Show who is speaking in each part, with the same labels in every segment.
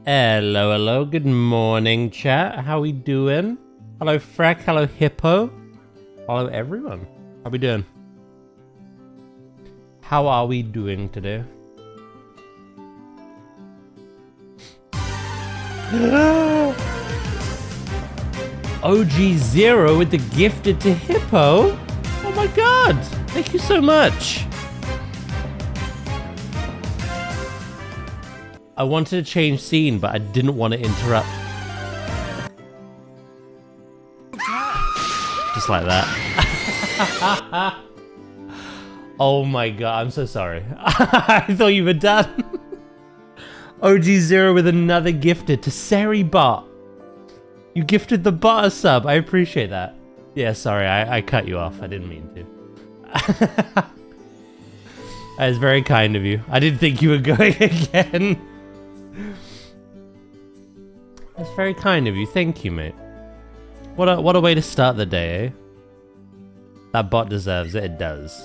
Speaker 1: Hello, hello. Good morning, chat. How we doing? Hello, Freck. Hello, Hippo. Hello, everyone. How we doing? How are we doing today? OG0 with the gifted to Hippo. Oh my god. Thank you so much. I wanted to change scene, but I didn't want to interrupt. Just like that. Oh my god, I'm so sorry. I thought you were done. OG0 with another gifted to Seribot. You gifted the bot a sub. I appreciate that. Yeah, sorry, I cut you off. I didn't mean to. That is very kind of you. I didn't think you were going again. That's very kind of you. Thank you, mate. What a way to start the day, eh? That bot deserves it. It does.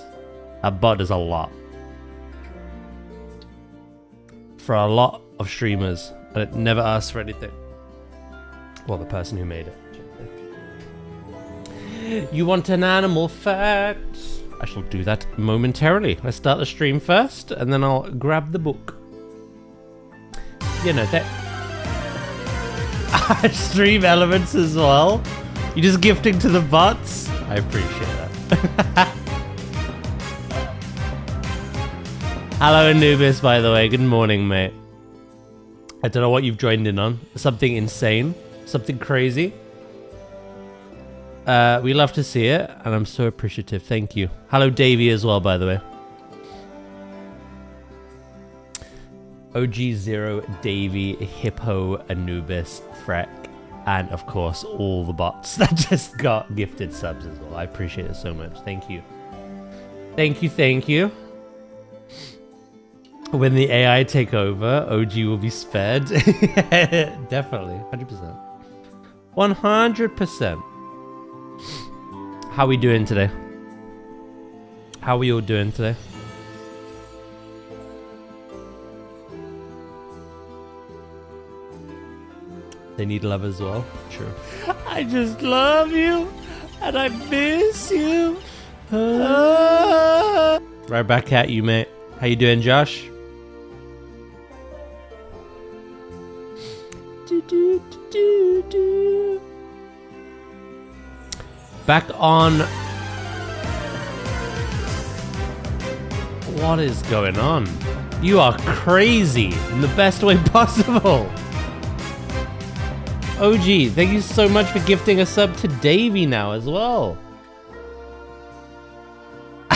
Speaker 1: That bot does a lot. For a lot of streamers, but it never asks for anything. Well, the person who made it. You want an animal fact? I shall do that momentarily. Let's start the stream first, and then I'll grab the book. You know, that... stream elements as well. You just gifting to the bots? I appreciate that. Hello Anubis, by the way. Good morning, mate. I don't know what you've joined in on. Something insane. Something crazy. We love to see it, and I'm so appreciative. Thank you. Hello Davey as well, by the way. OG0, Davey, Hippo, Anubis, Freck, and of course all the bots that just got gifted subs as well. I appreciate it so much. Thank you. Thank you, thank you. When the AI take over, OG will be spared. Definitely, 100%. 100%. How we doing today? How we all doing today? They need love as well. True. I just love you, and I miss you. Right back at you, mate. How you doing, Josh? Back on. What is going on? You are crazy in the best way possible. OG, thank you so much for gifting a sub to Davey now as well.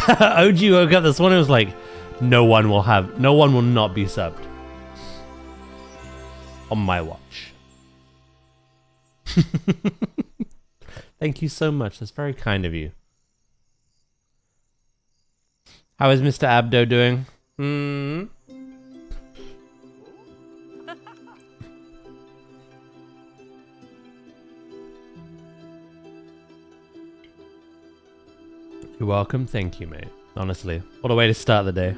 Speaker 1: OG woke up this morning and was like, no one will not be subbed. On my watch. Thank you so much. That's very kind of you. How is Mr. Abdo doing? You're welcome. Thank you, mate. Honestly, what a way to start the day.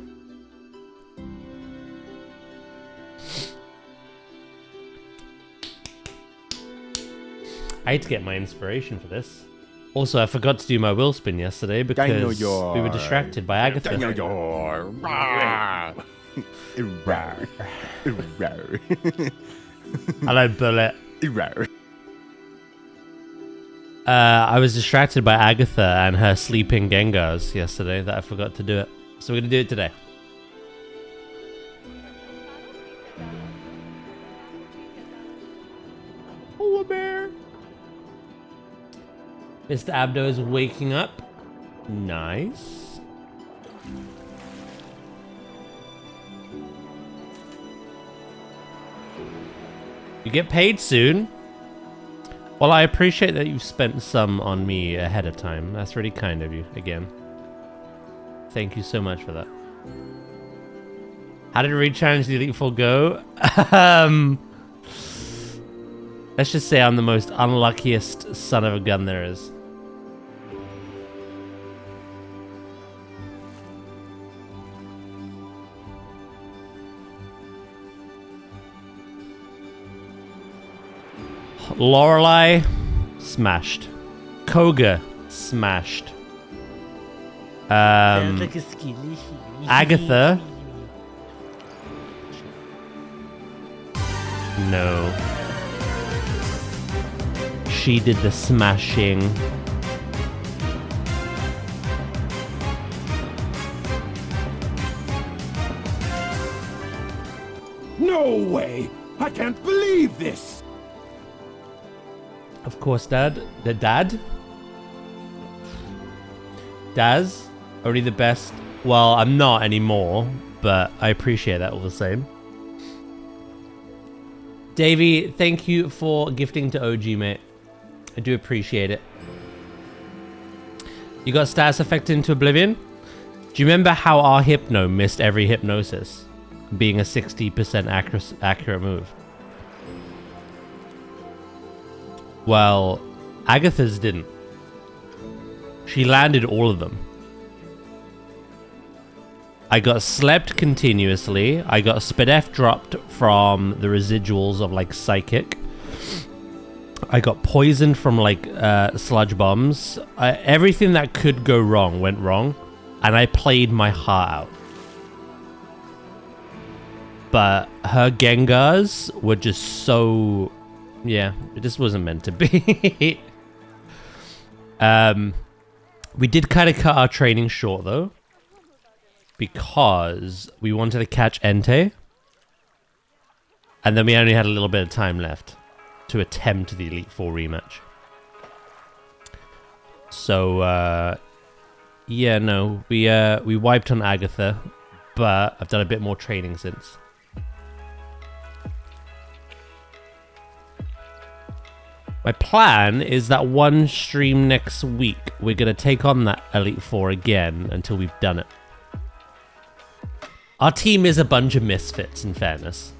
Speaker 1: I had to get my inspiration for this. Also, I forgot to do my wheel spin yesterday because we were distracted by Agatha. Hello, Bullet. I was distracted by Agatha and her sleeping Gengars yesterday that I forgot to do it. So we're going to do it today. Oh, a bear. Mr. Abdo is waking up. Nice. You get paid soon. Well, I appreciate that you've spent some on me ahead of time. That's really kind of you, again. Thank you so much for that. How did re-challenge the Elite Four go? Let's just say I'm the most unluckiest son of a gun there is. Lorelei, smashed. Koga, smashed. Agatha. No. She did the smashing.
Speaker 2: No way! I can't believe this!
Speaker 1: Of course, Dad. The Dad? Daz? Only the best. Well, I'm not anymore, but I appreciate that all the same. Davey, thank you for gifting to OG, mate. I do appreciate it. You got status affected into oblivion? Do you remember how our Hypno missed every hypnosis? Being a 60% accurate move. Well, Agatha's didn't. She landed all of them. I got slept continuously. I got SPDF dropped from the residuals of like psychic. I got poisoned from like sludge bombs. Everything that could go wrong went wrong, and I played my heart out. But her Gengars were just so, yeah, it just wasn't meant to be. We did kind of cut our training short though, because we wanted to catch Entei, and then we only had a little bit of time left to attempt the Elite Four rematch. So, yeah, no, we wiped on Agatha, but I've done a bit more training since. My plan is that one stream next week, we're going to take on that Elite Four again until we've done it. Our team is a bunch of misfits, in fairness.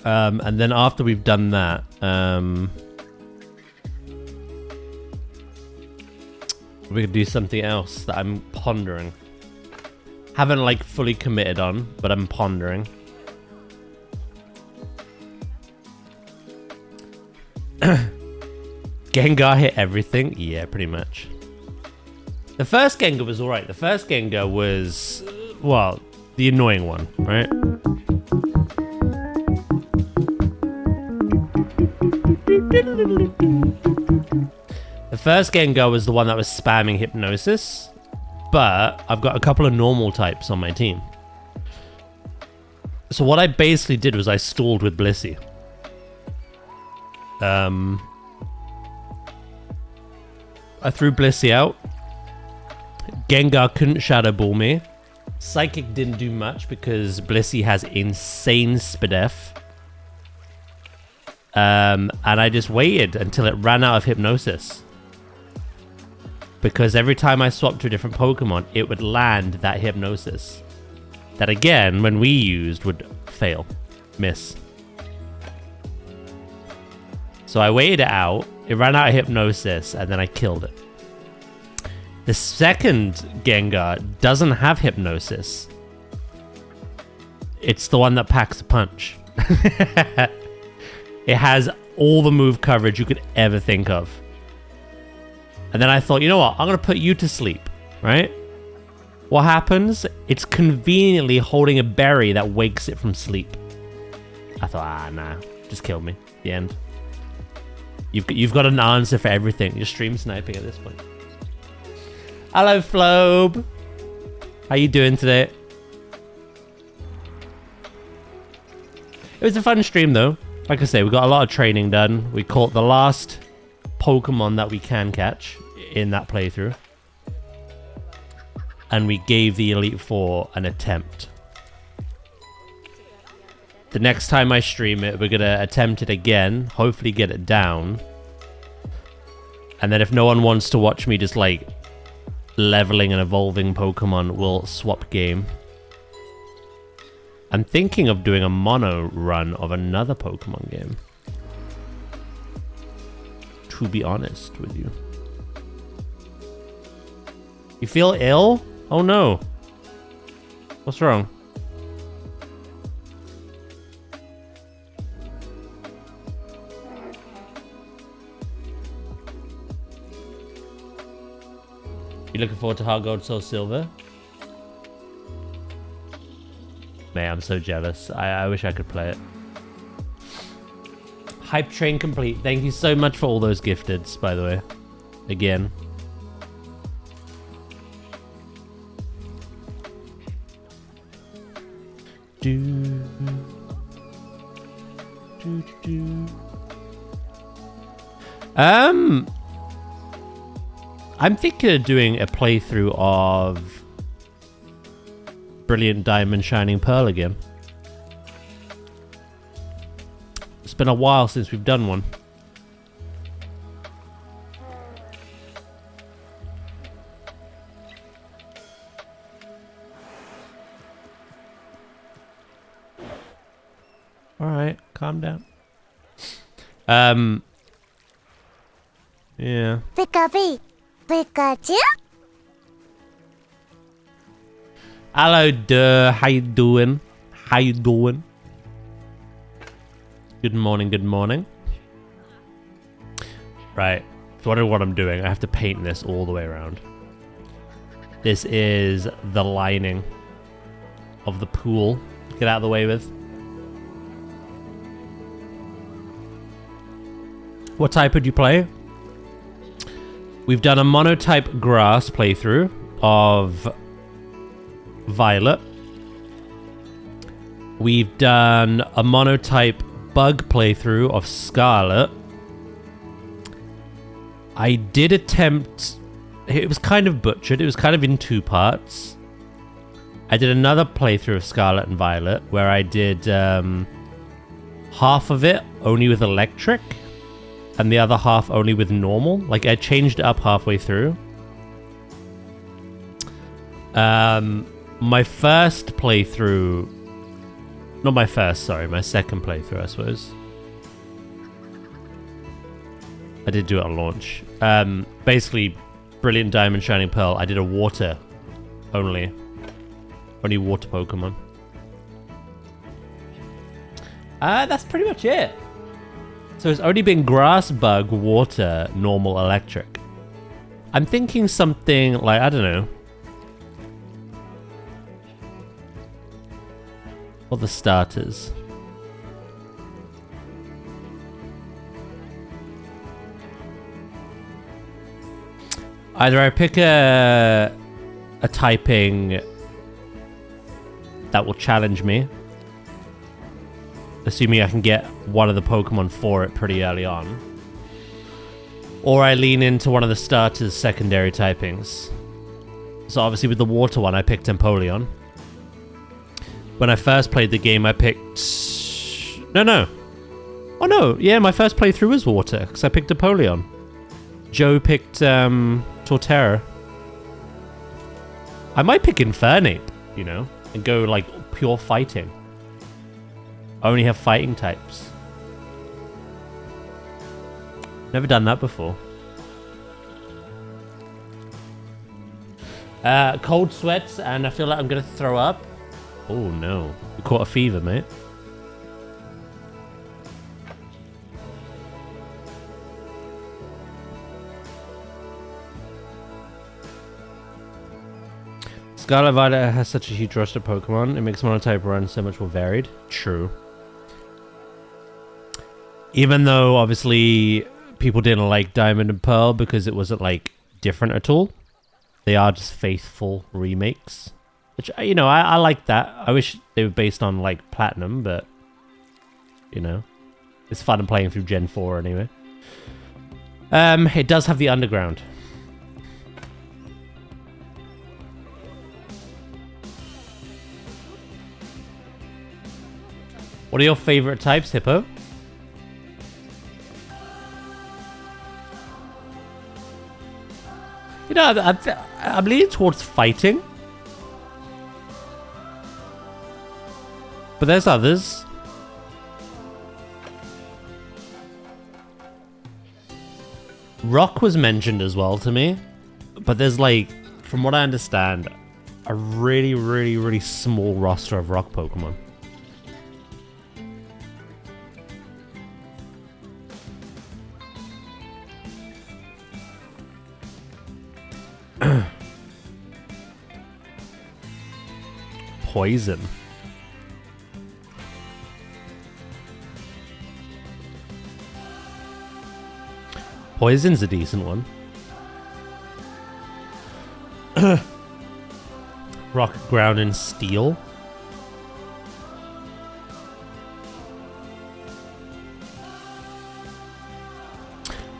Speaker 1: And then after we've done that, we could do something else that I'm pondering. Haven't like fully committed on, but I'm pondering. Gengar hit everything? Yeah, pretty much. The first Gengar was alright. The first Gengar was, well, the annoying one, right? The first Gengar was the one that was spamming Hypnosis, but I've got a couple of normal types on my team. So what I basically did was I stalled with Blissey. I threw Blissey out. Gengar couldn't Shadow Ball me. Psychic didn't do much because Blissey has insane SPDF. And I just waited until it ran out of Hypnosis. Because every time I swapped to a different Pokemon, it would land that Hypnosis. That again, when we used, would fail. Miss. So I waited it out, it ran out of Hypnosis, and then I killed it. The second Gengar doesn't have Hypnosis. It's the one that packs a punch. It has all the move coverage you could ever think of. And then I thought, you know what? I'm going to put you to sleep, right? What happens? It's conveniently holding a berry that wakes it from sleep. I thought, nah, just kill me. The end. You've got an answer for everything. You're stream sniping at this point. Hello, Flobe. How you doing today? It was a fun stream, though. Like I say, we got a lot of training done. We caught the last Pokemon that we can catch in that playthrough. And we gave the Elite Four an attempt. The next time I stream it, we're going to attempt it again. Hopefully get it down. And then if no one wants to watch me just like leveling and evolving Pokemon, we'll swap game. I'm thinking of doing a mono run of another Pokemon game. To be honest with you. You feel ill? Oh no. What's wrong? You looking forward to Heart Gold Soul Silver? Man, I'm so jealous. I wish I could play it. Hype train complete. Thank you so much for all those gifteds, by the way. Again. I'm thinking of doing a playthrough of Brilliant Diamond Shining Pearl again. It's been a while since we've done one. Alright, calm down. Yeah.
Speaker 3: Pikachu?
Speaker 1: Hello, duh. How you doing? How you doing? Good morning, good morning. Right. So I don't know what I'm doing. I have to paint this all the way around. This is the lining of the pool. Get out of the way with. What type would you play? We've done a monotype grass playthrough of Violet. We've done a monotype bug playthrough of Scarlet. I did attempt... It was kind of butchered. It was kind of in 2 parts. I did another playthrough of Scarlet and Violet where I did half of it only with electric and the other half only with normal. Like, I changed it up halfway through. My first playthrough... Not my first, sorry. My second playthrough, I suppose. I did do it on launch. Basically, Brilliant Diamond Shining Pearl, I did a water only. Only water Pokemon. That's pretty much it. So it's only been grass, bug, water, normal, electric. I'm thinking something like, I don't know. What the starters? Either I pick a typing that will challenge me, assuming I can get one of the Pokemon for it pretty early on, or I lean into one of the starters' secondary typings. So obviously with the water one, I picked Empoleon. When I first played the game, I picked... No. Oh no, yeah, my first playthrough was water, because I picked Empoleon. Joe picked Torterra. I might pick Infernape, you know, and go like pure fighting. I only have fighting types. Never done that before. Cold sweats, and I feel like I'm gonna throw up. Oh no, you caught a fever, mate. Scarlet Violet has such a huge roster of Pokemon. It makes monotype run so much more varied. True. Even though, obviously, people didn't like Diamond and Pearl because it wasn't, like, different at all. They are just faithful remakes. Which, you know, I like that. I wish they were based on, like, Platinum, but, you know. It's fun playing through Gen 4 anyway. It does have the Underground. What are your favorite types, Hippo? You know, I'm leaning towards fighting. But there's others. Rock was mentioned as well to me. But there's like, from what I understand, a really, really, really small roster of rock Pokemon. Poison. Poison's a decent one. Rock, ground, and steel.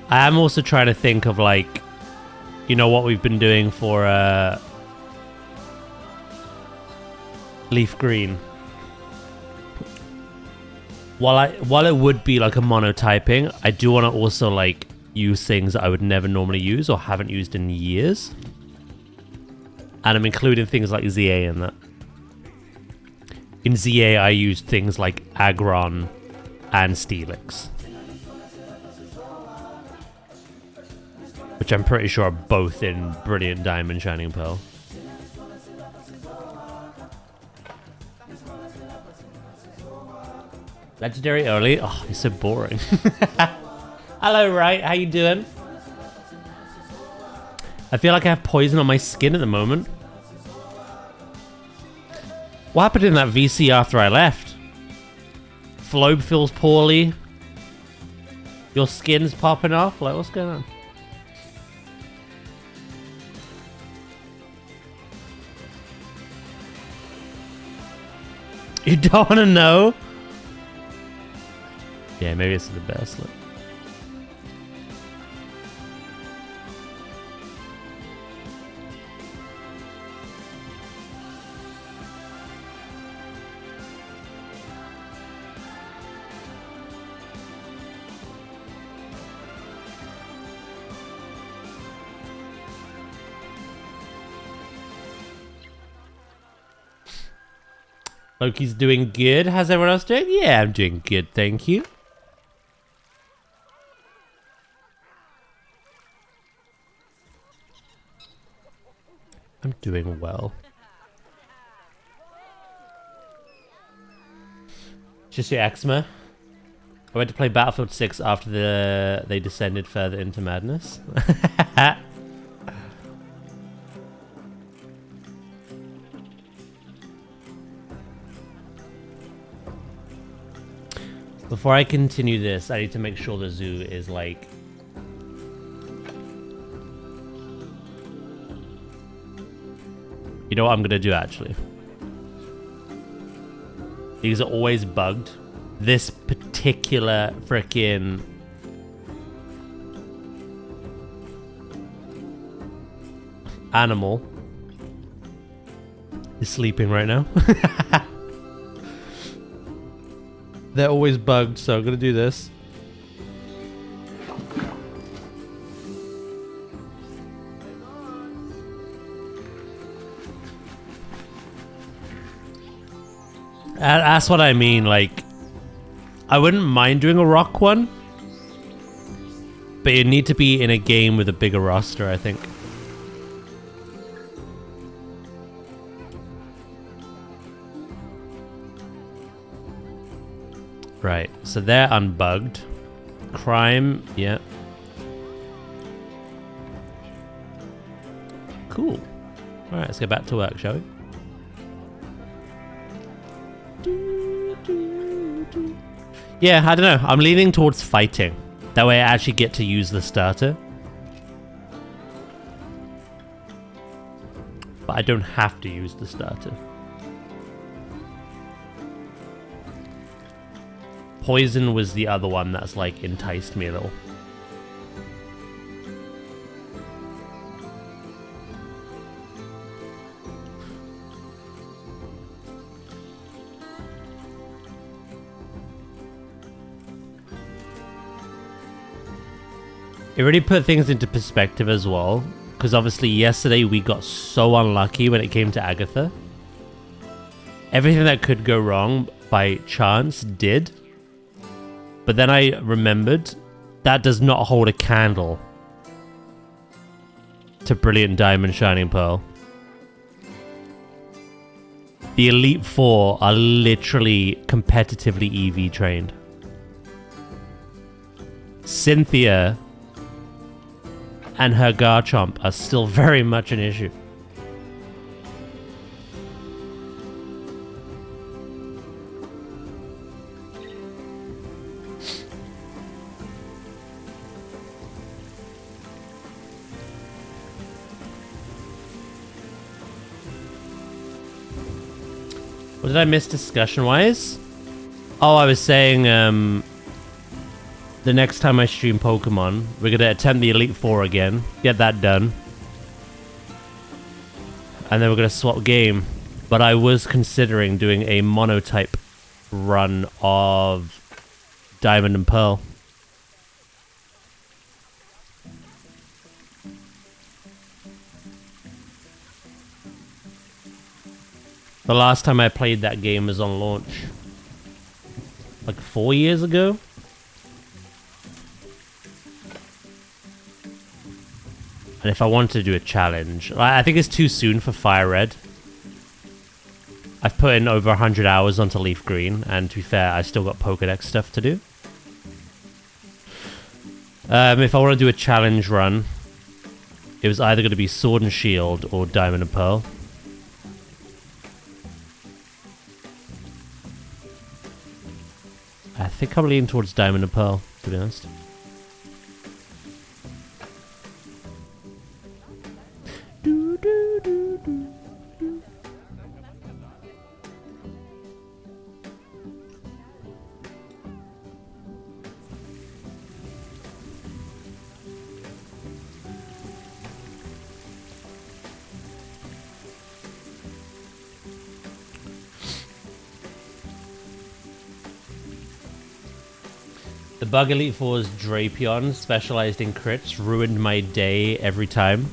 Speaker 1: I am also trying to think of, like, you know what we've been doing for Leaf Green. While it would be like a monotyping, I do want to also like use things that I would never normally use or haven't used in years. And I'm including things like ZA in that. In ZA, I used things like Aggron and Steelix, which I'm pretty sure are both in Brilliant Diamond, Shining Pearl. Legendary early? Oh, he's so boring. Hello, right? How you doing? I feel like I have poison on my skin at the moment. What happened in that VC after I left? Flobe feels poorly. Your skin's popping off? Like, what's going on? You don't want to know? Yeah, maybe it's the best. Look. Loki's doing good. How's everyone else doing? Yeah, I'm doing good, thank you. I'm doing well. Just your eczema. I went to play Battlefield 6 after they descended further into madness. Before I continue this, I need to make sure the zoo is like... You know what I'm gonna do actually? These are always bugged. This particular frickin' animal is sleeping right now. They're always bugged, so I'm gonna do this. That's what I mean, like, I wouldn't mind doing a rock one, but you need to be in a game with a bigger roster, I think. Right, so they're unbugged. Crime, yeah. Cool. Alright, let's get back to work, shall we? Yeah, I don't know. I'm leaning towards fighting. That way I actually get to use the starter. But I don't have to use the starter. Poison was the other one that's like enticed me a little. It really put things into perspective as well, because obviously yesterday we got so unlucky when it came to Agatha. Everything that could go wrong by chance did. But then I remembered that does not hold a candle to Brilliant Diamond Shining Pearl. The Elite Four are literally competitively EV trained. Cynthia and her Garchomp are still very much an issue. What did I miss discussion-wise? Oh, I was saying, the next time I stream Pokemon, we're gonna attempt the Elite Four again, get that done. And then we're gonna swap game. But I was considering doing a monotype run of Diamond and Pearl. The last time I played that game was on launch. Like 4 years ago? And if I wanted to do a challenge, I think it's too soon for Fire Red. I've put in over 100 hours onto Leaf Green, and to be fair, I still got Pokedex stuff to do. If I want to do a challenge run, it was either going to be Sword and Shield or Diamond and Pearl. I think I'm leaning towards Diamond and Pearl, to be honest. The Bug Elite Four's Drapion, specialized in crits, ruined my day every time.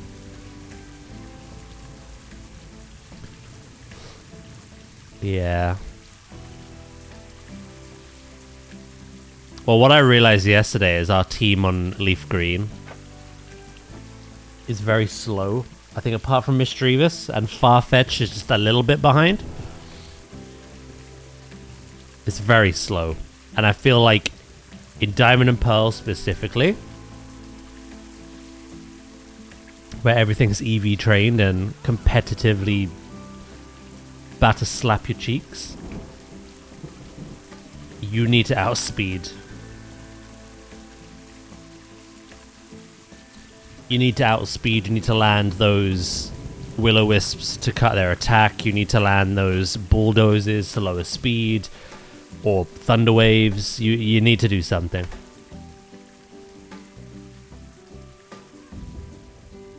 Speaker 1: Yeah. Well, what I realized yesterday is our team on Leaf Green is very slow. I think apart from Mischievous and Farfetch is just a little bit behind. It's very slow. And I feel like in Diamond and Pearl specifically, where everything's EV trained and competitively about to slap your cheeks, you need to outspeed. You need to outspeed, you need to land those Will-O-Wisps to cut their attack, you need to land those Bulldozers to lower speed, or Thunder Waves. You need to do something.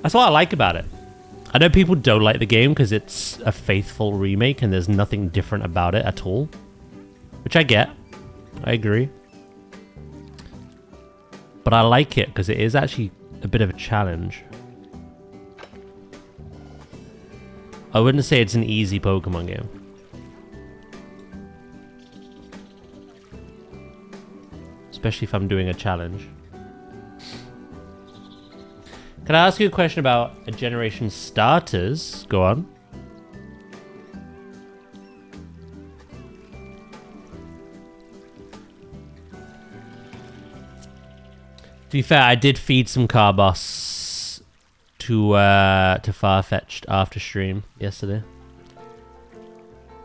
Speaker 1: That's what I like about it. I know people don't like the game because it's a faithful remake and there's nothing different about it at all. Which I get. I agree. But I like it because it is actually a bit of a challenge. I wouldn't say it's an easy Pokemon game. Especially if I'm doing a challenge. Can I ask you a question about a generation starters? Go on. To be fair, I did feed some Carbos to Farfetch'd after stream yesterday.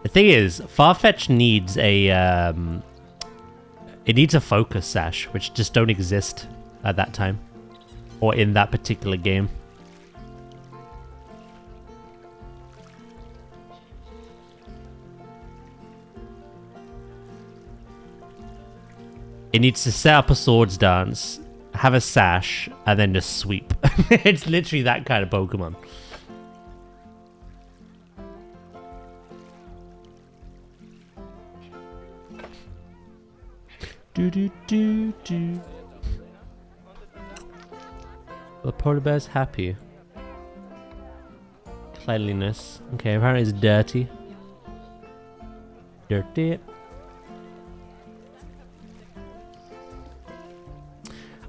Speaker 1: The thing is, Farfetch needs a it needs a focus sash, which just don't exist at that time. Or in that particular game. It needs to set up a swords dance, have a sash, and then just sweep. It's literally that kind of Pokemon. Do do do do. The polar bear's happy. Cleanliness. Okay, apparently it's dirty. Dirty.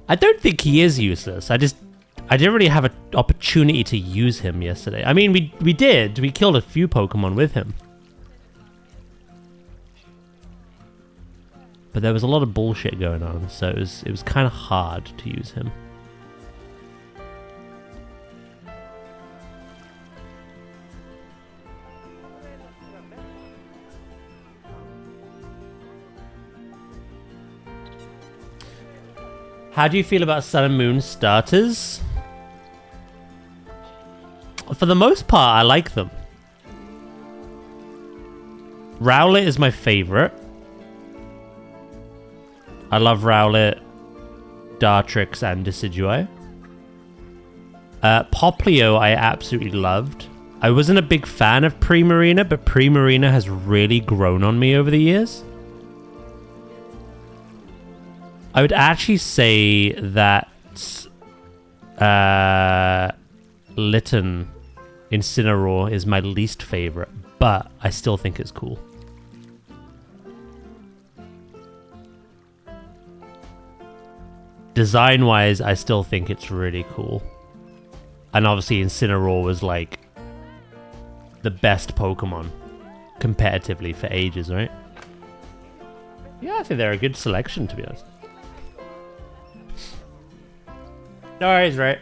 Speaker 1: I don't think he is useless. I didn't really have an opportunity to use him yesterday. I mean, we did. We killed a few Pokemon with him. but there was a lot of bullshit going on, so it was kind of hard to use him. How do you feel about Sun and Moon starters? For the most part, I like them. Rowlet is my favorite. I love Rowlet, Dartrix, and Decidueye. Poplio I absolutely loved. I wasn't a big fan of Primarina, but Primarina has really grown on me over the years. I would actually say that Litten Incineroar is my least favorite, but I still think it's cool. Design-wise, I still think it's really cool. And obviously Incineroar was like the best Pokemon competitively for ages, right? Yeah, I think they're a good selection, to be honest. No worries, right?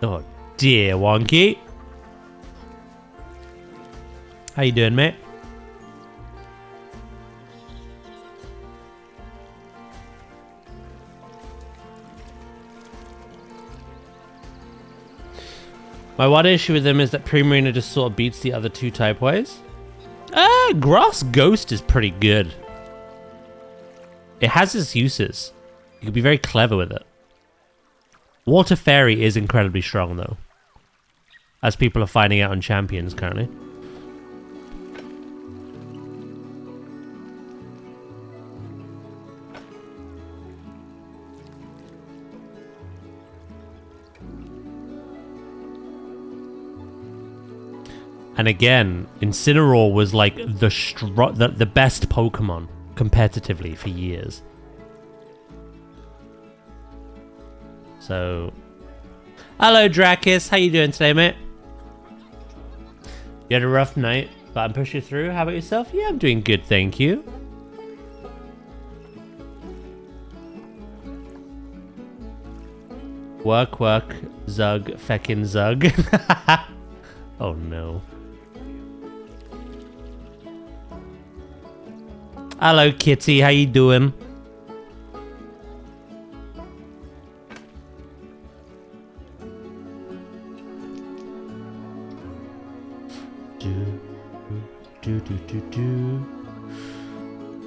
Speaker 1: Oh dear, Wonky. How you doing, mate? My one issue with them is that Primarina just sort of beats the other two type-wise. Grass Ghost is pretty good. It has its uses. You can be very clever with it. Water Fairy is incredibly strong, though. As people are finding out on Champions currently. And again, Incineroar was like the best Pokemon competitively for years. So, hello Drakis, how you doing today, mate? You had a rough night, but I'm pushing through. How about yourself? Yeah, I'm doing good, thank you. Work, Zug, feckin' Zug. Oh no. Hello Kitty, how you doing?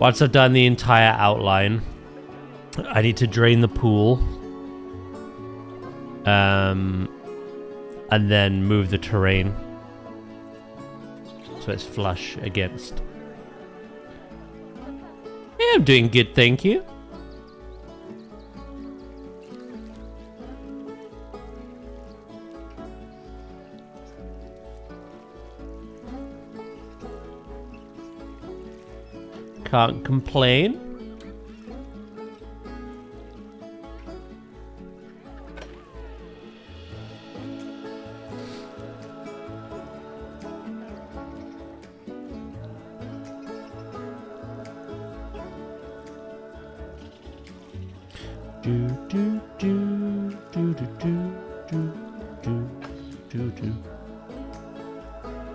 Speaker 1: Once I've done the entire outline, I need to drain the pool. And then move the terrain so it's flush against. Yeah, I'm doing good, thank you. Can't complain.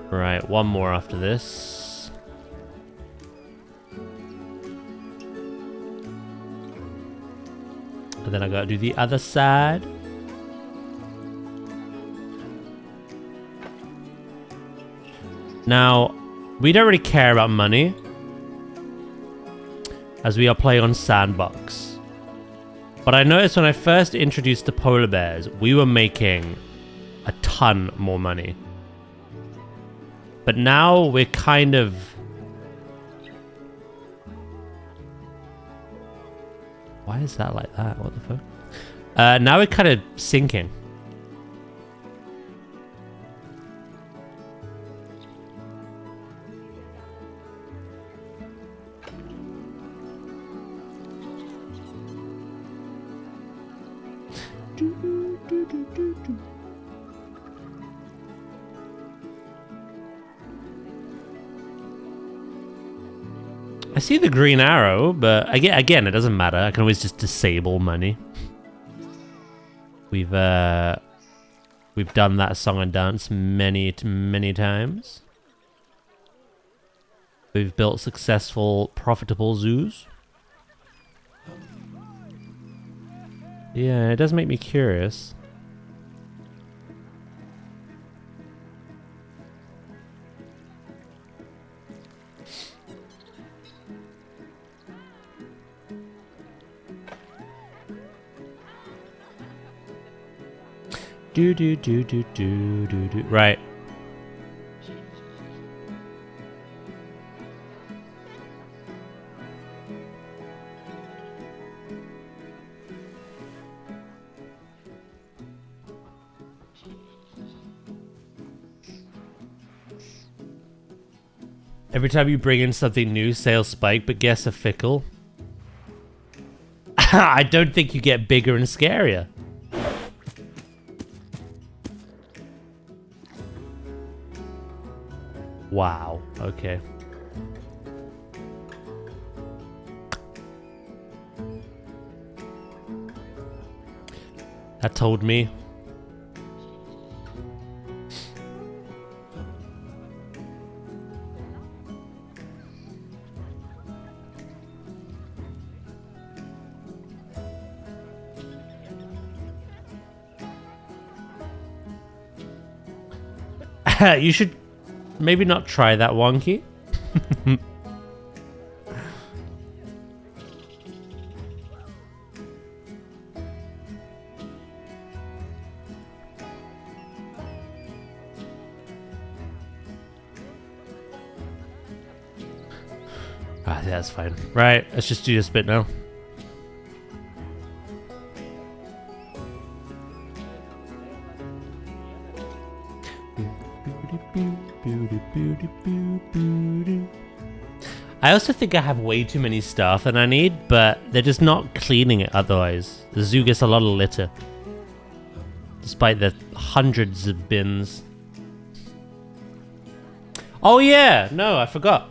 Speaker 1: Right, one more after this. And then I gotta do the other side. Now, we don't really care about money, as we are playing on Sandbox. But I noticed when I first introduced the polar bears, we were making a ton more money. But now we're kind of... Why is that like that? What the fuck? Now we're kind of sinking. I see the green arrow, but again, it doesn't matter. I can always just disable money. We've done that song and dance many times. We've built successful, profitable zoos. Yeah, it does make me curious. Do. Right. Every time you bring in something new, sales spike, but guests are fickle. I don't think you get bigger and scarier. Wow, okay. That told me. You should maybe not try that, Wonky. Ah, yeah, that's fine. Right, let's just do this bit now. I also think I have way too many staff than I need, but they're just not cleaning it otherwise. The zoo gets a lot of litter. Despite the hundreds of bins. Oh yeah! No, I forgot.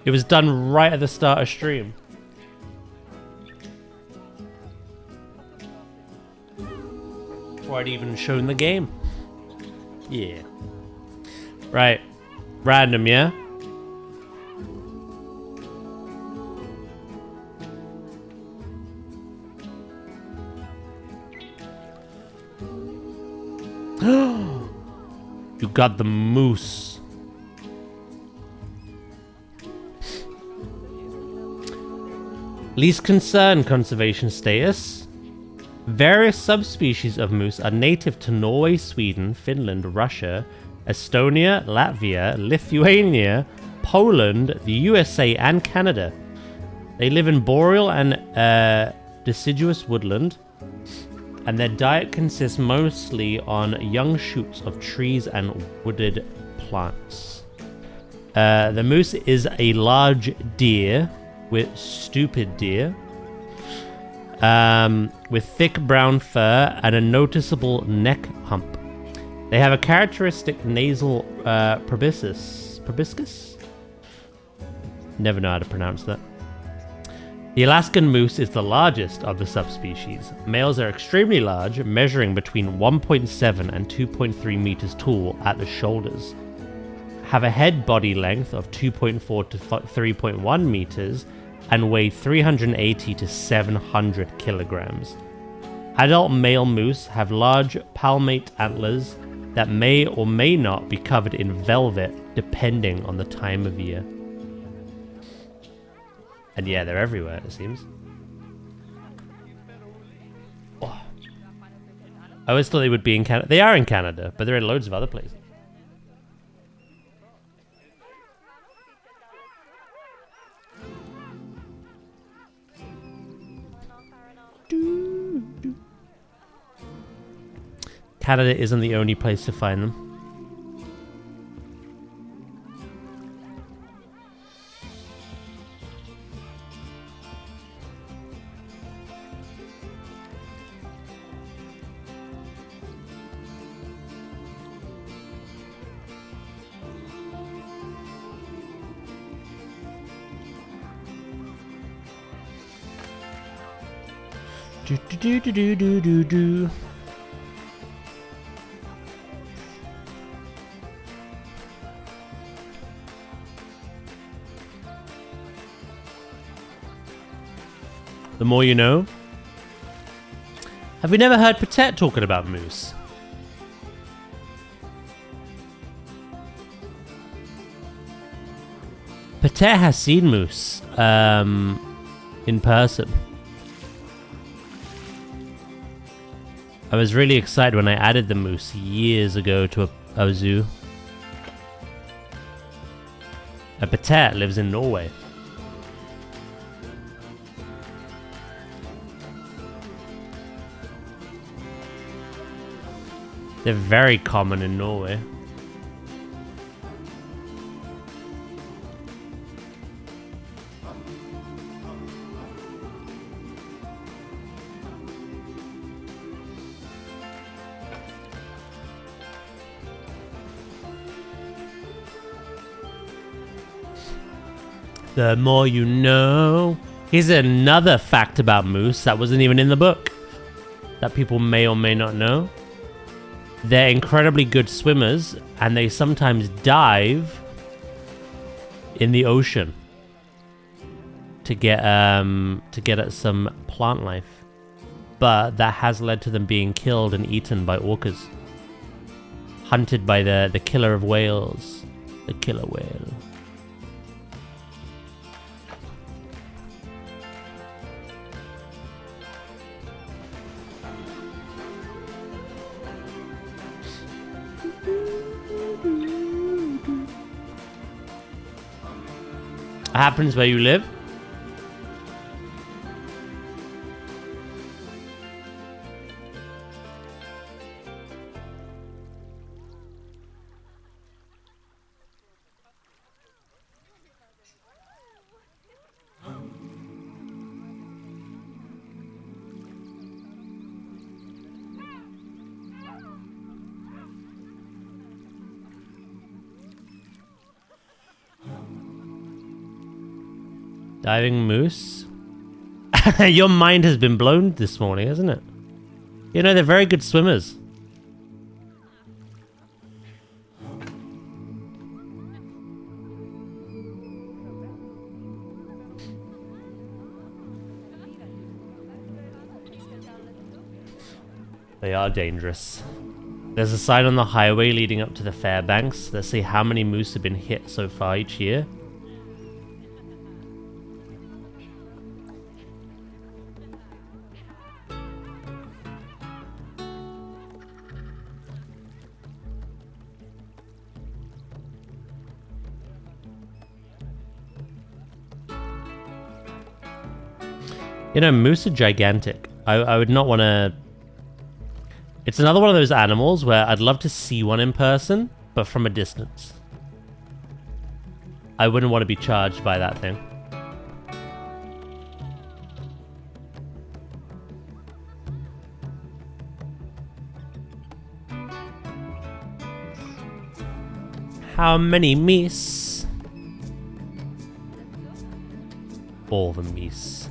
Speaker 1: It was done right at the start of stream. Before I'd even shown the game. Yeah. Right. Random, yeah? You got the moose. Least concern conservation status. Various subspecies of moose are native to Norway, Sweden, Finland, Russia, Estonia, Latvia, Lithuania, Poland, the USA, and Canada. They live in boreal and deciduous woodland, and their diet consists mostly on young shoots of trees and wooded plants. The moose is a large deer with stupid deer, with thick brown fur and a noticeable neck hump. They have a characteristic nasal proboscis. Never know how to pronounce that. The Alaskan moose is the largest of the subspecies. Males are extremely large, measuring between 1.7 and 2.3 meters tall at the shoulders. Have a head body length of 2.4 to 3.1 meters and weigh 380 to 700 kilograms. Adult male moose have large palmate antlers that may or may not be covered in velvet depending on the time of year. And yeah, they're everywhere, it seems. Oh. I always thought they would be in Canada. They are in Canada, but they're in loads of other places. Canada isn't the only place to find them. Do, do, do, do, do, do, do. The more you know. Have we never heard Patet talking about moose? Patet has seen moose in person. I was really excited when I added the moose years ago to a zoo. A Patet lives in Norway. They're very common in Norway. The more you know. Here's another fact about moose that wasn't even in the book that people may or may not know. They're incredibly good swimmers, and they sometimes dive in the ocean to get at some plant life. But that has led to them being killed and eaten by orcas. Hunted by the killer of whales. The killer whale. Happens where you live. Diving moose. Your mind has been blown this morning, hasn't it? You know, they're very good swimmers. They are dangerous. There's a sign on the highway leading up to the Fairbanks that say how many moose have been hit so far each year. You know, moose are gigantic. I would not want to... It's another one of those animals where I'd love to see one in person, but from a distance. I wouldn't want to be charged by that thing. How many meese? All the meese.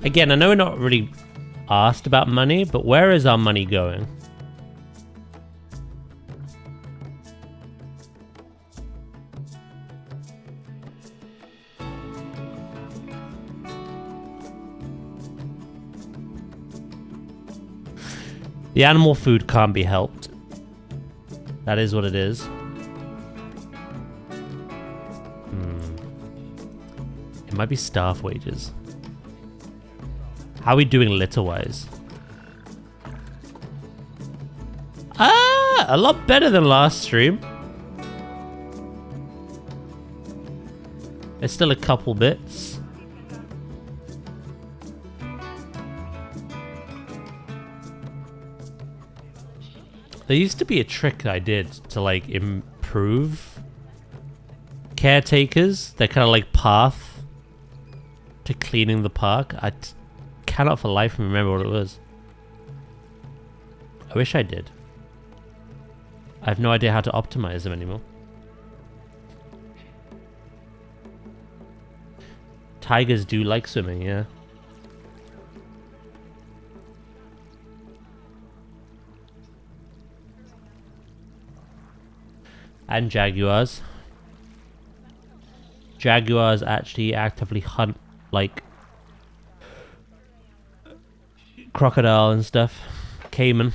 Speaker 1: Again, I know we're not really asked about money, but where is our money going? The animal food can't be helped. That is what it is. It might be staff wages. How are we doing litter-wise? A lot better than last stream. There's still a couple bits. There used to be a trick I did to like improve improve caretakers. They're kind of like path to cleaning the park. I cannot for life remember what it was. I wish I did. I have no idea how to optimize them anymore. Tigers do like swimming, yeah. And jaguars. Jaguars actually actively hunt like crocodile and stuff. Caiman.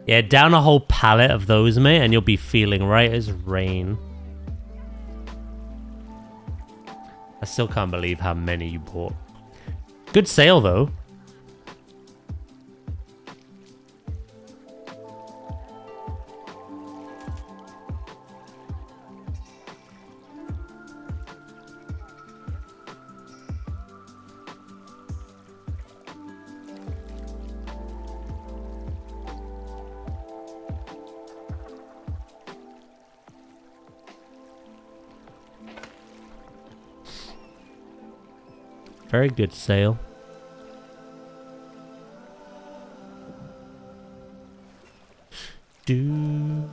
Speaker 1: Yeah, down a whole pallet of those, mate, and you'll be feeling right as rain. I still can't believe how many you bought. Good sale, though. Very good sale. Do.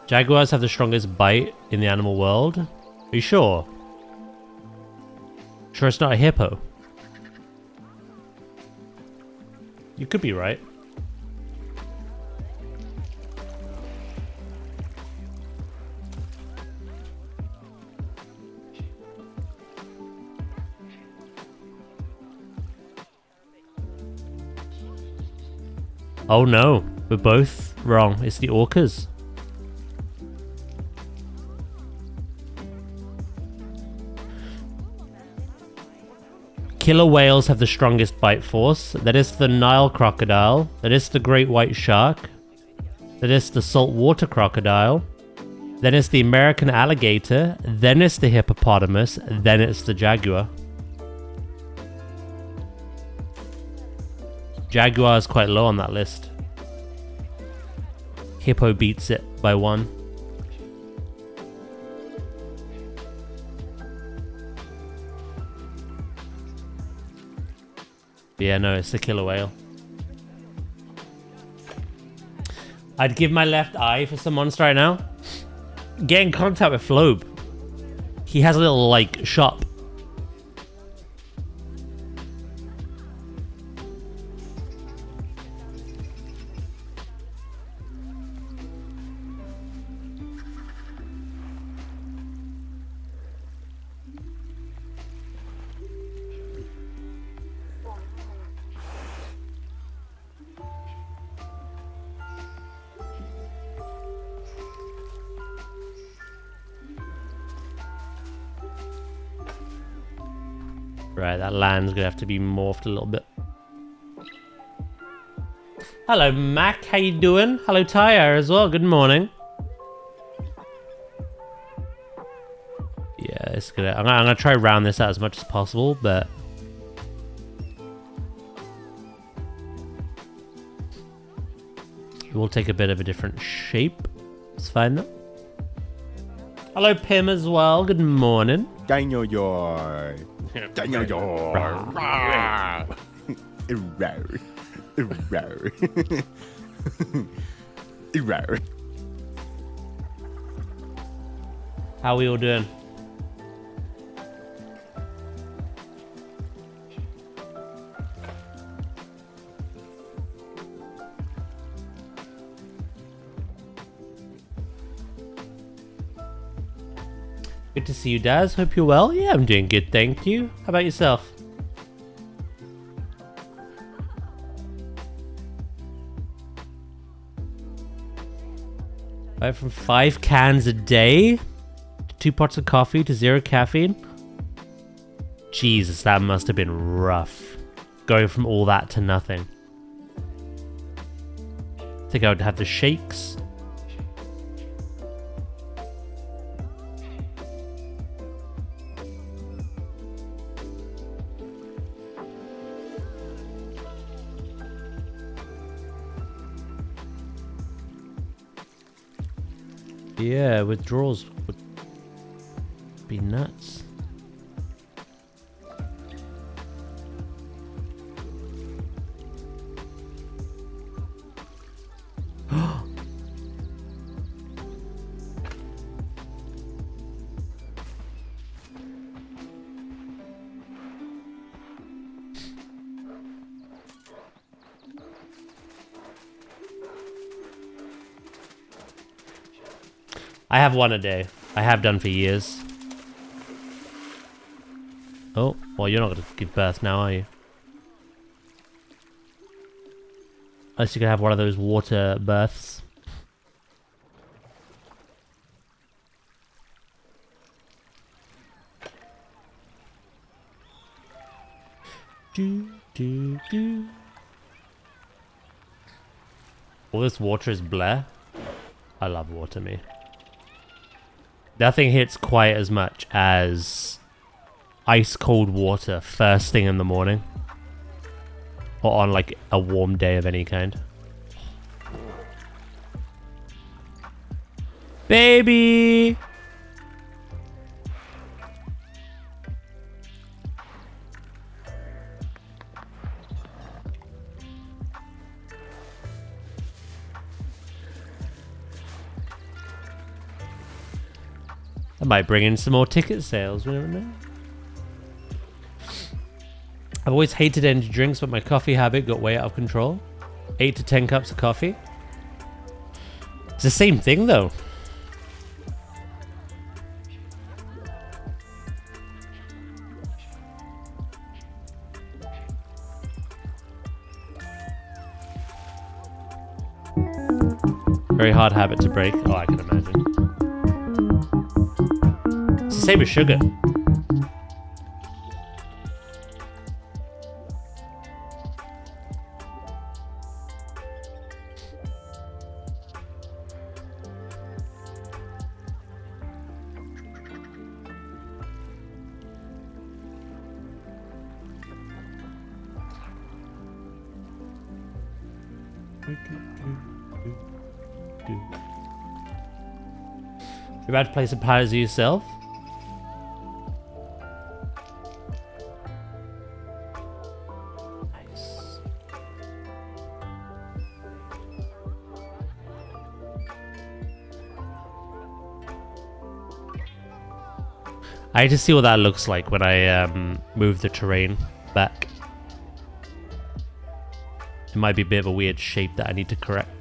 Speaker 1: Jaguars have the strongest bite in the animal world. Are you sure? Sure it's not a hippo? You could be right. Oh no, we're both wrong. It's the orcas. Killer whales have the strongest bite force. That is the Nile crocodile. That is the great white shark. That is the saltwater crocodile. Then it's the American alligator. Then it's the hippopotamus. Then it's the jaguar. Jaguar is quite low on that list. Hippo beats it by 1. Yeah, no, it's the killer whale. I'd give my left eye for some monster right now. Get in contact with Flobe. He has a little, like, shop. Right, that land's gonna have to be morphed a little bit. Hello, Mac. How you doing? Hello, Tyre as well. Good morning. Yeah, it's gonna. I'm gonna try to round this out as much as possible, but it will take a bit of a different shape. It's fine though. Hello, Pim as well. Good morning.
Speaker 4: Daniel Yor. Daniel Yor.
Speaker 1: How are we all doing? Good to see you, Daz. Hope you're well. Yeah, I'm doing good, thank you. How about yourself? Right, from 5 cans a day to 2 pots of coffee to 0 caffeine. Jesus, that must have been rough. Going from all that to nothing. I think I would have the shakes. Yeah, withdrawals would be nuts. I have one a day. I have done for years. Oh, well, you're not going to give birth now, are you? Unless you can have one of those water births. Do, do, do. All this water is Blair. I love water, me. Nothing hits quite as much as ice cold water first thing in the morning. Or on like a warm day of any kind. Baby! I might bring in some more ticket sales, we never know. I've always hated energy drinks, but my coffee habit got way out of control. 8 to 10 cups of coffee. It's the same thing though. Very hard habit to break. Oh, I can imagine. It's the same as sugar. You're about to play some Planetzoo yourself? Nice. I need to see what that looks like when I move the terrain back. It might be a bit of a weird shape that I need to correct.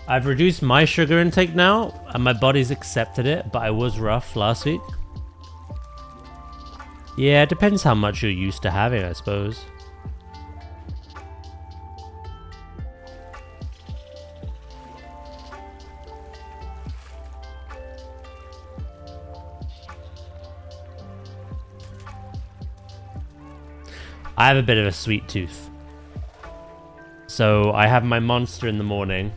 Speaker 1: I've reduced my sugar intake now, and my body's accepted it, but I was rough last week. Yeah, it depends how much you're used to having, I suppose. I have a bit of a sweet tooth. So I have my Monster in the morning.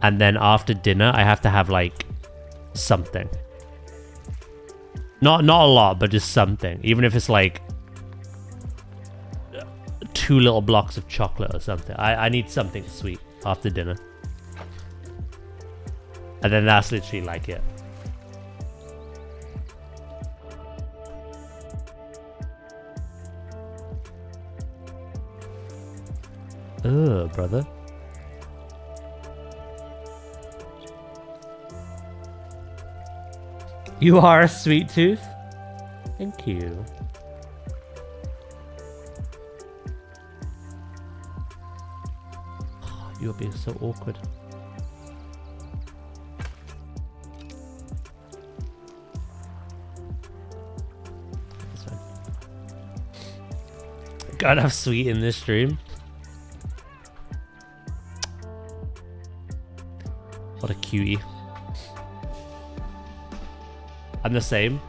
Speaker 1: And then after dinner, I have to have like something. Not a lot, but just something. Even if it's like 2 little blocks of chocolate or something. I need something sweet after dinner. And then that's literally like it. Ugh, brother. You are a sweet tooth. Thank you. You're being so awkward. That's fine. Gotta have sweet in this stream. What a cutie. I'm the same.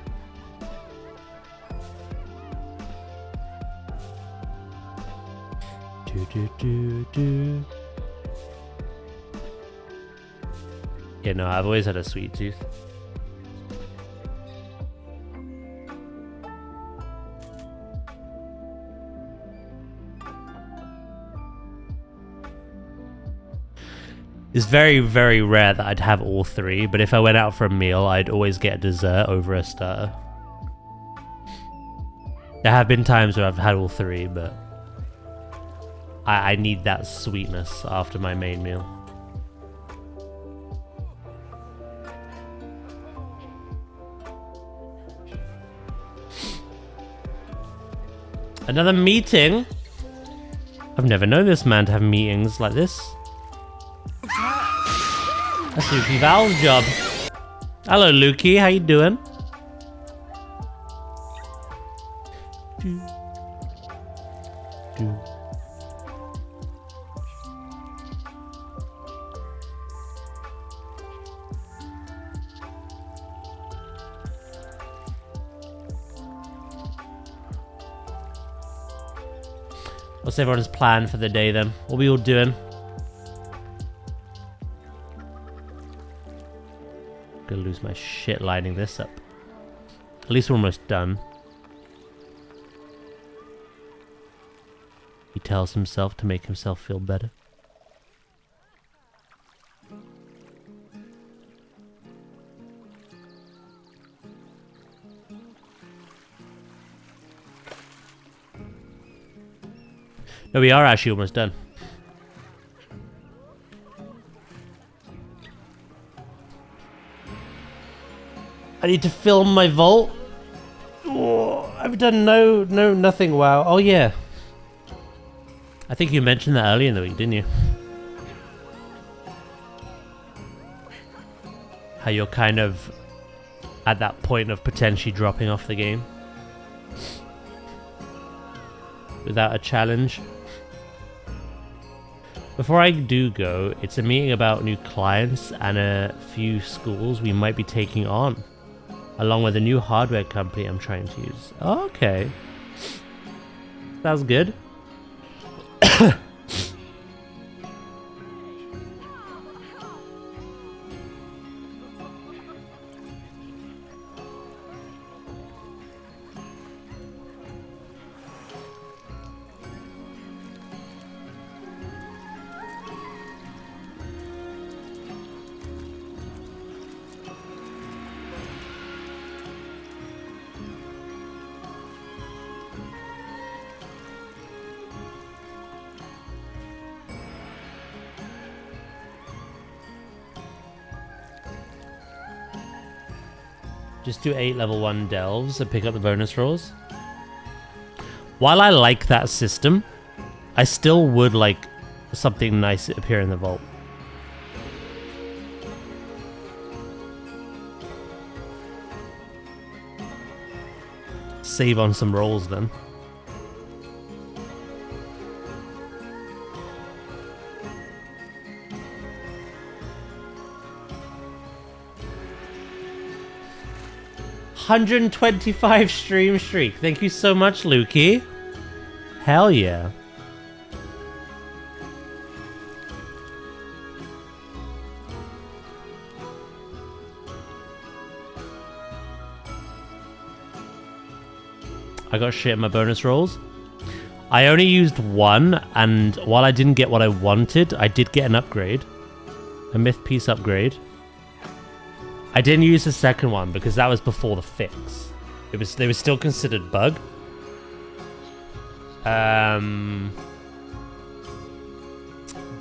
Speaker 1: Do. Yeah, no, I've always had a sweet tooth. It's very, very rare that I'd have all three, but if I went out for a meal, I'd always get a dessert over a starter. There have been times where I've had all three, but I need that sweetness after my main meal. Another meeting? I've never known this man to have meetings like this. That's Lukey Val's job. Hello, Lukey. How you doing? What's everyone's plan for the day then? What are we all doing? Gonna lose my shit lining this up. At least we're almost done. He tells himself to make himself feel better. No, we are actually almost done. I need to film my vault. Oh, I've done nothing. Wow. Oh yeah. I think you mentioned that earlier in the week, didn't you? How you're kind of at that point of potentially dropping off the game without a challenge. Before I do go, it's a meeting about new clients and a few schools we might be taking on, along with a new hardware company I'm trying to use. Okay. Sounds good. Just do 8 level 1 delves and pick up the bonus rolls. While I like that system, I still would like something nice appear in the vault. Save on some rolls then. $125 stream streak. Thank you so much, Lukey. Hell yeah. I got shit in my bonus rolls. I only used one, and while I didn't get what I wanted, I did get an upgrade. A myth piece upgrade. I didn't use the second one because that was before the fix. They were still considered bug.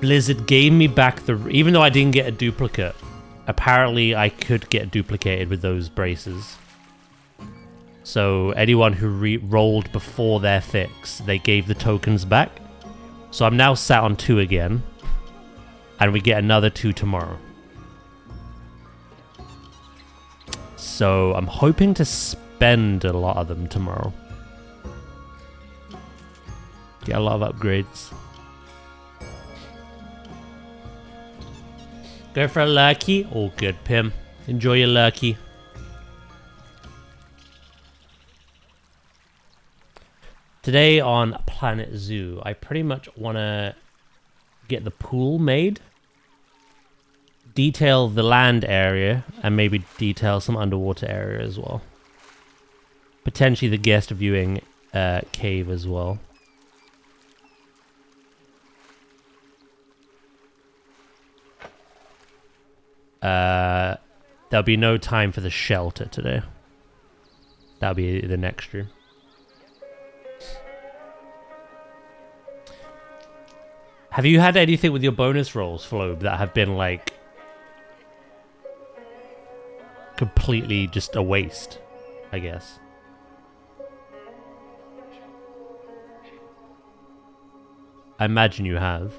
Speaker 1: Blizzard gave me back even though I didn't get a duplicate. Apparently I could get duplicated with those braces. So anyone who rolled before their fix, they gave the tokens back. So I'm now sat on 2 again. And we get another 2 tomorrow. So I'm hoping to spend a lot of them tomorrow. Get a lot of upgrades. Go for a lurky. All good, Pim. Enjoy your lurky. Today on Planet Zoo, I pretty much want to get the pool made, detail the land area, and maybe detail some underwater area as well. Potentially the guest viewing cave as well. There'll be no time for the shelter today. That'll be the next stream. Have you had anything with your bonus rolls, Flobe, that have been like completely just a waste, I guess? I imagine you have.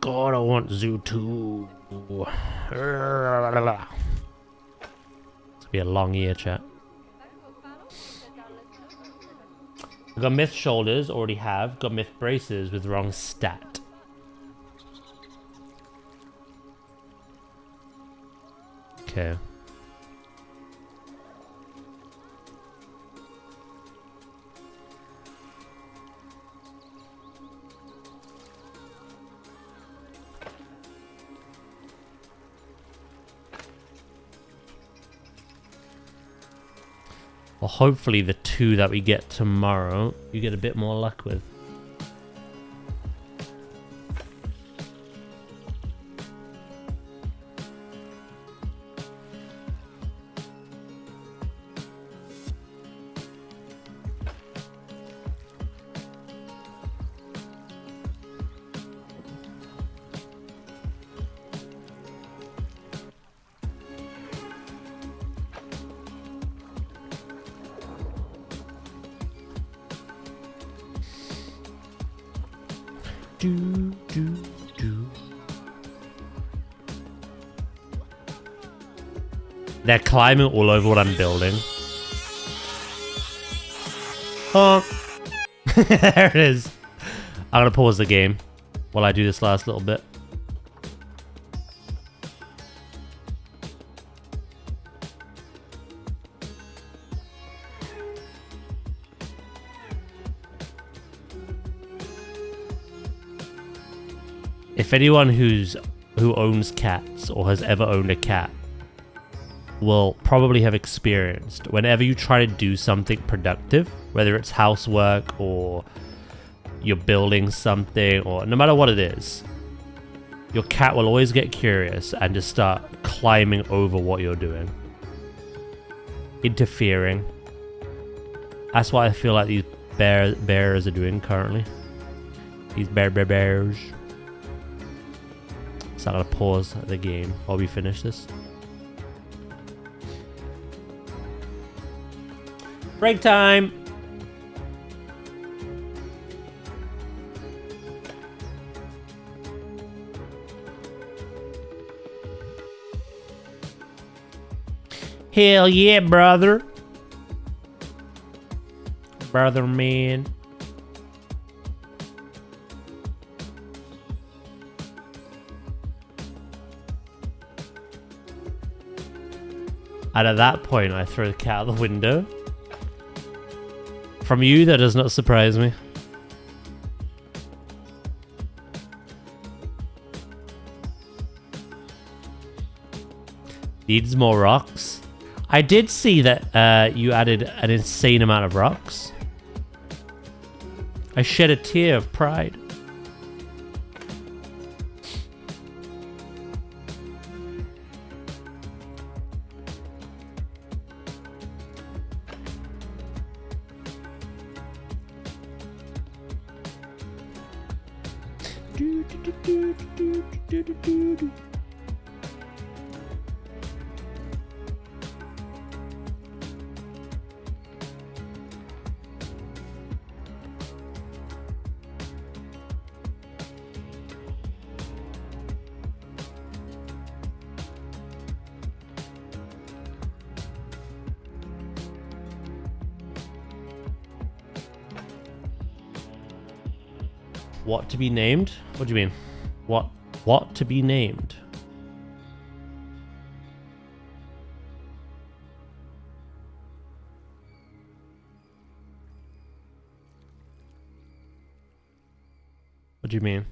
Speaker 1: God, I want Zoo 2. It's gonna be a long year, chat. I got myth shoulders, already have. Got myth braces with wrong stat. Okay. Well, hopefully the 2 that we get tomorrow, you get a bit more luck with. They're climbing all over what I'm building. Oh. There it is. I'm gonna pause the game while I do this last little bit. If anyone who owns cats or has ever owned a cat will probably have experienced whenever you try to do something productive, whether it's housework or you're building something or no matter what it is, your cat will always get curious and just start climbing over what you're doing, interfering. That's what I feel like these bears are doing currently. These bears. So I'm gonna pause the game while we finish this. Break time! Hell yeah, brother! Brother man. And at that point, I throw the cat out the window. From you, that does not surprise me. Needs more rocks. I did see that you added an insane amount of rocks. I shed a tear of pride. What to be named? What do you mean? What to be named? What do you mean?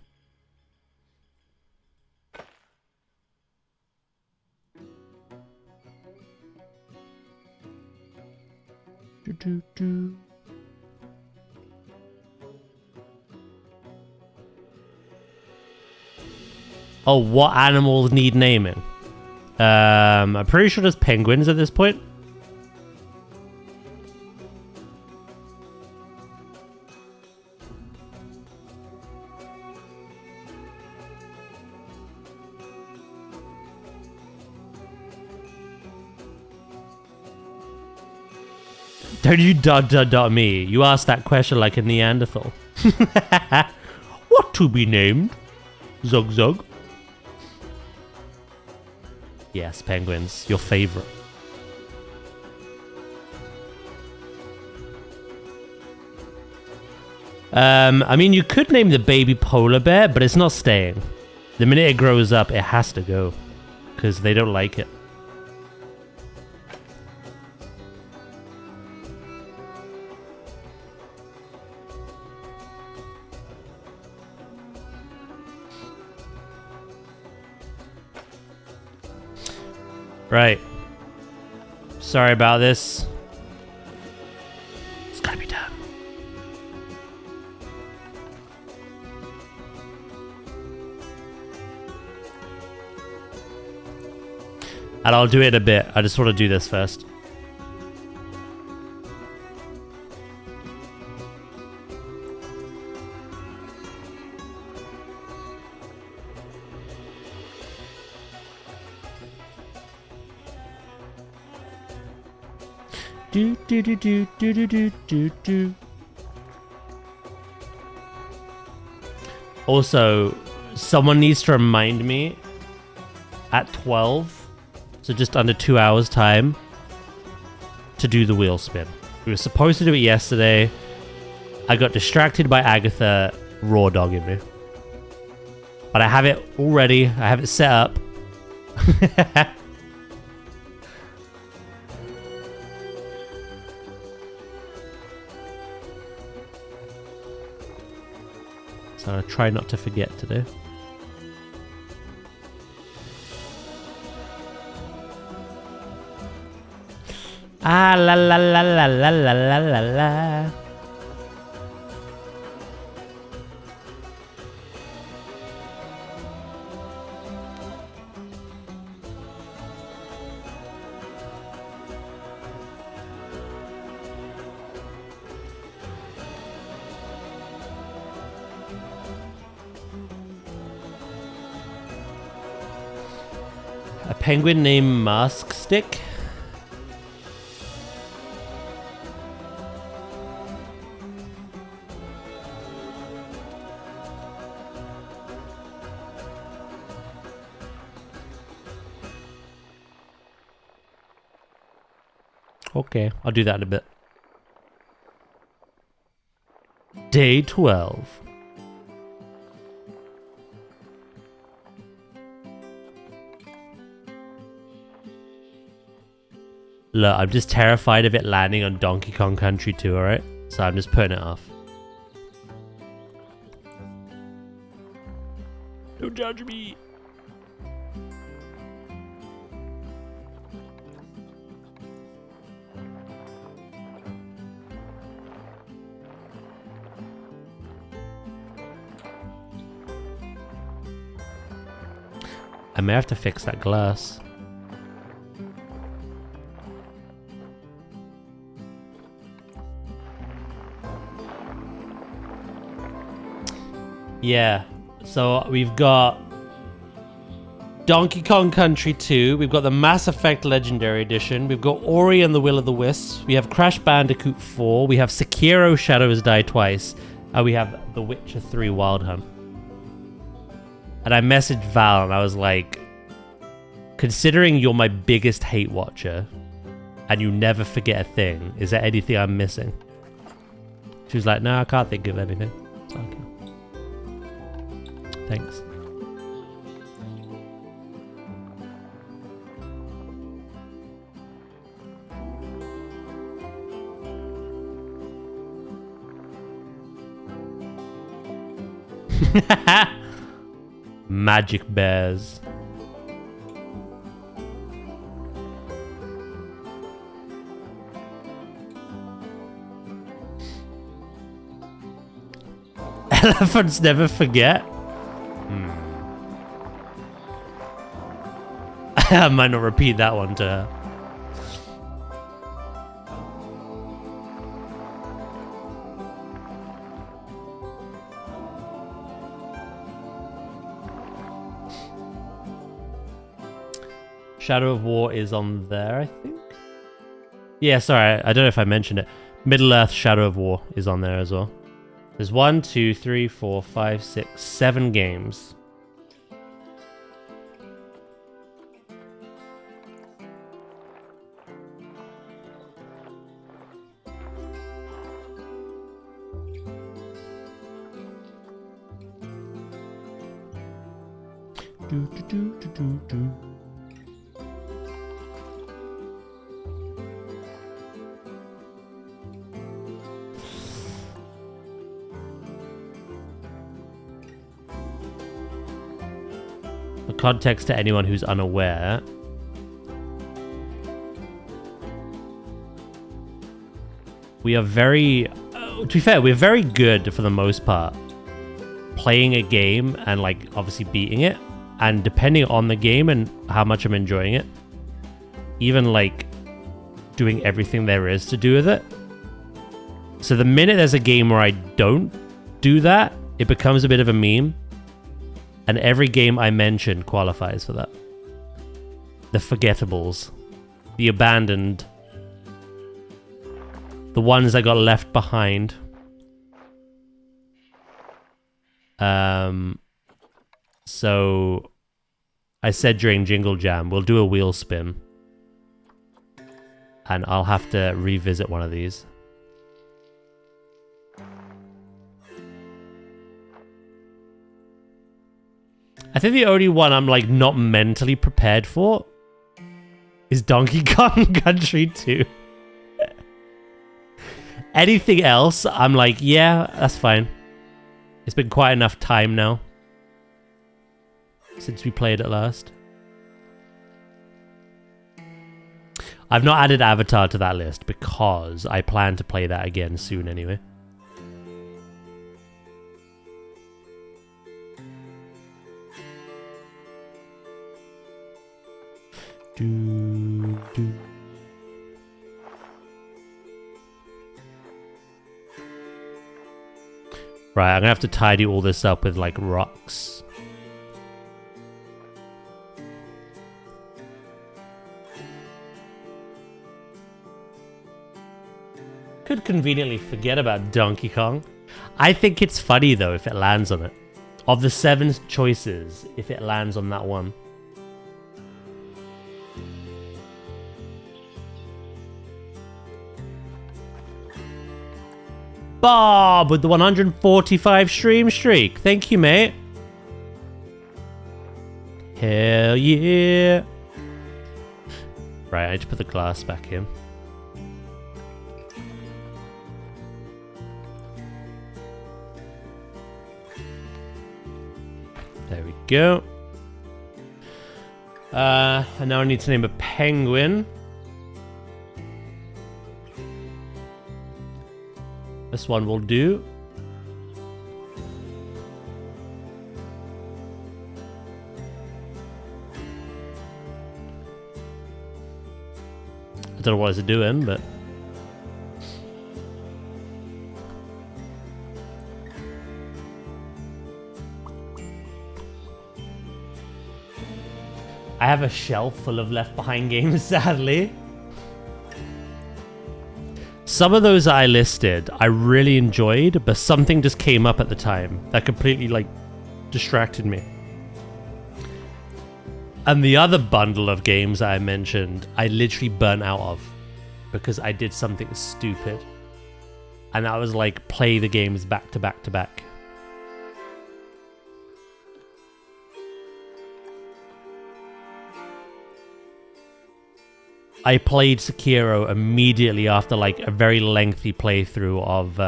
Speaker 1: Do. Oh, what animals need naming? I'm pretty sure there's penguins at this point. Don't you dot me. You asked that question like a Neanderthal. What to be named? Zug Zug. Yes, penguins. Your favorite. I mean, you could name the baby polar bear, but it's not staying. The minute it grows up, it has to go. Because they don't like it. Right. Sorry about this. It's gotta be done. And I'll do it in a bit. I just want to do this first. Do. Also, someone needs to remind me at 12, so just under 2 hours time, to do the wheel spin. We were supposed to do it yesterday. I got distracted by Agatha raw dogging me. But I have it all ready. I have it set up. So I try not to forget today. Ah la la la la la la la la la. A penguin named Mask Stick. Okay, I'll do that in a bit. Day 12. Look, I'm just terrified of it landing on Donkey Kong Country 2, alright? So I'm just putting it off. Don't judge me. I may have to fix that glass. Yeah, so we've got Donkey Kong Country 2, we've got the Mass Effect Legendary Edition, we've got Ori and the Will of the Wisps, we have Crash Bandicoot 4, we have Sekiro Shadows Die Twice, and we have The Witcher 3 Wild Hunt. And I messaged Val and I was like, considering you're my biggest hate watcher and you never forget a thing, is there anything I'm missing? She was like, no, I can't think of anything. It's okay. Thanks. Magic bears. Elephants never forget. I might not repeat that one to her. Shadow of War is on there, I think. Yeah, sorry, I don't know if I mentioned it. Middle-earth Shadow of War is on there as well. There's 1, 2, 3, 4, 5, 6, 7 games. Do, do, do, do, do, do. For context to anyone who's unaware, we are very, to be fair, we're very good for the most part playing a game and like obviously beating it, and depending on the game and how much I'm enjoying it, even like doing everything there is to do with it. So the minute there's a game where I don't do that, it becomes a bit of a meme. And every game I mention qualifies for that. The forgettables. The abandoned. The ones that got left behind. So I said during Jingle Jam, we'll do a wheel spin. And I'll have to revisit one of these. I think the only one I'm like not mentally prepared for is Donkey Kong Country 2. Anything else, I'm like, yeah, that's fine. It's been quite enough time now since we played it last. I've not added Avatar to that list because I plan to play that again soon anyway. Do, do. Right, I'm gonna have to tidy all this up with like rocks. Could conveniently forget about Donkey Kong. I think it's funny though if it lands on it. Of the 7 choices, if it lands on that one. Bob with the 145 stream streak. Thank you, mate. Hell yeah. Right, I need to put the glass back in. There we go. And now I need to name a penguin. This one will do. I don't know what it's doing, but... I have a shelf full of Left Behind games, sadly. Some of those I listed, I really enjoyed, but something just came up at the time that completely, like, distracted me. And the other bundle of games I mentioned, I literally burnt out of because I did something stupid. And that was like, play the games back to back to back. I played Sekiro immediately after like a very lengthy playthrough of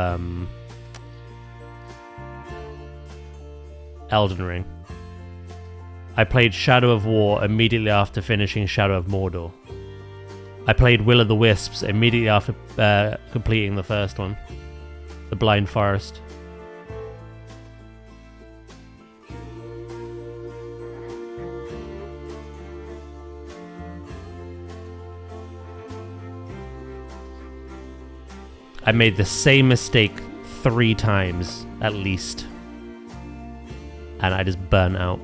Speaker 1: Elden Ring. I played Shadow of War immediately after finishing Shadow of Mordor. I played Will of the Wisps immediately after completing the first one, The Blind Forest. I made the same mistake 3 times, at least. And I just burnt out.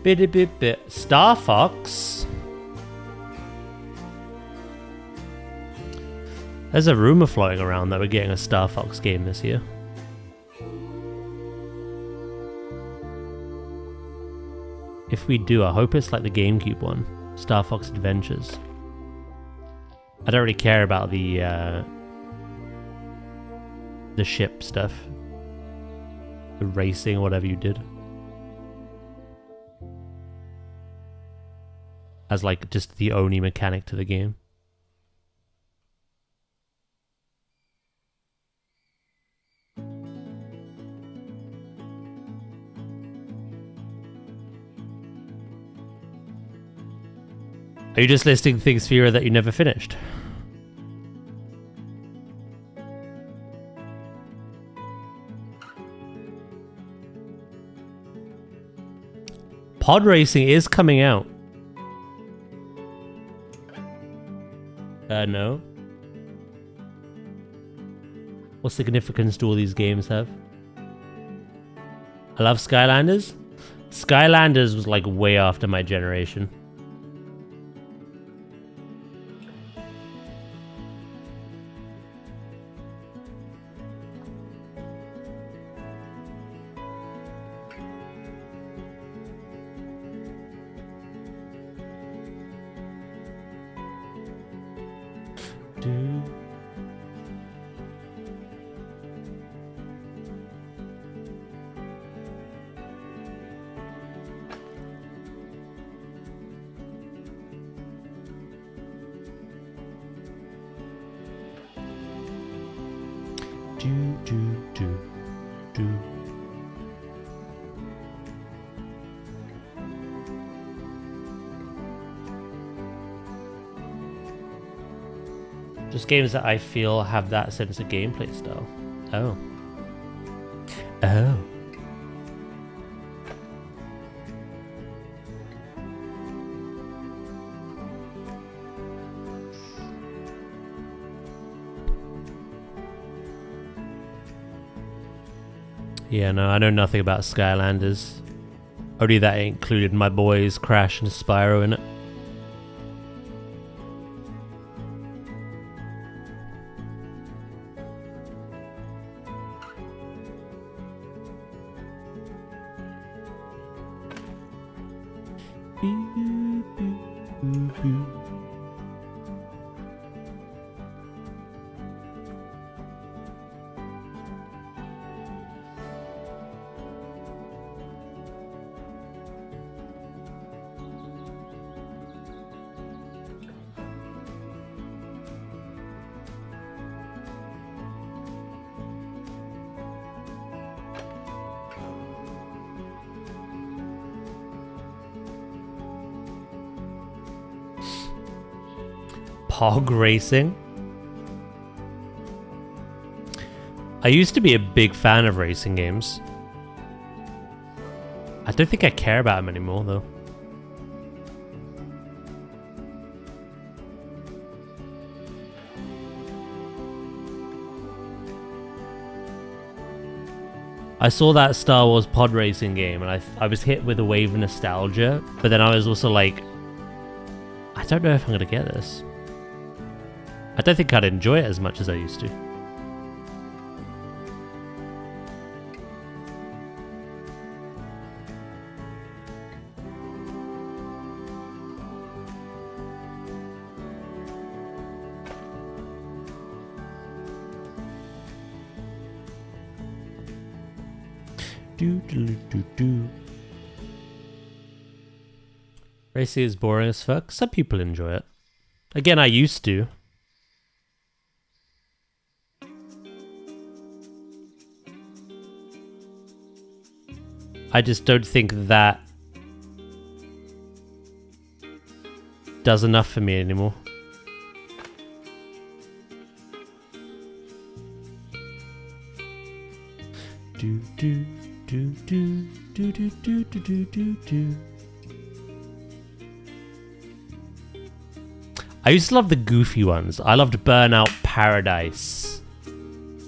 Speaker 1: Bitty bit bit. Star Fox? There's a rumor floating around that we're getting a Star Fox game this year. If we do, I hope it's like the GameCube one, Star Fox Adventures. I don't really care about the ship stuff, the racing, whatever you did, as like just the only mechanic to the game. Are you just listing things for you that you never finished? Pod racing is coming out. No. What significance do all these games have? I love Skylanders. Skylanders was like way after my generation. Just games that I feel have that sense of gameplay style. Oh. Oh. Yeah, no, I know nothing about Skylanders. Only that it included my boys Crash and Spyro in it. Pog racing. I used to be a big fan of racing games. I don't think I care about them anymore, though. I saw that Star Wars pod racing game and I was hit with a wave of nostalgia, but then I was also like, I don't know if I'm going to get this. I don't think I'd enjoy it as much as I used to. Racing is boring as fuck. Some people enjoy it. Again, I used to. I just don't think that does enough for me anymore. Do do do do do do do do do do. I used to love the goofy ones. I loved Burnout Paradise.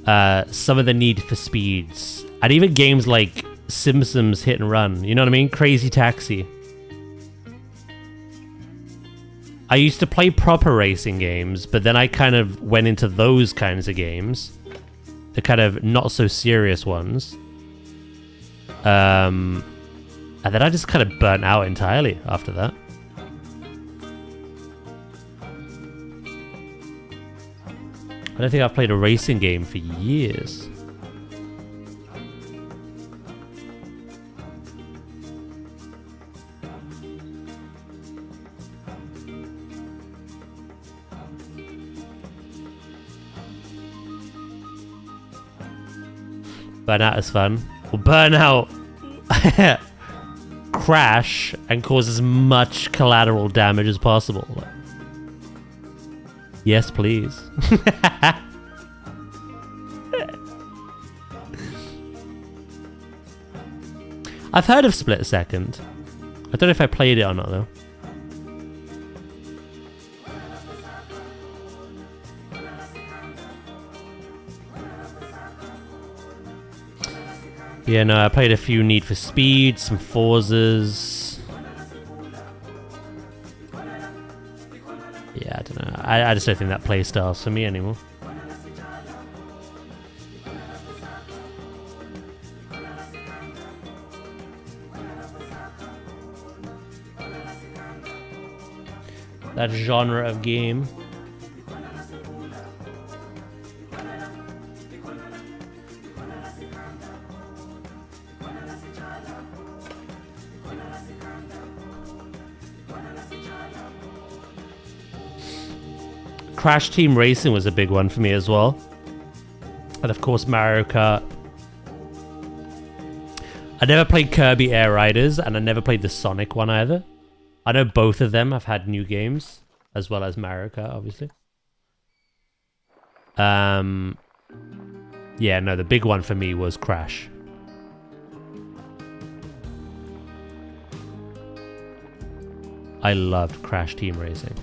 Speaker 1: Some of the Need for Speeds. And even games like Simpsons Hit and Run. You know what I mean? Crazy Taxi. I used to play proper racing games, but then I kind of went into those kinds of games. The kind of not so serious ones. And then I just kind of burnt out entirely after that. I don't think I've played a racing game for years. Burnout is fun. Well, Burnout crash and cause as much collateral damage as possible. Yes, please. I've heard of Split Second. I don't know if I played it or not, though. Yeah, no, I played a few Need for Speed, some Forzas. Yeah, I don't know. I just don't think that playstyle's for me anymore. That genre of game. Crash Team Racing was a big one for me as well. And of course Mario Kart. I never played Kirby Air Riders, and I never played the Sonic one either. I know both of them have had new games, as well as Mario Kart, obviously. Yeah, no, the big one for me was Crash. I loved Crash Team Racing.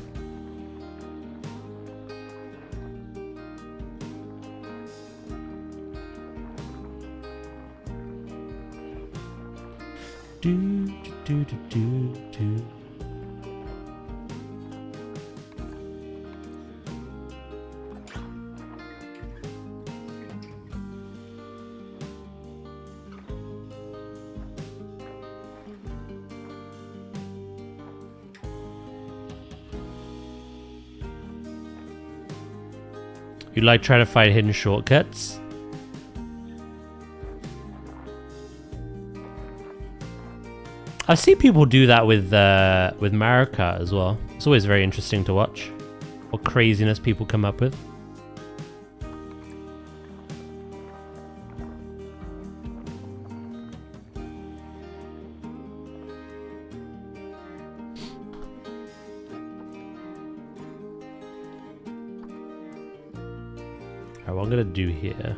Speaker 1: Do, do, do, do, do. You like trying to find hidden shortcuts? I've seen people do that with Mario Kart as well. It's always very interesting to watch what craziness people come up with. Alright, what I'm gonna do here.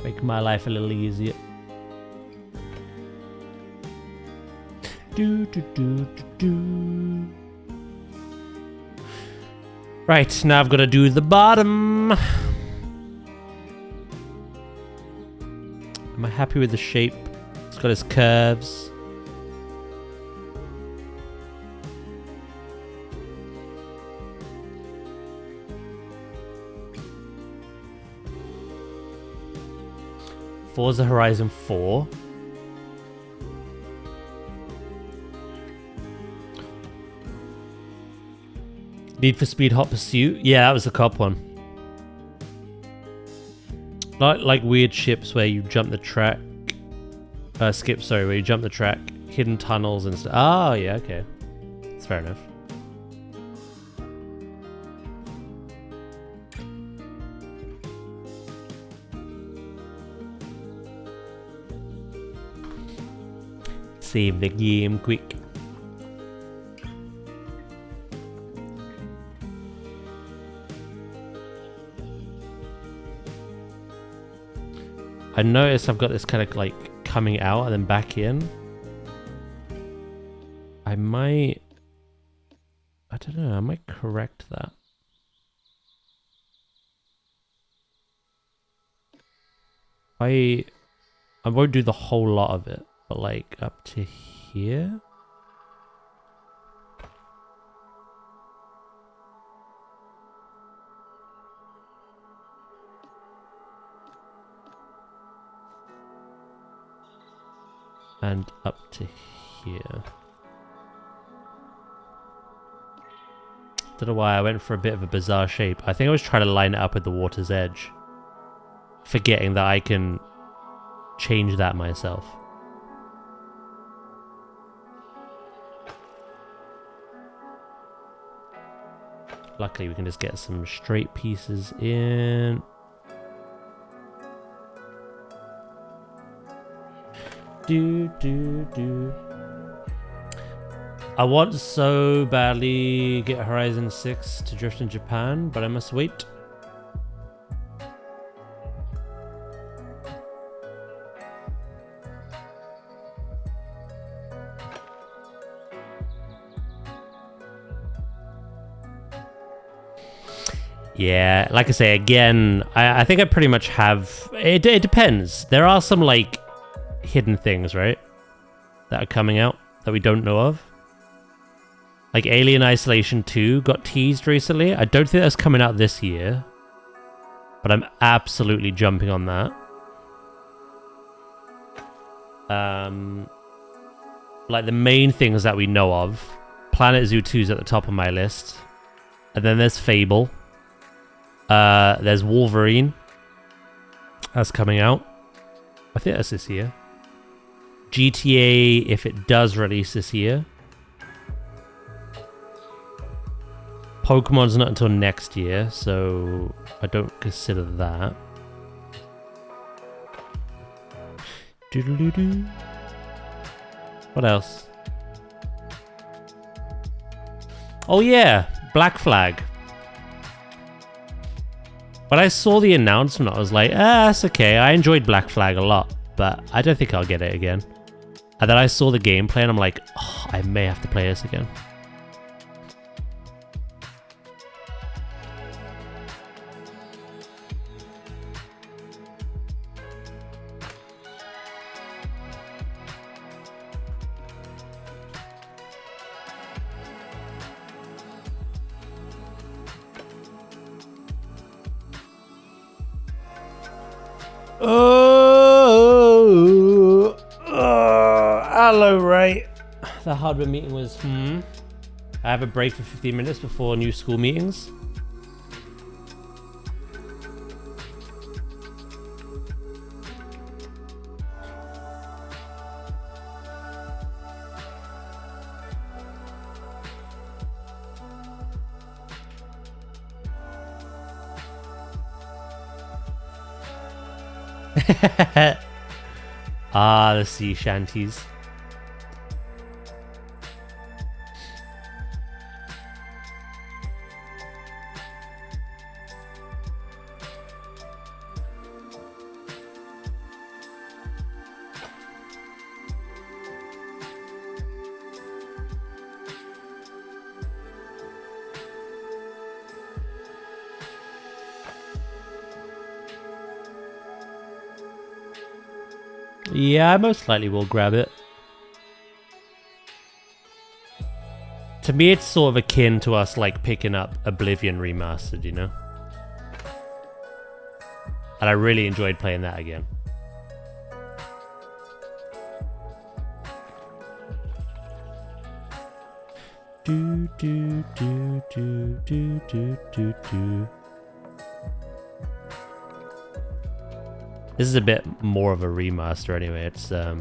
Speaker 1: Make my life a little easier. Do, do, do, do, do. Right, now I've got to do the bottom. Am I happy with the shape? It's got its curves. Forza Horizon 4. Need for Speed Hot Pursuit? Yeah, that was the cop one. Like weird ships where you jump the track. Skip, sorry, where you jump the track. Hidden tunnels and stuff. Oh, yeah, okay. That's fair enough. Save the game quick. I notice I've got this kind of like coming out and then back in. I don't know, I might correct that. I won't do the whole lot of it, but like up to here. And up to here. Don't know why I went for a bit of a bizarre shape. I think I was trying to line it up with the water's edge. Forgetting that I can change that myself. Luckily we can just get some straight pieces in. I want so badly get Horizon 6 to drift in Japan, but I must wait. Yeah, like I say, again, I think I pretty much have... It depends. There are some, like, hidden things, right? That are coming out that we don't know of. Like Alien Isolation 2 got teased recently. I don't think that's coming out this year. But I'm absolutely jumping on that. Like the main things that we know of. PlanetZoo 2 is at the top of my list. And then there's Fable. There's Wolverine. That's coming out. I think that's this year. GTA, if it does release this year. Pokemon's not until next year, so I don't consider that. Doodle-doo-doo. What else? Oh yeah, Black Flag. When I saw the announcement, I was like, that's okay. I enjoyed Black Flag a lot, but I don't think I'll get it again. And then I saw the gameplay and I'm like, oh, I may have to play this again. Hello, right. The hardware meeting was, I have a break for 15 minutes before new school meetings. Ah, the sea shanties. Yeah, I most likely will grab it. To me, it's sort of akin to us like picking up Oblivion Remastered, you know? And I really enjoyed playing that again. This is a bit more of a remaster anyway. It's they're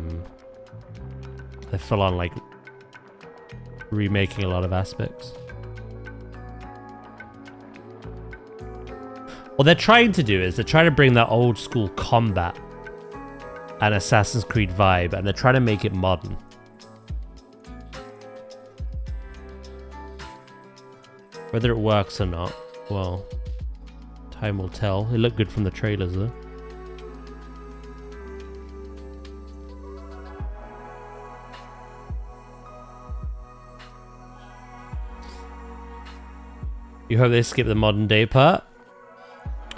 Speaker 1: full on like remaking a lot of aspects. What they're trying to do is they're trying to bring that old school combat and Assassin's Creed vibe, and they're trying to make it modern. Whether it works or not, well, time will tell. It looked good from the trailers though. You hope they skip the modern day part?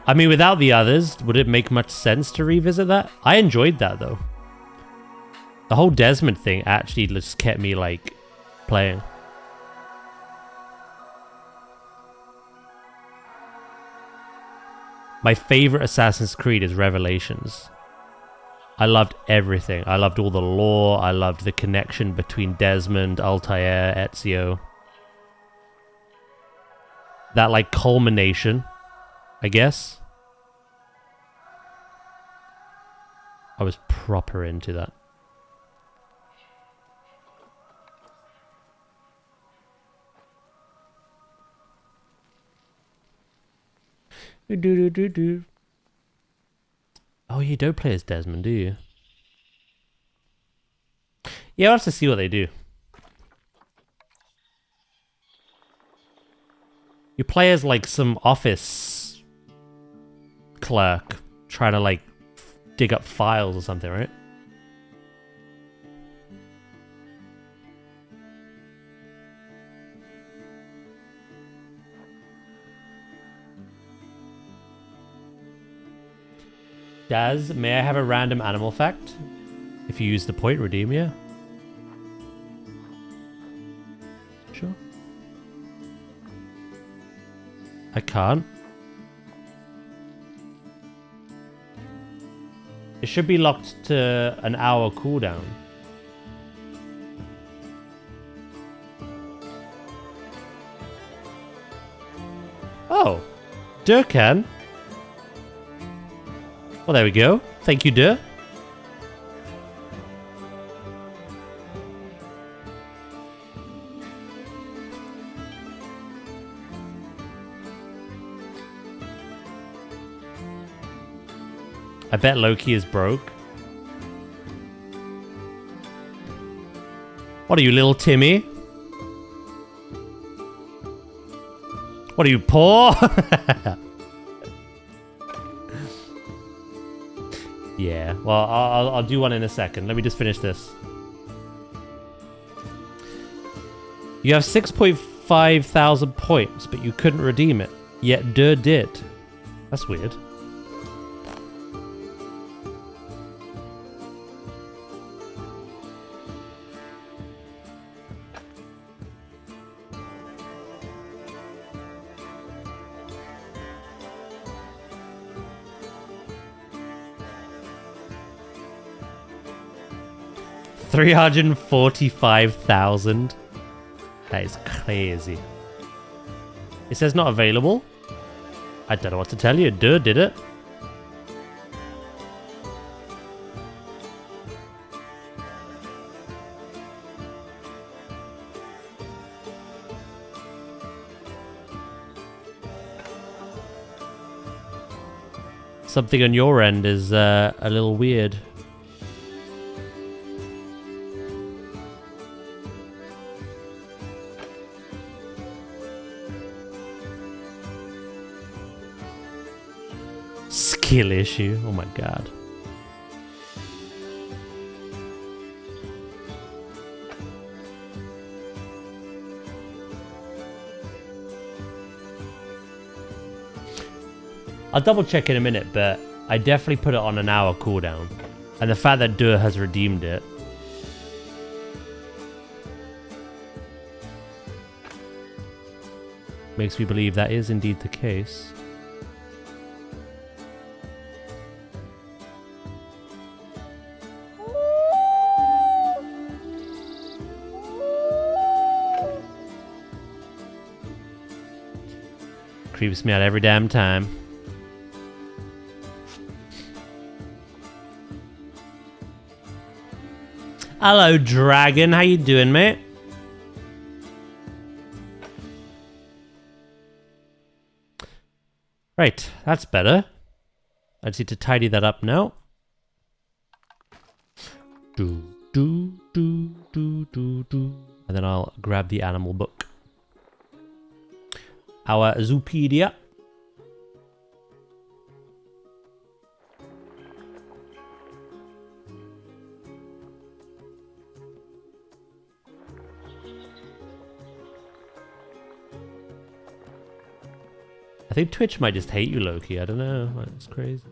Speaker 1: I mean, without the others, would it make much sense to revisit that? I enjoyed that though. The whole Desmond thing actually just kept me like playing. My favorite Assassin's Creed is Revelations. I loved everything. I loved all the lore. I loved the connection between Desmond, Altair, Ezio. That like culmination, I guess. I was proper into that. Oh, you don't play as Desmond, do you? Yeah, I'll have to see what they do. You play as like some office clerk trying to like dig up files or something, right? Daz, may I have a random animal fact? If you use the point redeem, yeah. Sure. I can't. It should be locked to an hour cooldown. Oh, Dur can. Well, there we go. Thank you, Dur. I bet Loki is broke. What are you, little Timmy? What are you, poor? Yeah, well, I'll do one in a second. Let me just finish this. You have 6.5 thousand points, but you couldn't redeem it. Yet Dur did. That's weird. $345,000. That is crazy. It says not available. I don't know what to tell you. Dur did it. Something on your end is a little weird. Skill issue. Oh my god. I'll double check in a minute, but I definitely put it on an hour cooldown. And the fact that Dur has redeemed it makes me believe that is indeed the case. Creeps me out every damn time. Hello, dragon. How you doing, mate? Right, that's better. I just need to tidy that up now. And then I'll grab the animal book. Our Zoopedia. I think Twitch might just hate you, Loki. I don't know. It's crazy.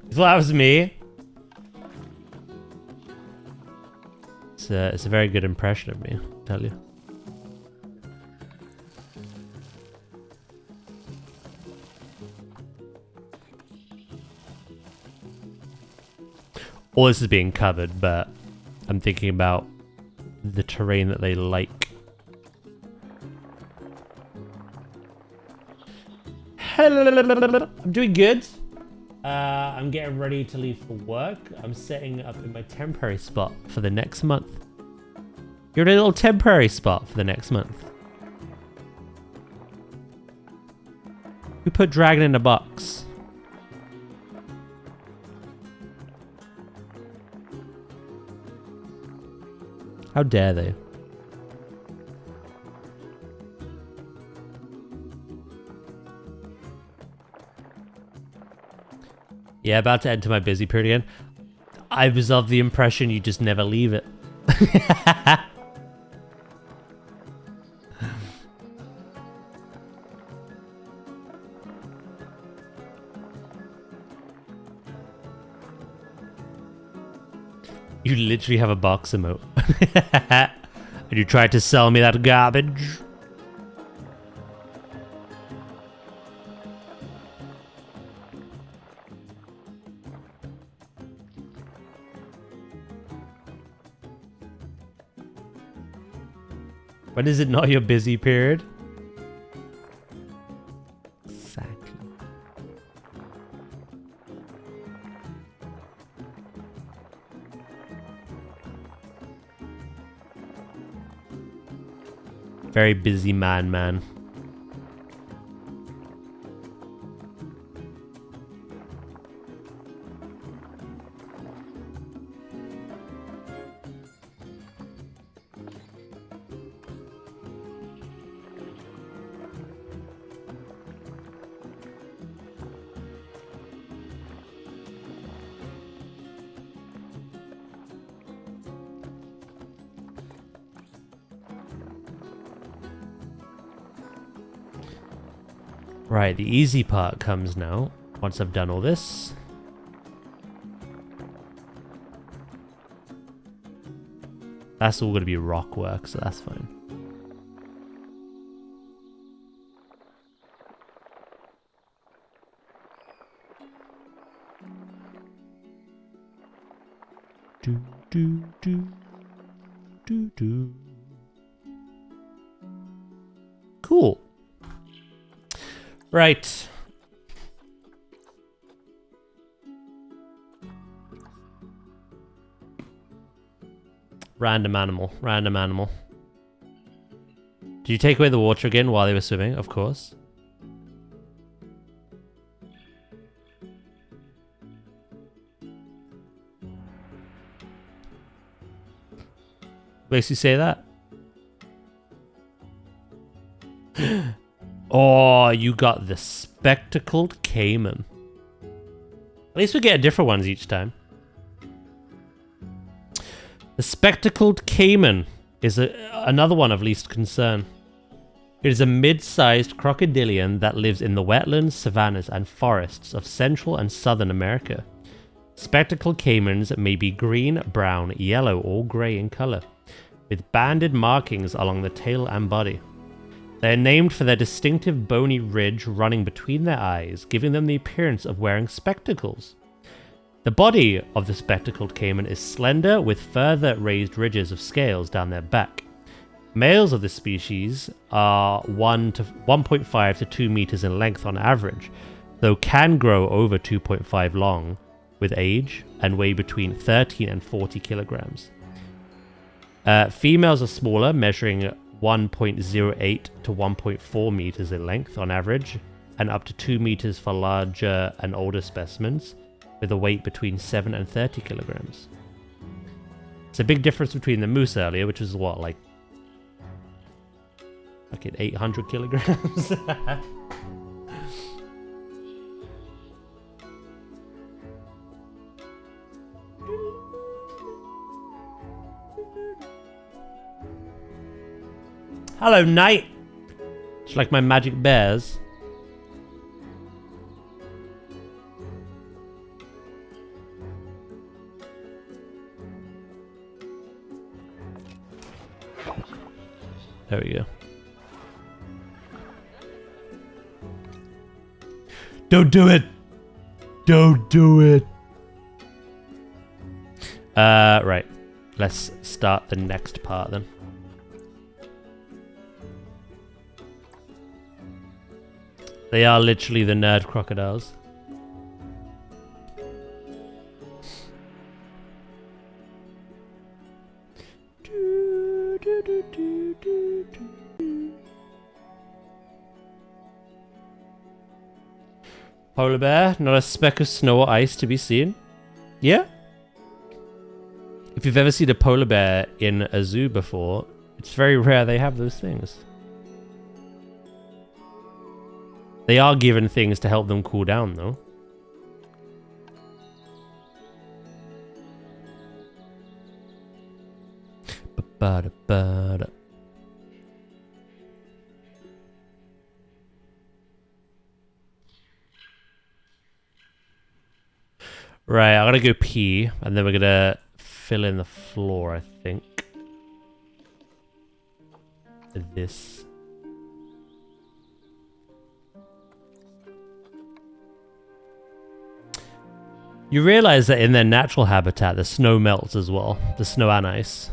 Speaker 1: If that was me. It's a very good impression of me, I'll tell you. All this is being covered, but I'm thinking about the terrain that they like. I'm doing good. I'm getting ready to leave for work. I'm setting up in my temporary spot for the next month. You're in a little temporary spot for the next month. We put Dragon in a box. How dare they? Yeah, about to enter my busy period again. I was of the impression you just never leave it. You literally have a box emote. And you tried to sell me that garbage. When is it not your busy period? Exactly. Very busy man. Right, the easy part comes now, once I've done all this. That's all going to be rock work, so that's fine. Cool. Right. Random animal. Did you take away the water again while they were swimming? Of course. Makes you say that? Oh, you got the spectacled caiman. At least we get different ones each time. The spectacled caiman is another one of least concern. It is a mid-sized crocodilian that lives in the wetlands, savannas, and forests of Central and Southern America. Spectacled caimans may be green, brown, yellow, or grey in color, with banded markings along the tail and body. They are named for their distinctive bony ridge running between their eyes, giving them the appearance of wearing spectacles. The body of the spectacled caiman is slender, with further raised ridges of scales down their back. Males of this species are 1.5 to 2 meters in length on average, though can grow over 2.5 long with age and weigh between 13 and 40 kilograms. Females are smaller, measuring 1.08 to 1.4 meters in length on average, and up to 2 meters for larger and older specimens, with a weight between 7 and 30 kilograms. It's a big difference between the moose earlier, which was what, like 800 kilograms? Hello, Knight! It's like my magic bears. There we go. Don't do it! Don't do it! Right. Let's start the next part then. They are literally the nerd crocodiles. Polar bear, not a speck of snow or ice to be seen. Yeah? If you've ever seen a polar bear in a zoo before, it's very rare they have those things. They are given things to help them cool down, though. Ba-ba-da-ba-da. Right, I'm gonna go pee, and then we're gonna fill in the floor, I think. This. You realize that in their natural habitat, the snow melts as well. The snow and ice.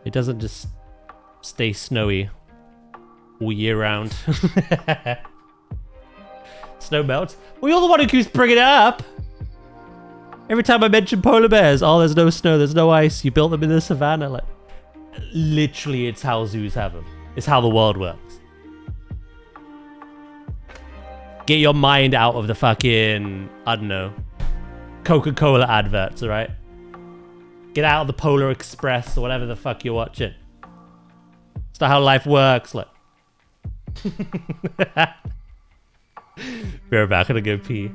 Speaker 1: It doesn't just stay snowy all year round. Snow melts. Well, you're the one who keeps bringing it up. Every time I mention polar bears, oh, there's no snow, there's no ice. You built them in the savannah. Like, literally, it's how zoos have them. It's how the world works. Get your mind out of the fucking, I don't know, Coca-Cola adverts, alright? Get out of the Polar Express or whatever the fuck you're watching. It's not how life works. Look. We're back gonna go pee.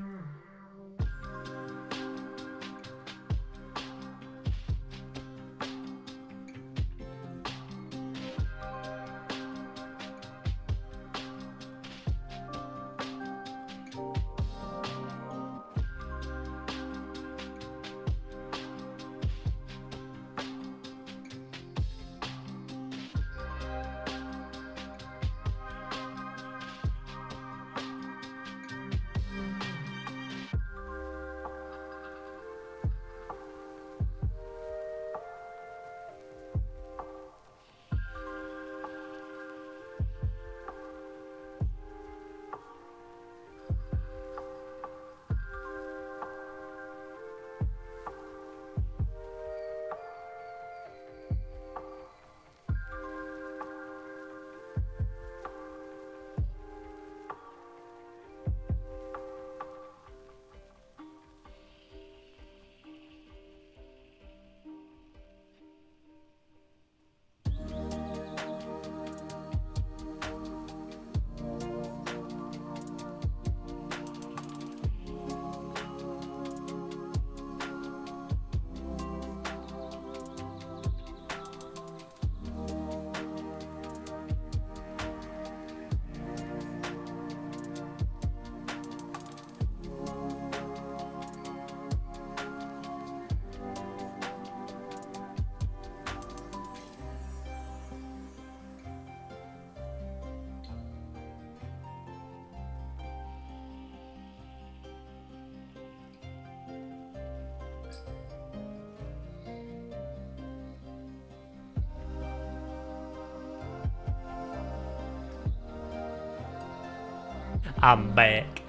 Speaker 1: I'm back.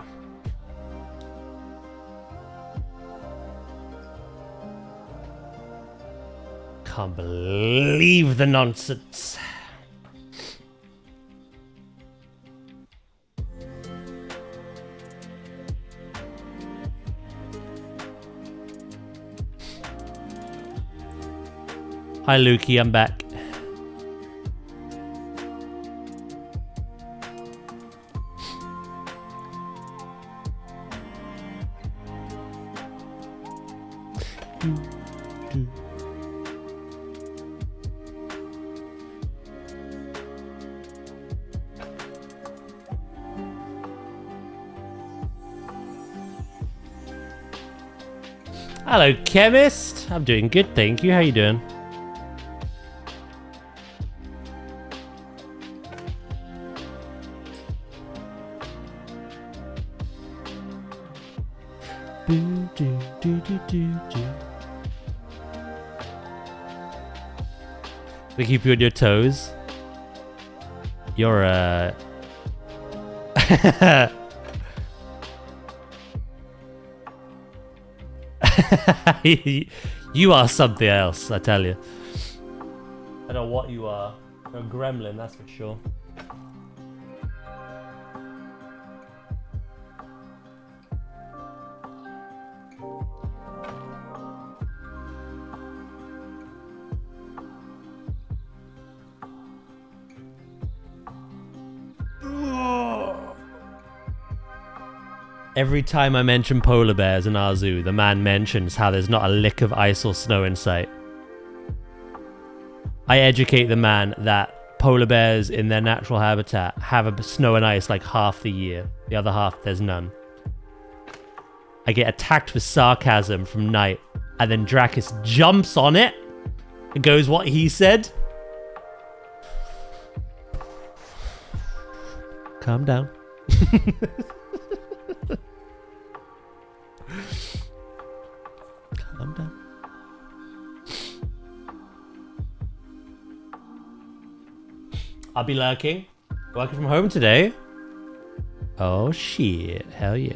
Speaker 1: Can't believe the nonsense. Hi Lukey, I'm back. Hello, chemist. I'm doing good, thank you. How you doing? They keep you on your toes. You're you are something else, I tell you. I don't know what you are. You're a gremlin, that's for sure. Every time I mention polar bears in our zoo, the man mentions how there's not a lick of ice or snow in sight. I educate the man that polar bears in their natural habitat have a snow and ice like half the year. The other half, there's none. I get attacked with sarcasm from Knight, and then Dracus jumps on it and goes what he said. Calm down. Calm down. I'll be lurking. Working from home today. Oh shit. Hell yeah.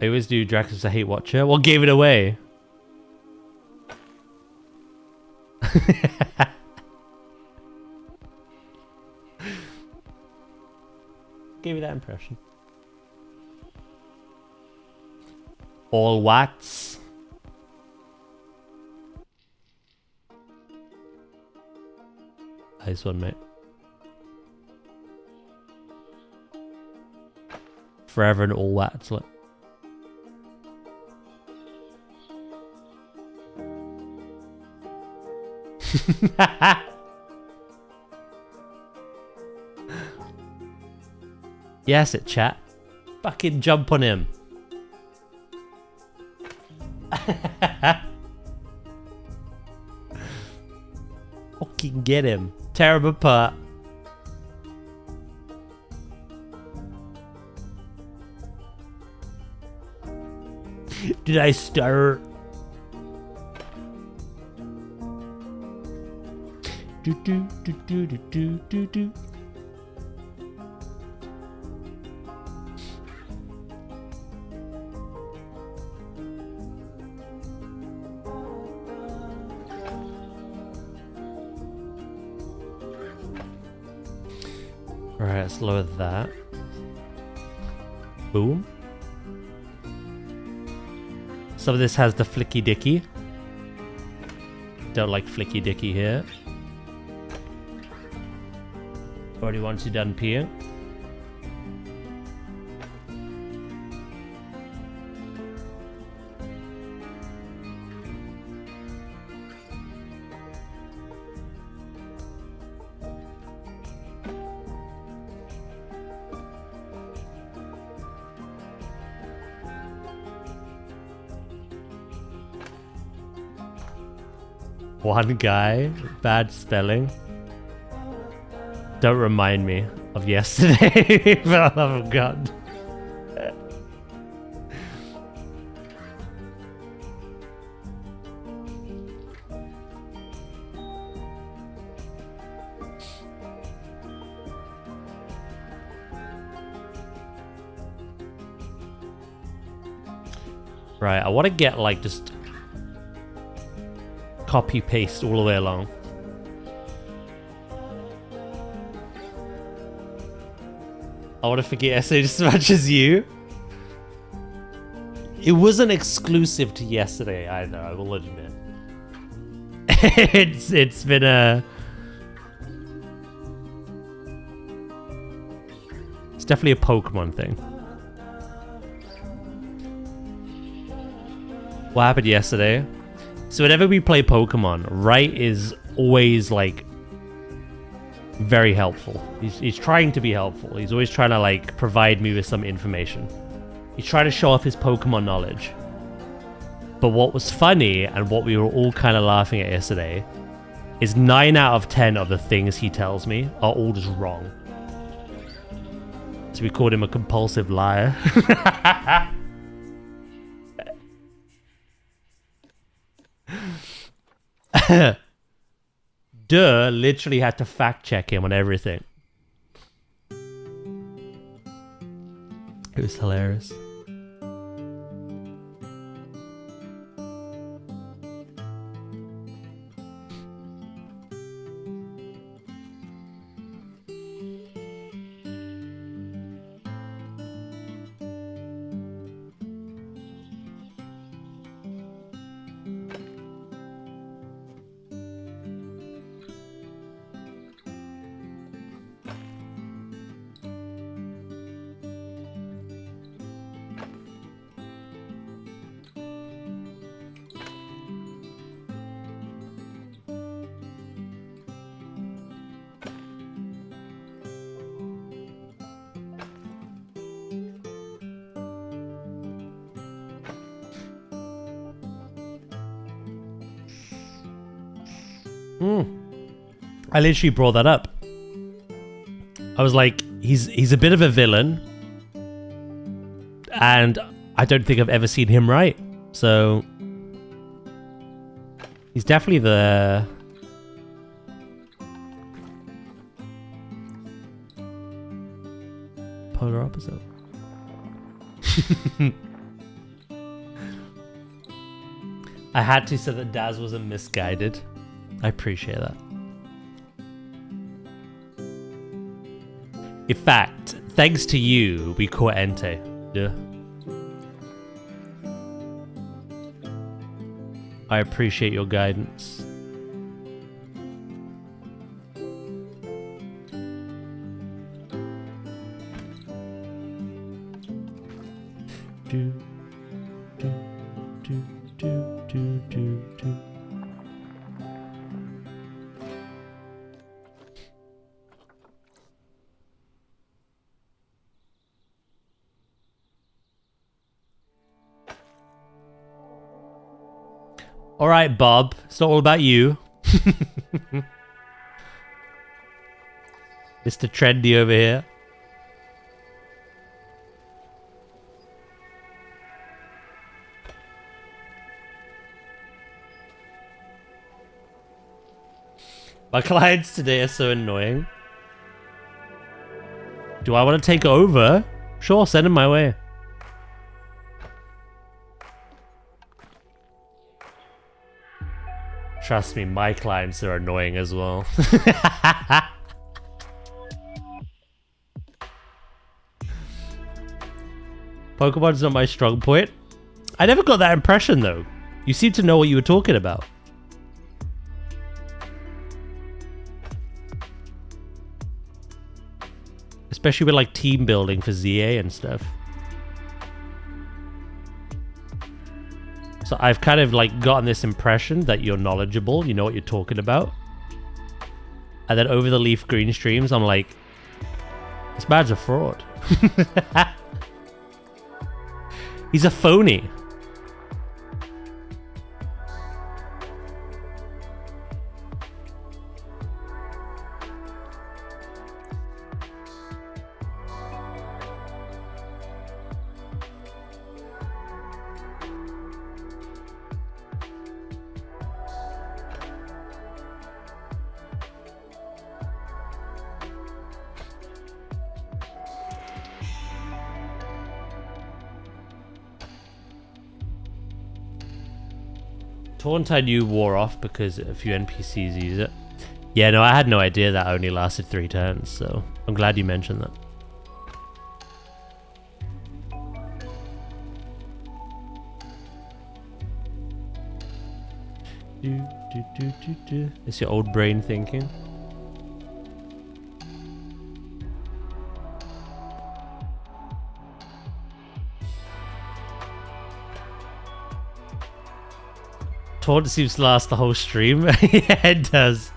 Speaker 1: I always do Dracus a hate watcher. What gave it away? Gave you that impression. All wax. Nice one, mate. Forever and all wax. Look. Yes, it chat. Fucking jump on him. Fucking get him. Tear him apart. Did I start? Do do do do do do do do. Alright, let's lower that. Boom. Some of this has the flicky dicky. Don't like flicky dicky here. Already once you're done peeing. One guy, bad spelling. Don't remind me of yesterday, for the love of God. Right, I want to get like just copy paste all the way along. I want to forget yesterday just as much as you. It wasn't exclusive to yesterday either, I will admit. it's been a... It's definitely a Pokemon thing. What happened yesterday? So whenever we play Pokemon, Wright is always like very helpful. He's trying to be helpful. He's always trying to like provide me with some information. He's trying to show off his Pokemon knowledge. But what was funny and what we were all kind of laughing at yesterday is 9 out of 10 of the things he tells me are all just wrong. So we called him a compulsive liar. Duh, literally had to fact check him on everything. It was hilarious. I literally brought that up. I was like, he's a bit of a villain, and I don't think I've ever seen him right. So he's definitely the polar opposite. I had to say that Daz wasn't misguided. I appreciate that. In fact, thanks to you, we caught Entei. Yeah. I appreciate your guidance. Do, do, do, do, do, do, do. All right, Bob. It's not all about you. Mr. Trendy over here. My clients today are so annoying. Do I want to take over? Sure, send them my way. Trust me, my clients are annoying as well. Pokemon's not my strong point. I never got that impression though. You seem to know what you were talking about. Especially with like team building for ZA and stuff. So I've kind of like gotten this impression that you're knowledgeable, you know what you're talking about. And then over the Leaf Green streams, I'm like, this man's a fraud. He's a phony. Taunt I knew wore off because a few NPCs use it. Yeah, no, I had no idea that only lasted 3 turns, so I'm glad you mentioned that. It's your old brain thinking. Taunt seems to last the whole stream. Yeah, it does.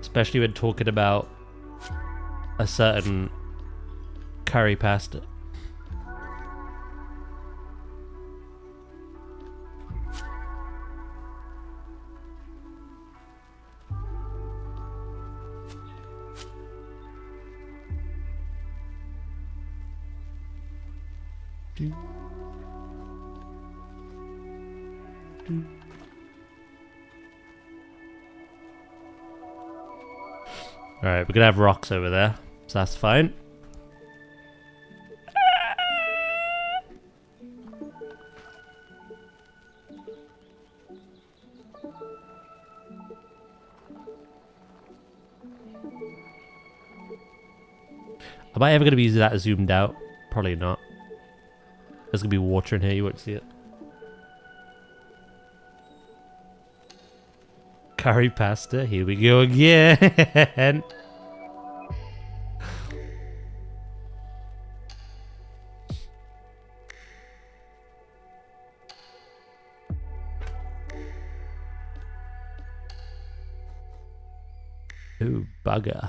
Speaker 1: Especially when talking about a certain curry pasta. Alright, we're gonna have rocks over there, so that's fine. Am I ever gonna be that zoomed out? Probably not. There's gonna be water in here, you won't see it. Curry pasta, here we go again. Ooh, bugger.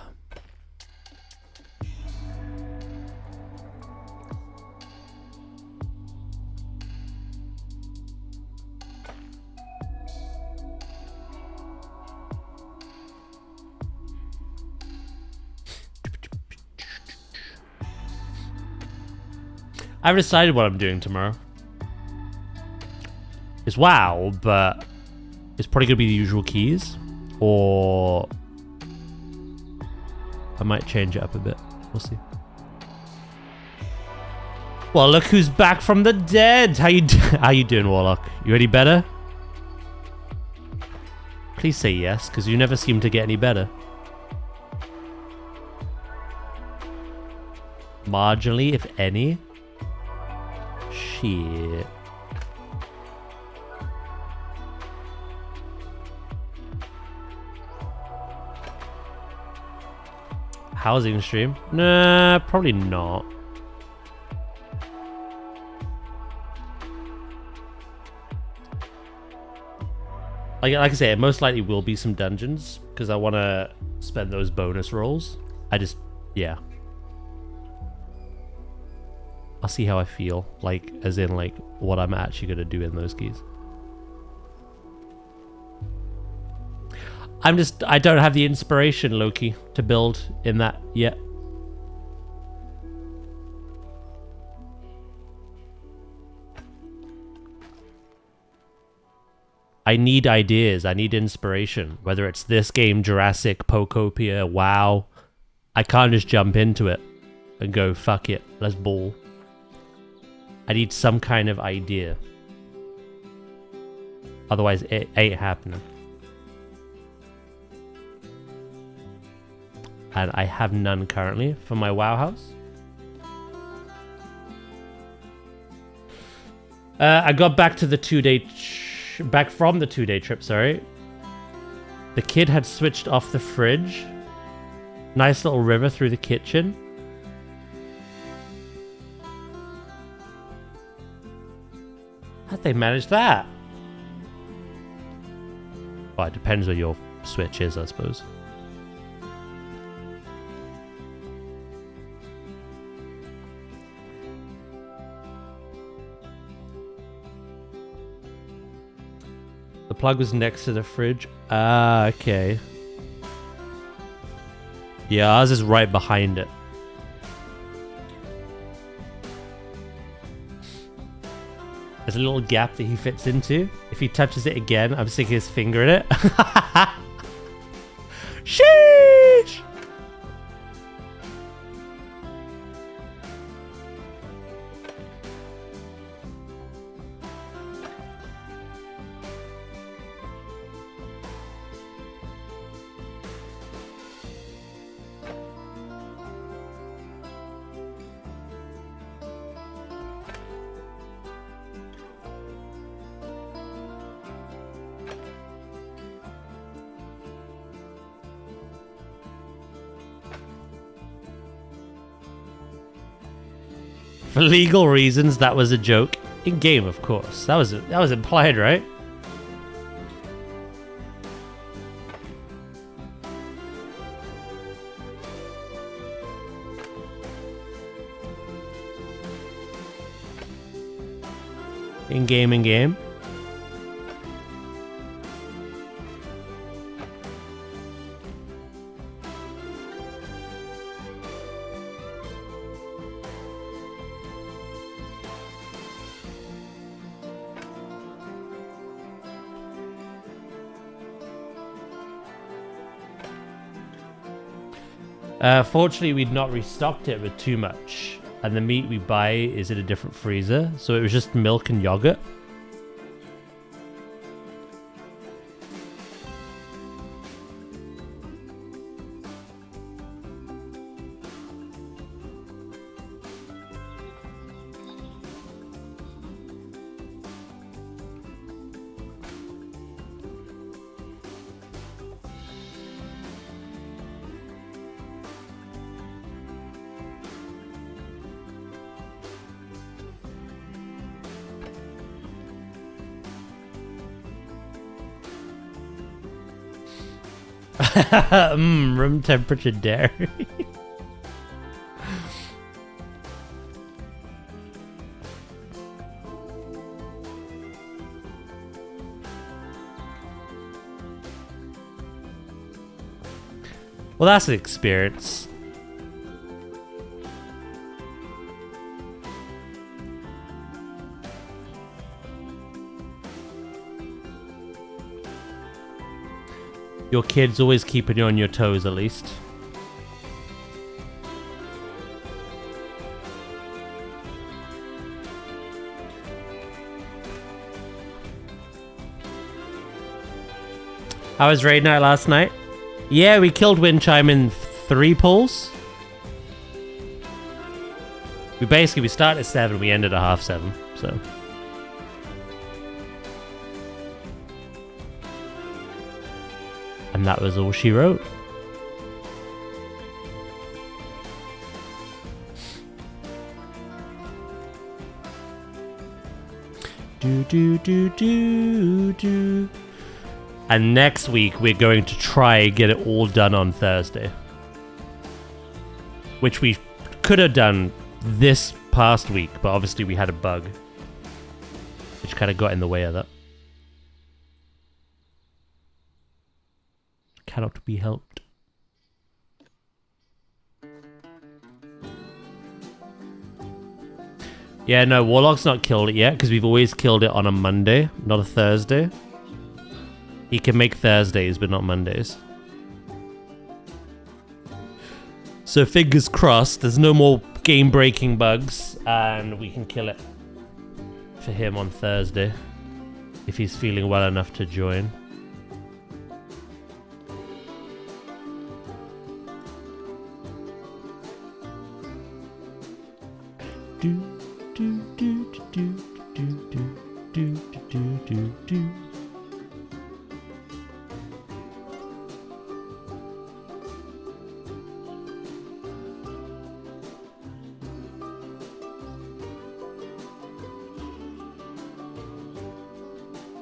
Speaker 1: I haven't decided what I'm doing tomorrow. It's WoW, but it's probably gonna be the usual keys, or I might change it up a bit. We'll see. Well, look who's back from the dead. How you doing, Warlock? You any better? Please say yes, because you never seem to get any better. Marginally, if any. Shit. Housing stream? Nah, probably not. Like I say, it most likely will be some dungeons because I want to spend those bonus rolls. Yeah. I'll see how I feel, like, as in, like, what I'm actually going to do in those keys. I don't have the inspiration, Loki, to build in that yet. I need ideas, I need inspiration, whether it's this game, Jurassic, Pokopia, WoW. I can't just jump into it and go, fuck it, let's ball. I need some kind of idea. Otherwise, it ain't happening. And I have none currently for my WoW house. I got back to the 2-day... back from the 2-day trip, sorry. The kid had switched off the fridge. Nice little river through the kitchen. How'd they manage that? Well, it depends where your switch is, I suppose. The plug was next to the fridge. Ah, okay. Yeah, ours is right behind it. There's a little gap that he fits into. If he touches it again, I'm sticking his finger in it. Sheesh! For legal reasons, that was a joke. In game, of course. That was implied, right? In game. Fortunately, we'd not restocked it with too much. And the meat we buy is in a different freezer. So it was just milk and yogurt. Room temperature dairy. Well, that's an experience. Your kid's always keeping you on your toes, at least. How was raid night last night? Yeah, we killed Windchime in 3 pulls. We started at 7, we ended at 7:30, so... And that was all she wrote. Do. And next week we're going to try get it all done on Thursday. Which we could have done this past week, but obviously we had a bug. Which kind of got in the way of that. Cannot be helped. Yeah, no, Warlock's not killed it yet because we've always killed it on a Monday, not a Thursday. He can make Thursdays, but not Mondays. So fingers crossed, there's no more game-breaking bugs, and we can kill it for him on Thursday if he's feeling well enough to join.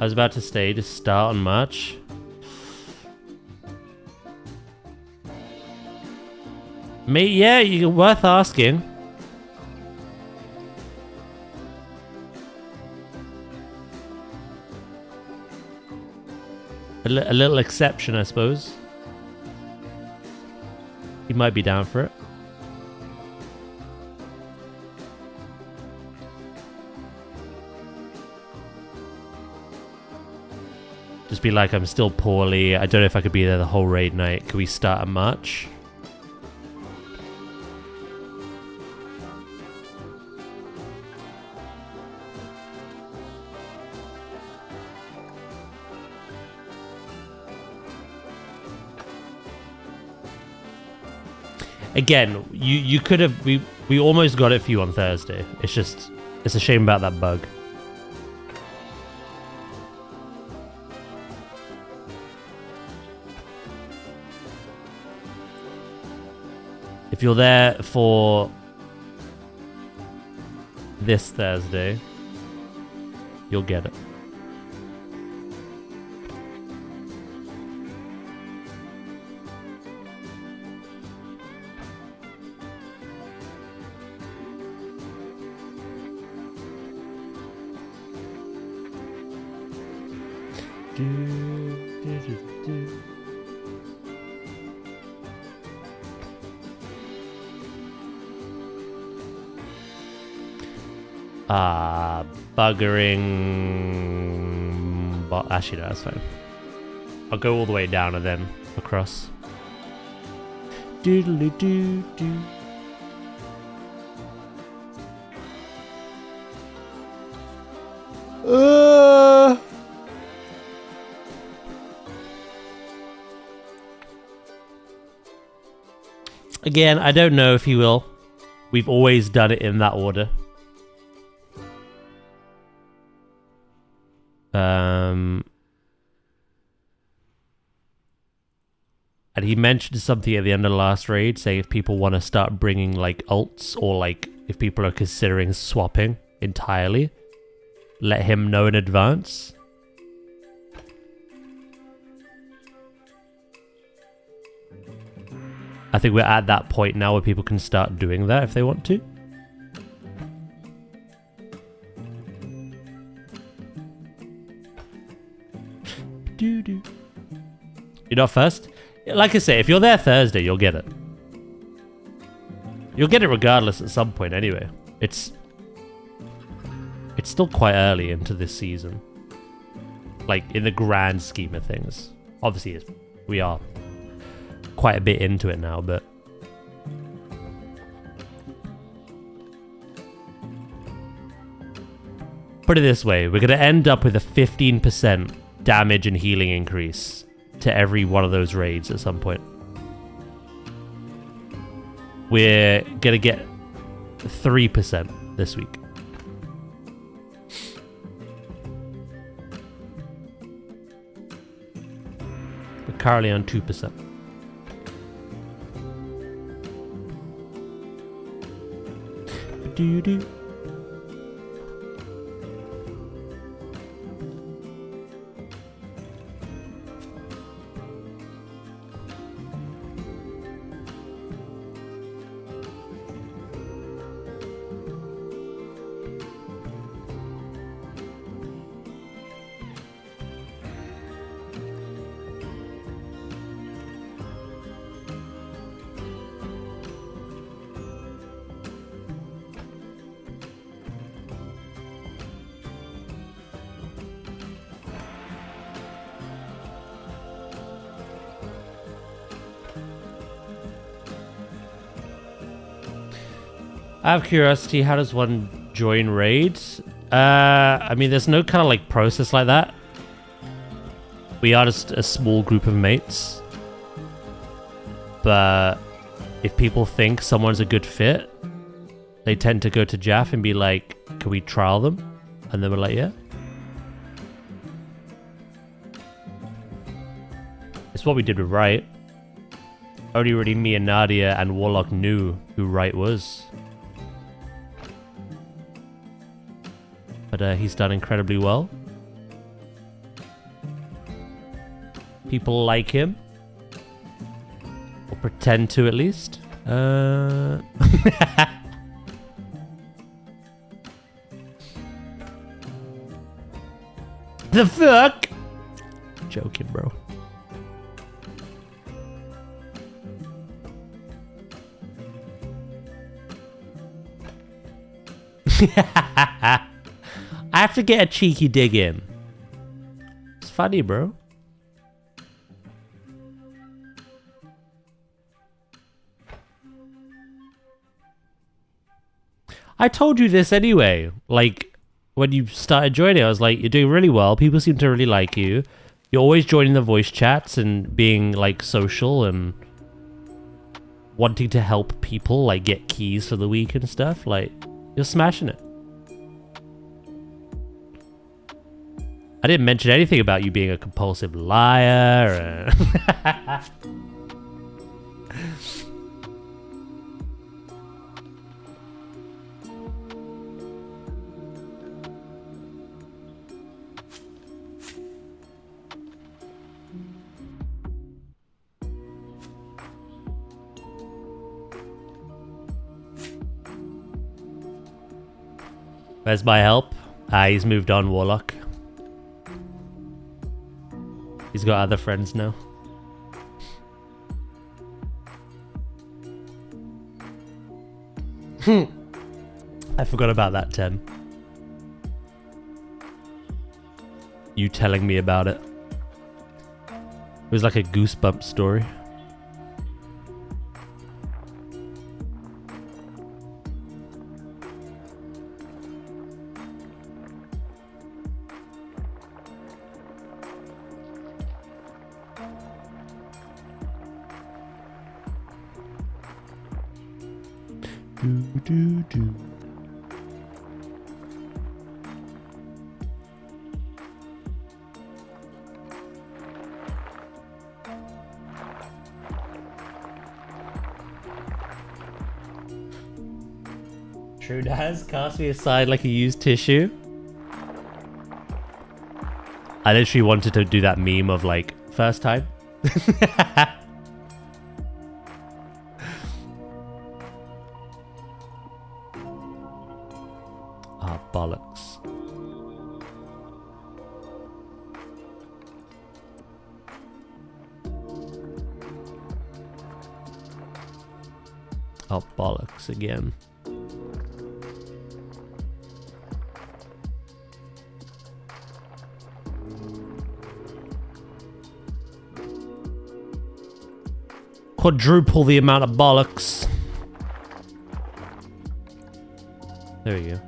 Speaker 1: I was about to stay to start on March. Mate, yeah, you're worth asking. A little exception, I suppose. He might be down for it. Just be like, I'm still poorly. I don't know if I could be there the whole raid night. Could we start a march? Again, you could have... We almost got it for you on Thursday. It's just... It's a shame about that bug. If you're there for this Thursday, you'll get it. Buggering... But actually, no, that's fine. I'll go all the way down and then across. Doodly doo doo. Again, I don't know if he will. We've always done it in that order. And he mentioned something at the end of the last raid, saying if people want to start bringing like ults, or like if people are considering swapping entirely, let him know in advance. I think we're at that point now where people can start doing that if they want to. You're not first? Like I say, if you're there Thursday, you'll get it. You'll get it regardless at some point anyway. It's still quite early into this season. Like, in the grand scheme of things. Obviously, we are quite a bit into it now, but... Put it this way, we're going to end up with a 15% damage and healing increase to every one of those raids at some point. We're going to get 3% this week. We're currently on 2%. Do-do. Out of curiosity, how does one join raids? I mean, there's no kind of like process like that. We are just a small group of mates. But if people think someone's a good fit, they tend to go to Jaff and be like, can we trial them? And then we're like, yeah. It's what we did with Wright. Only really me and Nadia and Warlock knew who Wright was. But he's done incredibly well. People like him. Or pretend to, at least. The fuck? Joking, bro. I have to get a cheeky dig in. It's funny, bro. I told you this anyway. Like, when you started joining, I was like, you're doing really well. People seem to really like you. You're always joining the voice chats and being, like, social and wanting to help people, like, get keys for the week and stuff. Like, you're smashing it. I didn't mention anything about you being a compulsive liar. Where's my help? He's moved on, Warlock. He's got other friends now. I forgot about that, 10. You telling me about it. It was like a goosebump story. Do. True Daz, cast me aside like a used tissue. I literally wanted to do that meme of like, first time. Bollocks. Oh, bollocks again. Quadruple the amount of bollocks. There we go.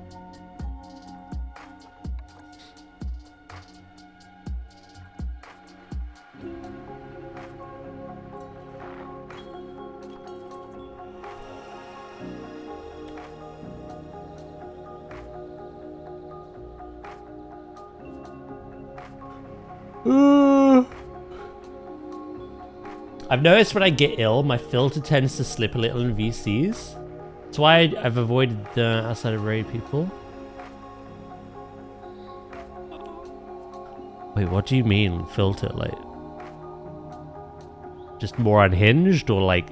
Speaker 1: I've noticed when I get ill, my filter tends to slip a little in VCs. That's why I've avoided the outside of raid people. Wait, what do you mean filter? Like, just more unhinged, or like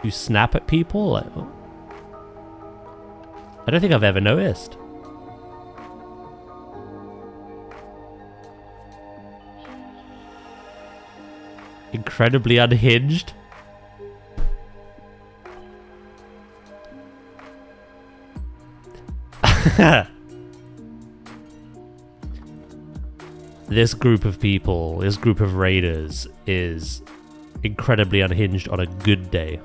Speaker 1: you snap at people? Like, oh. I don't think I've ever noticed. Incredibly unhinged. This group of people, this group of raiders is incredibly unhinged on a good day.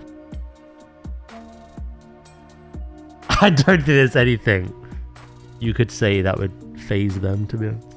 Speaker 1: I don't think there's anything you could say that would faze them, to be honest.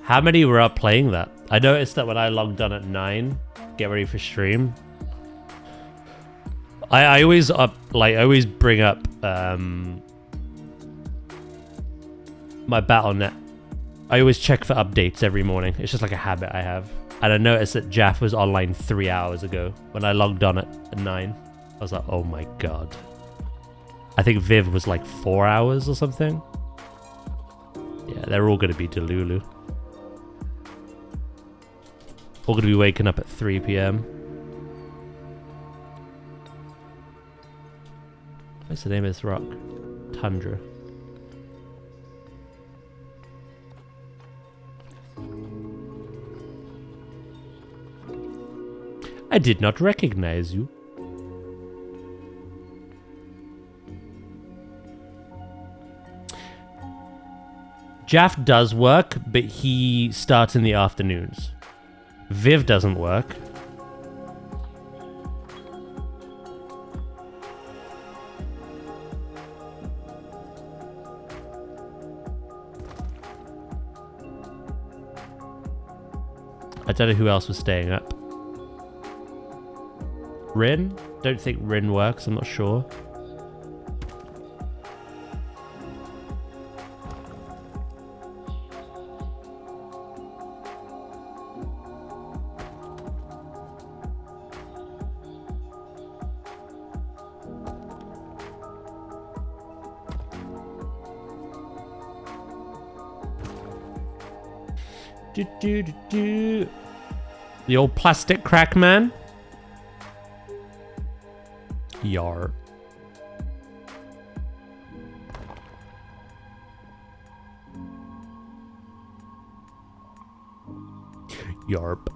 Speaker 1: How many were up playing that? I noticed that when I logged on at 9, get ready for stream. I always bring up my Battle.net. I always check for updates every morning. It's just like a habit I have. And I noticed that Jaff was online 3 hours ago when I logged on at 9. I was like, oh my god. I think Viv was like 4 hours or something. Yeah, they're all going to be Delulu. All going to be waking up at 3 p.m. What's the name of this rock? Tundra. I did not recognize you. Jaff does work, but he starts in the afternoons. Viv doesn't work. I don't know who else was staying up. Rin? Don't think Rin works, I'm not sure. The old plastic crack man. Yar. Yarp.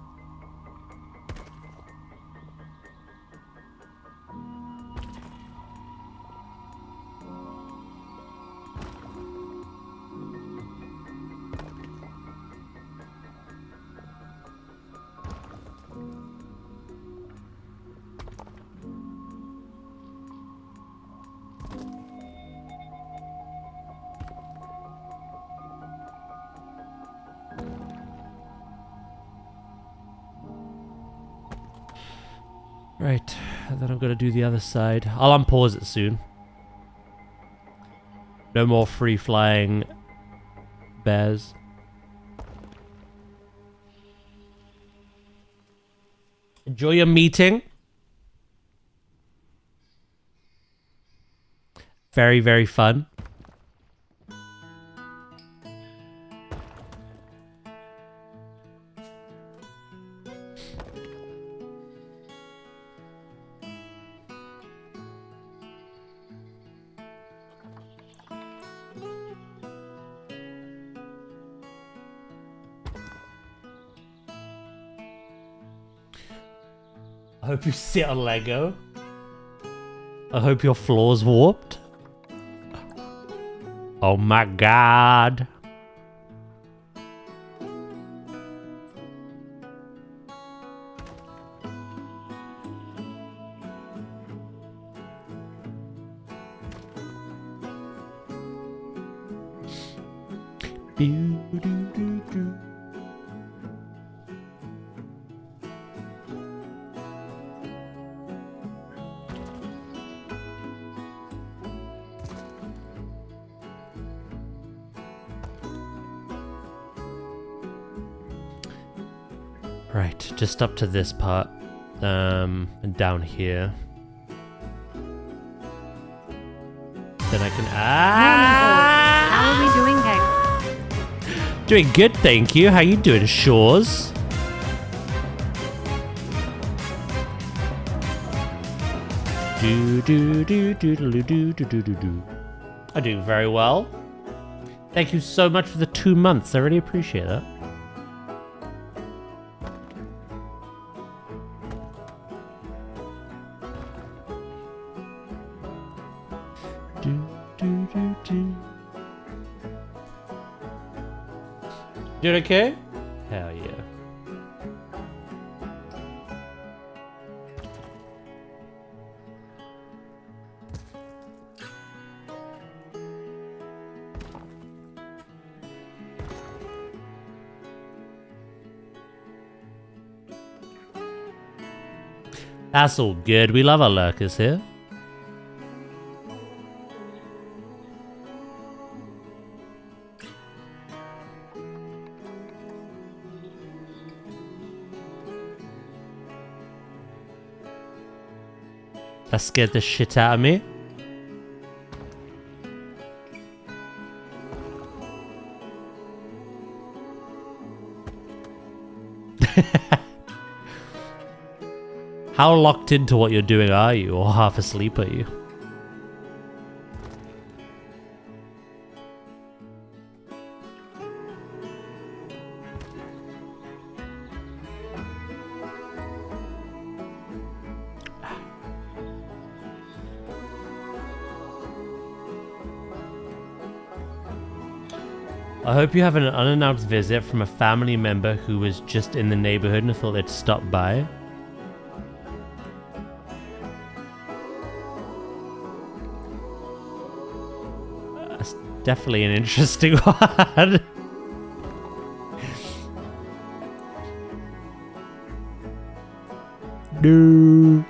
Speaker 1: Right, and then I'm gonna do the other side. I'll unpause it soon. No more free-flying bears. Enjoy your meeting. Very, very fun. I hope you sit on Lego. I hope your floor's warped. Oh my god. Right, just up to this part, and down here. Then I can.
Speaker 5: How are we doing, guys?
Speaker 1: Doing good, thank you. How you doing, Shores? I'm doing very well. Thank you so much for the 2 months. I really appreciate that. Doing okay? Hell yeah. That's all good. We love our lurkers here. That scared the shit out of me. How locked into what you're doing are you, or half asleep are you? I hope you have an unannounced visit from a family member who was just in the neighborhood and thought they'd stop by. That's definitely an interesting one. No.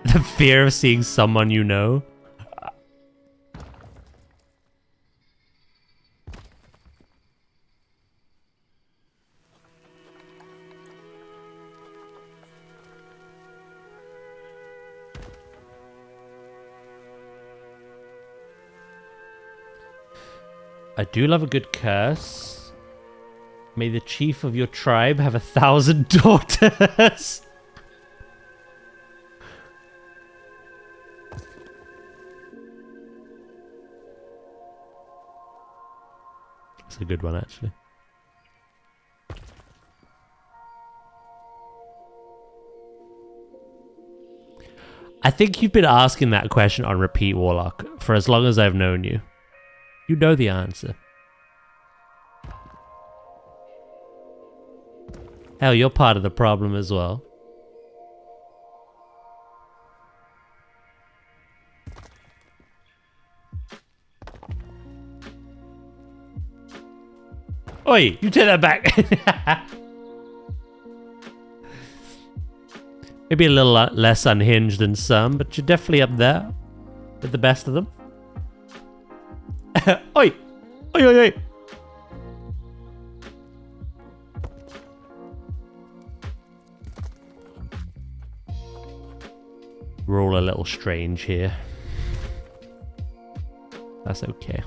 Speaker 1: The fear of seeing someone you know. I do love a good curse. May the chief of your tribe have 1,000 daughters. That's a good one, actually. I think you've been asking that question on repeat, Warlock, for as long as I've known you. You know the answer. Hell, you're part of the problem as well. Oi, you take that back. Maybe a little less unhinged than some, but you're definitely up there with the best of them. Oi! Oi, oi, oi! We're all a little strange here. That's okay.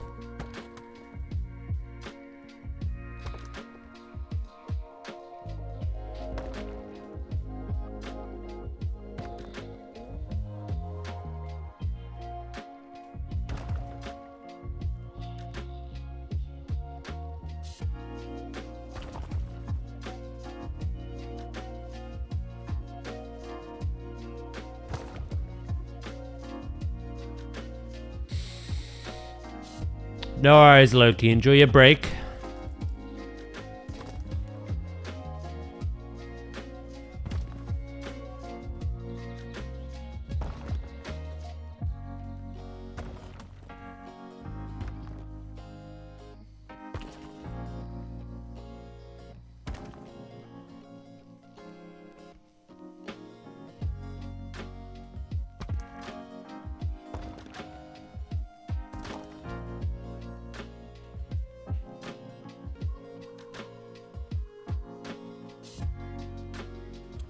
Speaker 1: No worries, Loki. Enjoy your break.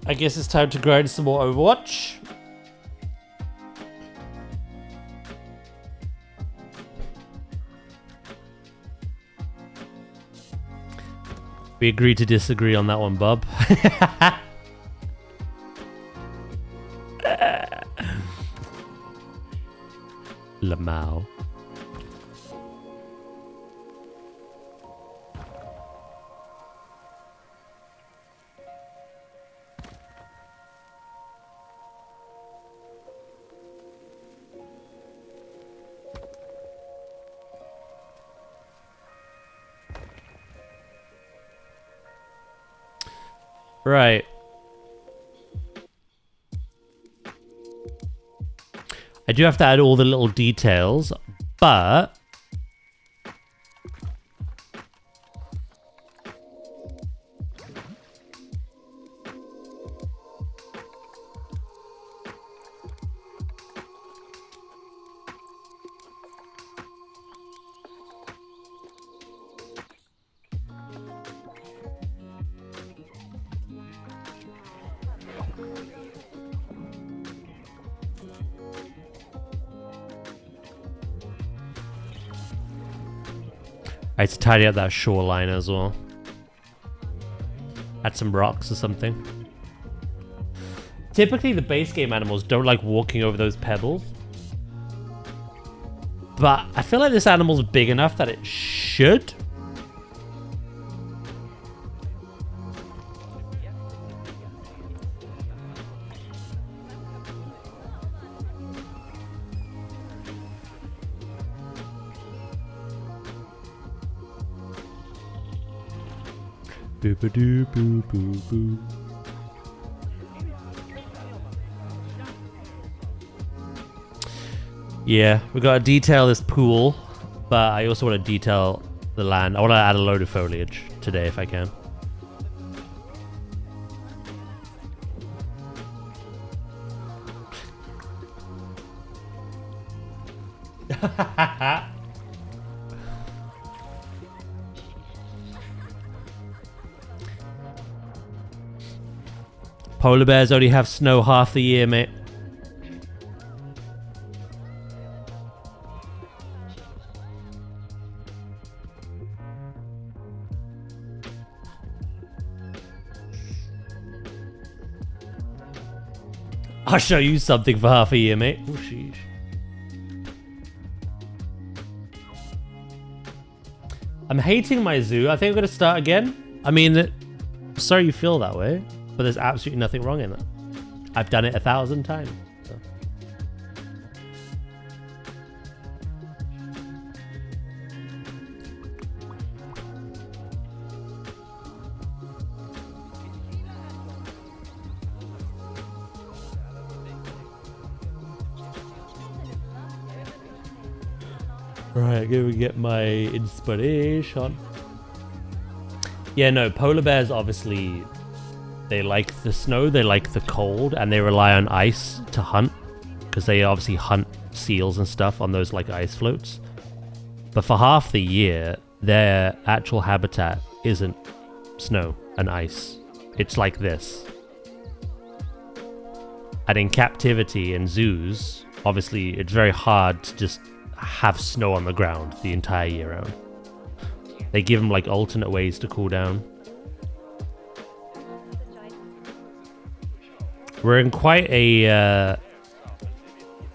Speaker 1: I guess it's time to grind some more Overwatch. We agree to disagree on that one, Bob. Lamau. Right. I do have to add all the little details, but I had to tidy up that shoreline as well. Add some rocks or something. Typically, the base game animals don't like walking over those pebbles. But I feel like this animal's big enough that it should. Boo-ba-doo, boo-boo-boo. Yeah, we gotta detail this pool, but I also want to detail the land. I want to add a load of foliage today if I can. Polar bears only have snow half the year, mate. I'll show you something for half a year, mate. Oh, sheesh. I'm hating my zoo. I think I'm going to start again. I mean, sorry you feel that way, but there's absolutely nothing wrong in it. I've done it 1,000 times. So. Right, here we get my inspiration. Yeah, no, polar bears obviously, they like the snow, they like the cold, and they rely on ice to hunt, because they obviously hunt seals and stuff on those like ice floats. But for half the year, their actual habitat isn't snow and ice. It's like this. And in captivity in zoos, obviously it's very hard to just have snow on the ground the entire year round. They give them like alternate ways to cool down. We're in quite a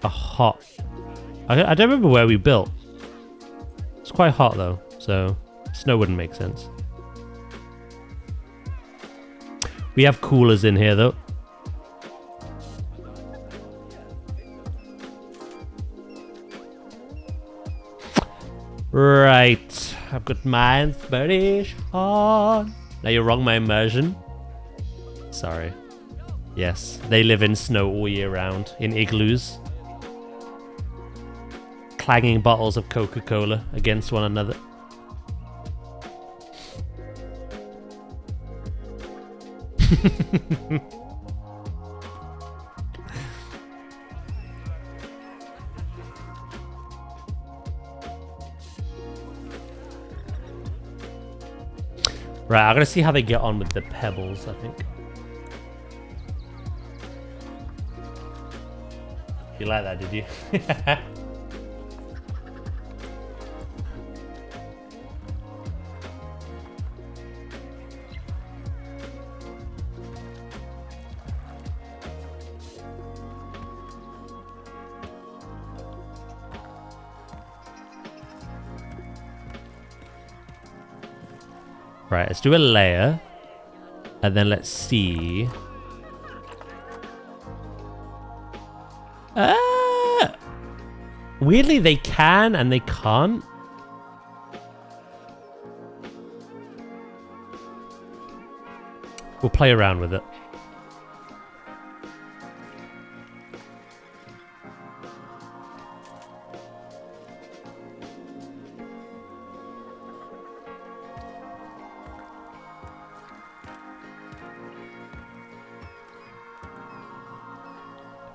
Speaker 1: hot... I don't remember where we built. It's quite hot though, so snow wouldn't make sense. We have coolers in here though. Right, I've got my inspiration. Now you're wrong, my immersion. Sorry. Yes, they live in snow all year round, in igloos. Clanging bottles of Coca-Cola against one another. Right, I'm gonna see how they get on with the pebbles, I think. You like that, did you? Right, let's do a layer. And then let's see. Weirdly, they can and they can't. We'll play around with it.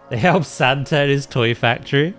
Speaker 1: They help Santa at his toy factory.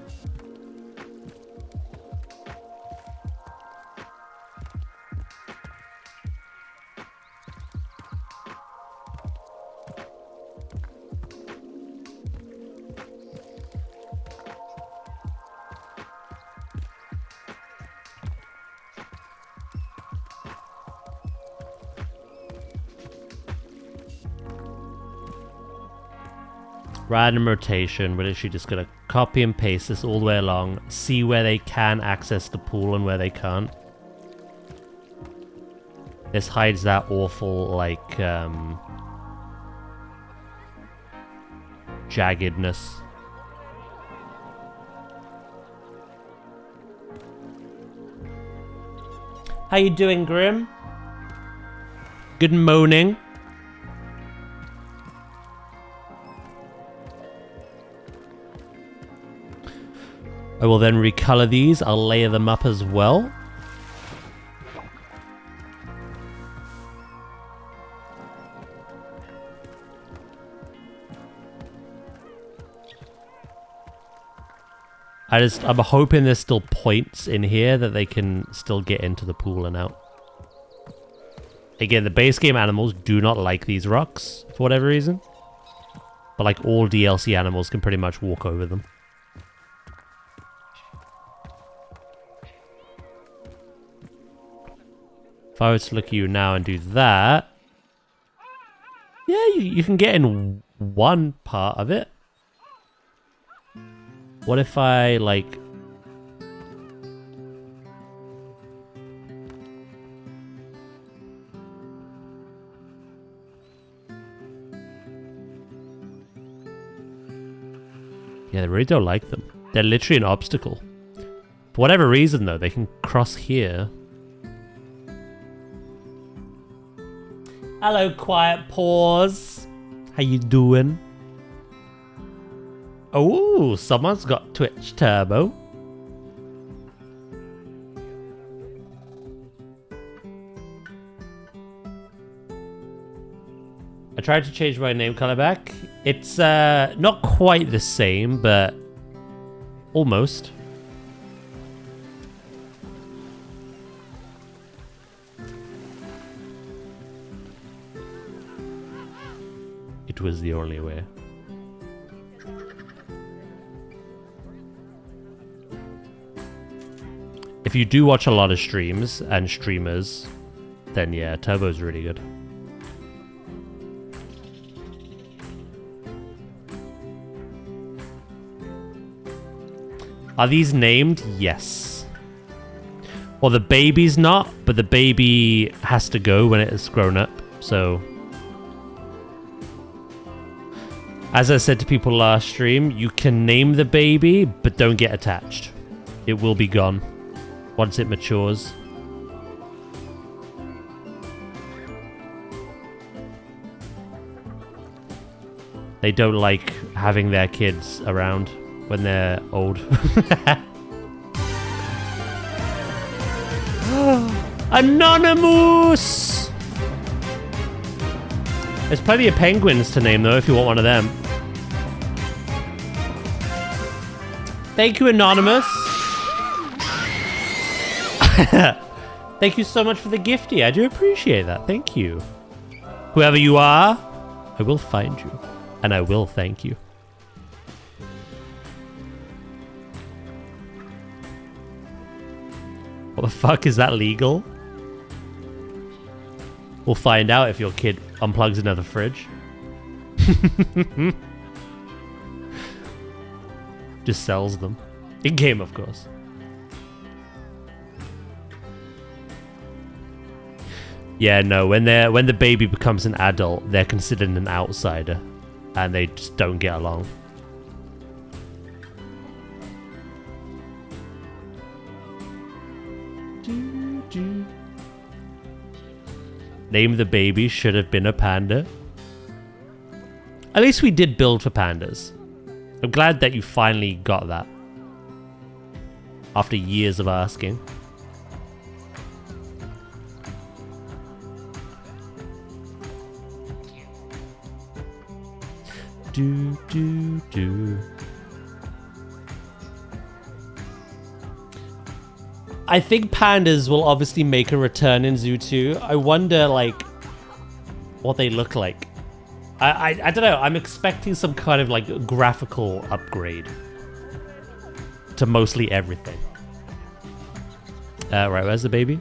Speaker 1: Random rotation. We're literally just gonna copy and paste this all the way along. See where they can access the pool and where they can't. This hides that awful, like, jaggedness. How you doing, Grim? Good morning. I will then recolor these. I'll layer them up as well. I'm hoping there's still points in here that they can still get into the pool and out. Again, the base game animals do not like these rocks for whatever reason. But like all DLC animals can pretty much walk over them. If I was to look at you now and do that... Yeah, you can get in one part of it. What if I, like... Yeah, they really don't like them. They're literally an obstacle. For whatever reason, though, they can cross here. Hello, Quiet Paws. How you doing? Oh, someone's got Twitch Turbo. I tried to change my name color back. It's not quite the same, but almost. It was the only way. If you do watch a lot of streams and streamers, then yeah, Turbo's really good. Are these named? Yes. Well, the baby's not, but the baby has to go when it is grown up, so... As I said to people last stream, you can name the baby, but don't get attached. It will be gone once it matures. They don't like having their kids around when they're old. Anonymous! There's plenty of penguins to name, though, if you want one of them. Thank you, Anonymous. Thank you so much for the gifty. I do appreciate that. Thank you. Whoever you are, I will find you. And I will thank you. What the fuck? Is that legal? We'll find out if your kid unplugs another fridge. Just sells them. In-game, of course. Yeah, no, when the baby becomes an adult, they're considered an outsider. And they just don't get along. Name the baby should have been a panda. At least we did build for pandas. I'm glad that you finally got that. After years of asking. Do. I think pandas will obviously make a return in Zoo 2. I wonder, like, what they look like. I don't know. I'm expecting some kind of, like, graphical upgrade to mostly everything. Right, where's the baby?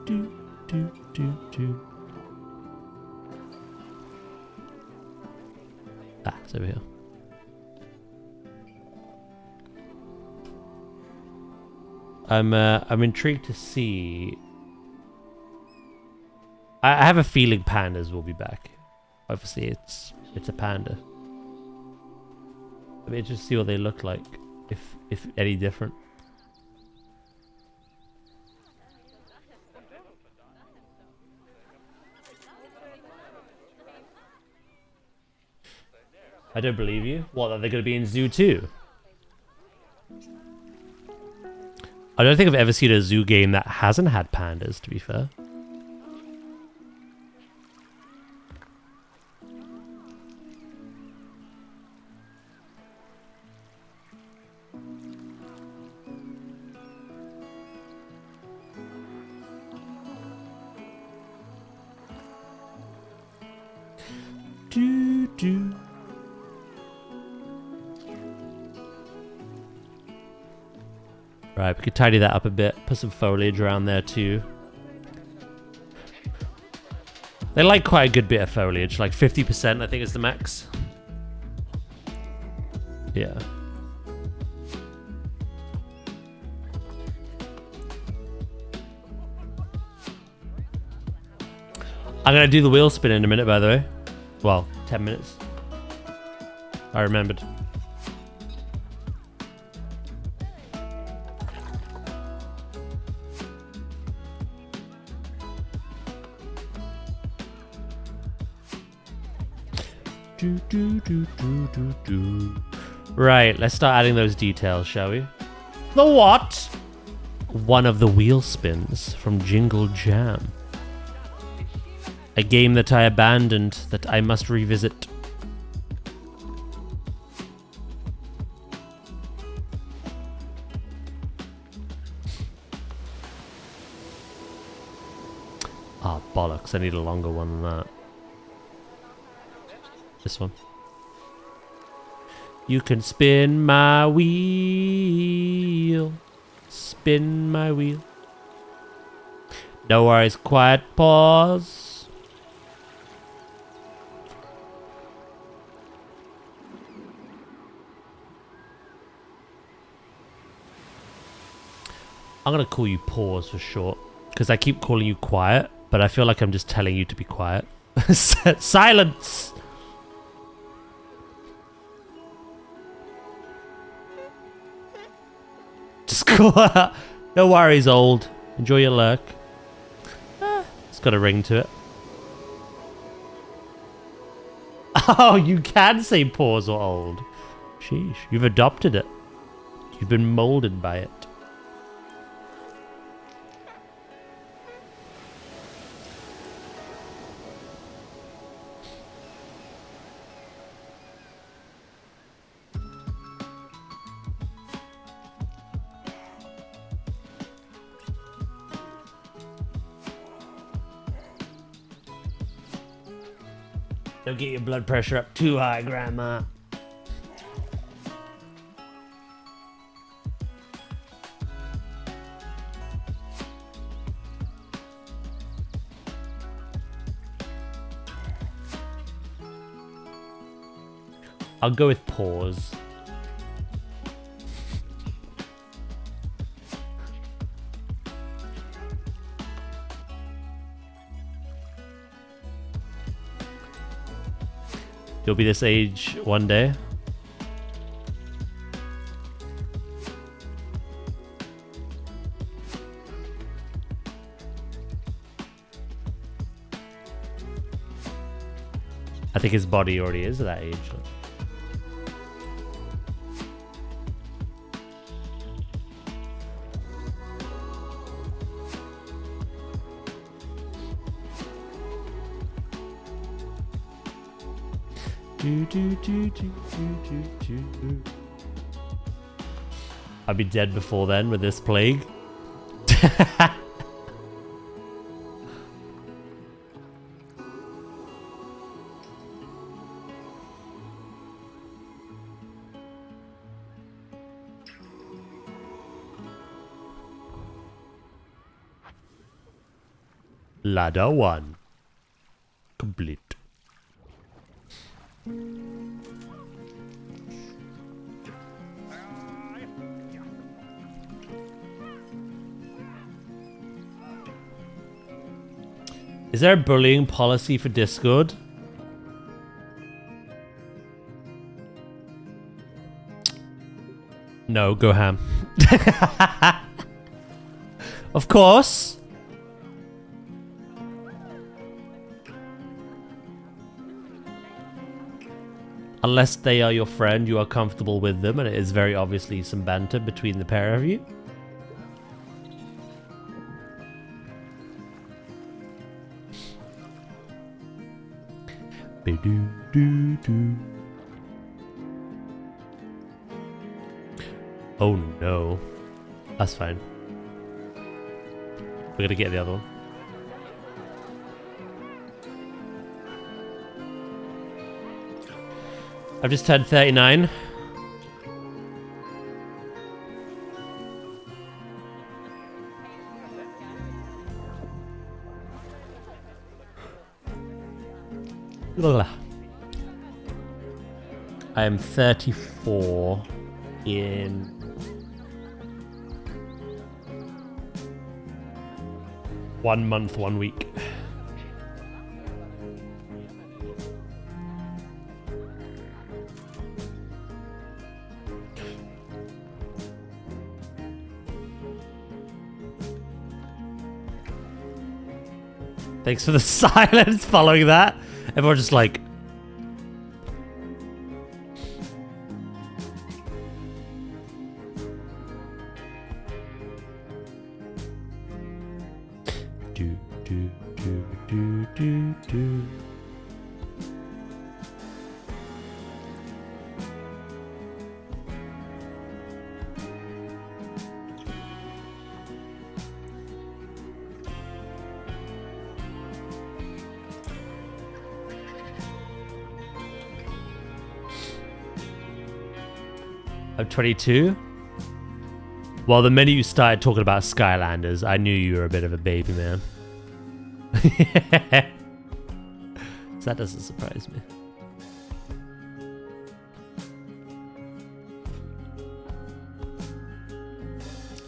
Speaker 1: Do. Ah, it's over here. I'm intrigued to see. I have a feeling pandas will be back. Obviously, it's a panda. I mean, just see what they look like, if any different. I don't believe you. What, that they're going to be in Zoo 2? I don't think I've ever seen a zoo game that hasn't had pandas, to be fair. Do. Right, we could tidy that up a bit. Put some foliage around there too. They like quite a good bit of foliage, like 50% I think is the max. Yeah. I'm gonna do the wheel spin in a minute, by the way. Well, 10 minutes. I remembered. Right, let's start adding those details, shall we? The what? One of the wheel spins from Jingle Jam. A game that I abandoned that I must revisit. Ah, bollocks, I need a longer one than that. This one. You can spin my wheel. Spin my wheel. No worries, quiet pause. I'm gonna call you pause for short, because I keep calling you quiet, but I feel like I'm just telling you to be quiet. Silence! Just go out. No worries, old. Enjoy your lurk. It's got a ring to it. Oh, you can say pause or old. Sheesh, you've adopted it. You've been molded by it. Don't get your blood pressure up too high, Grandma. I'll go with pause. You'll be this age one day. I think his body already is at that age. I'll be dead before then with this plague. Ladder 1 complete. Is there a bullying policy for Discord? No, go ham. Of course. Unless they are your friend, you are comfortable with them, and it is very obviously some banter between the pair of you. Oh no. That's fine. We're gonna get the other one. I've just turned 39. I am 34 in 1 month, 1 week. Thanks for the silence following that. Everyone's just like... Do, do, do, do, do, do. I'm 22. Well, the minute you started talking about Skylanders, I knew you were a bit of a baby man. So that doesn't surprise me.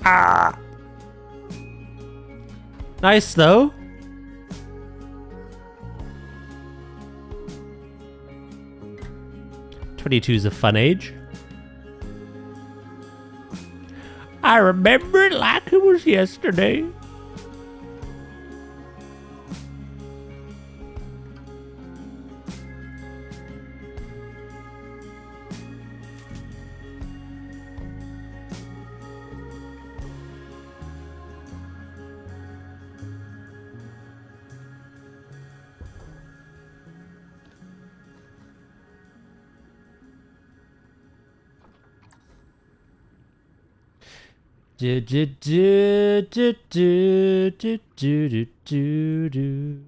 Speaker 1: Ah! Nice though. "22 is a fun age. I remember it like it was yesterday." Do, do, do, do, do, do, do, do, do.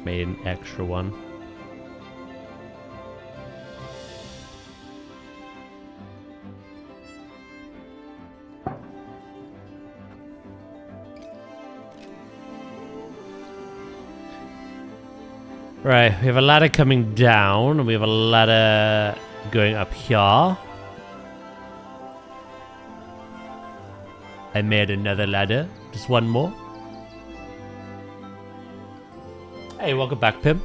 Speaker 1: Made an extra one. Right, we have a ladder coming down, and we have a ladder going up here. I made another ladder. Just one more. Hey, welcome back, Pim.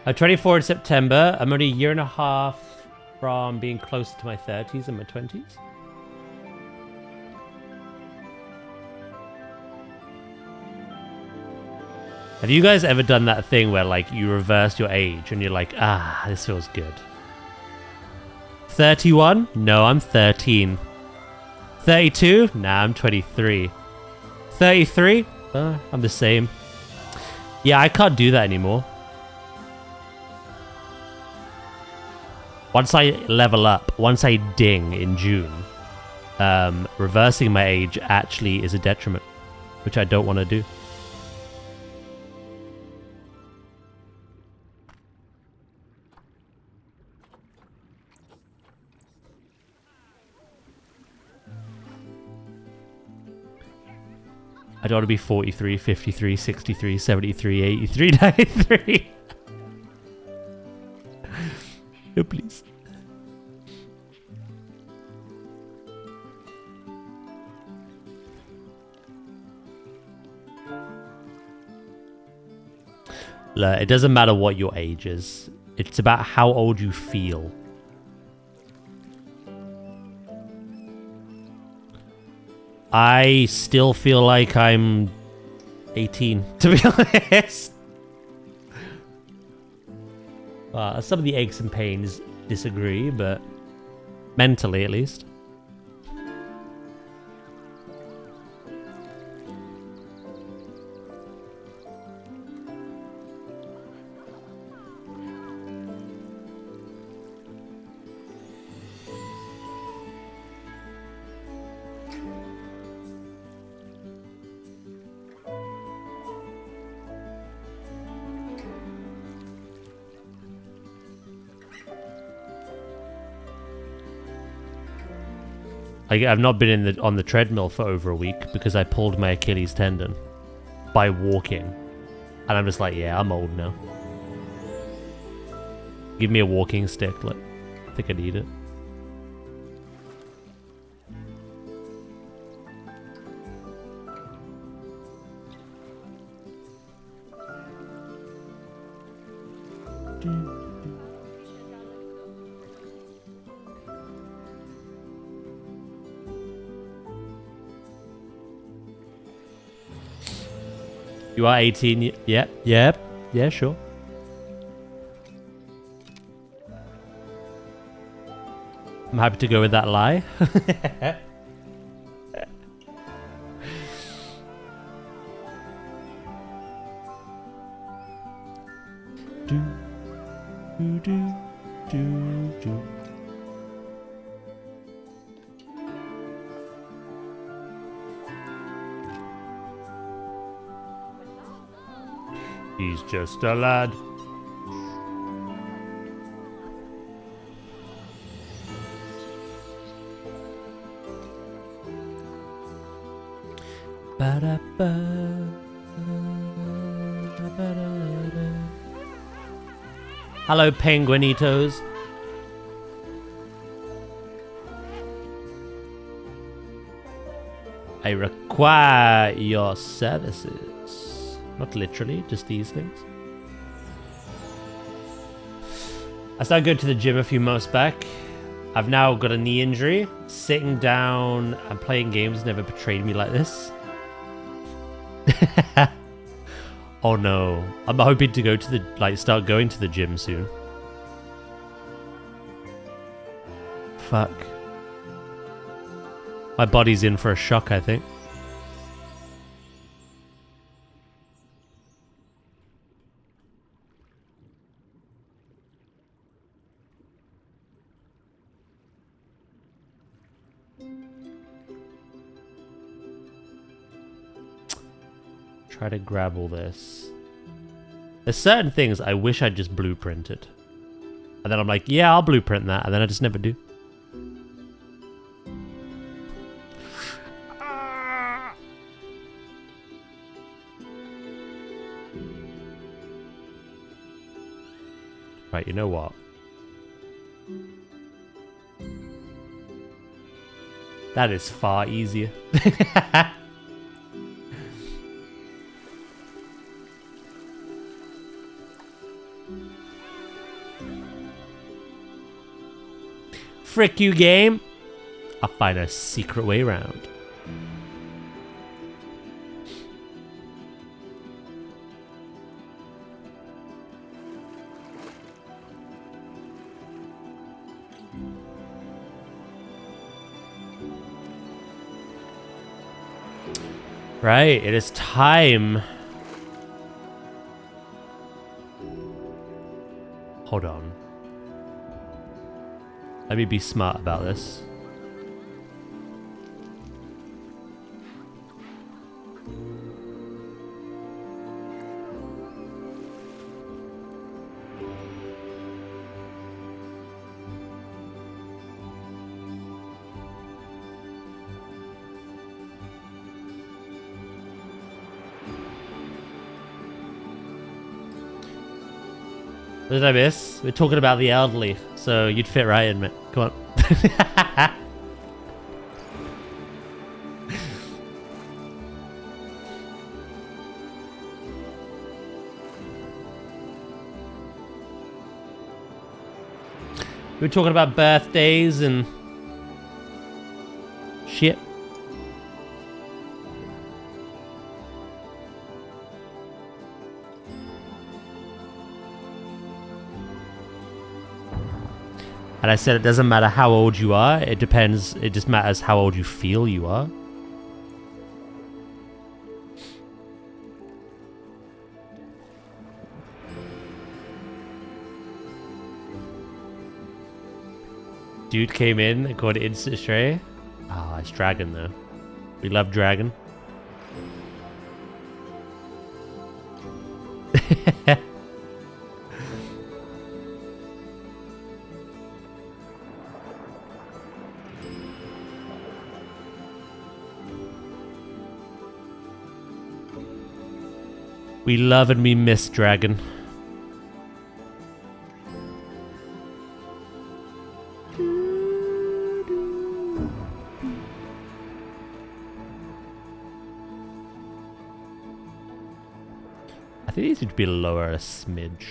Speaker 1: I'm 24 in September. I'm only a year and a half from being closer to my 30s and my 20s. Have you guys ever done that thing where, like, you reverse your age and you're like, ah, this feels good? 31? No, I'm 13. 32? Nah, I'm 23. 33? I'm the same. Yeah, I can't do that anymore. Once I level up, once I ding in June, reversing my age actually is a detriment, which I don't want to do. I don't want to be 43, 53, 63, 73, 83, 93. No, please. Look, it doesn't matter what your age is. It's about how old you feel. I still feel like I'm 18, to be honest. Some of the aches and pains disagree, but mentally at least. I've not been on the treadmill for over a week because I pulled my Achilles tendon by walking. And I'm just like, yeah, I'm old now. Give me a walking stick. Like, I think I need it. You are 18. Yep. Yeah, sure. I'm happy to go with that lie. do. He's just a lad. Hello, penguinitos. I require your services. Not literally, just these things. I started going to the gym a few months back. I've now got a knee injury. Sitting down and playing games never betrayed me like this. Oh no. I'm hoping to go to the, start going to the gym soon. Fuck. My body's in for a shock, I think. Try to grab all this. There's certain things I wish I'd just blueprinted. And then I'm like, yeah, I'll blueprint that. And then I just never do. Right, you know what? That is far easier. Frick you, game. I'll find a secret way around. Right, it is time. Hold on. Let me be smart about this. What did I miss? We're talking about the elderly, so you'd fit right in, mate. Come on. We were talking about birthdays and shit. And I said it doesn't matter how old you are, it depends, it just matters how old you feel you are. Dude came in and got instant stray. Ah, it's Dragon though. We love Dragon. We love and we miss Dragon. I think these would be lower a smidge.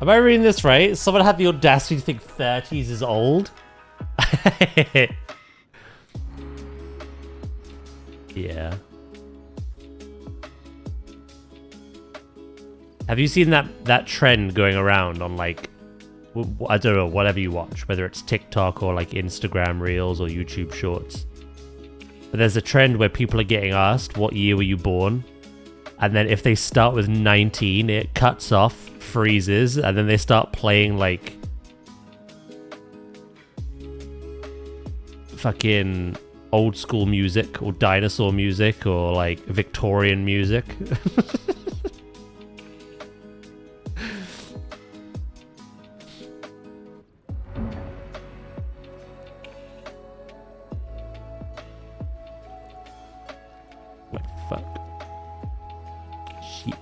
Speaker 1: Am I reading this right? Someone had the audacity to think 30s is old? Yeah. Have you seen that trend going around on like, I don't know, whatever you watch, whether it's TikTok or like Instagram Reels or YouTube Shorts. But there's a trend where people are getting asked, what year were you born? And then if they start with 19, it cuts off, freezes, and then they start playing like fucking old school music or dinosaur music or like Victorian music. What the fuck? Shit.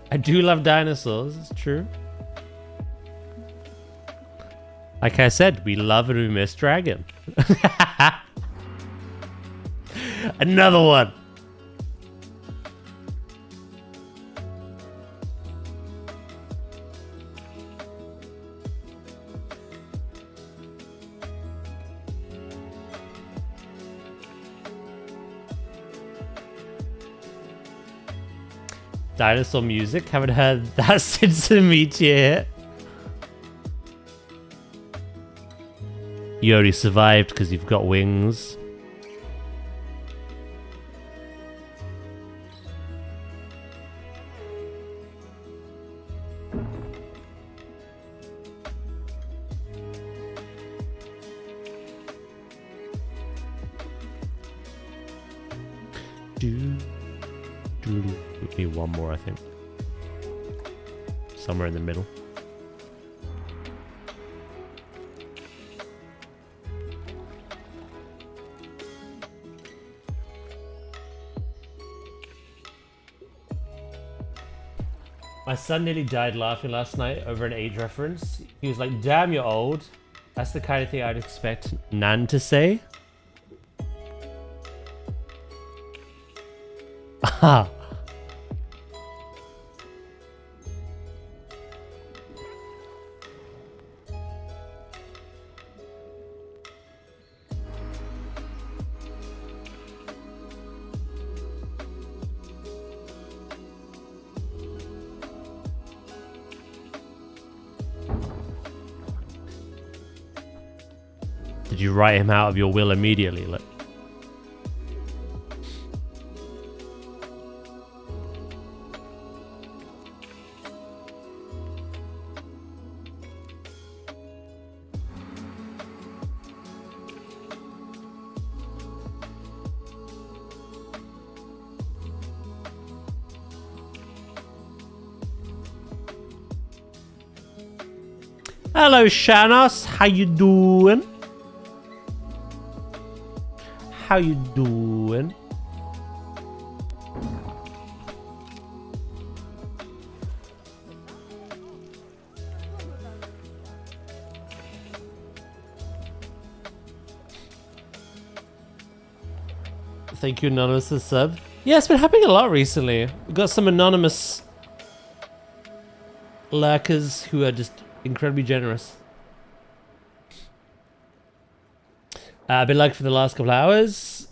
Speaker 1: I do love dinosaurs, it's true. Like I said, we love and we miss Dragon. Another one. Dinosaur music, haven't heard that since the meteor hit. You only survived because you've got wings. Need one more, I think. Somewhere in the middle. My son nearly died laughing last night over an age reference. He was like, damn, you're old. That's the kind of thing I'd expect Nan to say. Aha. Did you write him out of your will immediately? Like, hello, Shanos. How you doing? How you doing? Thank you, Anonymous, for the sub. Yeah, it's been happening a lot recently. We've got some anonymous lurkers who are just incredibly generous. I've been lucky for the last couple of hours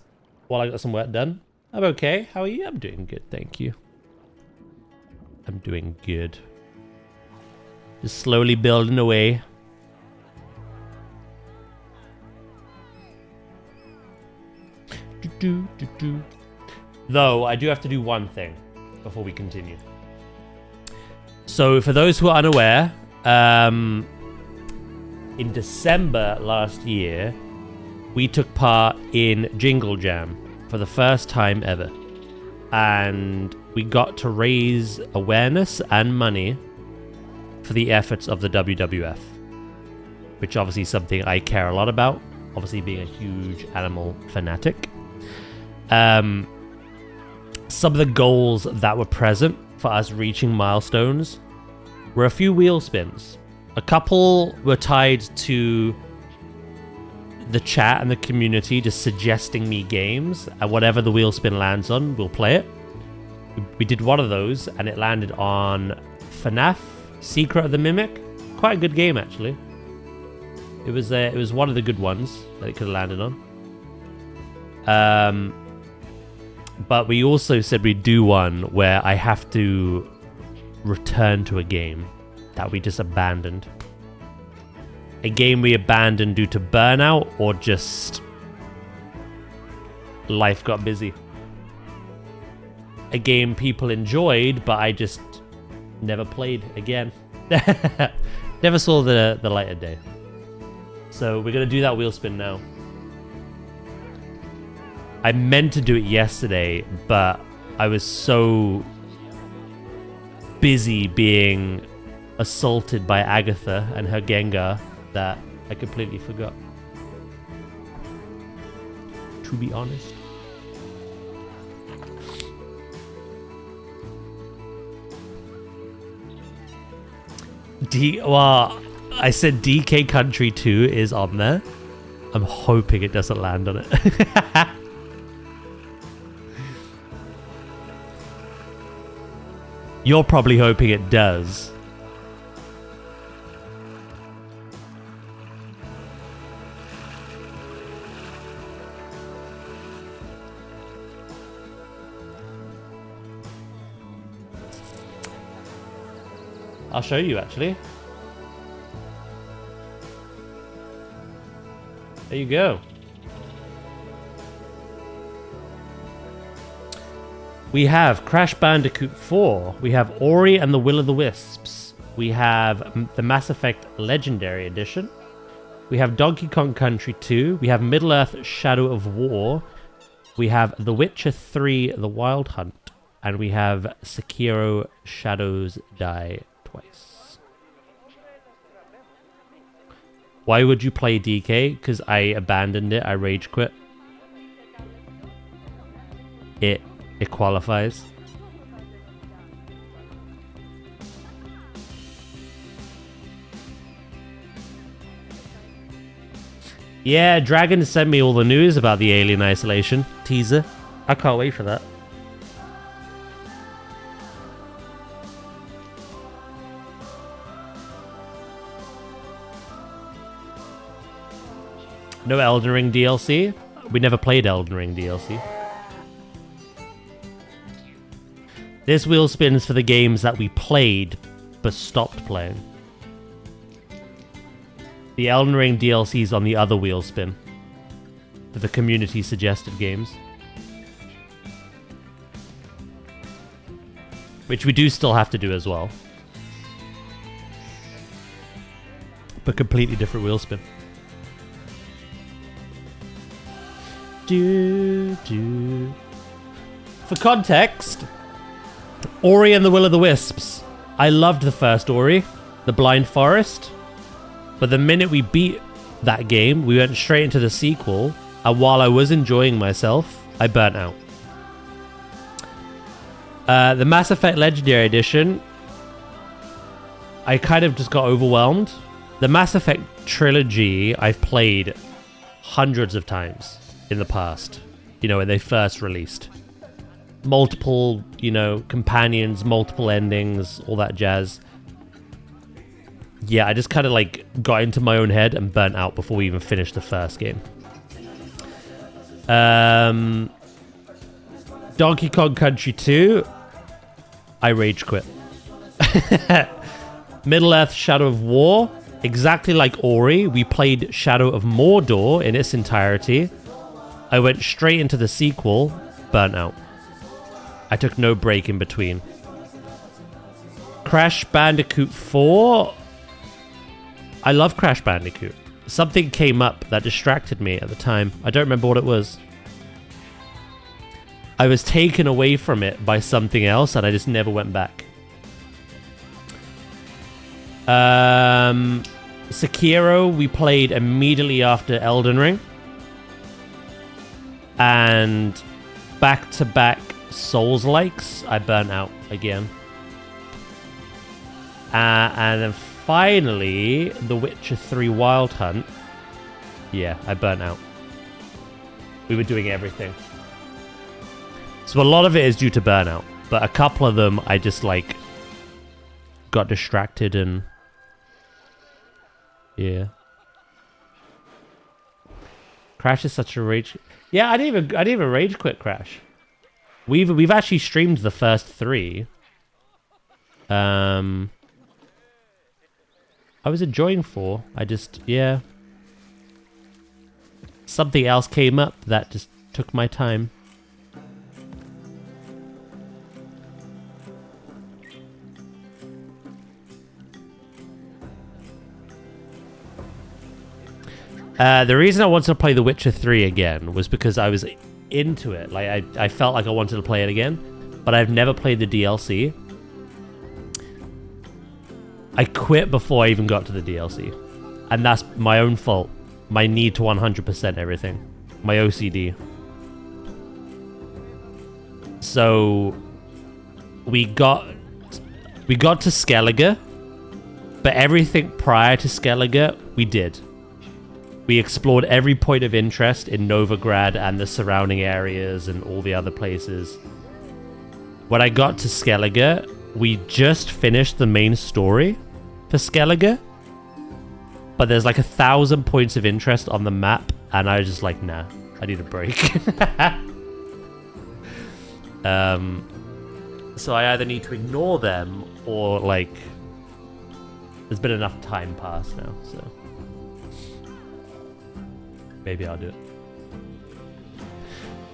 Speaker 1: while I got some work done. I'm okay. How are you? I'm doing good, thank you. I'm doing good. Just slowly building away. Though, I do have to do one thing before we continue. So, for those who are unaware, in December last year, we took part in Jingle Jam for the first time ever. And we got to raise awareness and money for the efforts of the WWF, which obviously is something I care a lot about, obviously being a huge animal fanatic. Some of the goals that were present for us reaching milestones were a few wheel spins. A couple were tied to the chat and the community just suggesting me games, and whatever the wheel spin lands on, we'll play it. We did one of those, and it landed on FNAF Secret of the Mimic. Quite a good game, actually. It was one of the good ones that it could have landed on. But we also said we'd do one where I have to return to a game that we just abandoned. A game we abandoned due to burnout or just life got busy. A game people enjoyed, but I just never played again. Never saw the light of day. So we're going to do that wheel spin now. I meant to do it yesterday, but I was so busy being assaulted by Agatha and her Gengar that I completely forgot. To be honest. Well, I said DK Country 2 is on there. I'm hoping it doesn't land on it. You're probably hoping it does. I'll show you, actually. There you go. We have Crash Bandicoot 4. We have Ori and the Will of the Wisps. We have the Mass Effect Legendary Edition. We have Donkey Kong Country 2. We have Middle-earth Shadow of War. We have The Witcher 3 The Wild Hunt. And we have Sekiro Shadows Die Twice. Why would you play DK? Because I abandoned it. I rage quit. It qualifies. Yeah, Dragon sent me all the news about the Alien Isolation teaser. I can't wait for that. No Elden Ring DLC? We never played Elden Ring DLC. This wheel spins for the games that we played but stopped playing. The Elden Ring DLC's on the other wheel spin. For the community suggested games. Which we do still have to do as well. But completely different wheel spin. For context, Ori and the Will of the Wisps. I loved the first Ori, the Blind Forest. But the minute we beat that game, we went straight into the sequel. And while I was enjoying myself, I burnt out. The Mass Effect Legendary Edition, I kind of just got overwhelmed. The Mass Effect trilogy, I've played hundreds of times in the past. You know, when they first released. Multiple, you know, companions, multiple endings, all that jazz. Yeah, I just kind of like got into my own head and burnt out before we even finished the first game. Donkey Kong Country 2, I rage quit. Middle-earth Shadow of War, exactly like Ori, we played Shadow of Mordor in its entirety. I went straight into the sequel, burnt out. I took no break in between. Crash Bandicoot 4, I love Crash Bandicoot. Something came up that distracted me at the time. I don't remember what it was. I was taken away from it by something else and I just never went back. Sekiro, we played immediately after Elden Ring. And back-to-back Souls-likes, I burnt out again. And then finally, The Witcher 3 Wild Hunt. Yeah, I burnt out. We were doing everything. So a lot of it is due to burnout. But a couple of them, I just like got distracted and yeah. Crash is such a rage. Yeah, I didn't even rage quit Crash. We've actually streamed the first 3. I was enjoying 4. I just, yeah. Something else came up that just took my time. The reason I wanted to play The Witcher 3 again was because I was into it. Like I felt like I wanted to play it again, but I've never played the DLC. I quit before I even got to the DLC. And that's my own fault. My need to 100% everything. My OCD. So we got to Skellige, but everything prior to Skellige we did. We explored every point of interest in Novigrad and the surrounding areas and all the other places. When I got to Skellige, we just finished the main story for Skellige, but there's like 1,000 points of interest on the map, and I was just like, nah, I need a break. So I either need to ignore them or like there's been enough time passed now, so maybe I'll do it.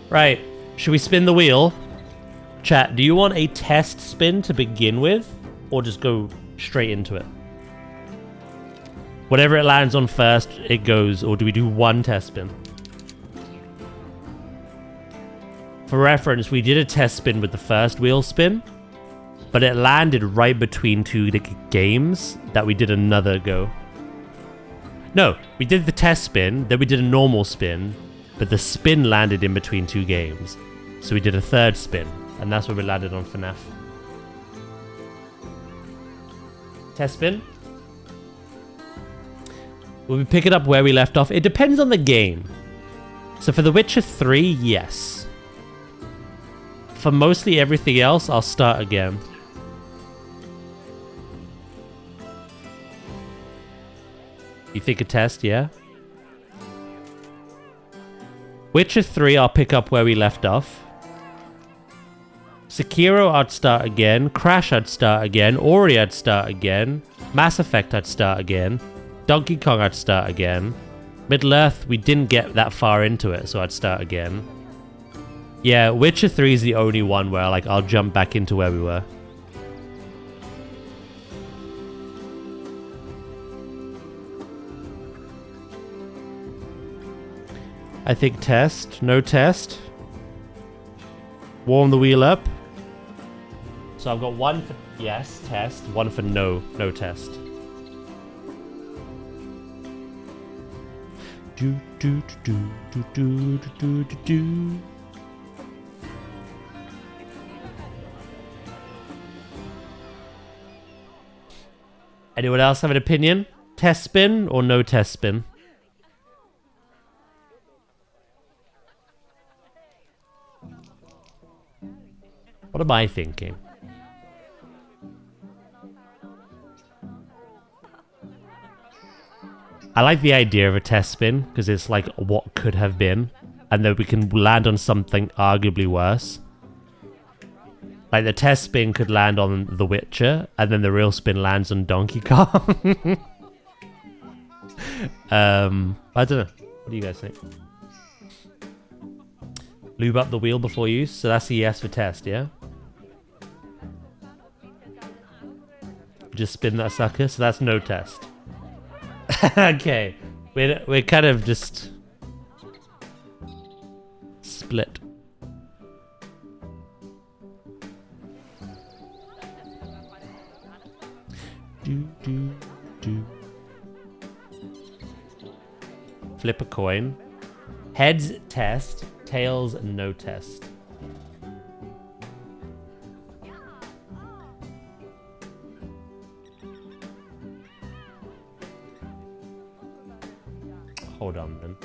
Speaker 1: Right, should we spin the wheel? Chat, do you want a test spin to begin with, or just go straight into it? Whatever it lands on first, it goes, or do we do one test spin? For reference, we did a test spin with the first wheel spin, but it landed right between 2 games that we did another go. No, we did the test spin, then we did a normal spin, but the spin landed in between 2 games. So we did a third spin, and that's where we landed on FNAF. Test spin. Will we pick it up where we left off? It depends on the game. So for The Witcher 3, yes. For mostly everything else, I'll start again. You think a test, yeah? Witcher 3, I'll pick up where we left off. Sekiro, I'd start again. Crash, I'd start again. Ori, I'd start again. Mass Effect, I'd start again. Donkey Kong, I'd start again. Middle-earth, we didn't get that far into it, so I'd start again. Yeah, Witcher 3 is the only one where like I'll jump back into where we were. I think test, no test. Warm the wheel up. So I've got one for yes, test, one for no test. Do do do do do do do do. Anyone else have an opinion? Test spin or no test spin? What am I thinking? I like the idea of a test spin because it's like what could have been, and then we can land on something arguably worse. Like the test spin could land on The Witcher, and then the real spin lands on Donkey Kong. I don't know. What do you guys think? Lube up the wheel before use, so that's a yes for test, yeah? Just spin that sucker, so that's no test. Okay, we're kind of just split. Do do do. Flip a coin. Heads test, tails no test. Hold on then.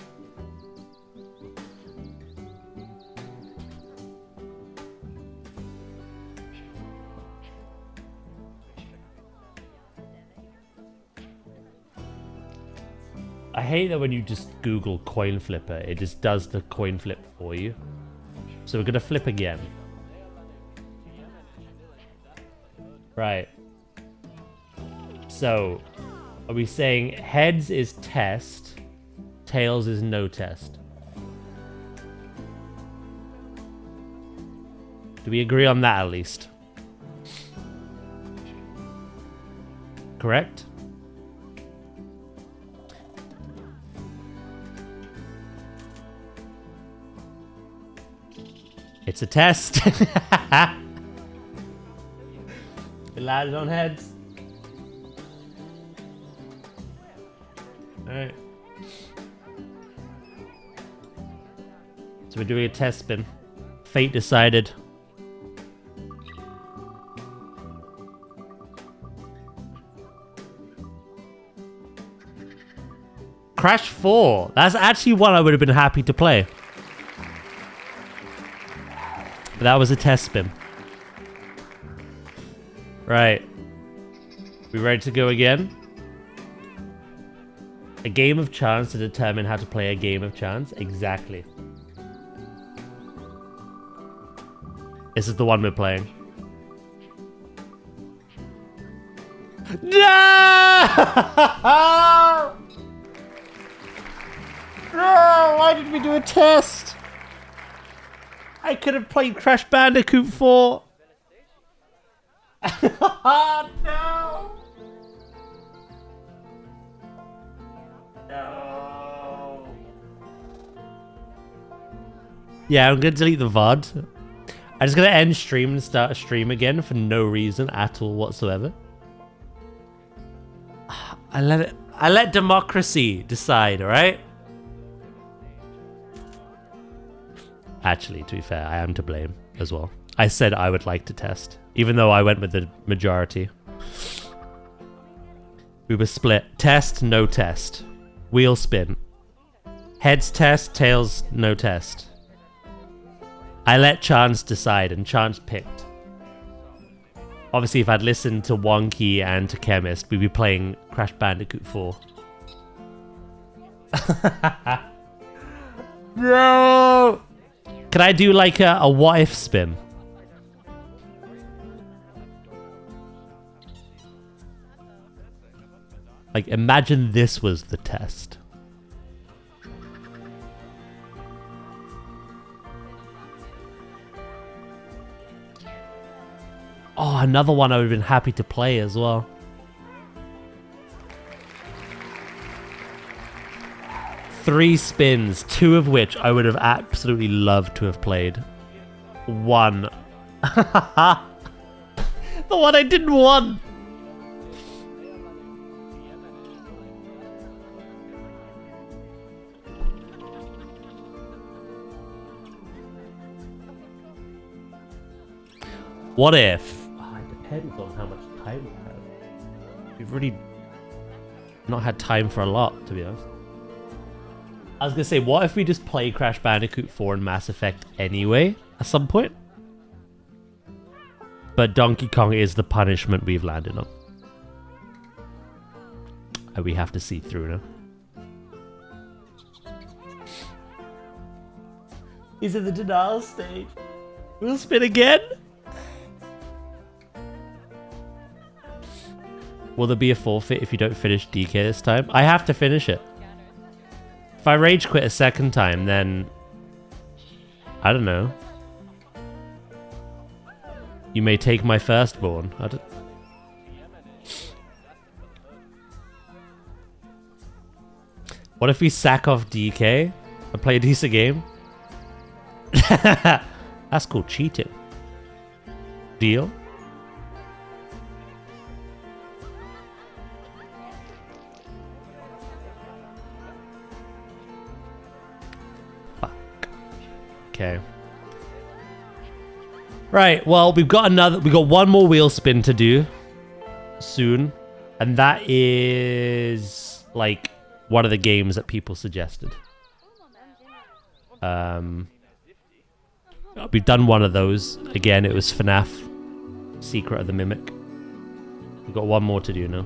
Speaker 1: I hate that when you just Google coin flipper, it just does the coin flip for you. So we're gonna flip again. Right. So, are we saying heads is test, tails is no test? Do we agree on that at least? Correct? It's a test. It landed on heads. Alright. So we're doing a test spin. Fate decided. Crash 4. That's actually one I would have been happy to play. But that was a test spin. Right. We ready to go again? A game of chance to determine how to play a game of chance? Exactly. This is the one we're playing. No! No! Why did we do a test? I could have played Crash Bandicoot 4. Oh, no! No! Yeah, I'm gonna delete the VOD. I'm just gonna end stream and start a stream again for no reason at all whatsoever. I let democracy decide, alright? Actually, to be fair, I am to blame as well. I said I would like to test, even though I went with the majority. We were split. Test, no test. Wheel spin. Heads test, tails, no test. I let Chance decide, and Chance picked. Obviously, if I'd listened to Wonky and to Chemist, we'd be playing Crash Bandicoot 4. No! Can I do like a what if spin? Like, imagine this was the test. Oh, another one I would have been happy to play as well. Three spins, two of which I would have absolutely loved to have played. One. The one I didn't want. What if? Oh, it depends on how much time we have. We've really not had time for a lot, to be honest. I was gonna say, what if we just play Crash Bandicoot 4 and Mass Effect anyway at some point? But Donkey Kong is the punishment we've landed on. And we have to see through now. He's in the denial stage. We'll spin again? Will there be a forfeit if you don't finish DK this time? I have to finish it. If I rage quit a second time, then... I don't know. You may take my firstborn. I don't... What if we sack off DK and play a decent game? That's called cheating. Deal? Okay. Right, well, we've got one more wheel spin to do soon, and that is like one of the games that people suggested. We've done one of those. Again, it was FNAF Secret of the Mimic. We've got one more to do now.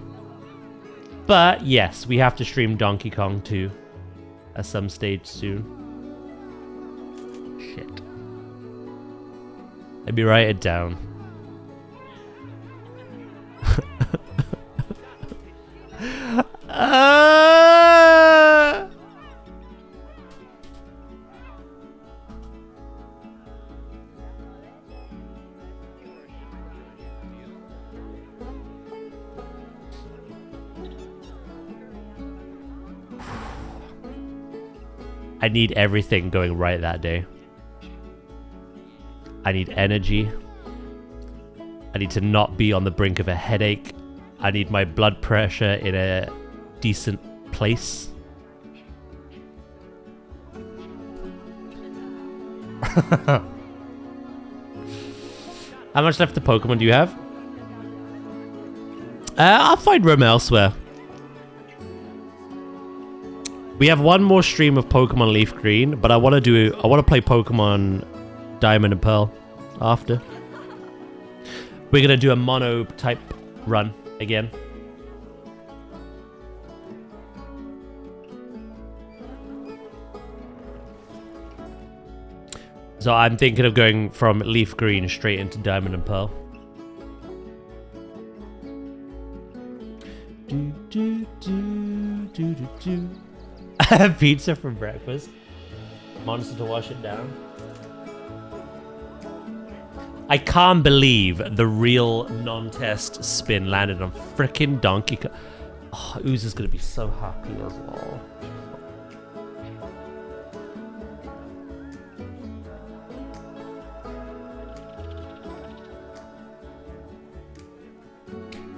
Speaker 1: But yes, we have to stream Donkey Kong 2 at some stage soon. Shit. Let me write it down. I need everything going right that day. I need energy. I need to not be on the brink of a headache. I need my blood pressure in a decent place. How much left to Pokemon do you have? I'll find room elsewhere. We have one more stream of Pokemon Leaf Green, but I want to play Pokemon Diamond and Pearl after. We're going to do a mono type run again. So I'm thinking of going from Leaf Green straight into Diamond and Pearl. Pizza for breakfast. Monster to wash it down. I can't believe the real non-test spin landed on frickin' Donkey Kong. Oh, Ooze is gonna be so happy as well.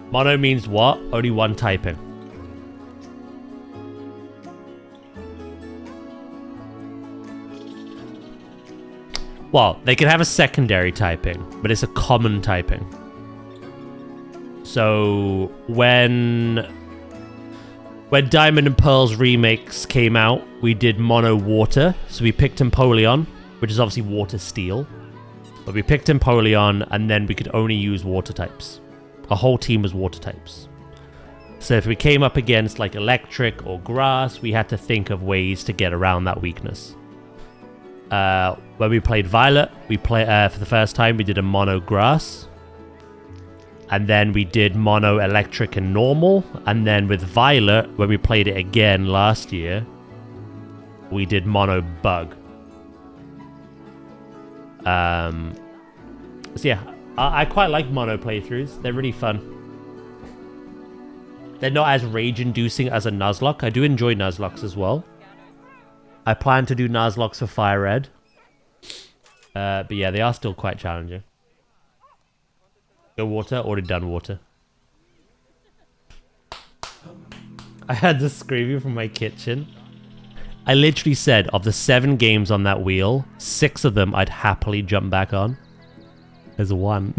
Speaker 1: Mono means what? Only one typing. Well, they can have a secondary typing, but it's a common typing. So when Diamond and Pearl's remakes came out, we did mono water. So we picked Empoleon, which is obviously water steel. But we picked Empoleon, and then we could only use water types. Our whole team was water types. So if we came up against like electric or grass, we had to think of ways to get around that weakness. When we played Violet, for the first time, we did a mono grass. And then we did mono, electric, and normal. And then with Violet, when we played it again last year, we did mono bug. So yeah, I quite like mono playthroughs. They're really fun. They're not as rage-inducing as a Nuzlocke. I do enjoy Nuzlocks as well. I plan to do Nuzlocks for Fire Red. But yeah, they are still quite challenging. Go water, already done water. I had the screaming from my kitchen. I literally said, of the 7 games on that wheel, 6 of them I'd happily jump back on. There's 1.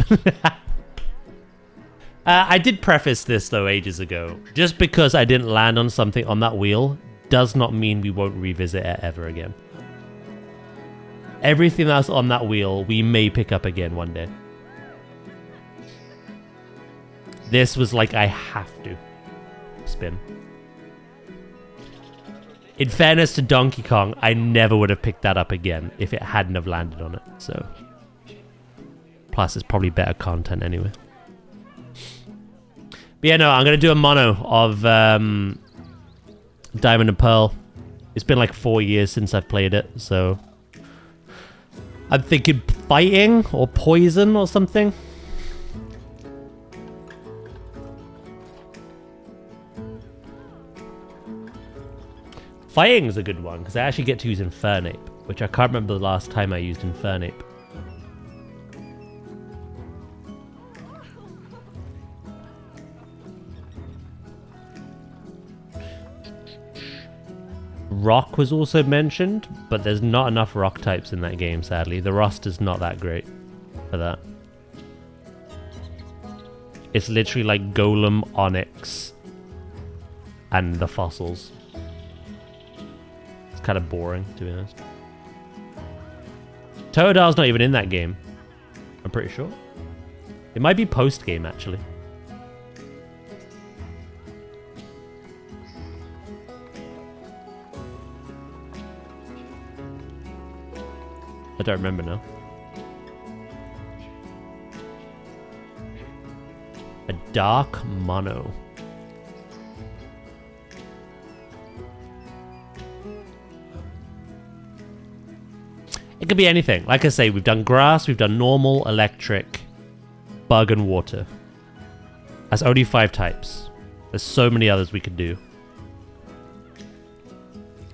Speaker 1: I did preface this, though, ages ago. Just because I didn't land on something on that wheel does not mean we won't revisit it ever again. Everything that's on that wheel, we may pick up again one day. This was like, I have to spin. In fairness to Donkey Kong, I never would have picked that up again if it hadn't have landed on it, so. Plus, it's probably better content anyway. But yeah, no, I'm going to do a mono of Diamond and Pearl. It's been like 4 years since I've played it, so... I'm thinking fighting or poison or something. Fighting is a good one, because I actually get to use Infernape, which I can't remember the last time I used Infernape. Rock was also mentioned, but there's not enough rock types in that game, sadly. The roster's not that great for that. It's literally like Golem, Onyx, and the fossils. It's kind of boring, to be honest. Totodil's not even in that game, I'm pretty sure. It might be post-game, actually. I don't remember now. A dark mono. It could be anything. Like I say, we've done grass, we've done normal, electric, bug, and water. That's only 5 types. There's so many others we could do.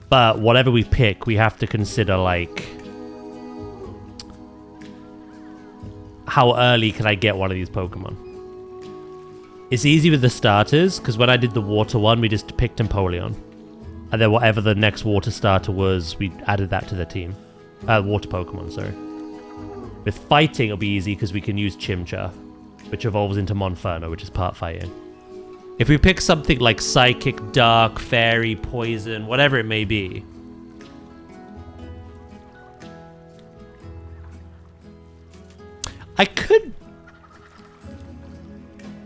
Speaker 1: But whatever we pick, we have to consider, like... how early can I get one of these Pokemon? It's easy with the starters, because when I did the water one, we just picked Empoleon. And then whatever the next water starter was, we added that to the team. Water Pokemon, sorry. With fighting, it'll be easy, because we can use Chimchar, which evolves into Monferno, which is part fighting. If we pick something like Psychic, Dark, Fairy, Poison, whatever it may be,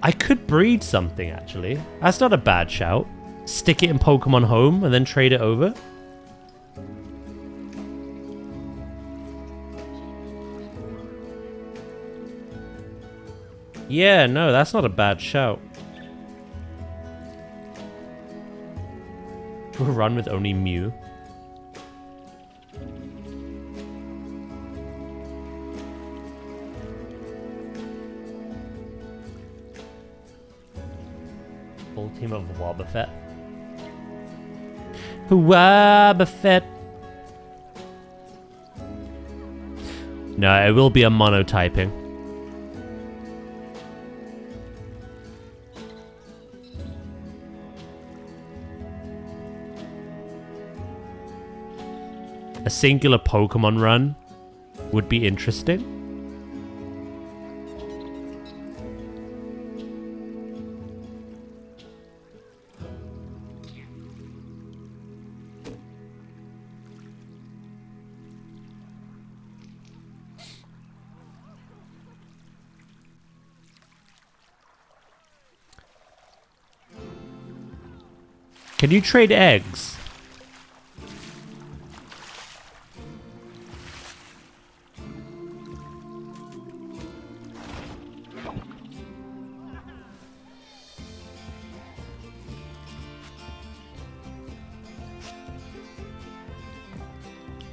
Speaker 1: I could breed something, actually. That's not a bad shout. Stick it in Pokemon Home and then trade it over. Yeah, no, that's not a bad shout. We'll run with only Mew. Full team of Wobbuffet. Wobbuffet. No, it will be a monotyping. A singular Pokemon run would be interesting. Can you trade eggs?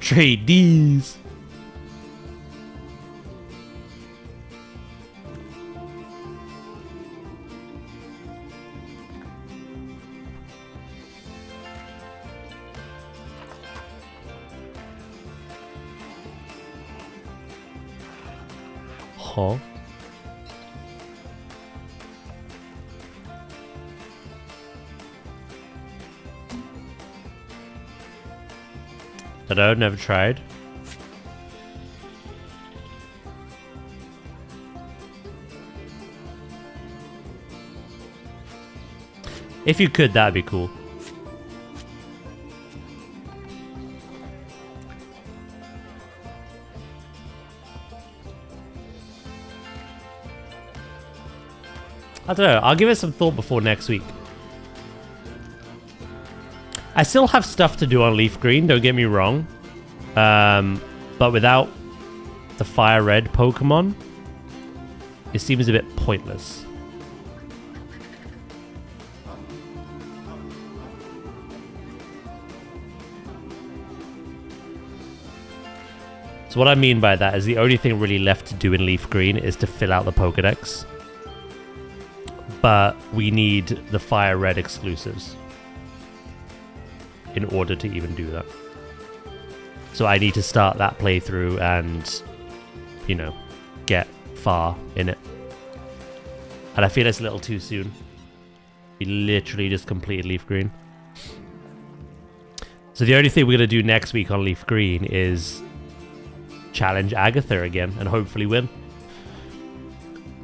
Speaker 1: Trade these. Huh? That I've never tried. If you could, that'd be cool. I don't know. I'll give it some thought before next week. I still have stuff to do on Leaf Green, don't get me wrong. But without the Fire Red Pokemon, it seems a bit pointless. So what I mean by that is the only thing really left to do in Leaf Green is to fill out the Pokedex. But we need the Fire Red exclusives in order to even do that. So I need to start that playthrough and, you know, get far in it. And I feel it's a little too soon. We literally just completed Leaf Green. So the only thing we're going to do next week on Leaf Green is challenge Agatha again and hopefully win.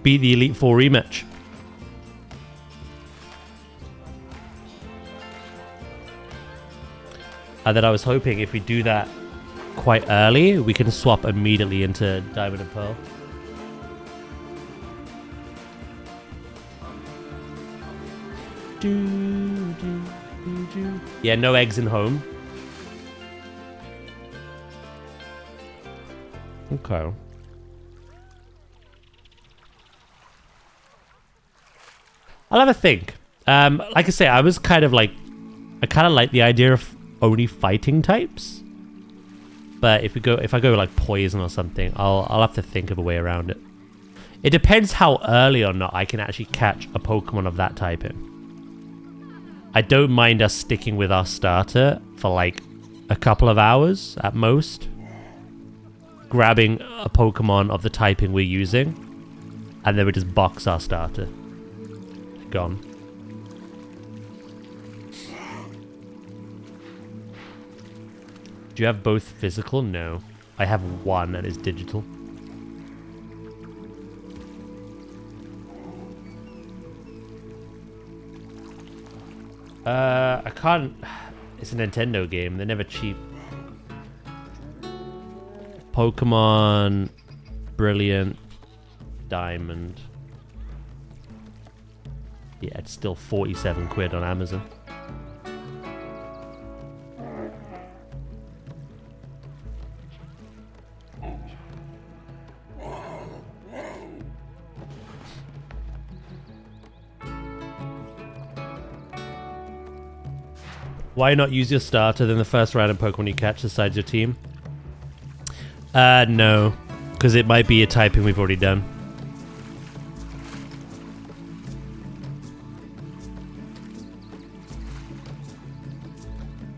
Speaker 1: Beat the Elite Four rematch. And then I was hoping if we do that quite early, we can swap immediately into Diamond and Pearl. Yeah, no eggs in home. Okay. I'll have a think. Like I say, I was kind of like, I kind of like the idea of only fighting types, but if I go like poison or something, I'll have to think of a way around it. It depends how early or not I can actually catch a Pokemon of that typing. I don't mind us sticking with our starter for like a couple of hours at most, grabbing a Pokemon of the typing we're using, and then we just box our starter. Gone. Do you have both physical? No. I have one that is digital. I can't... It's a Nintendo game. They're never cheap. Pokemon Brilliant Diamond. Yeah, it's still 47 quid on Amazon. Why not use your starter, then the first random Pokemon you catch decides your team? No. Because it might be a typing we've already done.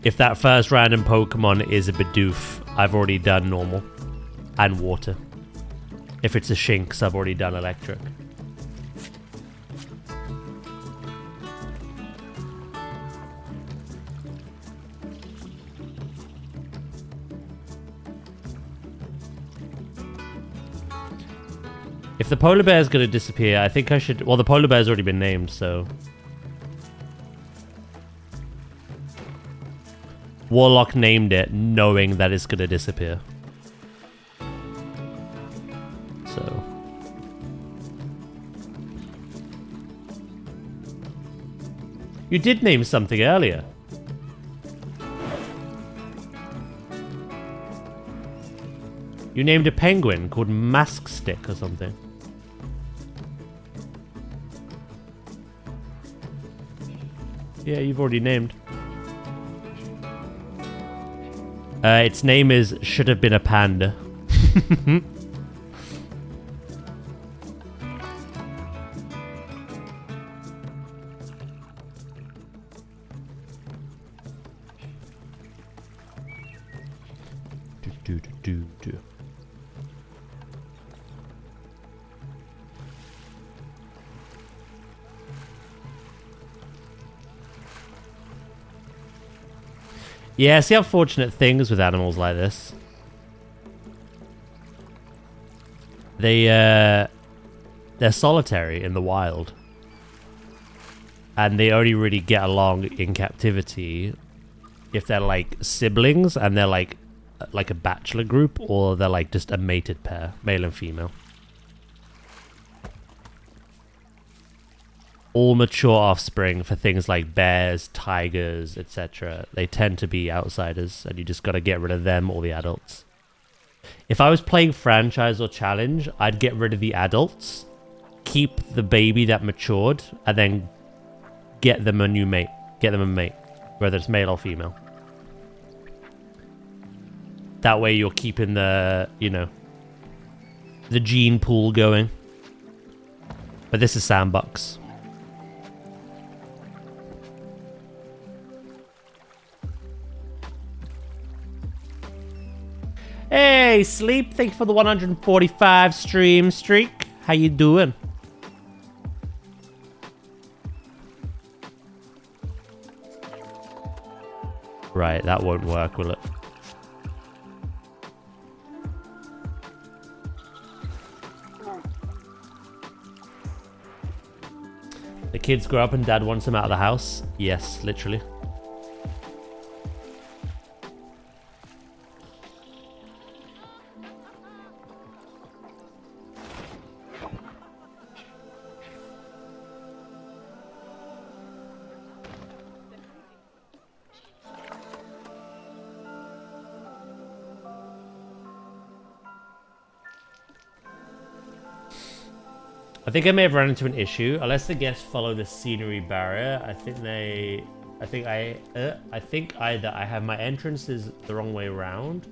Speaker 1: If that first random Pokemon is a Bidoof, I've already done normal. And water. If it's a Shinx, I've already done electric. If the polar bear is going to disappear, I think I should... Well, the polar bear's already been named, so... Warlock named it, knowing that it's going to disappear. So... You did name something earlier. You named a penguin called Mask Stick or something. Yeah, you've already named. Its name is Should Have Been a Panda. do. Yeah, see unfortunate things with animals like this. They're solitary in the wild. And they only really get along in captivity if they're like siblings and they're like a bachelor group, or they're like just a mated pair, male and female. All mature offspring for things like bears, tigers, etc. They tend to be outsiders, and you just got to get rid of them or the adults. If I was playing franchise or challenge, I'd get rid of the adults, keep the baby that matured, and then get them a new mate. Get them a mate, whether it's male or female. That way you're keeping the, you know, the gene pool going. But this is Sandbox. Hey, Sleep, thank you for the 145 stream streak. How you doing? Right, that won't work, will it? The kids grow up and dad wants them out of the house? Yes, literally. I think I may have run into an issue. Unless the guests follow the scenery barrier, I think either I have my entrances the wrong way around,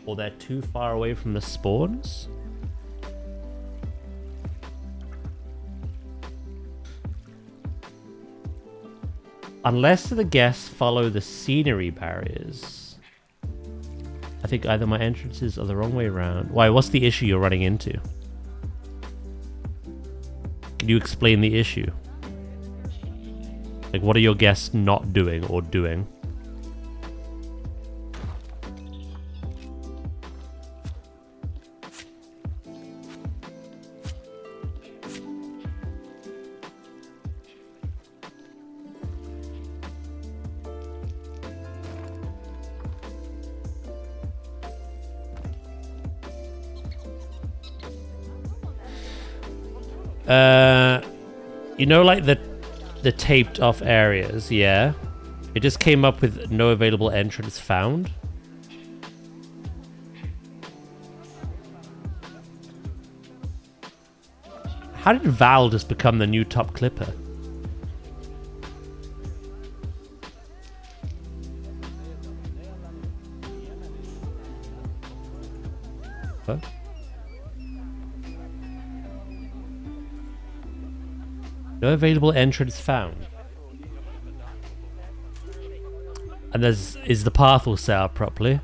Speaker 1: or they're too far away from the spawns. Unless the guests follow the scenery barriers, I think either my entrances are the wrong way around. Why? What's the issue you're running into? Can you explain the issue? Like, what are your guests not doing or doing? You know, like the taped off areas, yeah? It just came up with no available entrance found. How did Val just become the new top clipper? Huh? No available entrance found. And is the path all set up properly?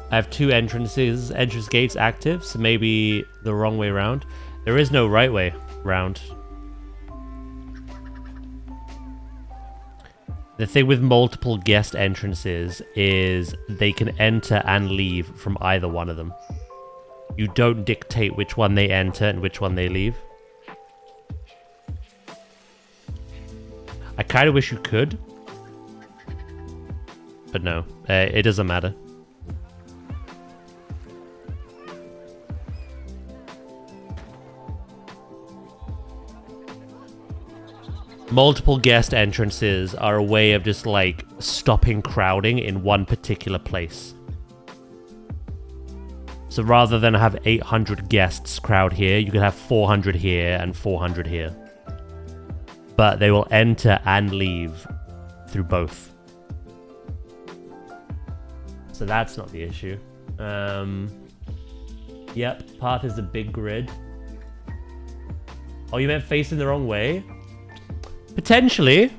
Speaker 1: I have two entrance gates active, so maybe the wrong way around. There is no right way round. The thing with multiple guest entrances is they can enter and leave from either one of them. You don't dictate which one they enter and which one they leave. I kind of wish you could. But no, it doesn't matter. Multiple guest entrances are a way of just like stopping crowding in one particular place. So rather than have 800 guests crowd here, you could have 400 here and 400 here. But they will enter and leave through both. So that's not the issue. Yep, path is a big grid. Oh, you meant facing the wrong way? Potentially.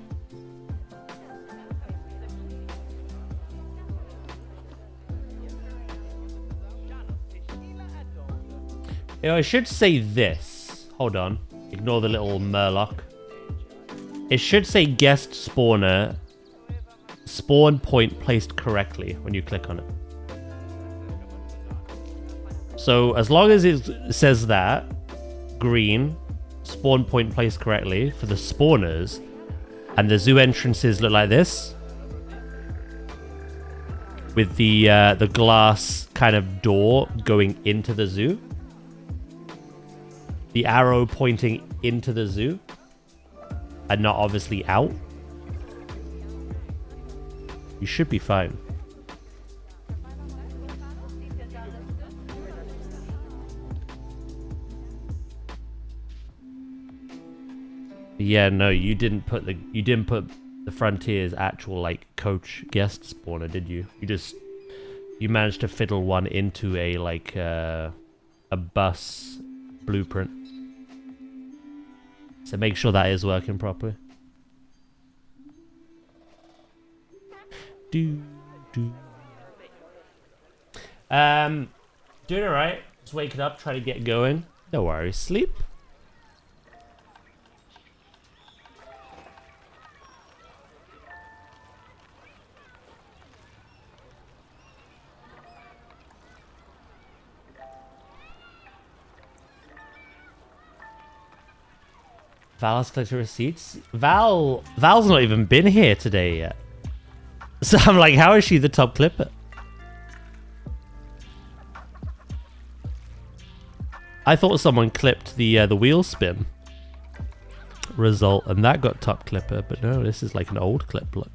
Speaker 1: You know, I should say this. Hold on. Ignore the little murloc. It should say guest spawner. Spawn point placed correctly when you click on it. So as long as it says that, green, spawn point placed correctly for the spawners, and the zoo entrances look like this, with the glass kind of door going into the zoo, the arrow pointing into the zoo, and not obviously out, you should be fine. Yeah, no, you didn't put the Frontier's actual like coach guest spawner, did you? You managed to fiddle one into a like a bus blueprint. So make sure that is working properly. Doing alright. Just waking up, trying to get going. No worries. Sleep. Val has collected receipts. Val's not even been here today yet. So I'm like, how is she the top clipper? I thought someone clipped the wheel spin result and that got top clipper, but no, this is like an old clip. Look.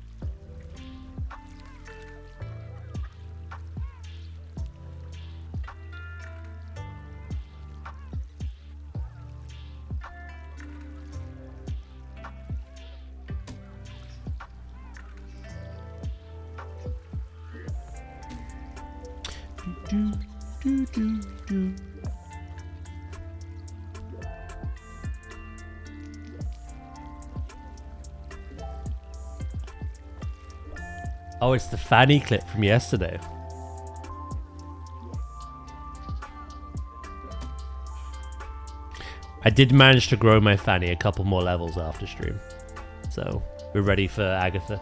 Speaker 1: Oh, it's the Fanny clip from yesterday. I did manage to grow my Fanny a couple more levels after stream. So, we're ready for Agatha.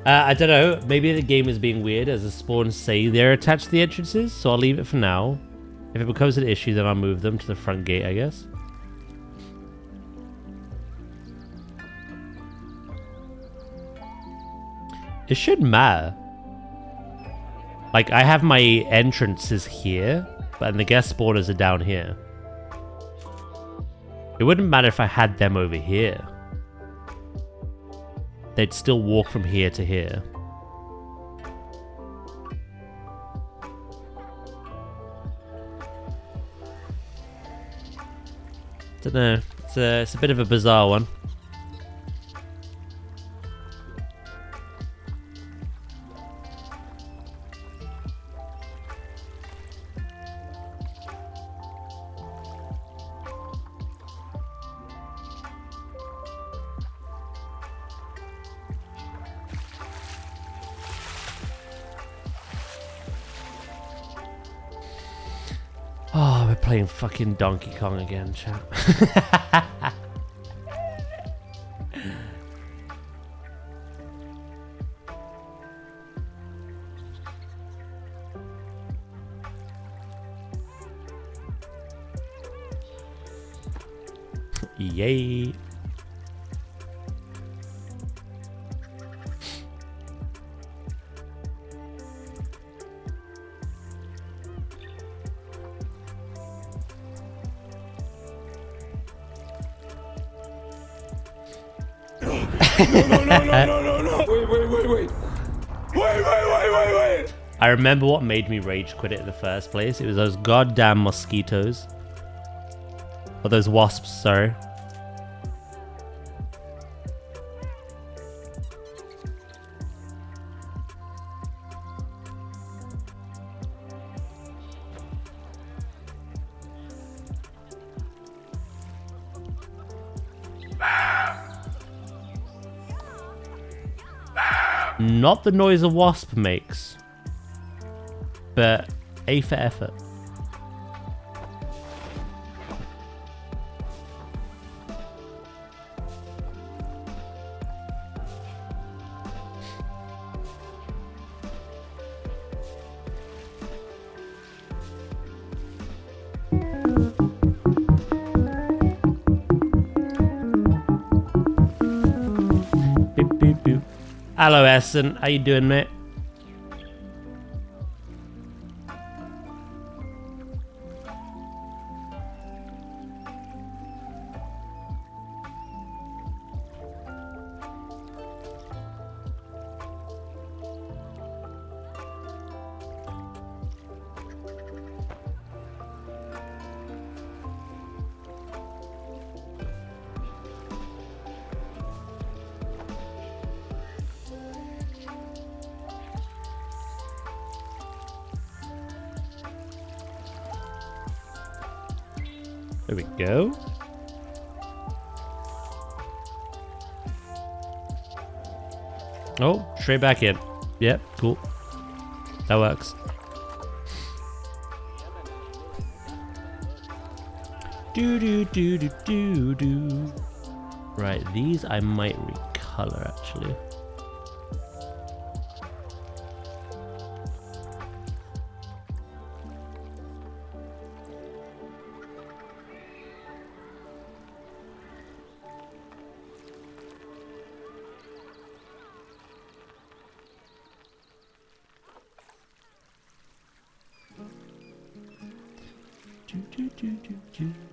Speaker 1: I don't know, maybe the game is being weird as the spawns say they're attached to the entrances, so I'll leave it for now. If it becomes an issue, then I'll move them to the front gate, I guess. It shouldn't matter. Like, I have my entrances here, but the guest spawners are down here. It wouldn't matter if I had them over here. They'd still walk from here to here. Don't know. It's a bit of a bizarre one. Oh, we're playing fucking Donkey Kong again, chat. Yay.
Speaker 2: No. Wait. Wait.
Speaker 1: I remember what made me rage quit it in the first place. It was those goddamn mosquitoes. Oh, those wasps, sorry. Not the noise a wasp makes, but A for effort. Boop, boop, boop. Hello, Essen. How you doing, mate? There we go. Oh, straight back in. Yep, cool. That works. Do do do do do do. Right, these I might recolor actually.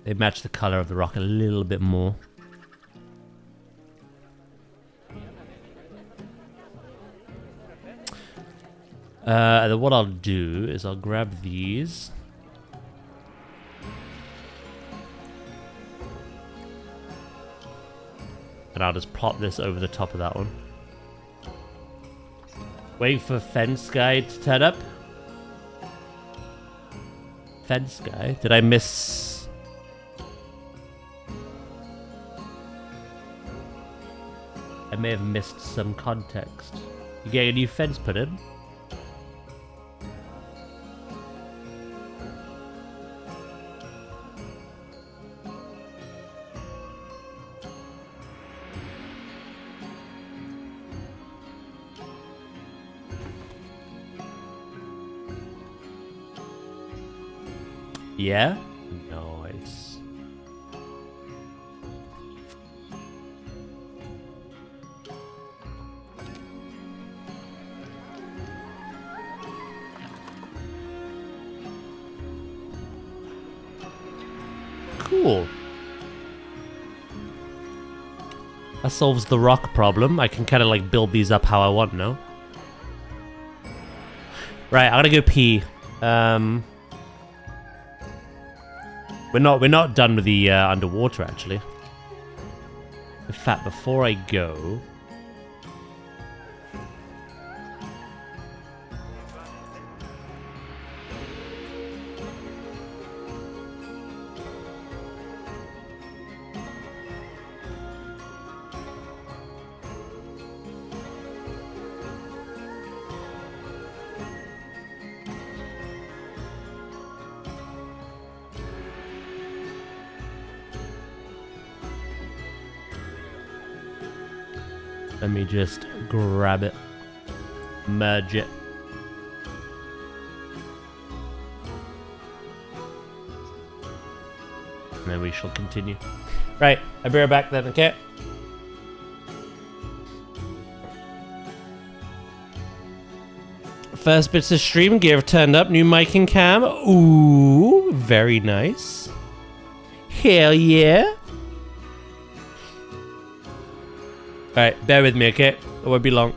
Speaker 1: They match the color of the rock a little bit more. Then what I'll do is I'll grab these. And I'll just plot this over the top of that one. Wait for fence guy to turn up. Fence guy? Did I miss? I may have missed some context. You get a new fence put in? Yeah? Nice. Cool. That solves the rock problem. I can kind of like build these up how I want now. Right, I'm gonna go pee. We're not done with the underwater actually. In fact, before I go, let me just grab it, merge it. And then we shall continue. Right, I'll be right back then, okay? First bits of stream gear have turned up. New mic and cam. Ooh, very nice. Hell yeah. Alright, bear with me, okay? It won't be long.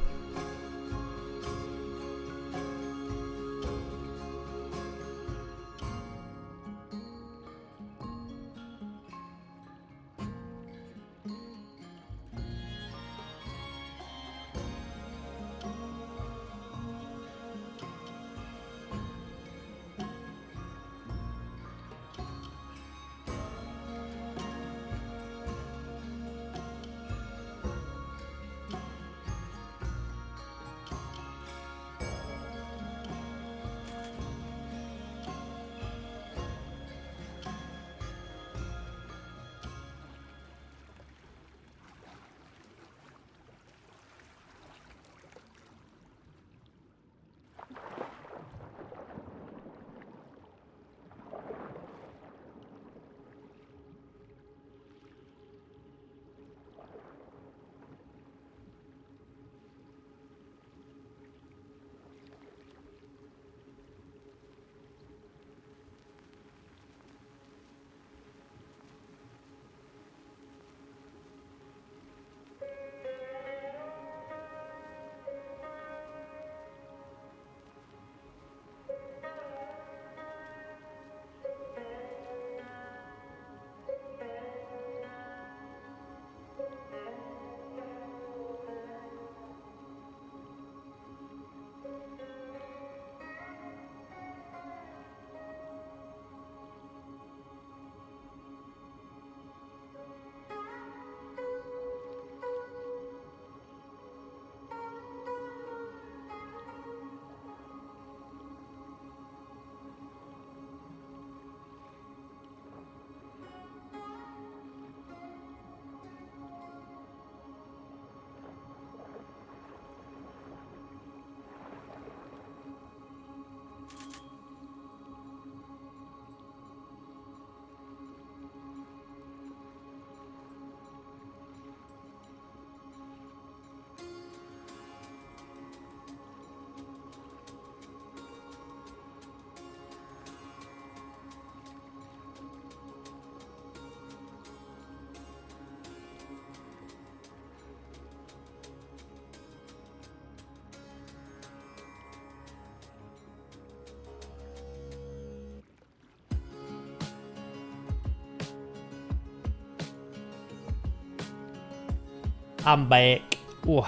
Speaker 1: I'm back. Ooh.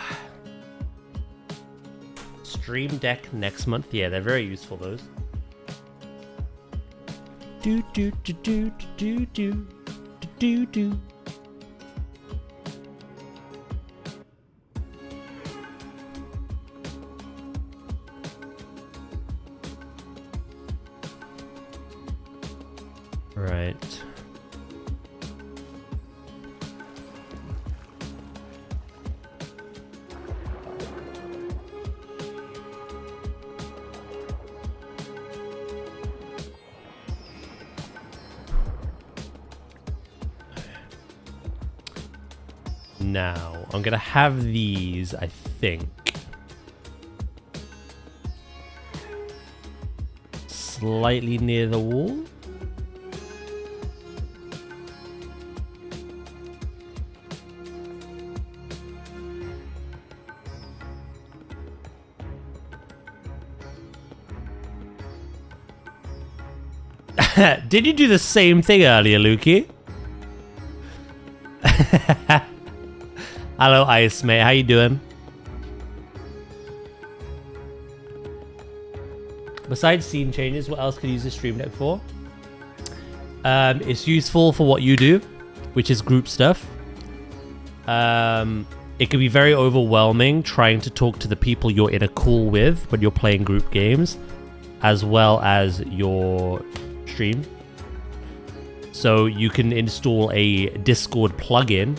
Speaker 1: Stream Deck next month. Yeah, they're very useful, those. Do do do do do do do do. Right. Now, I'm gonna have these, I think, slightly near the wall. Did you do the same thing earlier, Lukey? Hello, Ice Mate. How you doing? Besides scene changes, what else could you use the Stream Deck for? It's useful for what you do, which is group stuff. It can be very overwhelming trying to talk to the people you're in a call with when you're playing group games, as well as your stream. So you can install a Discord plugin,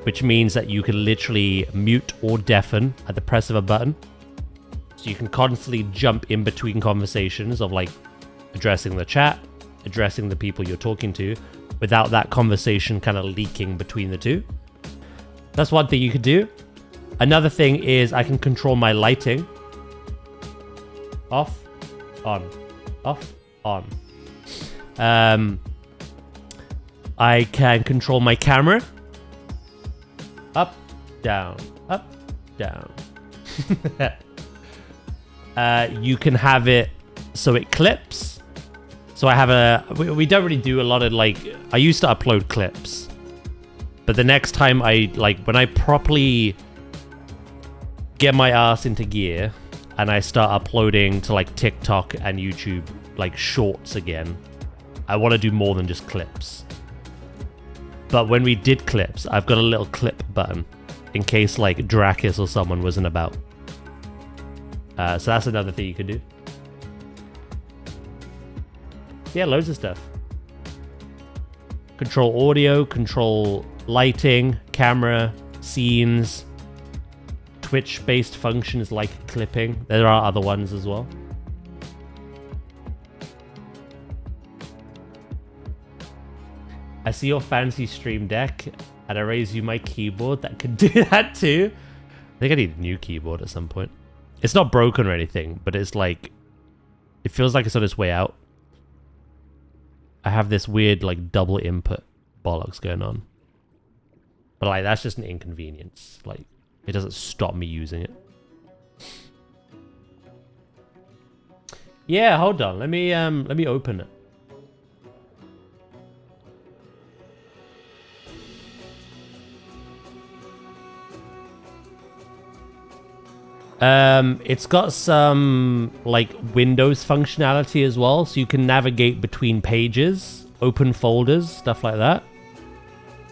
Speaker 1: which means that you can literally mute or deafen at the press of a button. So you can constantly jump in between conversations of like addressing the chat, addressing the people you're talking to, without that conversation kind of leaking between the two. That's one thing you could do. Another thing is I can control my lighting. Off, on, off, on. I can control my camera. Up, down, up, down. You can have it so it clips. So I have we don't really do a lot of like, I used to upload clips. But the next time when I properly get my ass into gear and I start uploading to like TikTok and YouTube, like shorts again, I want to do more than just clips. But when we did clips, I've got a little clip button in case like Drakis or someone wasn't about. So that's another thing you could do. Yeah, loads of stuff. Control audio, control lighting, camera, scenes, Twitch-based functions like clipping. There are other ones as well. I see your fancy Stream Deck, and I raise you my keyboard that can do that too. I think I need a new keyboard at some point. It's not broken or anything, but it's like, it feels like it's on its way out. I have this weird like double input bollocks going on. But like, that's just an inconvenience. Like, it doesn't stop me using it. Yeah, hold on. Let me open it. It's got some like Windows functionality as well, so you can navigate between pages, open folders, stuff like that.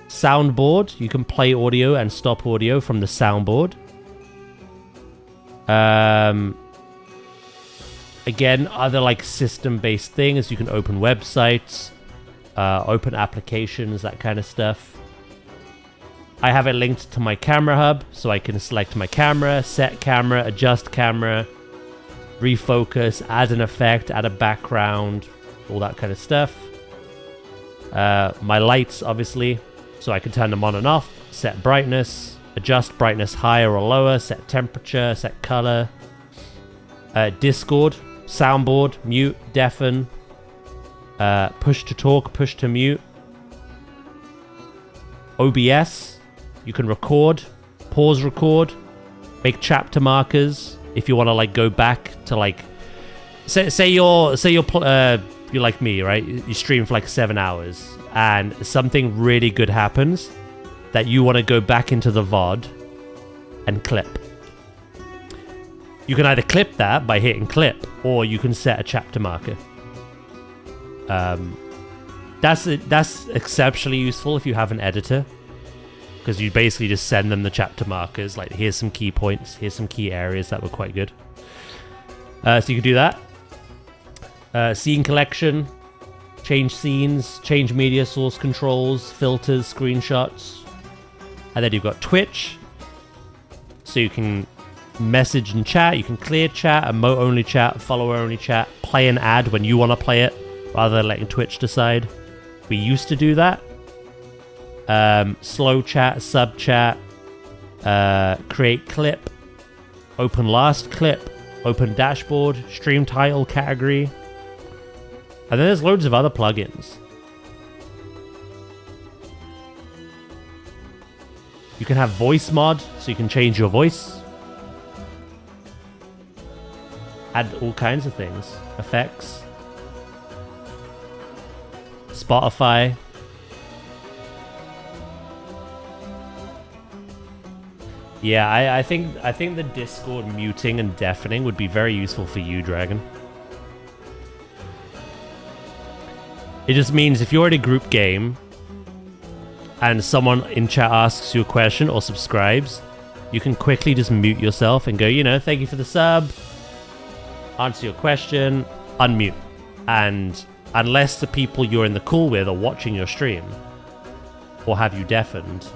Speaker 1: Soundboard, you can play audio and stop audio from the soundboard. Again, other like system-based things, you can open websites, open applications, that kind of stuff. I have it linked to my camera hub, so I can select my camera, set camera, adjust camera, refocus, add an effect, add a background, all that kind of stuff. My lights, obviously, so I can turn them on and off, set brightness, adjust brightness higher or lower, set temperature, set color. Discord, soundboard, mute, deafen, push to talk, push to mute. OBS. You can record, pause record, make chapter markers if you want to like go back to like, say you're like me, right? You stream for like 7 hours and something really good happens that you want to go back into the VOD and clip. You can either clip that by hitting clip, or you can set a chapter marker. That's exceptionally useful if you have an editor, because you basically just send them the chapter markers. Like, here's some key points, here's some key areas that were quite good. So you can do that. Scene collection, change scenes, change media source controls, filters, screenshots. And then you've got Twitch. So you can message and chat, you can clear chat, emote only chat, follower only chat, play an ad when you want to play it, rather than letting Twitch decide. We used to do that. Slow chat, sub chat, create clip, open last clip, open dashboard, stream title category. And then there's loads of other plugins. You can have voice mod, so you can change your voice. Add all kinds of things. Effects. Spotify. Yeah, I think the Discord muting and deafening would be very useful for you, Dragon. It just means if you're in a group game and someone in chat asks you a question or subscribes, you can quickly just mute yourself and go, you know, thank you for the sub, answer your question, unmute. And unless the people you're in the call with are watching your stream or have you deafened,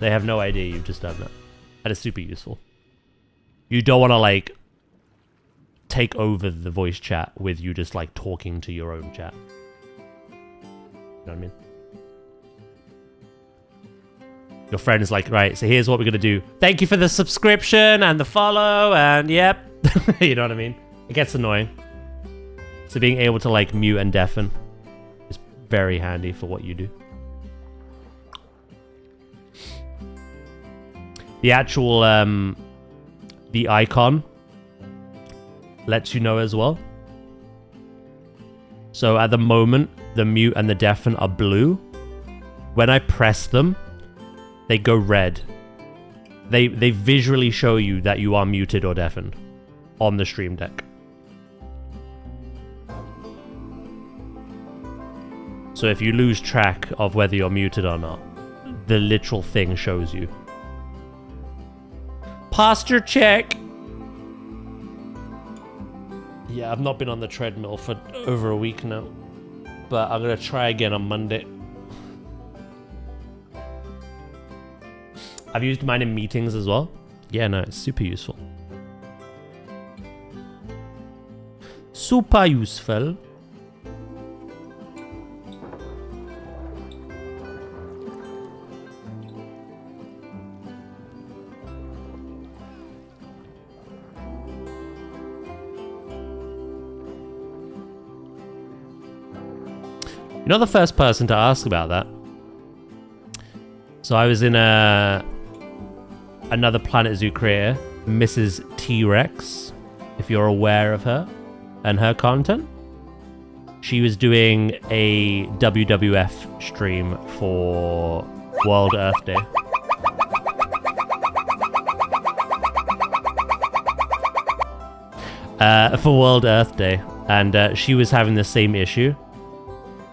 Speaker 1: they have no idea you've just done that. That is super useful. You don't want to, like, take over the voice chat with you just, like, talking to your own chat. You know what I mean? Your friend is like, right, so here's what we're going to do. Thank you for the subscription and the follow, and yep. You know what I mean? It gets annoying. So being able to, like, mute and deafen is very handy for what you do. The actual, the icon lets you know as well. So at the moment, the mute and the deafen are blue. When I press them, they go red. They visually show you that you are muted or deafened on the stream deck. So if you lose track of whether you're muted or not, the literal thing shows you. Posture check. Yeah, I've not been on the treadmill for over a week now, but I'm gonna try again on Monday. I've used mine in meetings as well. Yeah, no, it's super useful. Super useful. You're not the first person to ask about that. So I was in another planetzoo creator, Mrs. T-Rex, if you're aware of her and her content. She was doing a WWF stream for World Earth Day. For World Earth Day. And she was having the same issue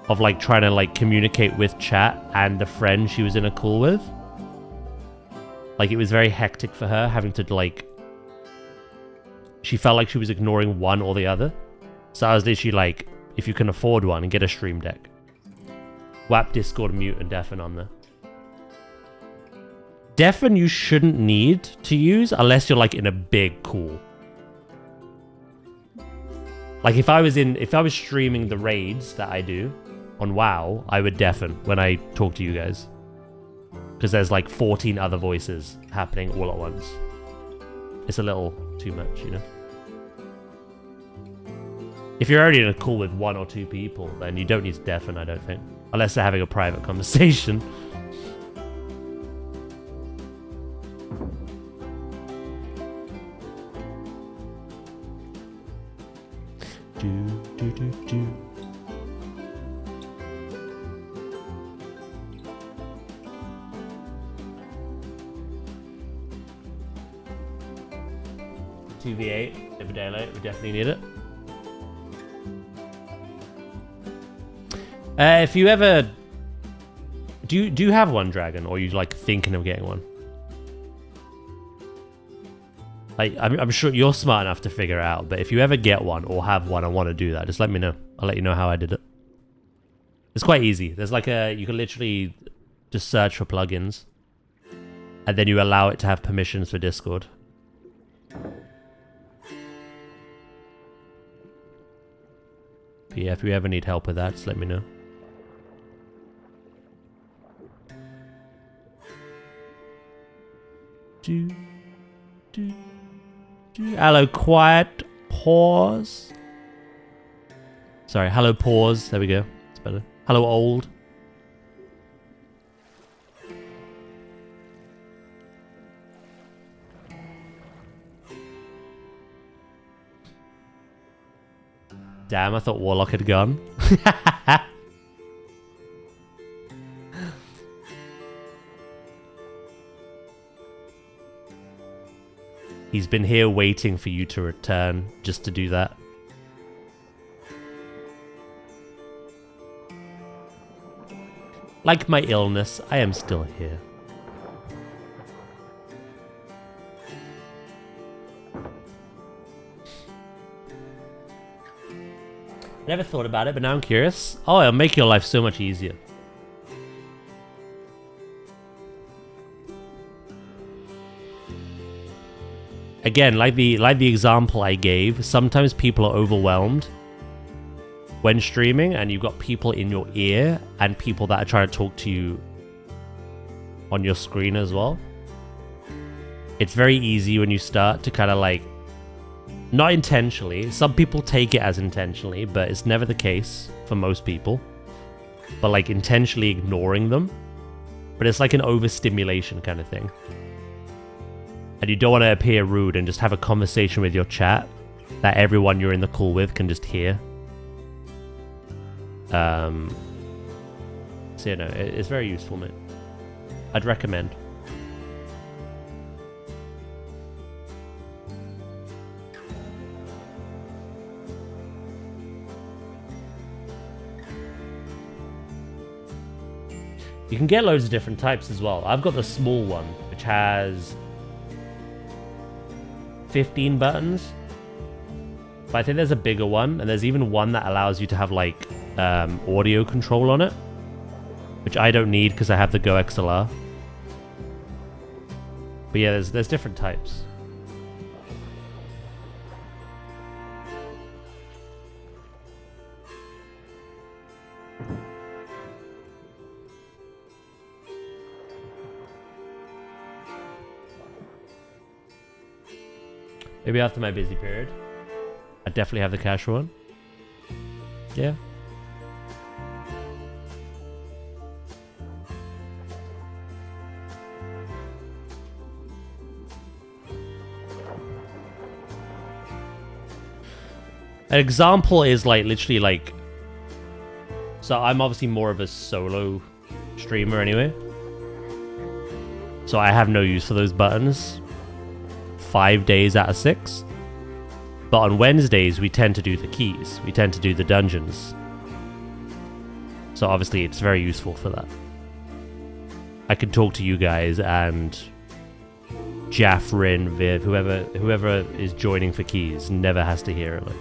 Speaker 1: of, like, trying to, like, communicate with chat and the friend she was in a call with. Like, it was very hectic for her, having to, like... She felt like she was ignoring one or the other. So I was literally like, if you can afford one, and get a stream deck. Whap Discord, mute, and deafen on there. Deafen you shouldn't need to use unless you're, like, in a big call. Like, if I was streaming the raids that I do on WoW, I would deafen when I talk to you guys. Because there's, like, 14 other voices happening all at once. It's a little too much, you know? If you're already in a call with one or two people, then you don't need to deafen, I don't think. Unless they're having a private conversation. Do. 2v8, Super Daylight, we definitely need it. If you ever... Do you have one, Dragon? Or are you, like, thinking of getting one? Like, I'm sure you're smart enough to figure it out, but if you ever get one or have one and want to do that, just let me know. I'll let you know how I did it. It's quite easy. There's like you can literally just search for plugins, and then you allow it to have permissions for Discord. But yeah, if you ever need help with that, just let me know. Hello, quiet pause. Sorry, hello, pause. There we go. It's better. Hello, old. Damn, I thought Warlock had gone. He's been here waiting for you to return just to do that. Like my illness, I am still here. Never thought about it, but now I'm curious. Oh, it'll make your life so much easier. Again, like the example I gave, sometimes people are overwhelmed when streaming and you've got people in your ear and people that are trying to talk to you on your screen as well. It's very easy when you start to kind of like, not intentionally, some people take it as intentionally, but it's never the case for most people, but like intentionally ignoring them. But it's like an overstimulation kind of thing. And you don't want to appear rude and just have a conversation with your chat that everyone you're in the call with can just hear. So you know, it's very useful, mate. I'd recommend. You can get loads of different types as well. I've got the small one, which has 15 buttons. But I think there's a bigger one, and there's even one that allows you to have like audio control on it, which I don't need because I have the Go XLR. But yeah, there's different types. Maybe after my busy period. I definitely have the casual one. Yeah. An example is like literally like, so I'm obviously more of a solo streamer anyway, so I have no use for those buttons 5 days out of 6. But on Wednesdays we tend to do the keys, we tend to do the dungeons, so obviously it's very useful for that. I can talk to you guys and Jaff, Rin, Viv, whoever is joining for keys never has to hear it. Like,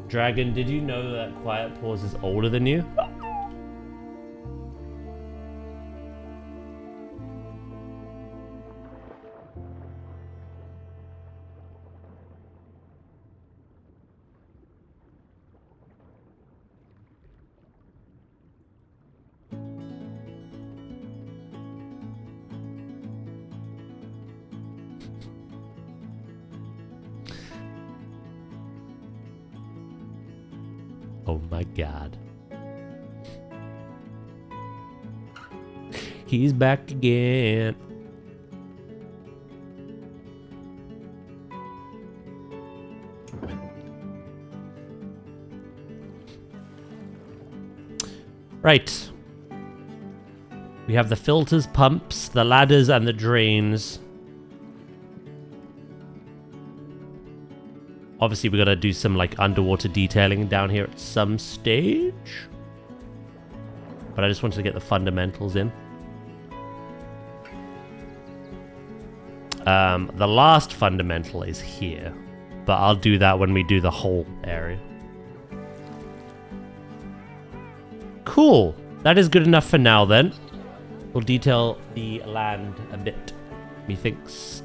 Speaker 1: Dragon, did you know that Quiet Pause is older than you? Oh my god. He's back again. Right. We have the filters, pumps, the ladders, and the drains. Obviously, we gotta do some like underwater detailing down here at some stage. But I just wanted to get the fundamentals in. The last fundamental is here, but I'll do that when we do the whole area. Cool. That is good enough for now then. We'll detail the land a bit, methinks.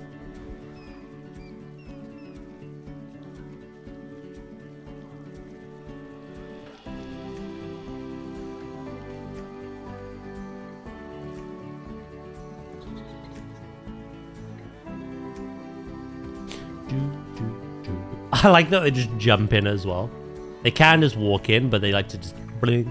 Speaker 1: I like that they just jump in as well. They can just walk in, but they like to just bling.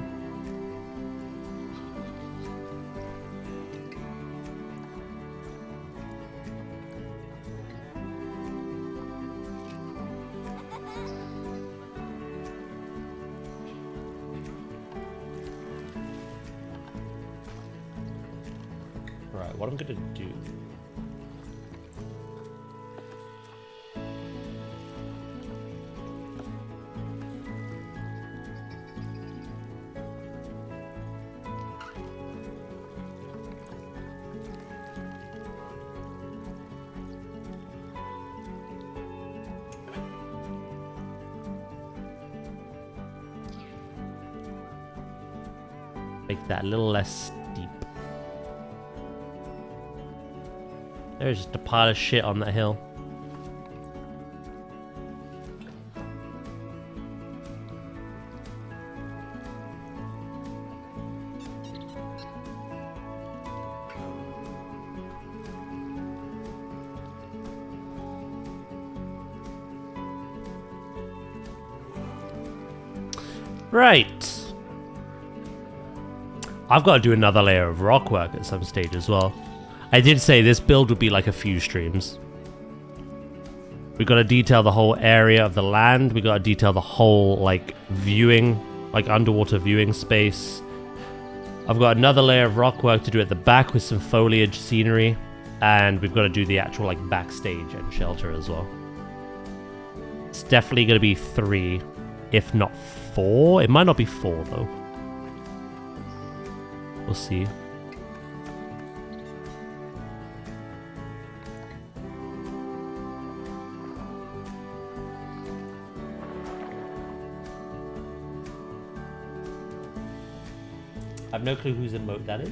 Speaker 1: Right, what I'm gonna do. Make that a little less steep. There's just a pile of shit on that hill. Right. I've got to do another layer of rock work at some stage as well. I did say this build would be like a few streams. We've got to detail the whole area of the land. We've got to detail the whole, like, viewing, like, underwater viewing space. I've got another layer of rock work to do at the back with some foliage scenery. And we've got to do the actual, like, backstage and shelter as well. It's definitely going to be 3, if not 4. It might not be 4, though. We'll see. I have no clue whose emote that is.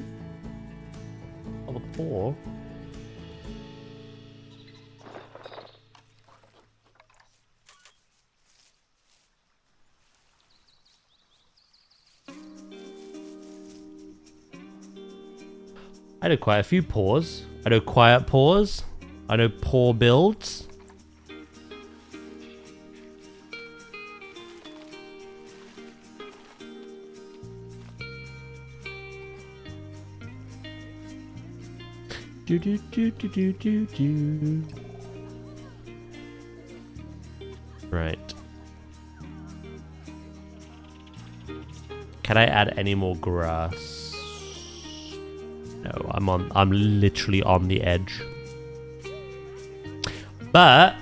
Speaker 1: Oh, the poor. I know quite a few paws. I know quiet paws. I know paw builds. Do do do do do do do. Right. Can I add any more grass? No, I'm literally on the edge. But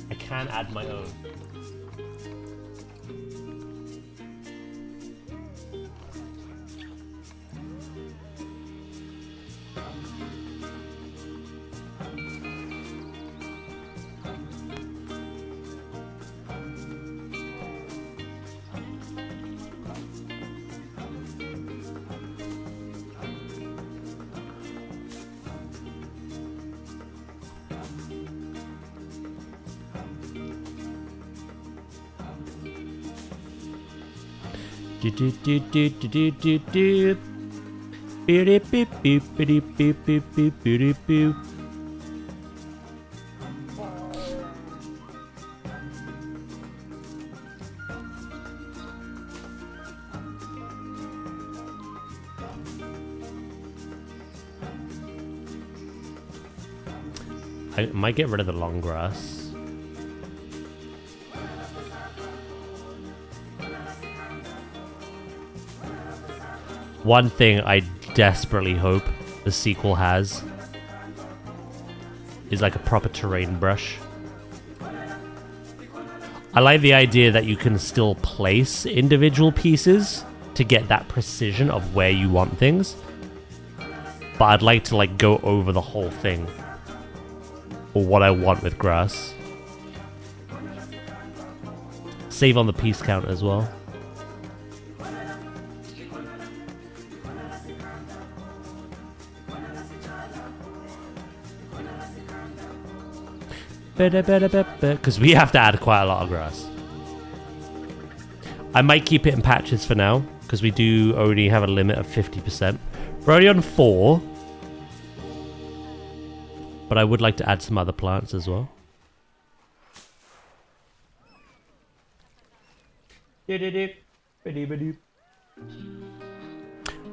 Speaker 1: I can add my own. Do do do do do do do. Beep beep beep beep beep beep beep beep beep. I might get rid of the long grass. One thing I desperately hope the sequel has is like a proper terrain brush. I like the idea that you can still place individual pieces to get that precision of where you want things. But I'd like to like go over the whole thing. Or what I want with grass. Save on the piece count as well. Because we have to add quite a lot of grass. I might keep it in patches for now, because we do only have a limit of 50%. We're only on 4. But I would like to add some other plants as well. What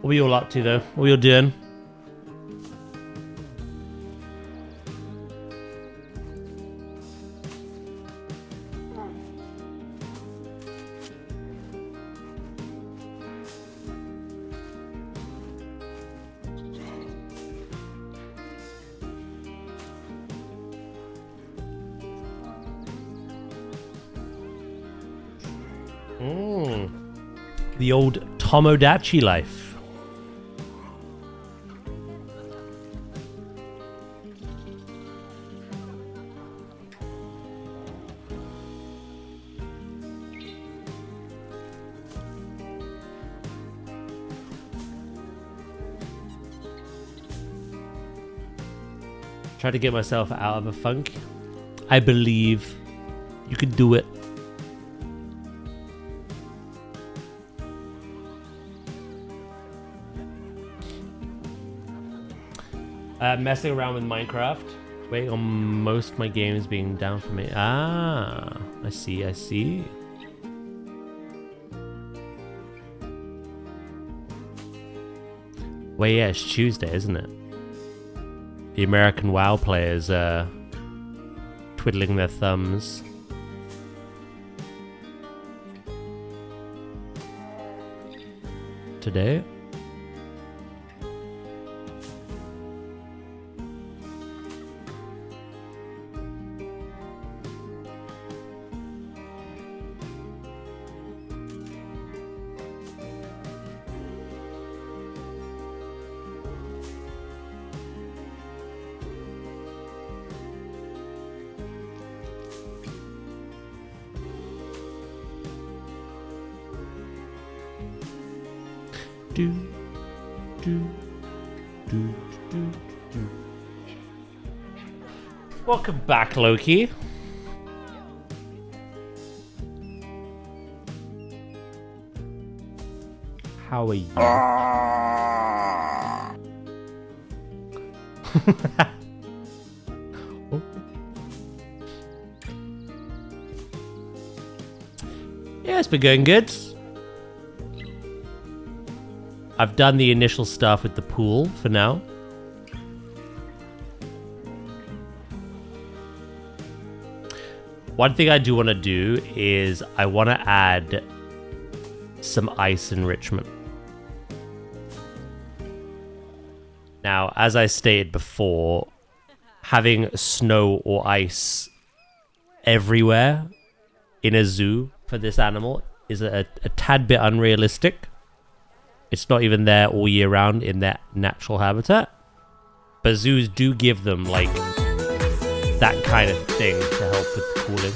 Speaker 1: were you all up to though? What were you all doing? The old Tomodachi life. Try to get myself out of a funk. I believe you can do it. Messing around with Minecraft. Waiting on most of my games being down for me. Ah, I see, I see. Well, yeah, it's Tuesday, isn't it? The American WoW players twiddling their thumbs. Today? Welcome back, Loki. How are you? Yeah, it's been going good. I've done the initial stuff with the pool for now. One thing I do want to do is I want to add some ice enrichment. Now, as I stated before, having snow or ice everywhere in a zoo for this animal is a tad bit unrealistic. It's not even there all year round in their natural habitat. But zoos do give them, like, that kind of thing to help with the cooling.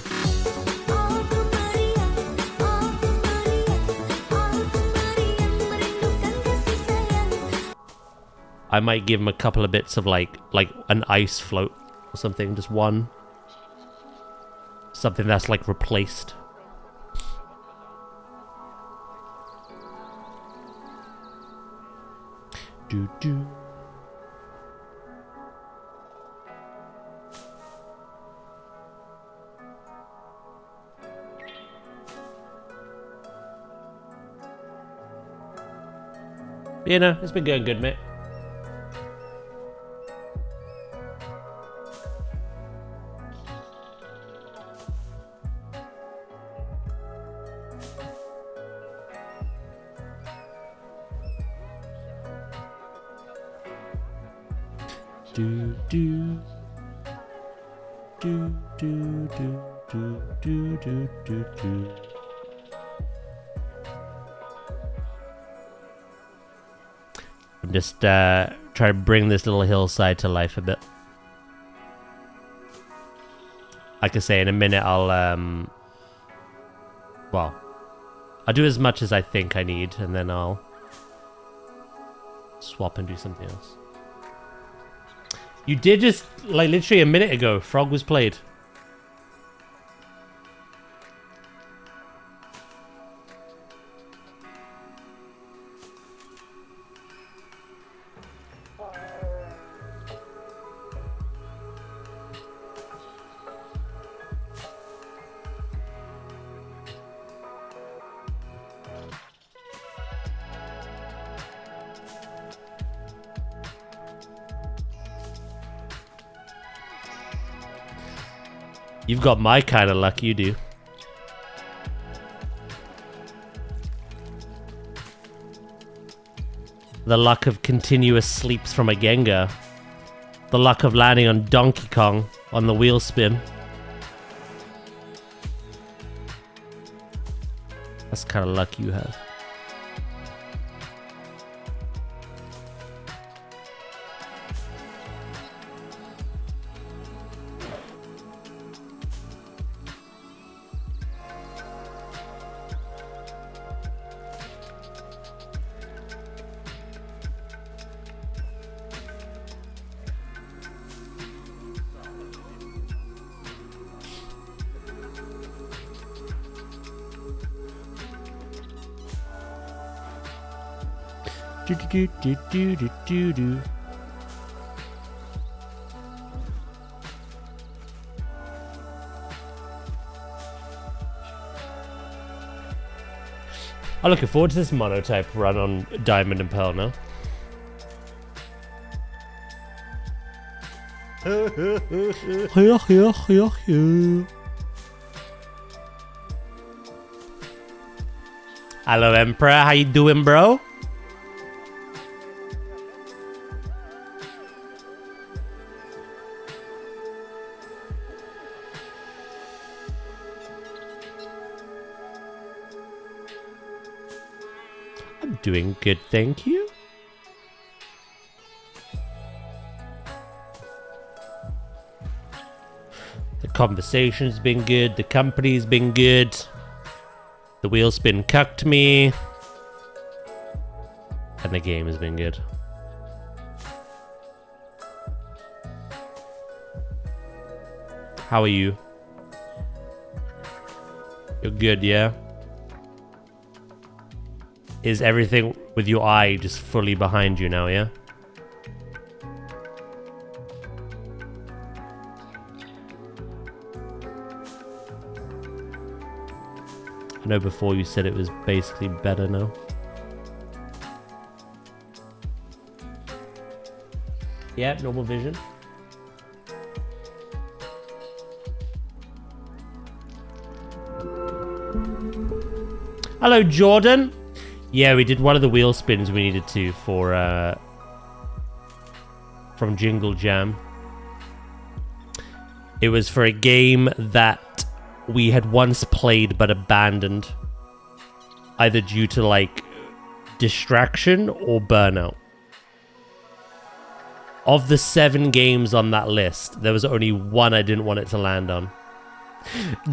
Speaker 1: I might give them a couple of bits of, like an ice float or something. Just one. Something that's, like, replaced. Do. You know, it's been going good, mate. do do do do do do do do do do. I'm just trying to bring this little hillside to life a bit. Like I say, in a minute I'll well, I'll do as much as I think I need, and then I'll swap and do something else. You did just, like, literally a minute ago, Frog was played. You've got my kind of luck, you do. The luck of continuous sleeps from a Gengar. The luck of landing on Donkey Kong on the wheel spin. That's the kind of luck you have. Do do do do do do do. I'm looking forward to this monotype run on Diamond and Pearl now. Hello, Emperor. How you doing, bro? I'm doing good, thank you. The conversation's been good, the company's been good. The wheel spin cucked me. And the game has been good. How are you? You're good, yeah? Is everything with your eye just fully behind you now, yeah? I know before you said it was basically better now. Yeah, normal vision. Hello, Jordan. Yeah, we did one of the wheel spins we needed to for from Jingle Jam. It was for a game that we had once played but abandoned, either due to like distraction or burnout. Of the 7 games on that list, there was only one I didn't want it to land on.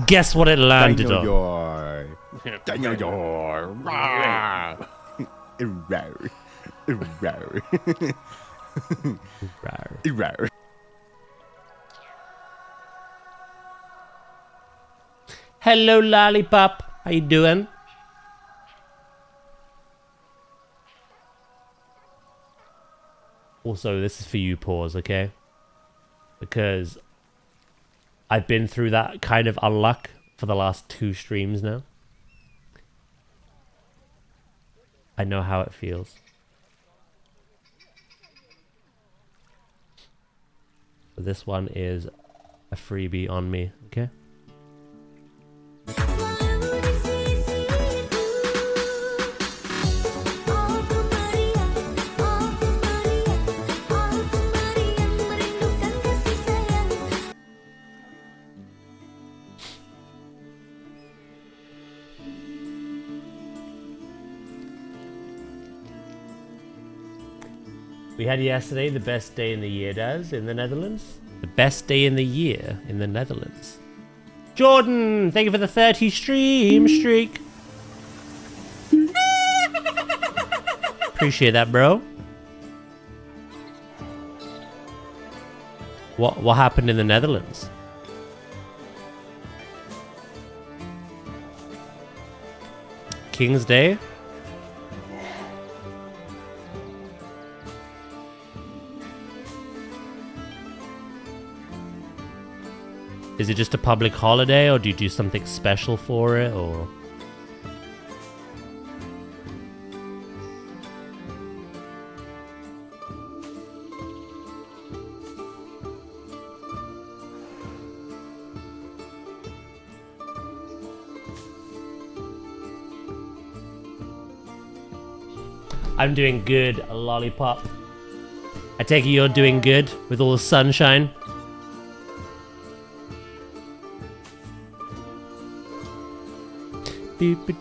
Speaker 1: Guess what it landed on? Hello, Lollipop. How you doing? Also, this is for you, Pause, okay? Because I've been through that kind of unluck for the last 2 streams now. I know how it feels. This one is a freebie on me, okay? We had yesterday the best day in the year, Daz, in the Netherlands. The best day in the year in the Netherlands. Jordan, thank you for the 30 stream streak. Appreciate that, bro. What happened in the Netherlands? King's Day? Is it just a public holiday, or do you do something special for it, or? I'm doing good, lollipop. I take it you're doing good with all the sunshine. People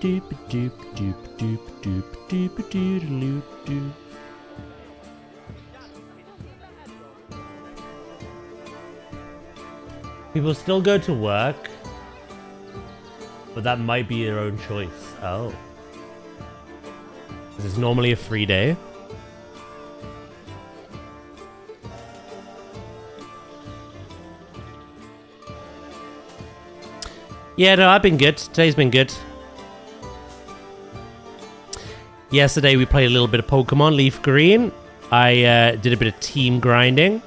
Speaker 1: still go to work, but that might be their own choice. Oh. This is normally a free day. Yeah, no, I've been good. Today's been good. Yesterday we played a little bit of Pokemon Leaf Green. I did a bit of team grinding.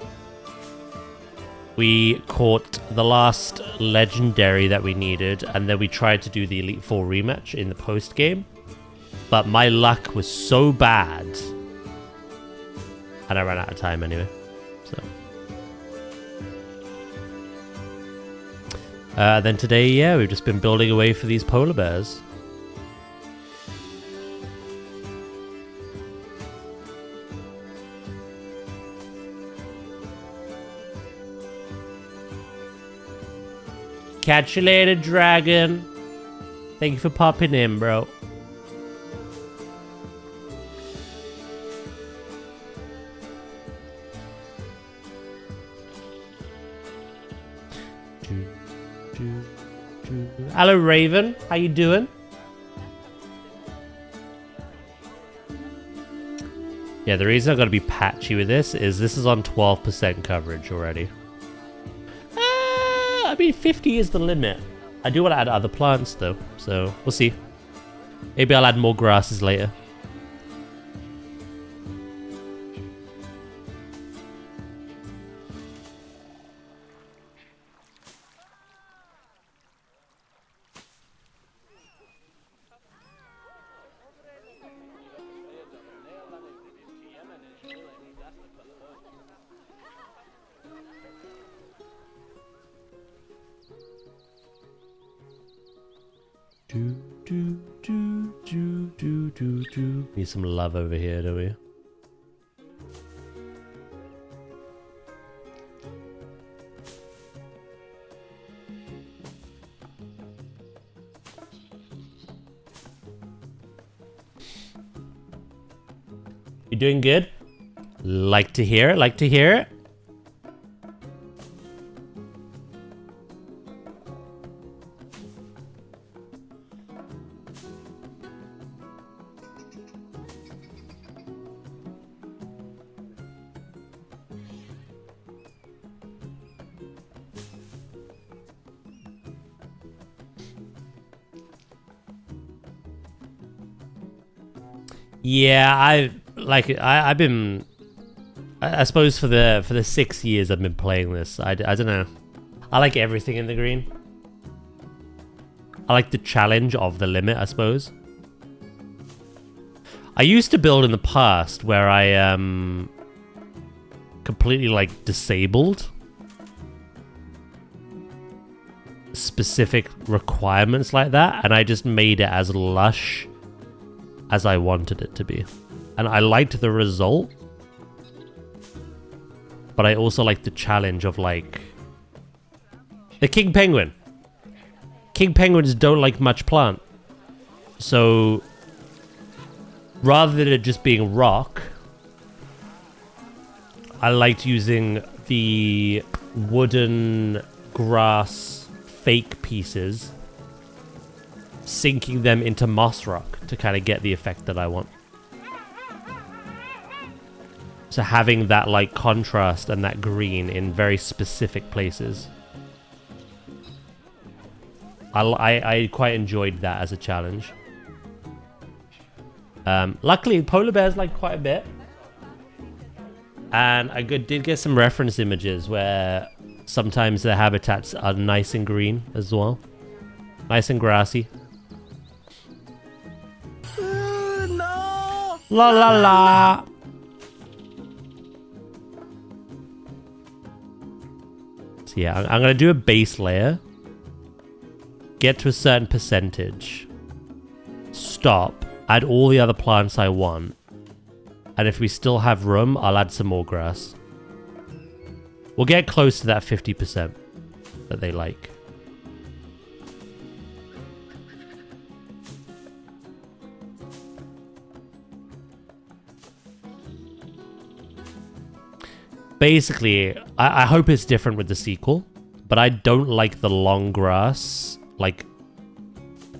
Speaker 1: We caught the last legendary that we needed, and then we tried to do the Elite Four rematch in the post game. But my luck was so bad, and I ran out of time anyway. So then today, yeah, we've just been building away for these polar bears. Catch you later, dragon. Thank you for popping in, bro. Hello, Raven. How you doing? Yeah, the reason I've got to be patchy with this is on 12% coverage already. I mean, 50 is the limit. I do want to add other plants, though, so we'll see. Maybe I'll add more grasses later. Need some love over here, do we? You doing good? Like to hear it, like to hear it. Yeah, I've been, I suppose for the 6 years I've been playing this, I don't know. I like everything in the green. I like the challenge of the limit, I suppose. I used to build in the past where I completely like disabled specific requirements like that, and I just made it as lush as I wanted it to be. And I liked the result, but I also liked the challenge of like the king penguin. King penguins don't like much plant, so rather than it just being rock, I liked using the wooden grass fake pieces, sinking them into moss rock to kind of get the effect that I want. So having that like contrast and that green in very specific places. I quite enjoyed that as a challenge. Luckily, polar bears like quite a bit. And I did get some reference images where sometimes their habitats are nice and green as well. Nice and grassy. No! La la la! So yeah, I'm going to do a base layer. Get to a certain percentage. Stop. Add all the other plants I want. And if we still have room, I'll add some more grass. We'll get close to that 50% that they like. Basically, I hope it's different with the sequel, but I don't like the long grass, like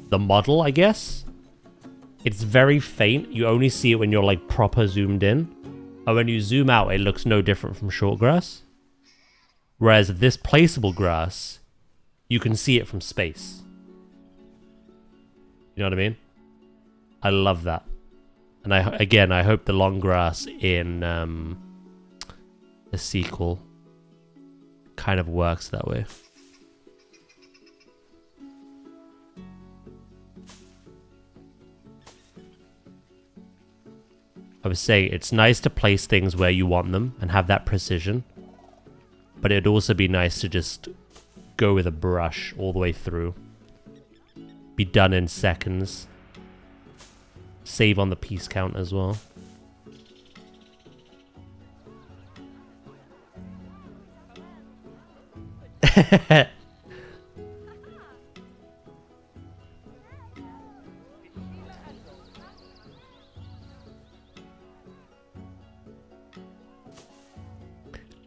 Speaker 1: the model, I guess. It's very faint. You only see it when you're like proper zoomed in. And when you zoom out, it looks no different from short grass. Whereas this placeable grass, you can see it from space. You know what I mean? I love that. And I hope the long grass in the sequel kind of works that way. I was saying, it's nice to place things where you want them and have that precision. But it'd also be nice to just go with a brush all the way through. Be done in seconds. Save on the piece count as well.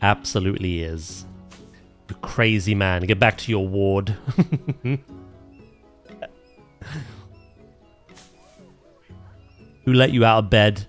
Speaker 1: Absolutely is. You crazy man. Get back to your ward. Who let you out of bed?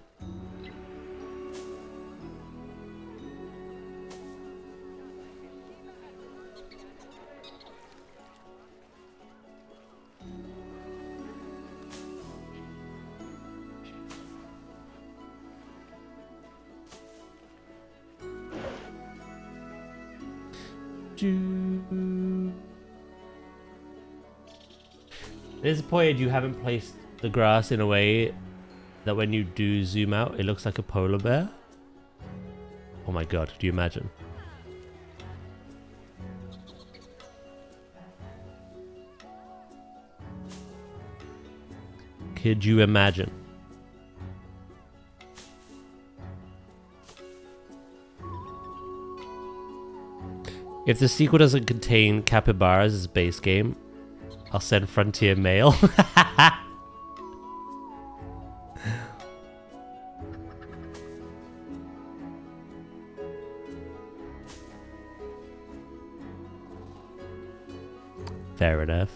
Speaker 1: Disappointed you haven't placed the grass in a way that when you do zoom out, it looks like a polar bear. Oh my god, do you imagine? Could you imagine? If the sequel doesn't contain capybaras as base game, I'll send Frontier Mail. Fair enough.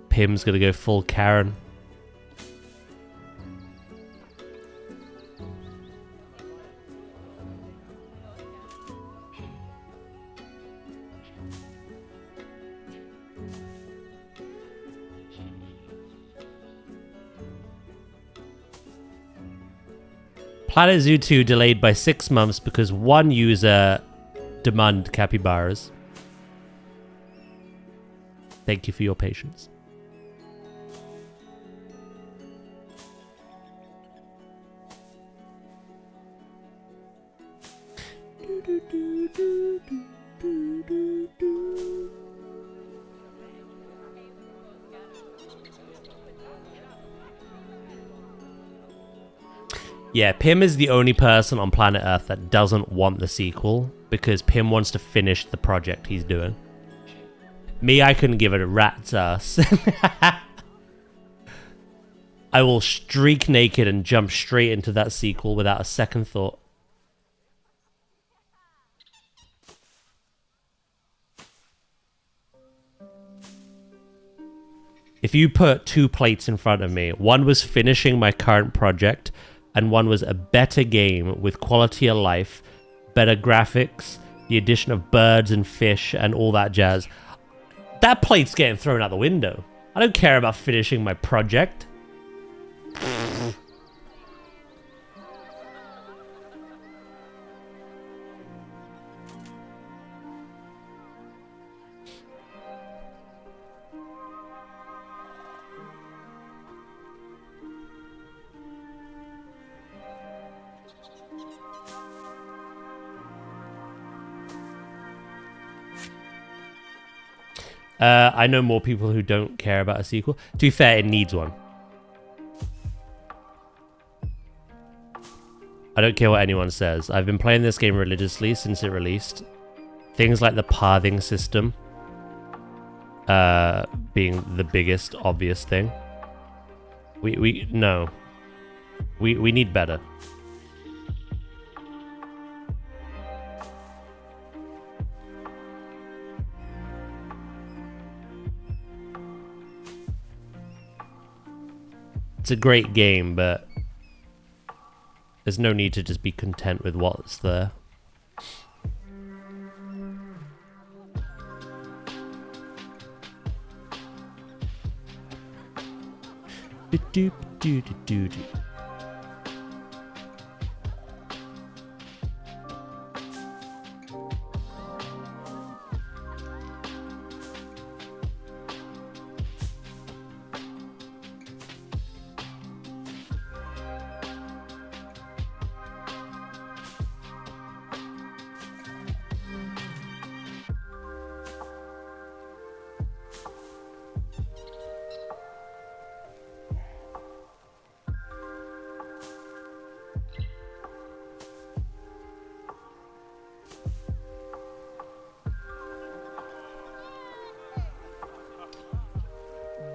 Speaker 1: Pim's gonna go full Karen. planetzoo 2 delayed by 6 months because one user demanded capybaras. Thank you for your patience. Yeah, Pim is the only person on planet Earth that doesn't want the sequel because Pim wants to finish the project he's doing. Me, I couldn't give it a rat's ass. I will streak naked and jump straight into that sequel without a second thought. If you put 2 plates in front of me, one was finishing my current project, and one was a better game with quality of life, better graphics, the addition of birds and fish and all that jazz, that plate's getting thrown out the window. I don't care about finishing my project. I know more people who don't care about a sequel. To be fair, it needs one. I don't care what anyone says. I've been playing this game religiously since it released. Things like the pathing system being the biggest obvious thing. We need better. It's a great game, but there's no need to just be content with what's there.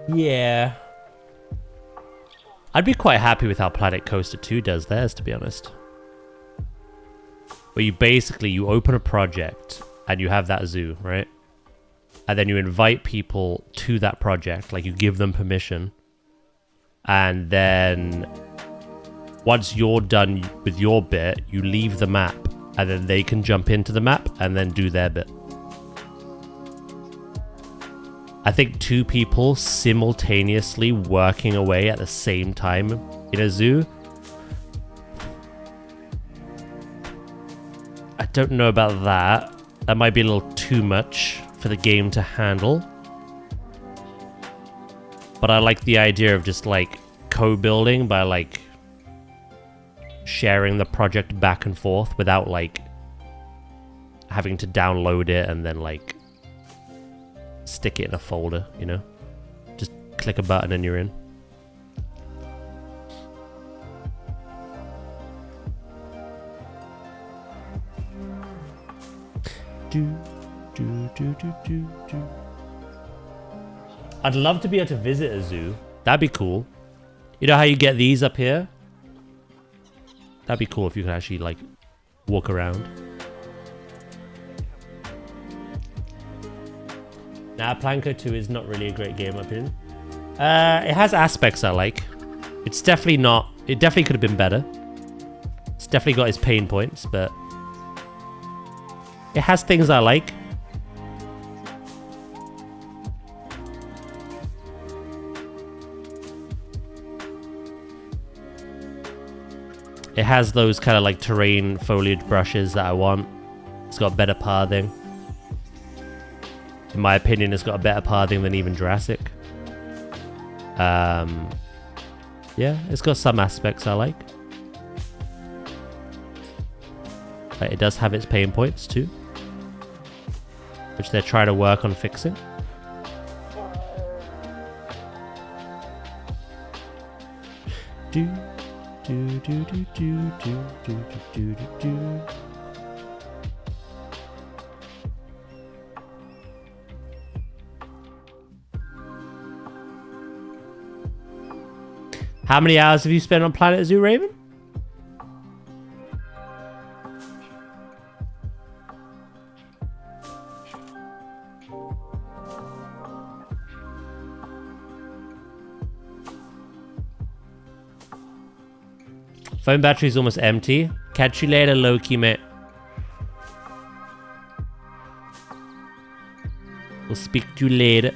Speaker 1: Yeah. I'd be quite happy with how Planet Coaster 2 does theirs, to be honest. Where you open a project and you have that zoo, right? And then you invite people to that project, like you give them permission. And then once you're done with your bit, you leave the map and then they can jump into the map and then do their bit. I think 2 people simultaneously working away at the same time in a zoo. I don't know about that. That might be a little too much for the game to handle. But I like the idea of just like co-building by like sharing the project back and forth without like having to download it and then like stick it in a folder, you know? Just click a button and you're in. I'd love to be able to visit a zoo. That'd be cool. You know how you get these up here? That'd be cool if you could actually like walk around. Nah, Planko 2 is not really a great game, in my opinion. It has aspects I like. It's definitely not... It definitely could have been better. It's definitely got its pain points, but... It has things I like. It has those kind of like terrain foliage brushes that I want. It's got better pathing. In my opinion, it's got a better pathing than even Jurassic. Yeah, it's got some aspects I like. But it does have its pain points too, which they're trying to work on fixing. Do do do do do do do do do do. How many hours have you spent on Planet Zoo, Raven? Phone battery's almost empty. Catch you later, Loki, mate. We'll speak to you later.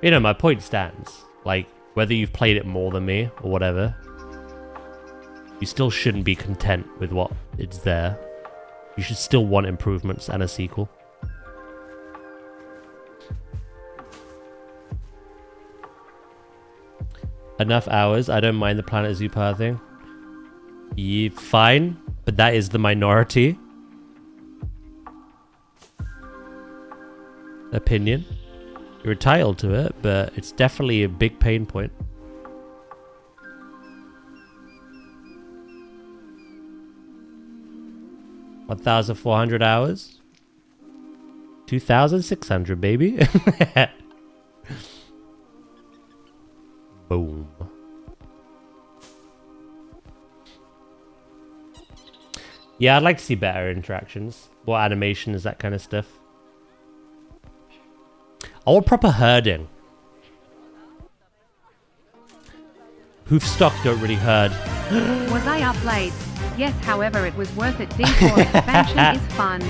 Speaker 1: You know, my point stands. Like, whether you've played it more than me or whatever, you still shouldn't be content with what is there. You should still want improvements and a sequel. Enough hours. I don't mind the Planet Zoo power thing. Yeah, fine, but that is the minority opinion. You're entitled to it, but it's definitely a big pain point. $1,400 hours. 2,600, baby. Boom. Yeah, I'd like to see better interactions, more animations, that kind of stuff. I want proper herding. Hoofstock don't really herd.
Speaker 5: Was I up late? Yes, however, it was worth it. D4 expansion is fun.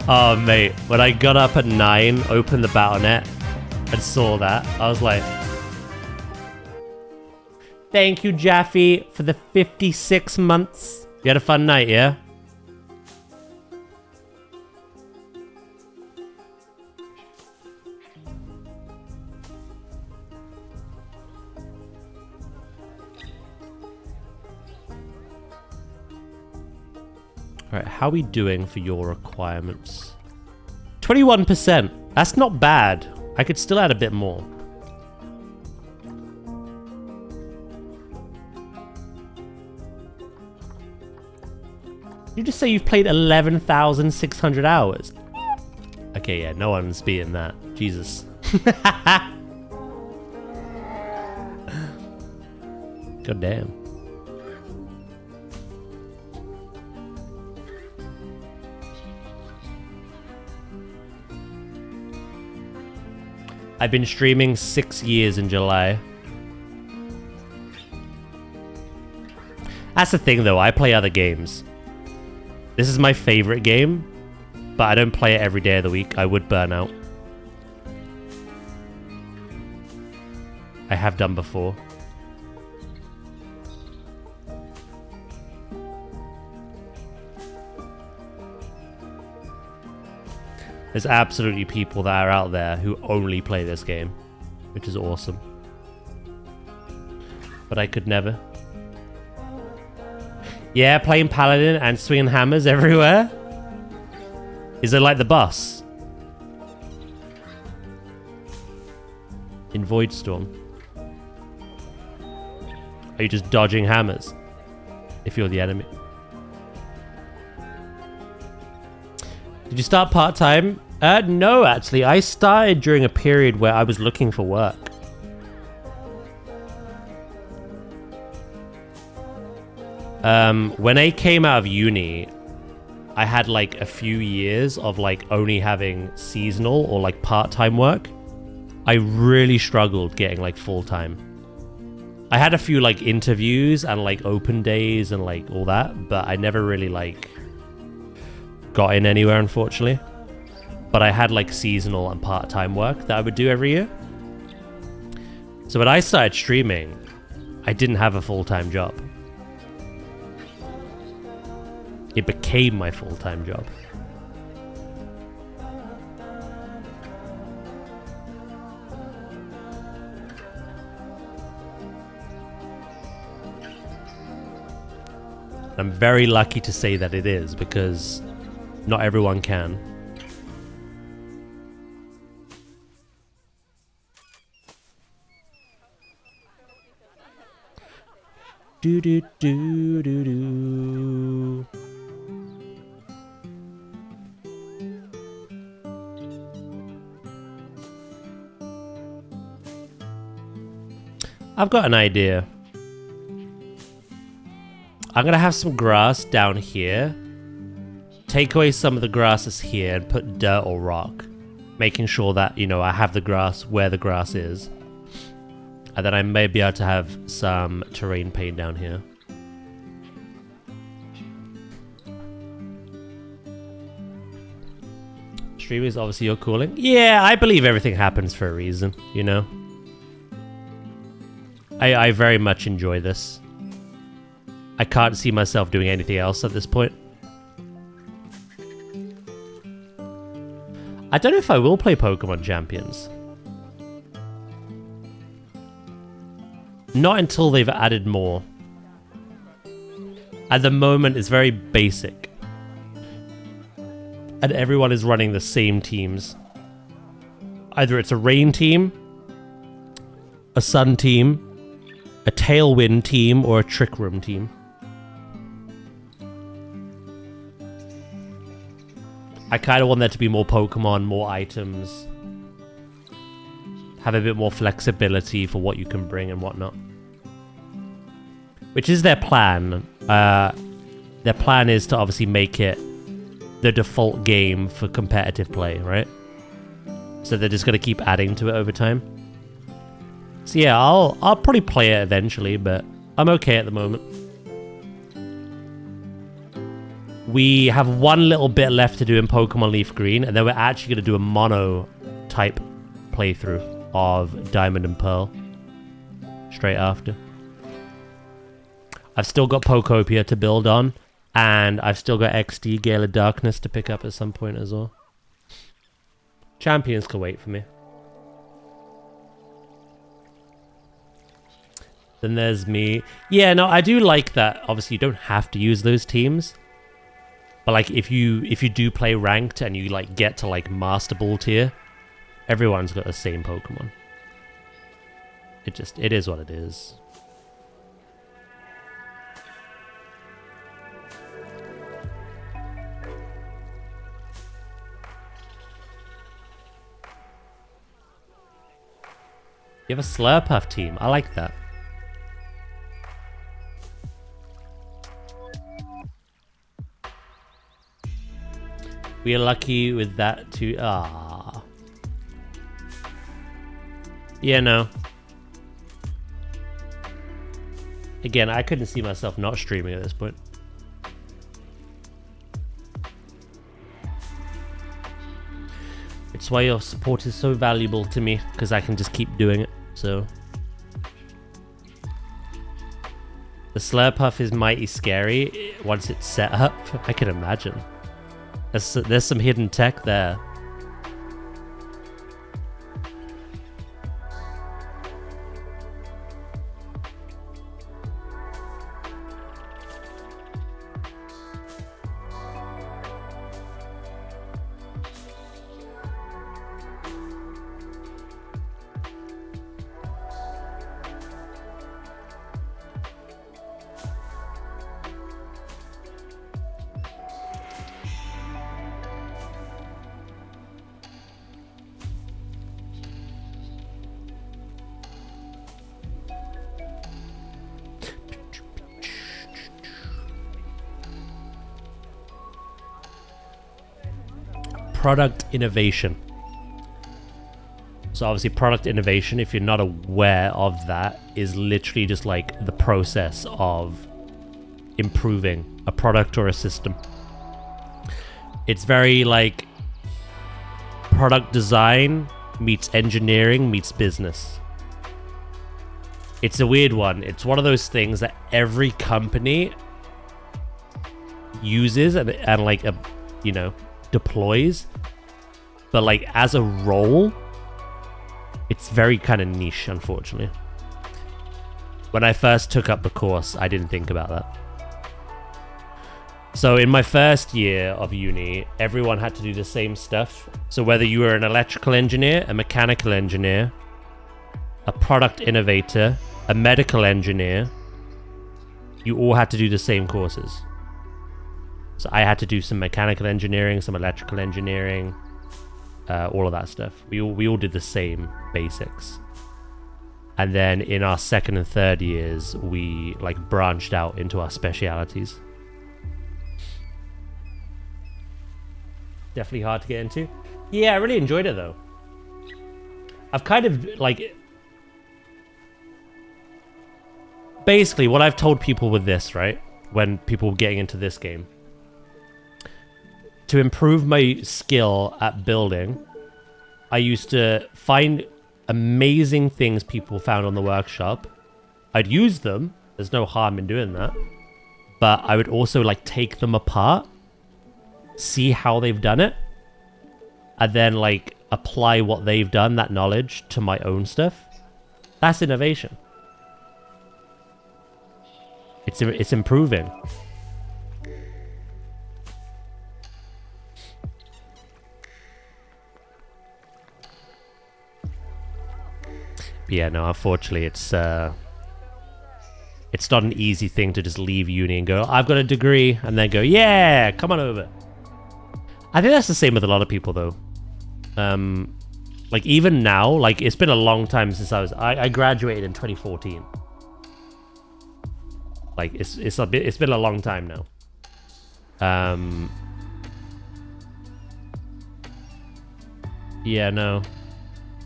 Speaker 1: Oh, mate. When I got up at 9, opened the Battle.net, and saw that, I was like... Thank you, Jaffe, for the 56 months. You had a fun night, yeah? Alright, how are we doing for your requirements? 21%. That's not bad. I could still add a bit more. You just say you've played 11,600 hours. Okay, yeah, no one's beating that. Jesus. God damn. I've been streaming 6 years in July. That's the thing though, I play other games. This is my favorite game, but I don't play it every day of the week. I would burn out. I have done before. There's absolutely people that are out there who only play this game, which is awesome. But I could never. Yeah, playing Paladin and swinging hammers everywhere. Is it like the boss? In Voidstorm. Are you just dodging hammers if you're the enemy? Did you start part-time? No, actually. I started during a period where I was looking for work. When I came out of uni, I had like a few years of like only having seasonal or like part-time work. I really struggled getting like full-time. I had a few like interviews and like open days and like all that, but I never really like got in anywhere, unfortunately. But I had like seasonal and part-time work that I would do every year. So when I started streaming, I didn't have a full-time job. It became my full-time job. I'm very lucky to say that it is, because not everyone can. Do do do do do. I've got an idea. I'm gonna have some grass down here. Take away some of the grasses here and put dirt or rock. Making sure that, you know, I have the grass where the grass is. And then I may be able to have some terrain paint down here. Streamers, obviously you're cooling. Yeah, I believe everything happens for a reason, you know? I very much enjoy this. I can't see myself doing anything else at this point. I don't know if I will play Pokemon Champions. Not until they've added more. At the moment, it's very basic. And everyone is running the same teams. Either it's a rain team, a sun team, a tailwind team, or a trick room team. I kind of want there to be more Pokemon, more items. Have a bit more flexibility for what you can bring and whatnot. Which is their plan. Their plan is to obviously make it the default game for competitive play, right? So they're just going to keep adding to it over time. So yeah, I'll probably play it eventually, but I'm okay at the moment. We have one little bit left to do in Pokemon Leaf Green, and then we're actually going to do a mono type playthrough of Diamond and Pearl straight after. I've still got Pokopia to build on, and I've still got XD Gale of Darkness to pick up at some point as well. Champions can wait for me. Then there's me. Yeah, no, I do like that. Obviously, you don't have to use those teams. But like, if you do play ranked and you like get to like Master Ball tier, everyone's got the same Pokemon. It is what it is. You have a Slurpuff team. I like that. We are lucky with that too. Ah. Yeah, no. Again, I couldn't see myself not streaming at this point. It's why your support is so valuable to me, because I can just keep doing it, so. The Slurpuff is mighty scary once it's set up, I can imagine. There's some hidden tech there. Product innovation. So obviously product innovation, if you're not aware of that, is literally just like the process of improving a product or a system. It's very like product design meets engineering meets business. It's a weird one. It's one of those things that every company uses and like you know, deploys, but like as a role, it's very kind of niche, unfortunately. When I first took up the course, I didn't think about that. So in my first year of uni, everyone had to do the same stuff. So whether you were an electrical engineer, a mechanical engineer, a product innovator, a medical engineer, you all had to do the same courses. So I had to do some mechanical engineering, some electrical engineering, all of that stuff. We all did the same basics. And then in our second and third years, we like branched out into our specialities. Definitely hard to get into. Yeah, I really enjoyed it though. I've kind of like... Basically, what I've told people with this, right? When people were getting into this game. To improve my skill at building, I used to find amazing things people found on the workshop. I'd use them. There's no harm in doing that. But I would also like take them apart, see how they've done it, and then like apply what they've done, that knowledge, to my own stuff. That's innovation. It's improving. But yeah, no, unfortunately, it's not an easy thing to just leave uni and go, I've got a degree, and then go, yeah, come on over. I think that's the same with a lot of people, though. Like, even now, like, it's been a long time since I graduated in 2014. Like, it's been a long time now. Yeah, no.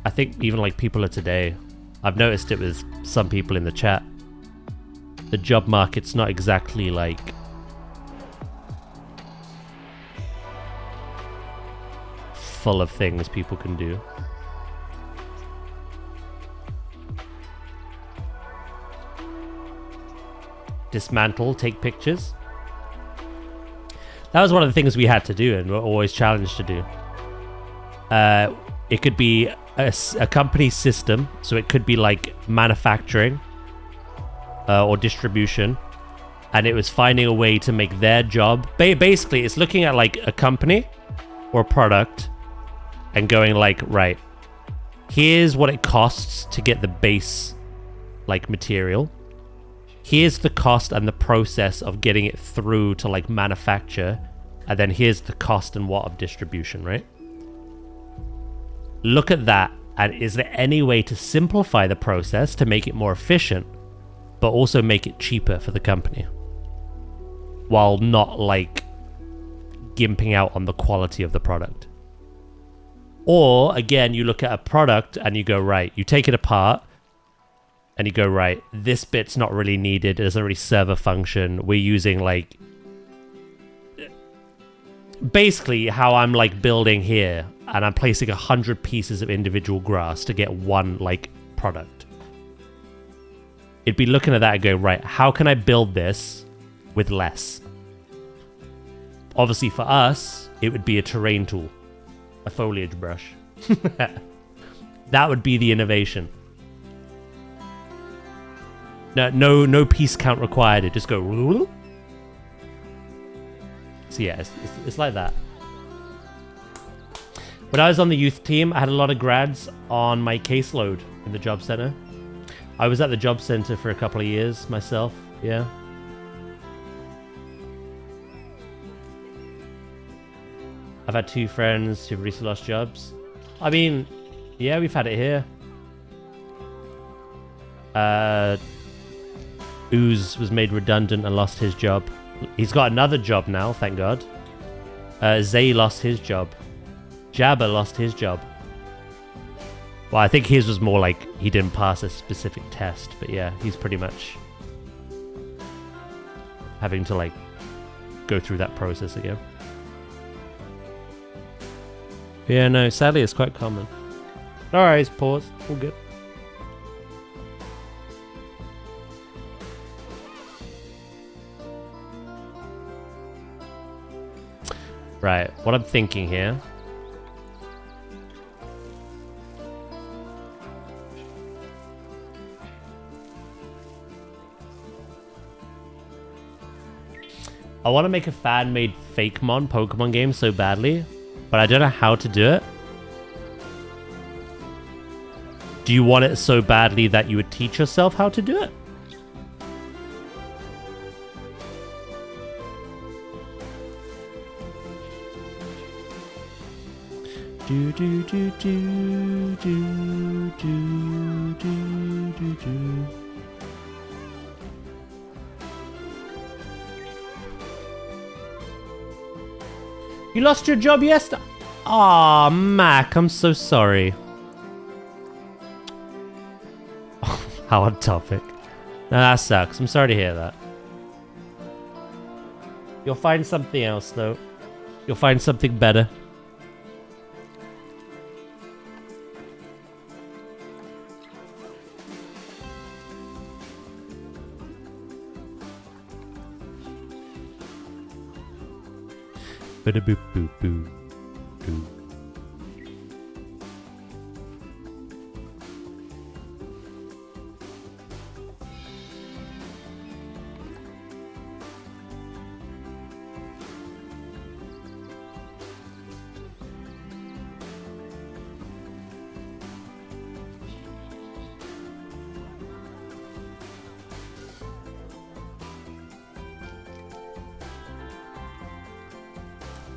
Speaker 1: I think even, like, people of today, I've noticed it with some people in the chat. The job market's not exactly, like... full of things people can do. Dismantle, take pictures. That was one of the things we had to do and we're always challenged to do. It could be a company system, so it could be like manufacturing or distribution, and it was finding a way to make their job... Basically, it's looking at like a company or a product and going like, right, here's what it costs to get the base like material. Here's the cost and the process of getting it through to like manufacture, and then here's the cost and what of distribution, right? Look at that, and is there any way to simplify the process to make it more efficient, but also make it cheaper for the company, while not like gimping out on the quality of the product? Or again, you look at a product and you go, right, you take it apart and you go, right, this bit's not really needed, it doesn't really serve a function. We're using like... basically how I'm like building here, and I'm placing 100 pieces of individual grass to get one like product. It'd be looking at that and go, right, how can I build this with less? Obviously for us, it would be a terrain tool, a foliage brush. That would be the innovation. No piece count required. It just go. So yeah, it's like that. When I was on the youth team, I had a lot of grads on my caseload in the job center. I was at the job center for a couple of years myself. Yeah. I've had 2 friends who've recently lost jobs. I mean, yeah, we've had it here. Ooze was made redundant and lost his job. He's got another job now, thank God. Zay lost his job. Jabba lost his job. Well, I think his was more like he didn't pass a specific test, but yeah, he's pretty much having to like go through that process again. Yeah, no, sadly it's quite common. Alright, pause. All good. Right, what I'm thinking here. I want to make a fan-made fake-mon Pokemon game so badly, but I don't know how to do it. Do you want it so badly that you would teach yourself how to do it? Do do do do do do do do do. You lost your job yesterday. Aw, Mac, I'm so sorry. How on topic. No, that sucks. I'm sorry to hear that. You'll find something else, though. You'll find something better. Bada boop boop boo. Boo.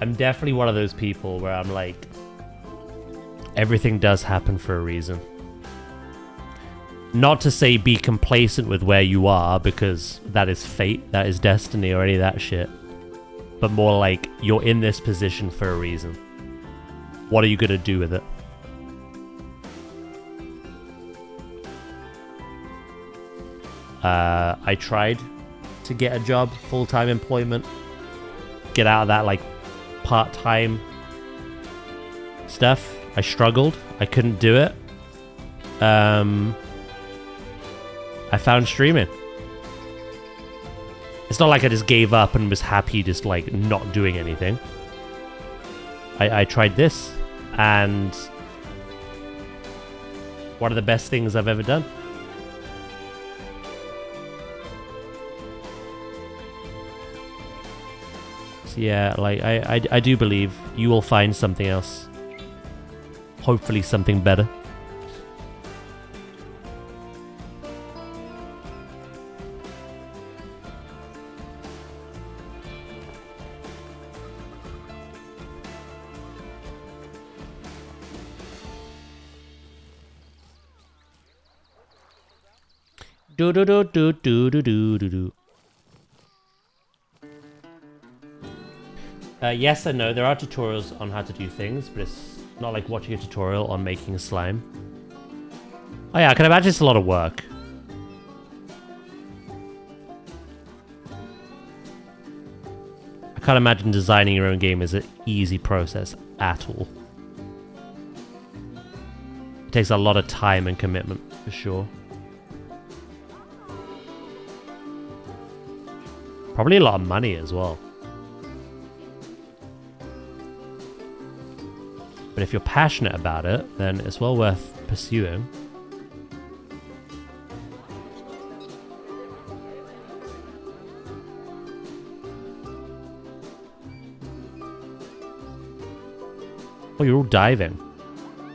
Speaker 1: I'm definitely one of those people where I'm like, everything does happen for a reason. Not to say be complacent with where you are, because that is fate, that is destiny, or any of that shit. But more like, you're in this position for a reason. What are you gonna do with it? I tried to get a job, full-time employment, get out of that like part-time stuff. I struggled. I couldn't do it. I found streaming. It's not like I just gave up and was happy just like not doing anything. I tried this, and one of the best things I've ever done. So yeah, like I do believe you will find something else. Hopefully something better. Do do do do do do do do do. Yes and no. There are tutorials on how to do things, but it's not like watching a tutorial on making slime. Oh yeah, I can imagine it's a lot of work. I can't imagine designing your own game is an easy process at all. It takes a lot of time and commitment, for sure. Probably a lot of money as well. But if you're passionate about it, then it's well worth pursuing. Oh, you're all diving.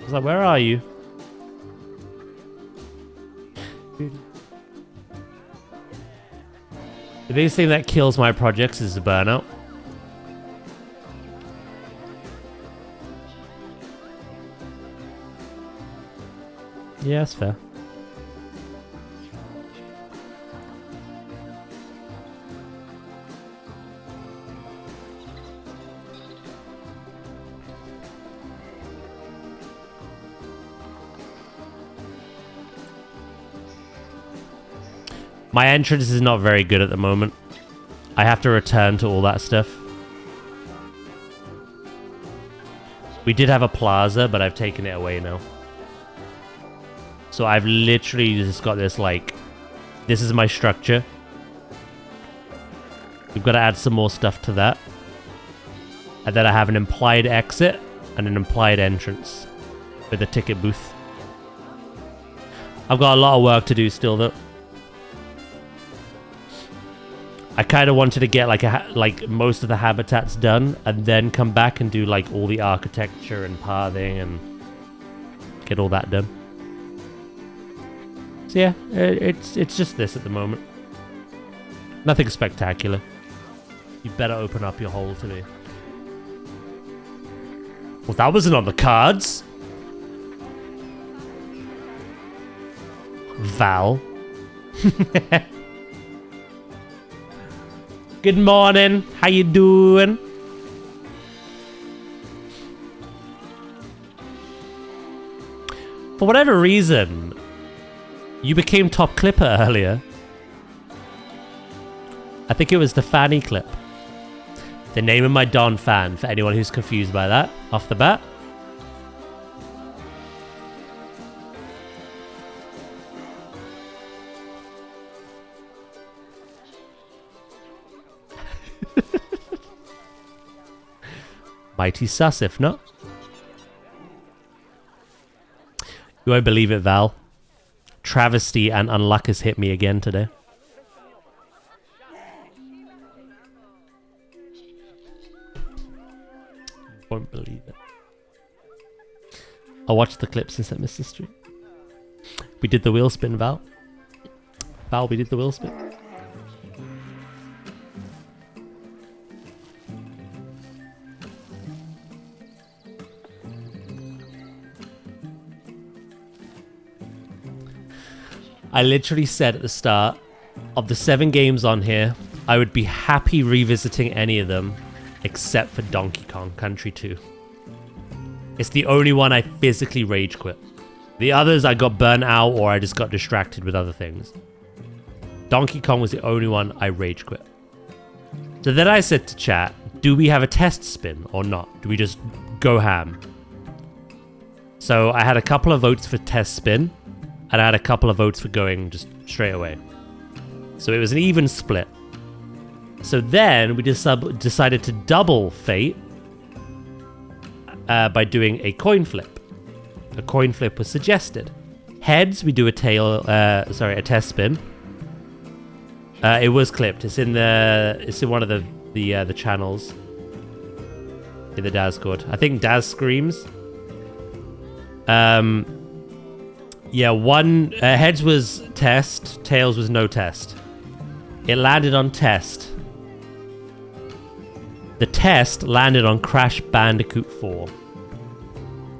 Speaker 1: I was like, where are you? The biggest thing that kills my projects is the burnout. Yeah, that's fair. My entrance is not very good at the moment. I have to return to all that stuff. We did have a plaza, but I've taken it away now. So I've literally just got this, like, this is my structure. We've got to add some more stuff to that. And then I have an implied exit and an implied entrance with a ticket booth. I've got a lot of work to do still, though. I kind of wanted to get like most of the habitats done and then come back and do like all the architecture and pathing and get all that done. So yeah, it's just this at the moment. Nothing spectacular. You better open up your hole to me. Well, that wasn't on the cards. Val. Good morning. How you doing? For whatever reason, you became top clipper earlier. I think it was the Fanny clip. The name of my Don fan, for anyone who's confused by that, off the bat. Mighty sus, if not. You won't believe it, Val. Travesty and unluck has hit me again today. Won't believe it. I watched the clip since I missed the stream. We did the wheel spin, Val. Val, we did the wheel spin. I literally said at the start, of the 7 games on here, I would be happy revisiting any of them, except for Donkey Kong Country 2. It's the only one I physically rage quit. The others I got burnt out or I just got distracted with other things. Donkey Kong was the only one I rage quit. So then I said to chat, do we have a test spin or not? Do we just go ham? So I had a couple of votes for test spin, and I had a couple of votes for going just straight away. So it was an even split. So then we decided to double fate by doing a coin flip. A coin flip was suggested. Heads, we do a test spin. It was clipped. It's in one of the channels in the Daz Squad. I think Daz screams. Yeah, heads was test, tails was no test. It landed on test. The test landed on Crash Bandicoot 4.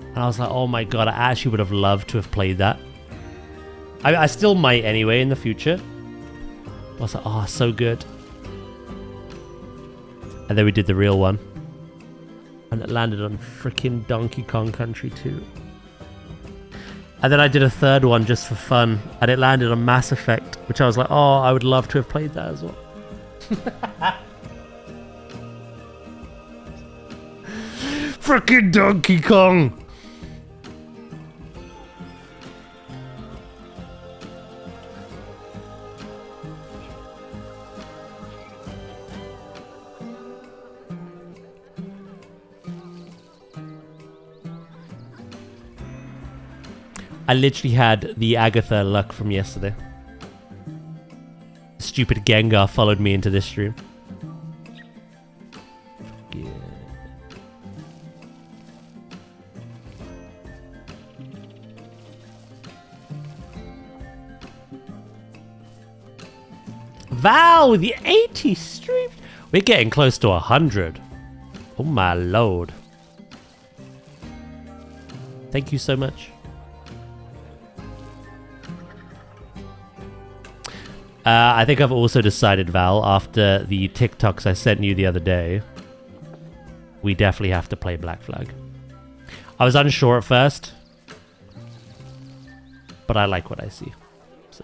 Speaker 1: And I was like, oh my god, I actually would have loved to have played that. I still might anyway in the future. I was like, oh, so good. And then we did the real one. And it landed on freaking Donkey Kong Country 2. And then I did a third one just for fun, and it landed on Mass Effect, which I was like, oh, I would love to have played that as well. Frickin' Donkey Kong! I literally had the Agatha luck from yesterday. Stupid Gengar followed me into this stream. Yeah. Val with the 80 streams. We're getting close to 100. Oh my lord. Thank you so much. I think I've also decided, Val, after the TikToks I sent you the other day, we definitely have to play Black Flag. I was unsure at first, but I like what I see. So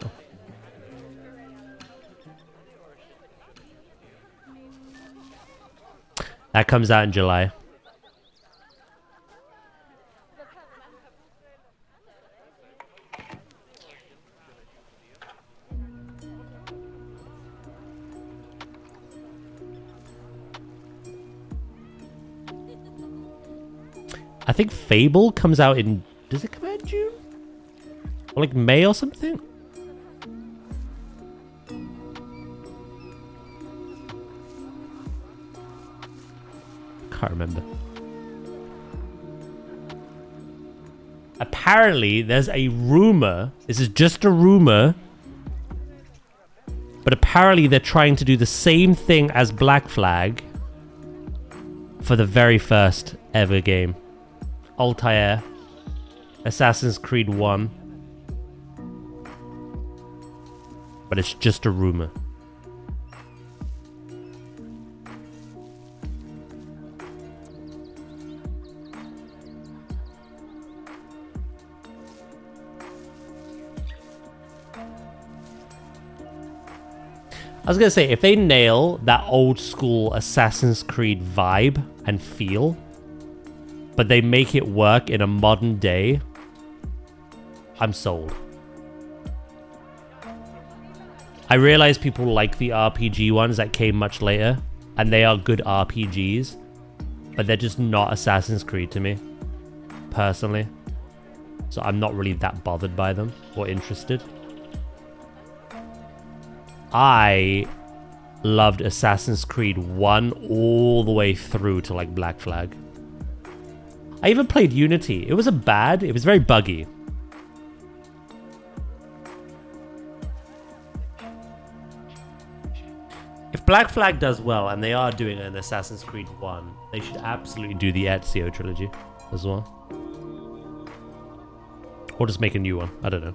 Speaker 1: that comes out in July. I think Fable comes out in... Does it come out in June? Or like May or something? Can't remember. Apparently, there's a rumor. This is just a rumor. But apparently, they're trying to do the same thing as Black Flag for the very first ever game. Altair, Assassin's Creed 1. But it's just a rumor. I was gonna say, if they nail that old school Assassin's Creed vibe and feel, but they make it work in a modern day, I'm sold. I realize people like the RPG ones that came much later, and they are good RPGs, but they're just not Assassin's Creed to me, personally. So I'm not really that bothered by them or interested. I loved Assassin's Creed 1 all the way through to like Black Flag. I even played Unity. It wasn't bad. It was very buggy. If Black Flag does well, and they are doing an Assassin's Creed 1, they should absolutely do the Ezio trilogy as well. Or just make a new one. I don't know.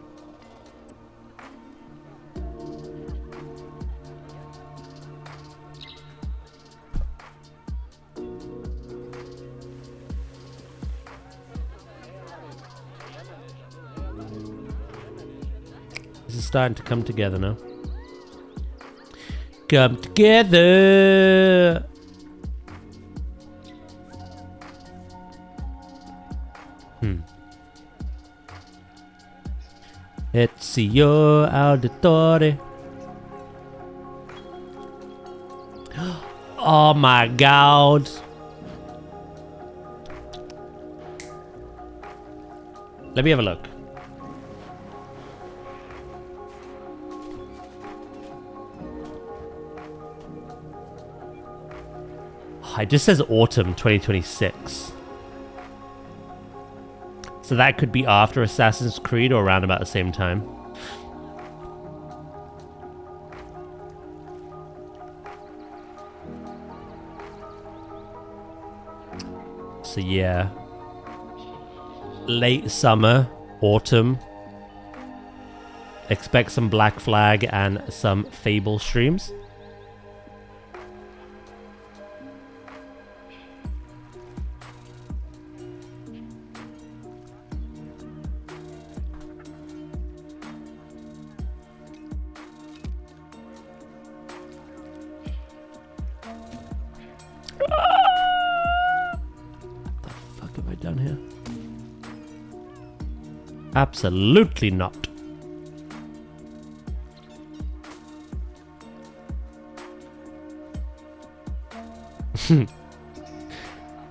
Speaker 1: This is starting to come together now. Come together. Ezio Auditore. Oh my god. Let me have a look. It just says autumn 2026. So that could be after Assassin's Creed or around about the same time. So yeah. Late summer, autumn. Expect some Black Flag and some Fable streams. Absolutely not.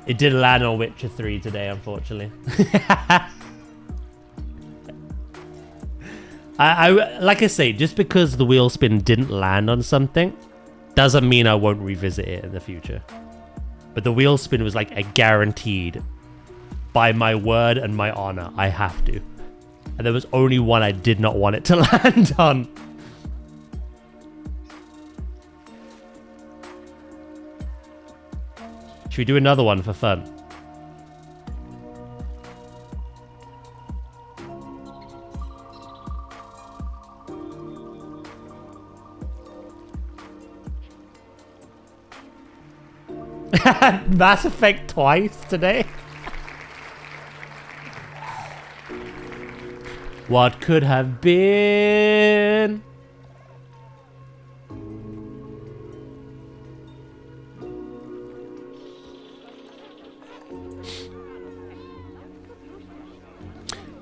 Speaker 1: It did land on Witcher 3 today, unfortunately. I like I say, just because the wheel spin didn't land on something doesn't mean I won't revisit it in the future. But the wheel spin was like a guaranteed, by my word and my honor, I have to. And there was only one I did not want it to land on. Should we do another one for fun? Mass Effect twice today? What could have been?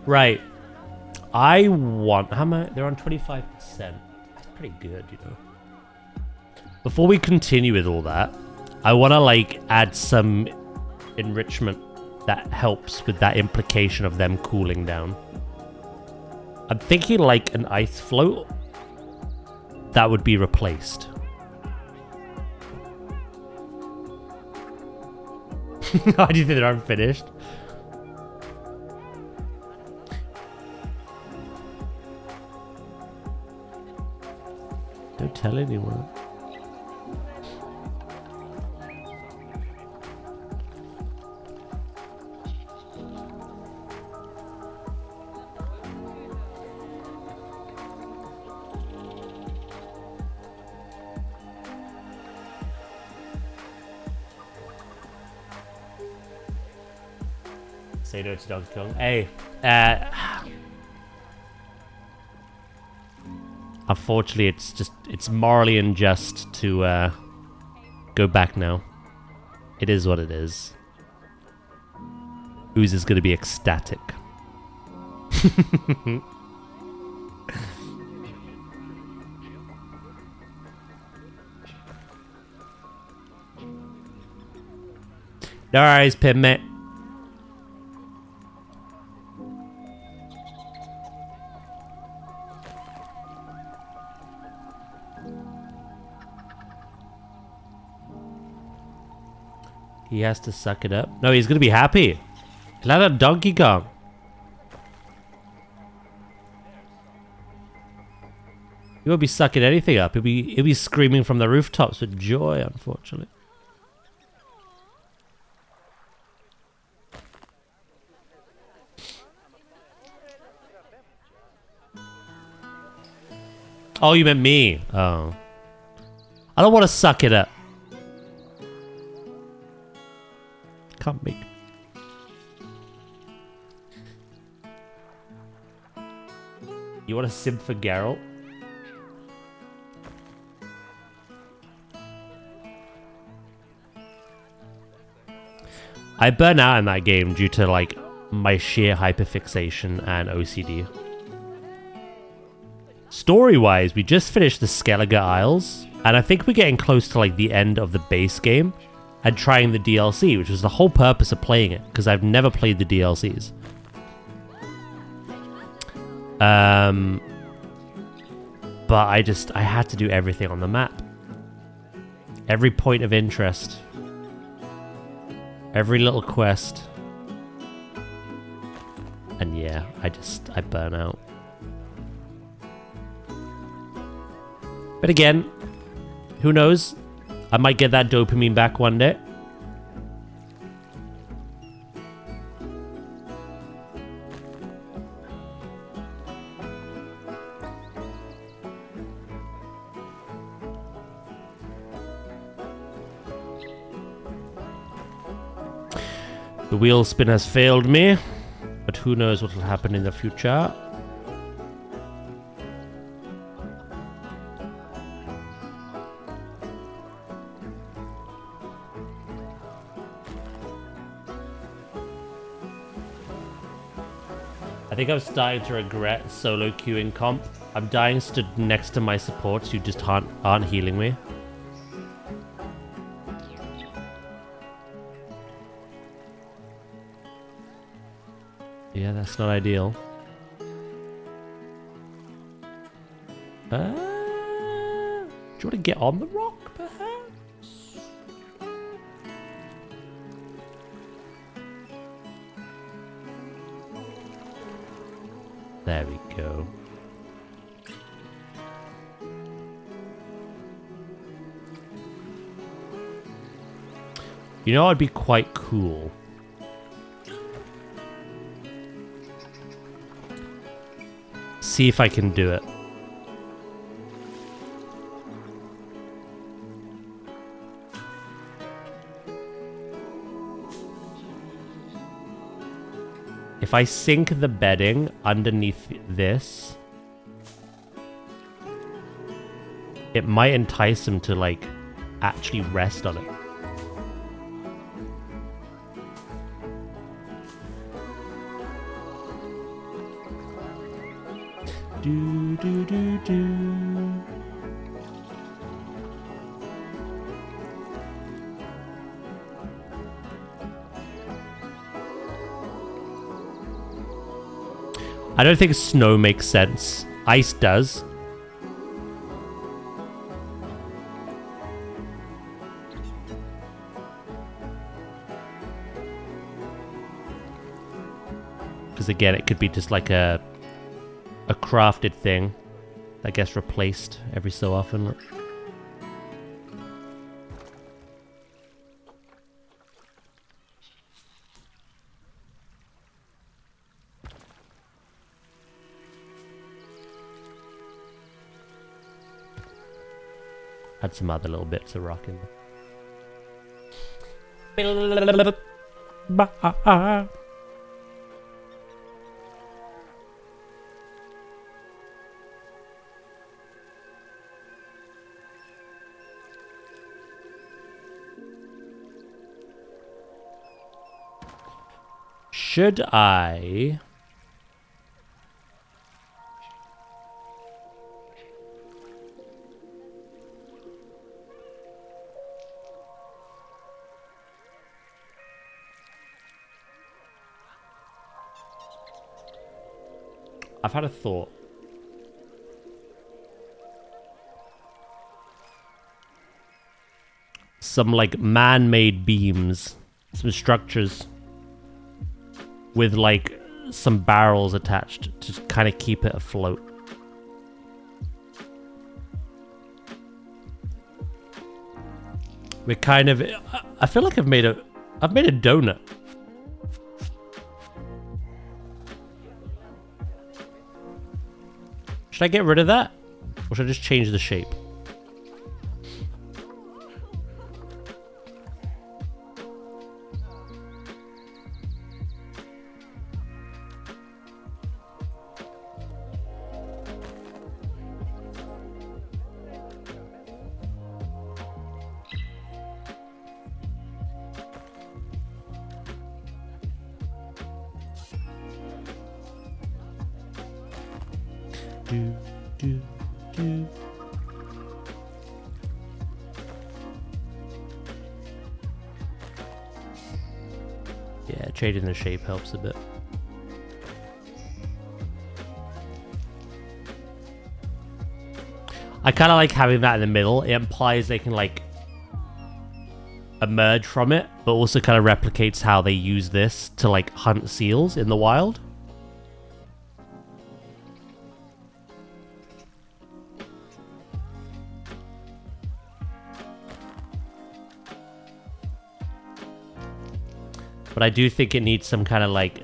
Speaker 1: Right. I want... How much? They're on 25%. That's pretty good, you know. Before we continue with all that, I want to, like, add some enrichment that helps with that implication of them cooling down. I'm thinking like an ice float that would be replaced. Why do you think they aren't finished? Don't tell anyone. Say no to Donkey Kong. Hey, unfortunately, it's morally unjust to go back now. It is what it is. Ooze is going to be ecstatic. No worries, Pim, mate. He has to suck it up. No, he's gonna be happy. Let a Donkey Kong. He won't be sucking anything up. He'll be screaming from the rooftops with joy, unfortunately. Oh, you meant me. Oh. I don't want to suck it up. Can't make. You want to simp for Geralt? I burn out in that game due to like my sheer hyperfixation and OCD. Story-wise, we just finished the Skellige Isles, and I think we're getting close to like the end of the base game and trying the DLC, which was the whole purpose of playing it, because I've never played the DLCs. But I had to do everything on the map. Every point of interest. Every little quest. And yeah, I burn out. But again, who knows? I might get that dopamine back one day. The wheel spin has failed me, but who knows what will happen in the future. I think I'm starting to regret solo queuing comp. I'm dying stood next to my supports who just aren't healing me. Yeah, that's not ideal. Do you want to get on the rock, perhaps? There we go. You know, I'd be quite cool. See if I can do it. If I sink the bedding underneath this, it might entice him to, like, actually rest on it. Do, do, do, do. I don't think snow makes sense. Ice does. Because again, it could be just like a crafted thing that gets replaced every so often. Look. Add some other little bits of rock in there. Should I... I've had a thought. Some like man-made beams, some structures with like some barrels attached to kind of keep it afloat. We're kind of, I feel like I've made a donut. Should I get rid of that? Or should I just change the shape? Do. Yeah, changing the shape helps a bit. I kind of like having that in the middle. It implies they can like emerge from it, but also kind of replicates how they use this to like hunt seals in the wild. But I do think it needs some kind of like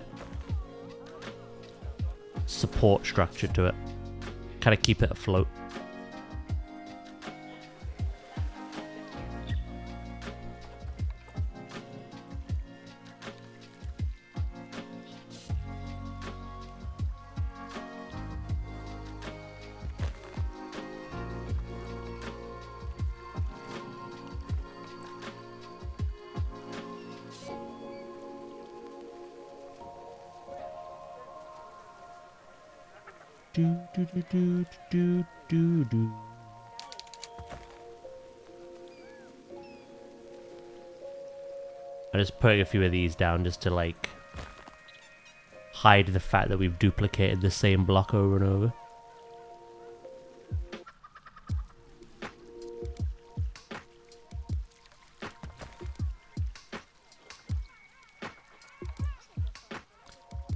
Speaker 1: support structure to it. Kind of keep it afloat. Do. I'm just putting a few of these down just to like hide the fact that we've duplicated the same block over and over.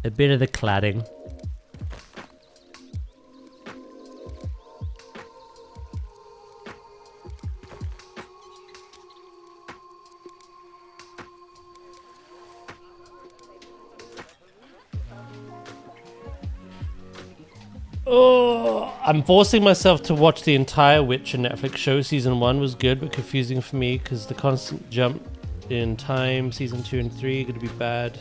Speaker 1: A bit of the cladding. Oh, I'm forcing myself to watch the entire Witcher Netflix show. Season 1 was good but confusing for me because the constant jump in time. Season 2 and 3 are going to be bad.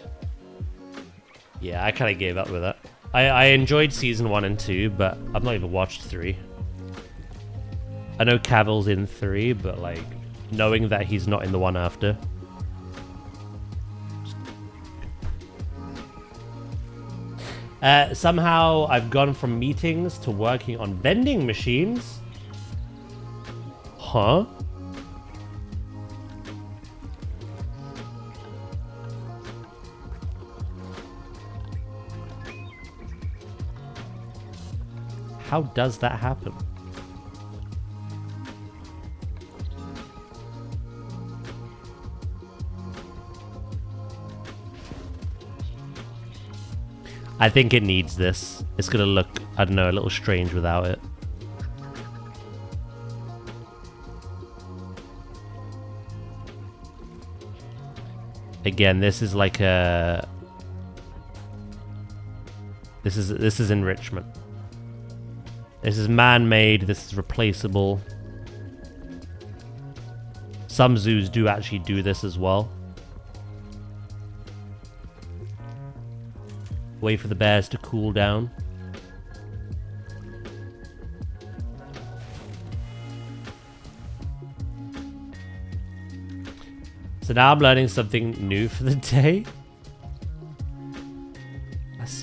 Speaker 1: Yeah, I kind of gave up with that. I enjoyed season 1 and 2, but I've not even watched 3. I know Cavill's in 3, but like knowing that he's not in the one after. Somehow I've gone from meetings to working on vending machines. Huh? How does that happen? I think it needs this. It's gonna look, I don't know, a little strange without it. Again, this is like a... This is enrichment. This is man-made, this is replaceable. Some zoos do actually do this as well. Wait for the bears to cool down. So now I'm learning something new for the day.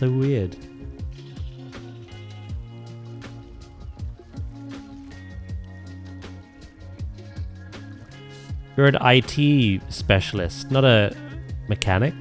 Speaker 1: so weird. You're an IT specialist, not a mechanic.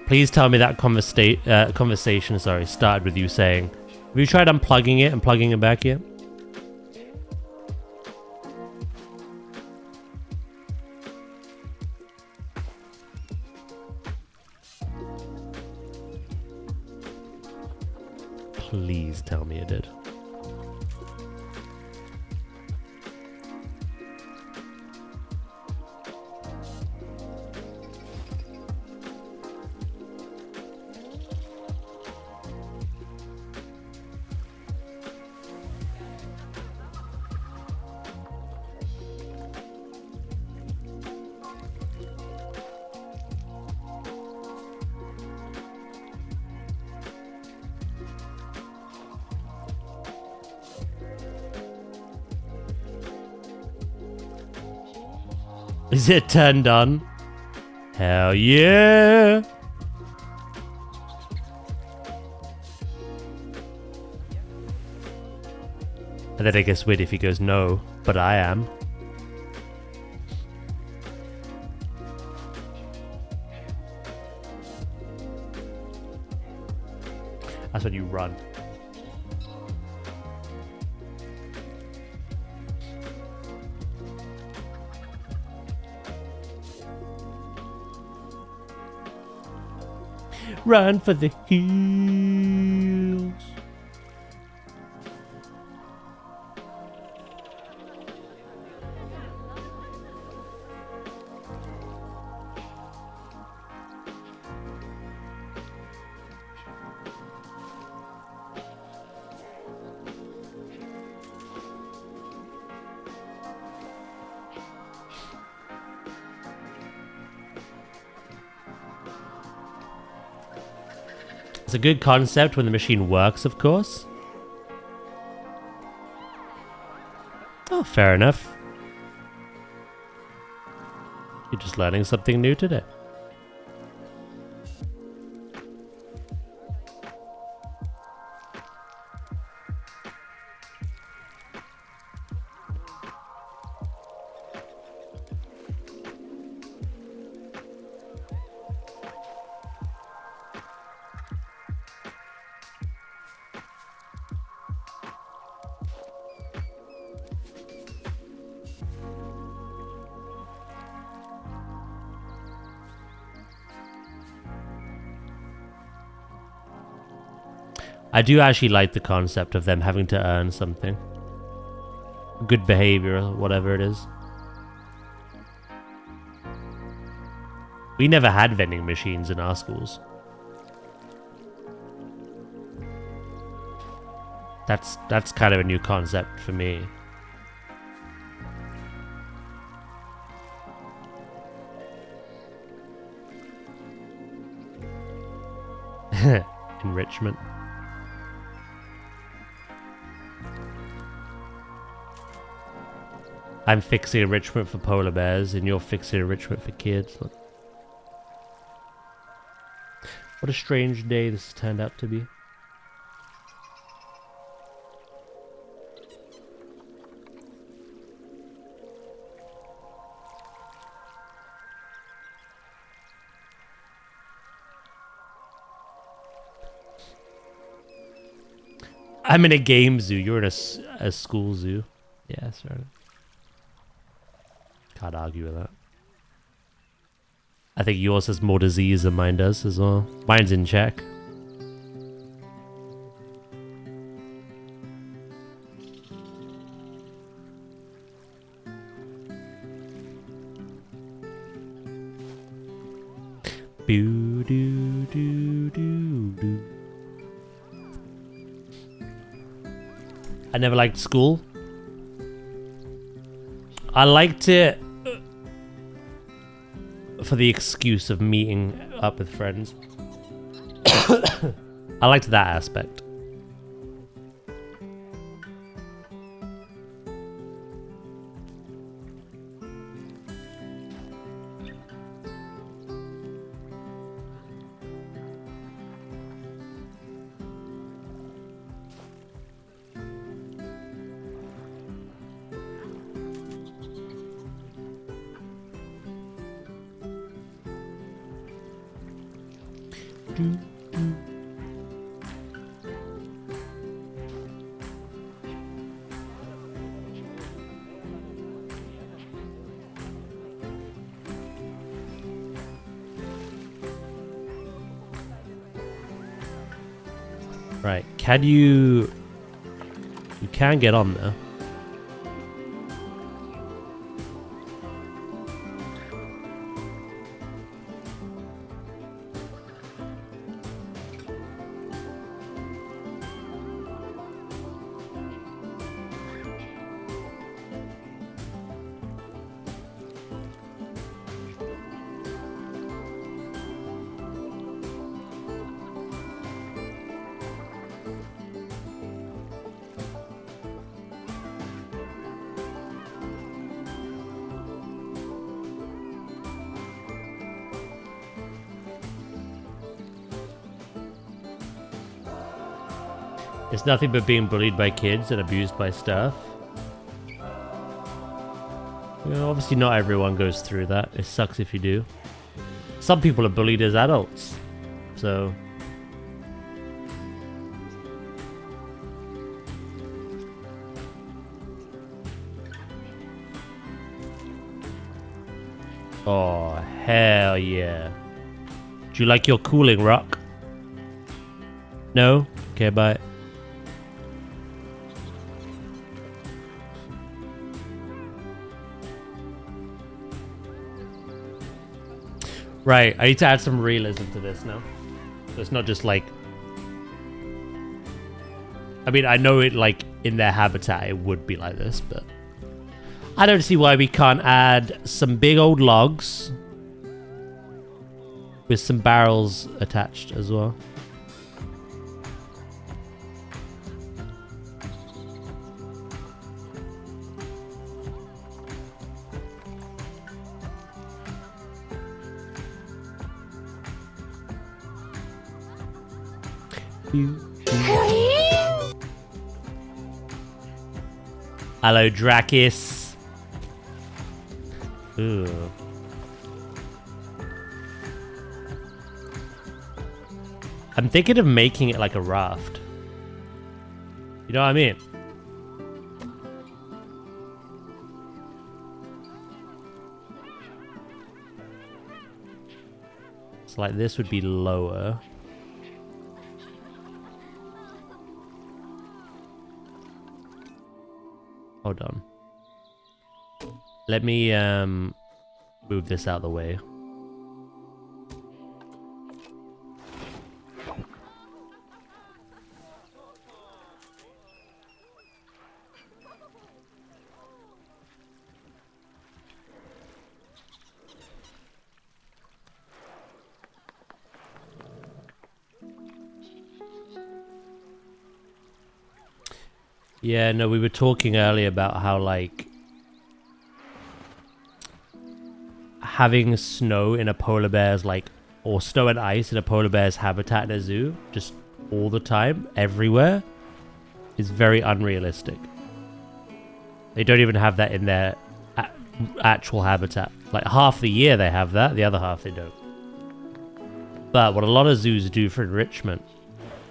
Speaker 1: Please tell me that conversation started with you saying, have you tried unplugging it and plugging it back yet? Please tell me it did. Is it turned on? Hell yeah! And then I guess weird if he goes no, but I am. That's when you run. Run for the hills. It's a good concept when the machine works, of course. Oh, fair enough. You're just learning something new today. I do actually like the concept of them having to earn something. Good behavior, or whatever it is. We never had vending machines in our schools. That's kind of a new concept for me. Enrichment. I'm fixing enrichment for polar bears, and you're fixing enrichment for kids. Look. What a strange day this has turned out to be. I'm in a game zoo. You're in a school zoo. Yeah, that's right. Can't argue with that. I think yours has more disease than mine does as well. Mine's in check. Boo doo doo doo doo. I never liked school. I liked it for the excuse of meeting up with friends. I liked that aspect. Right, can you can get on there. It's nothing but being bullied by kids and abused by staff. You know, obviously not everyone goes through that. It sucks if you do. Some people are bullied as adults. So... oh, hell yeah. Do you like your cooling rock? No? Okay, bye. Right, I need to add some realism to this now. So it's not just like... I mean, I know it, like, in their habitat it would be like this, but... I don't see why we can't add some big old logs with some barrels attached as well. Hello, Drakis. Ooh. I'm thinking of making it like a raft. You know what I mean? It's like this would be lower. Hold on. Let me move this out of the way. Yeah, no, we were talking earlier about how, like, having snow in a polar bear's, like, or snow and ice in a polar bear's habitat in a zoo, just all the time, everywhere, is very unrealistic. They don't even have that in their actual habitat. Like, half the year they have that, the other half they don't. But what a lot of zoos do for enrichment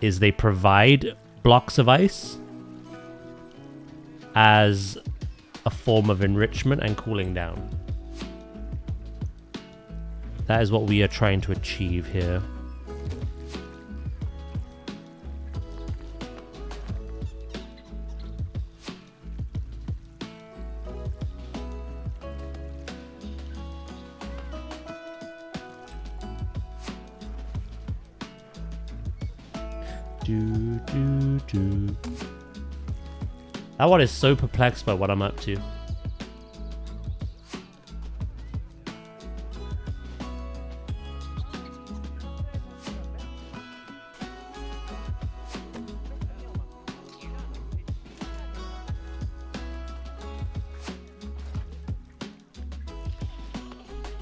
Speaker 1: is they provide blocks of ice as a form of enrichment and cooling down. That is what we are trying to achieve here. Do, do, do. That one is so perplexed by what I'm up to.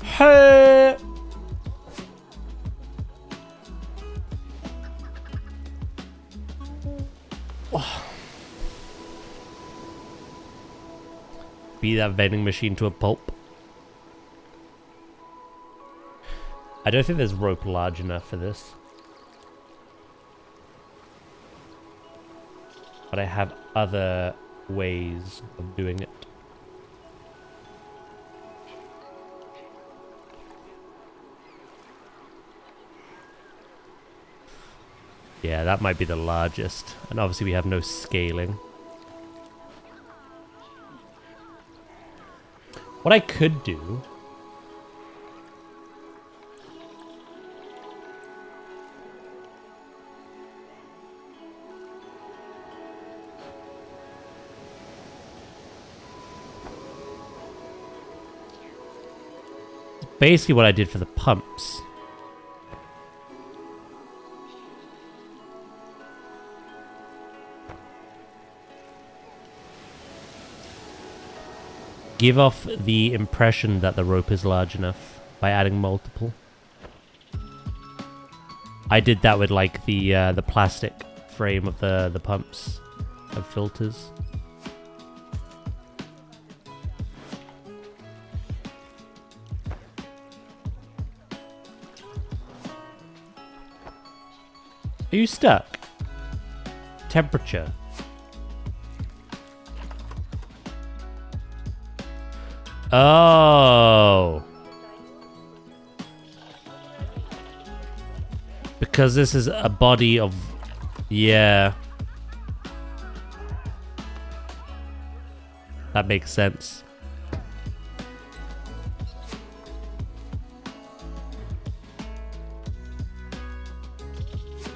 Speaker 1: Hey! Beat that vending machine to a pulp. I don't think there's rope large enough for this. But I have other ways of doing it. Yeah, that might be the largest. And obviously we have no scaling. What I could do... basically what I did for the pumps. Give off the impression that the rope is large enough by adding multiple. I did that with like the plastic frame of the pumps and filters. Are you stuck? Temperature. Oh. Because this is a body of... yeah. That makes sense.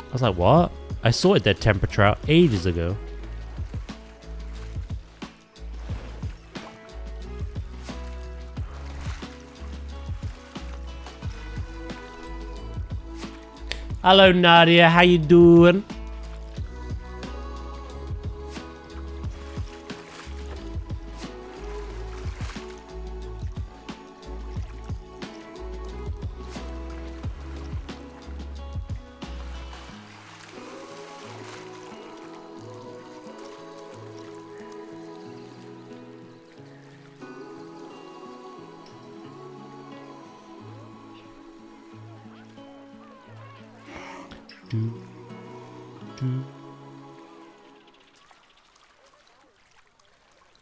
Speaker 1: I was like, what? I sorted their temperature out ages ago. Hello, Nadia. How you doing?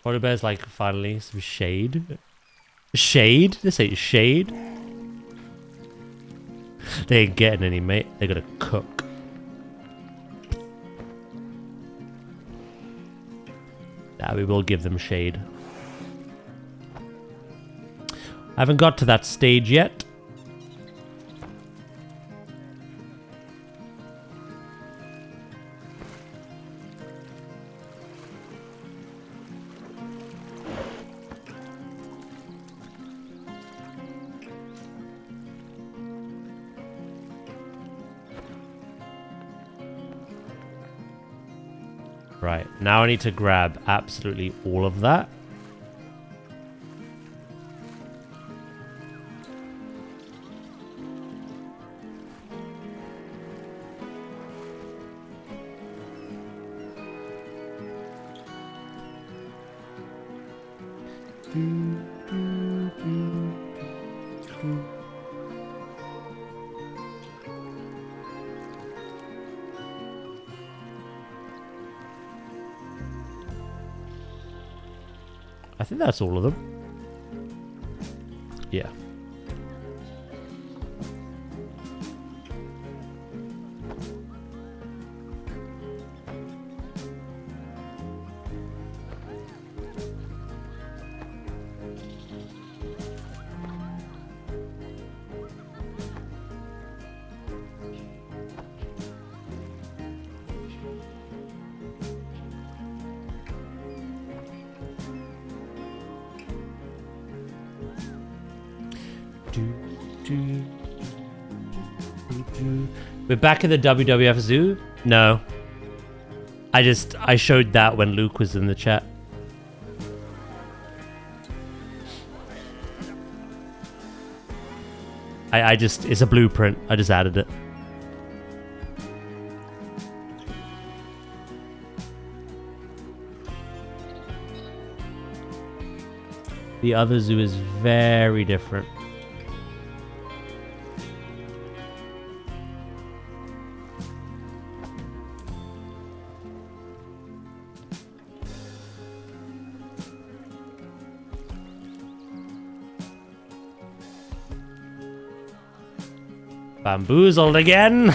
Speaker 1: Polar bear's like, finally, some shade. Shade? This ain't shade. They ain't getting any, mate. They gotta cook. Nah, we will give them shade. I haven't got to that stage yet. Right, now I need to grab absolutely all of that. I think that's all of them. Yeah. We're back in the WWF Zoo? No. I showed that when Luke was in the chat. It's a blueprint. I just added it. The other zoo is very different. Bamboozled again.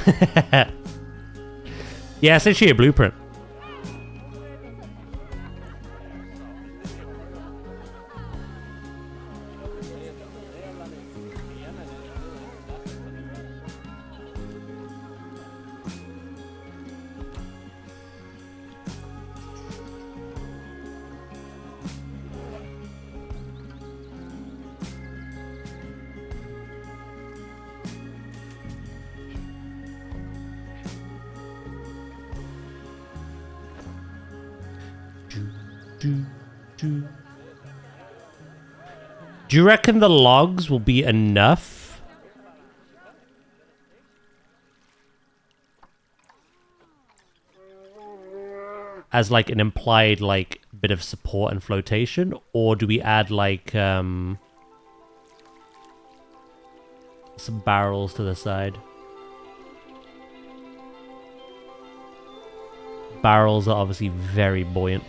Speaker 1: Yeah, essentially a blueprint. Do you reckon the logs will be enough? As like an implied like bit of support and flotation, or do we add like some barrels to the side? Barrels are obviously very buoyant.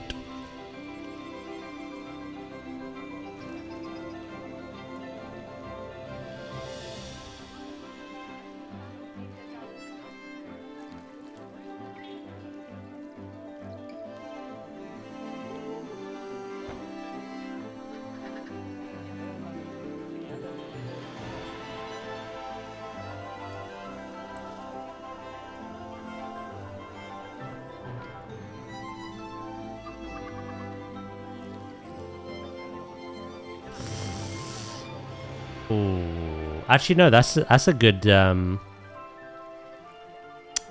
Speaker 1: Actually, no, that's a good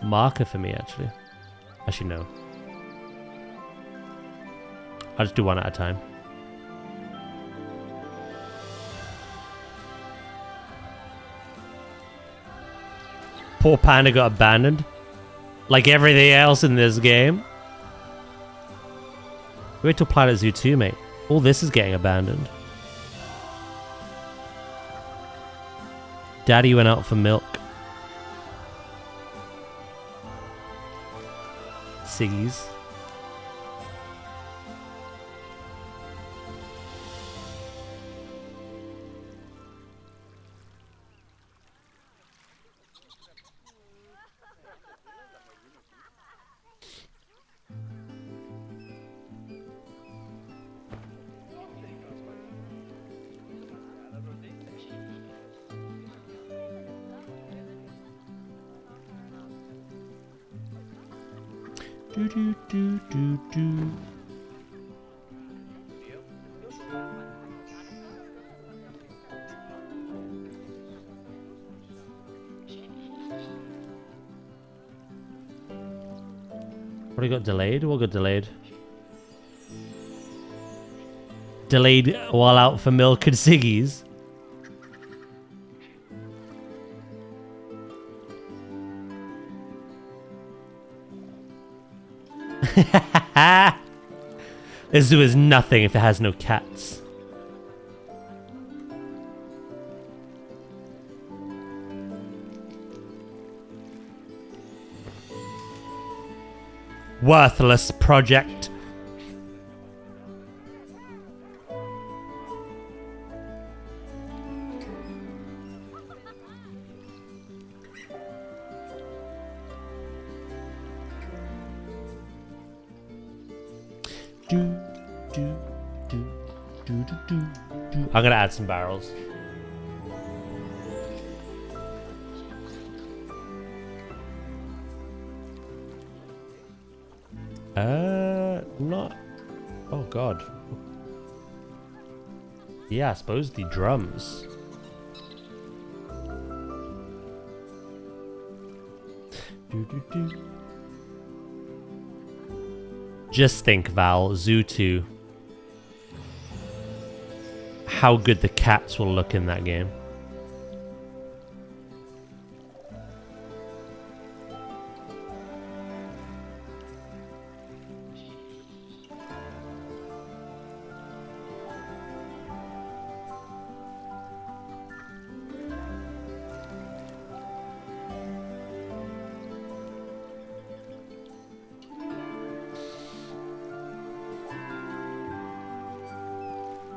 Speaker 1: marker for me, actually. Actually, no. I'll just do one at a time. Poor Panda got abandoned. Like everything else in this game. Wait till Planet Zoo 2, mate. All this is getting abandoned. Daddy went out for milk. Siggies. Do. What got delayed? What got delayed? Delayed while out for milk and ciggies. This zoo is nothing if it has no cats. Worthless project. I'm gonna add some barrels. Not. Oh God. Yeah, I suppose the drums. Just think, Val, Zoo 2. How good the cats will look in that game.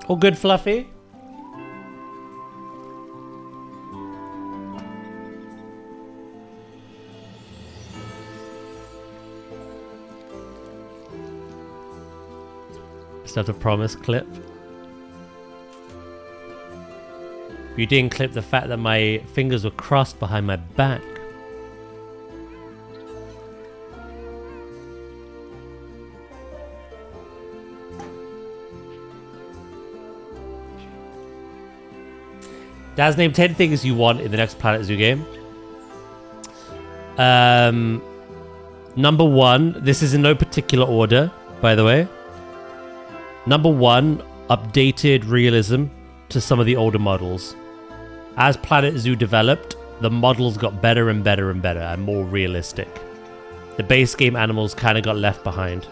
Speaker 1: All good, Fluffy? Just have to promise clip. You didn't clip the fact that my fingers were crossed behind my back. Daz, name 10 things you want in the next Planet Zoo game. Number 1, this is in no particular order, by the way. Number 1, updated realism to some of the older models. As Planet Zoo developed, the models got better and better and better and more realistic. The base game animals kind of got left behind.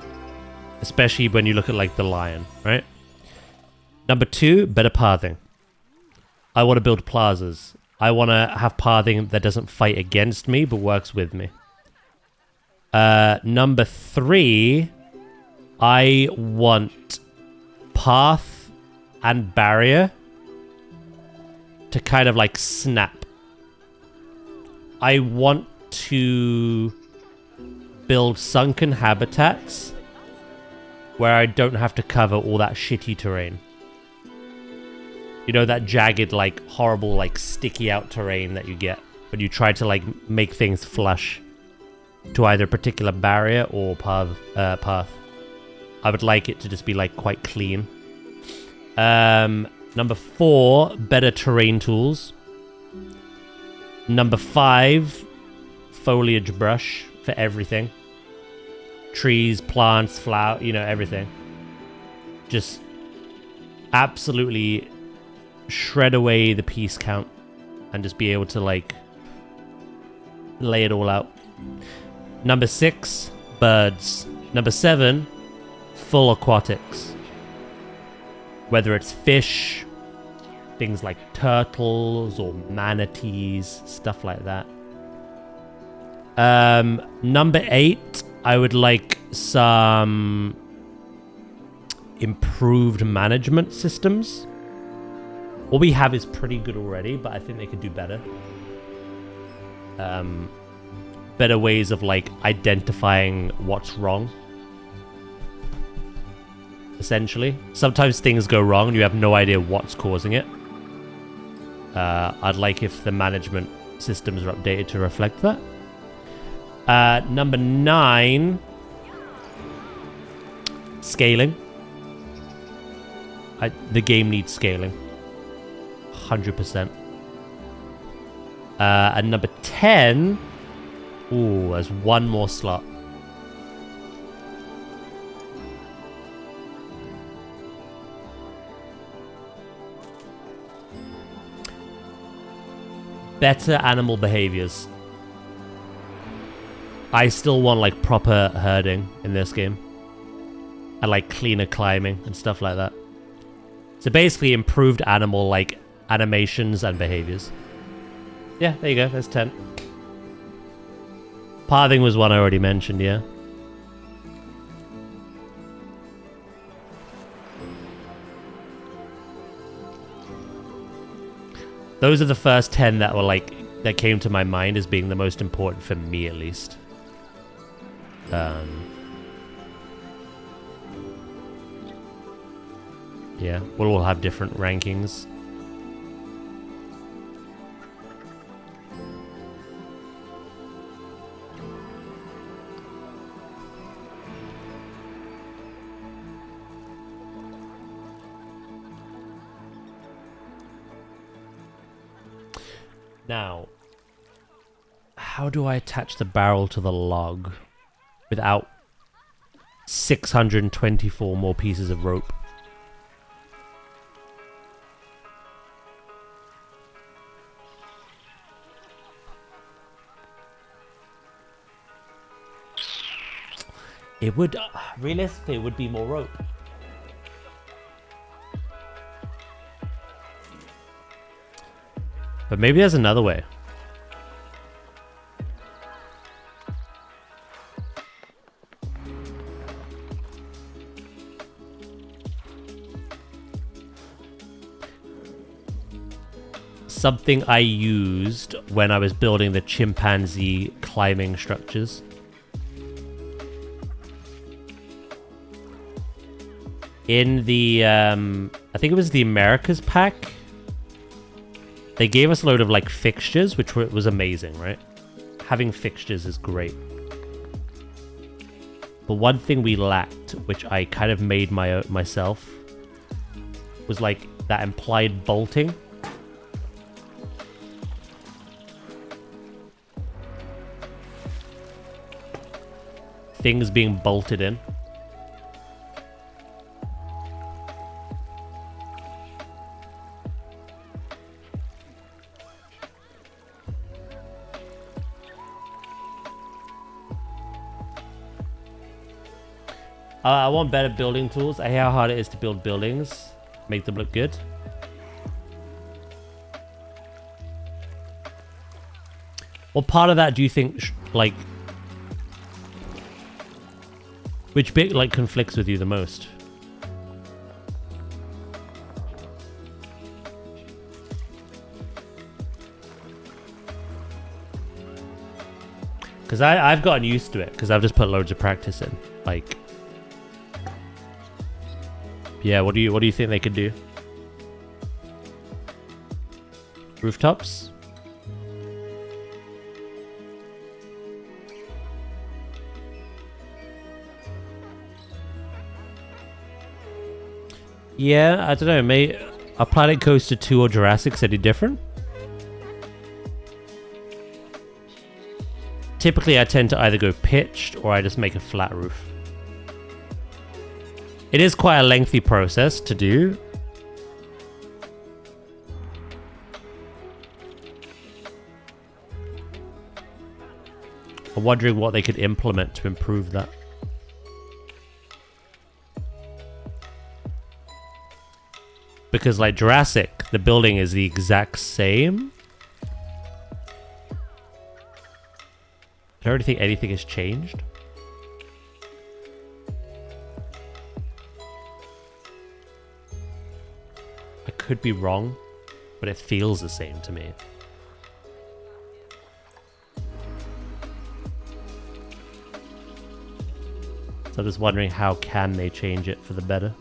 Speaker 1: Especially when you look at like the lion, right? Number 2, better pathing. I want to build plazas. I want to have pathing that doesn't fight against me, but works with me. Number 3, I want path and barrier to kind of like snap. I want to build sunken habitats where I don't have to cover all that shitty terrain. You know, that jagged, like, horrible, like, sticky out terrain that you get when you try to, like, make things flush to either a particular barrier or path. I would like it to just be, like, quite clean. Number 4, better terrain tools. Number 5, foliage brush for everything. Trees, plants, flower, you know, everything. Just absolutely shred away the piece count and just be able to like lay it all out. Number 6, birds. Number 7, full aquatics. Whether it's fish, things like turtles or manatees, stuff like that. Number 8, I would like some improved management systems. What we have is pretty good already, but I think they could do better. Better ways of like identifying what's wrong. Essentially. Sometimes things go wrong and you have no idea what's causing it. I'd like if the management systems are updated to reflect that. Number 9, scaling. The game needs scaling. 100%. And number 10, ooh, there's one more slot. Better animal behaviors. I still want like proper herding in this game. And like cleaner climbing and stuff like that. So basically improved animal like animations and behaviors. Yeah, there you go. That's 10. Pathing was one I already mentioned, yeah. Those are the first 10 that were like, that came to my mind as being the most important for me, at least. Yeah, we'll all have different rankings. Now, How do I attach the barrel to the log without 624 more pieces of rope? It would, realistically, it would be more rope. But maybe there's another way. Something I used when I was building the chimpanzee climbing structures. In the, I think it was the Americas pack, they gave us a load of like fixtures, which was amazing, right? Having fixtures is great. But one thing we lacked, which I kind of made myself, was like that implied bolting. Things being bolted in. I want better building tools. I hear how hard it is to build buildings, make them look good. What part of that do you think, like, which bit, like, conflicts with you the most? Because I've gotten used to it, because I've just put loads of practice in. Like, yeah, what do you think they could do? Rooftops? Yeah, I don't know, mate. Are Planet Coaster 2 or Jurassic any different? Typically, I tend to either go pitched or I just make a flat roof. It is quite a lengthy process to do. I'm wondering what they could implement to improve that. Because like Jurassic, the building is the exact same. I don't think anything has changed. I could be wrong, but it feels the same to me. So I'm just wondering how can they change it for the better.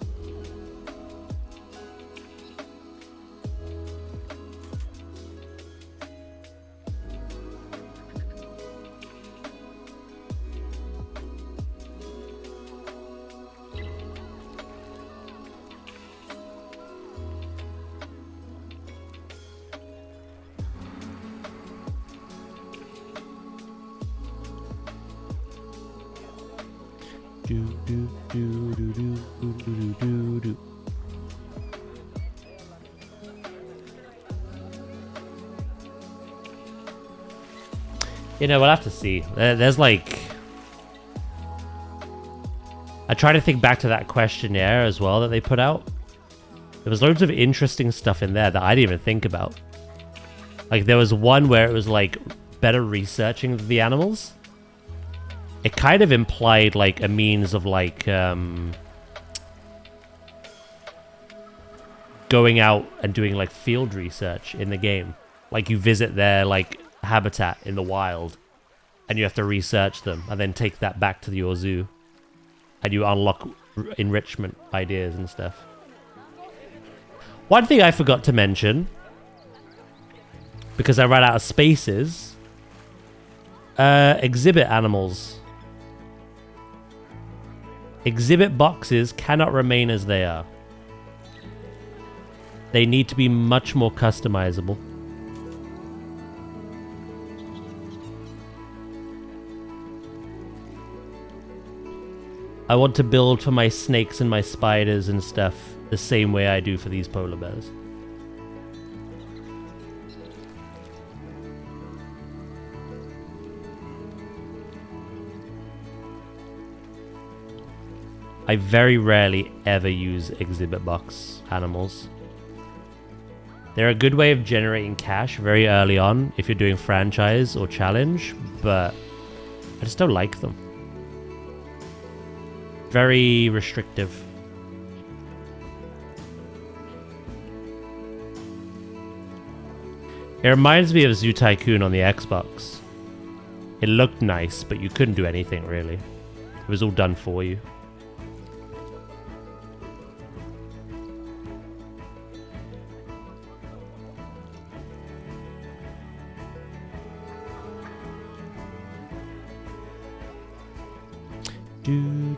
Speaker 1: You know, we'll have to see. There's like... I try to think back to that questionnaire as well that they put out. There was loads of interesting stuff in there that I didn't even think about. Like, there was one where it was like better researching of the animals. It kind of implied like a means of like going out and doing like field research in the game. Like you visit their like habitat in the wild and you have to research them and then take that back to your zoo and you unlock enrichment ideas and stuff. One thing I forgot to mention, because I ran out of spaces, exhibit animals. Exhibit boxes cannot remain as they are. They need to be much more customizable. I want to build for my snakes and my spiders and stuff the same way I do for these polar bears. I very rarely ever use exhibit box animals. They're a good way of generating cash very early on if you're doing franchise or challenge, but I just don't like them. Very restrictive. It reminds me of Zoo Tycoon on the Xbox. It looked nice, but you couldn't do anything really. It was all done for you. Do.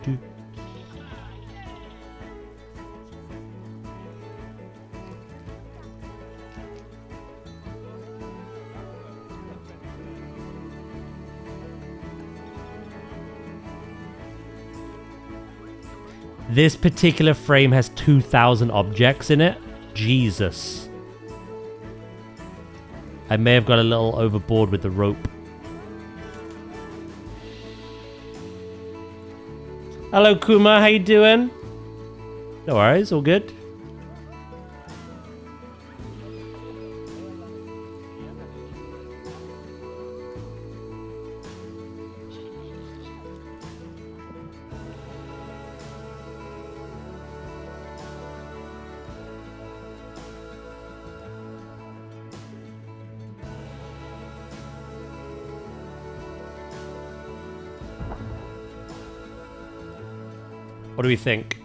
Speaker 1: This particular frame has 2,000 objects in it. Jesus. I may have got a little overboard with the rope. Hello, Kuma. How you doing? No worries. All good. What do we think?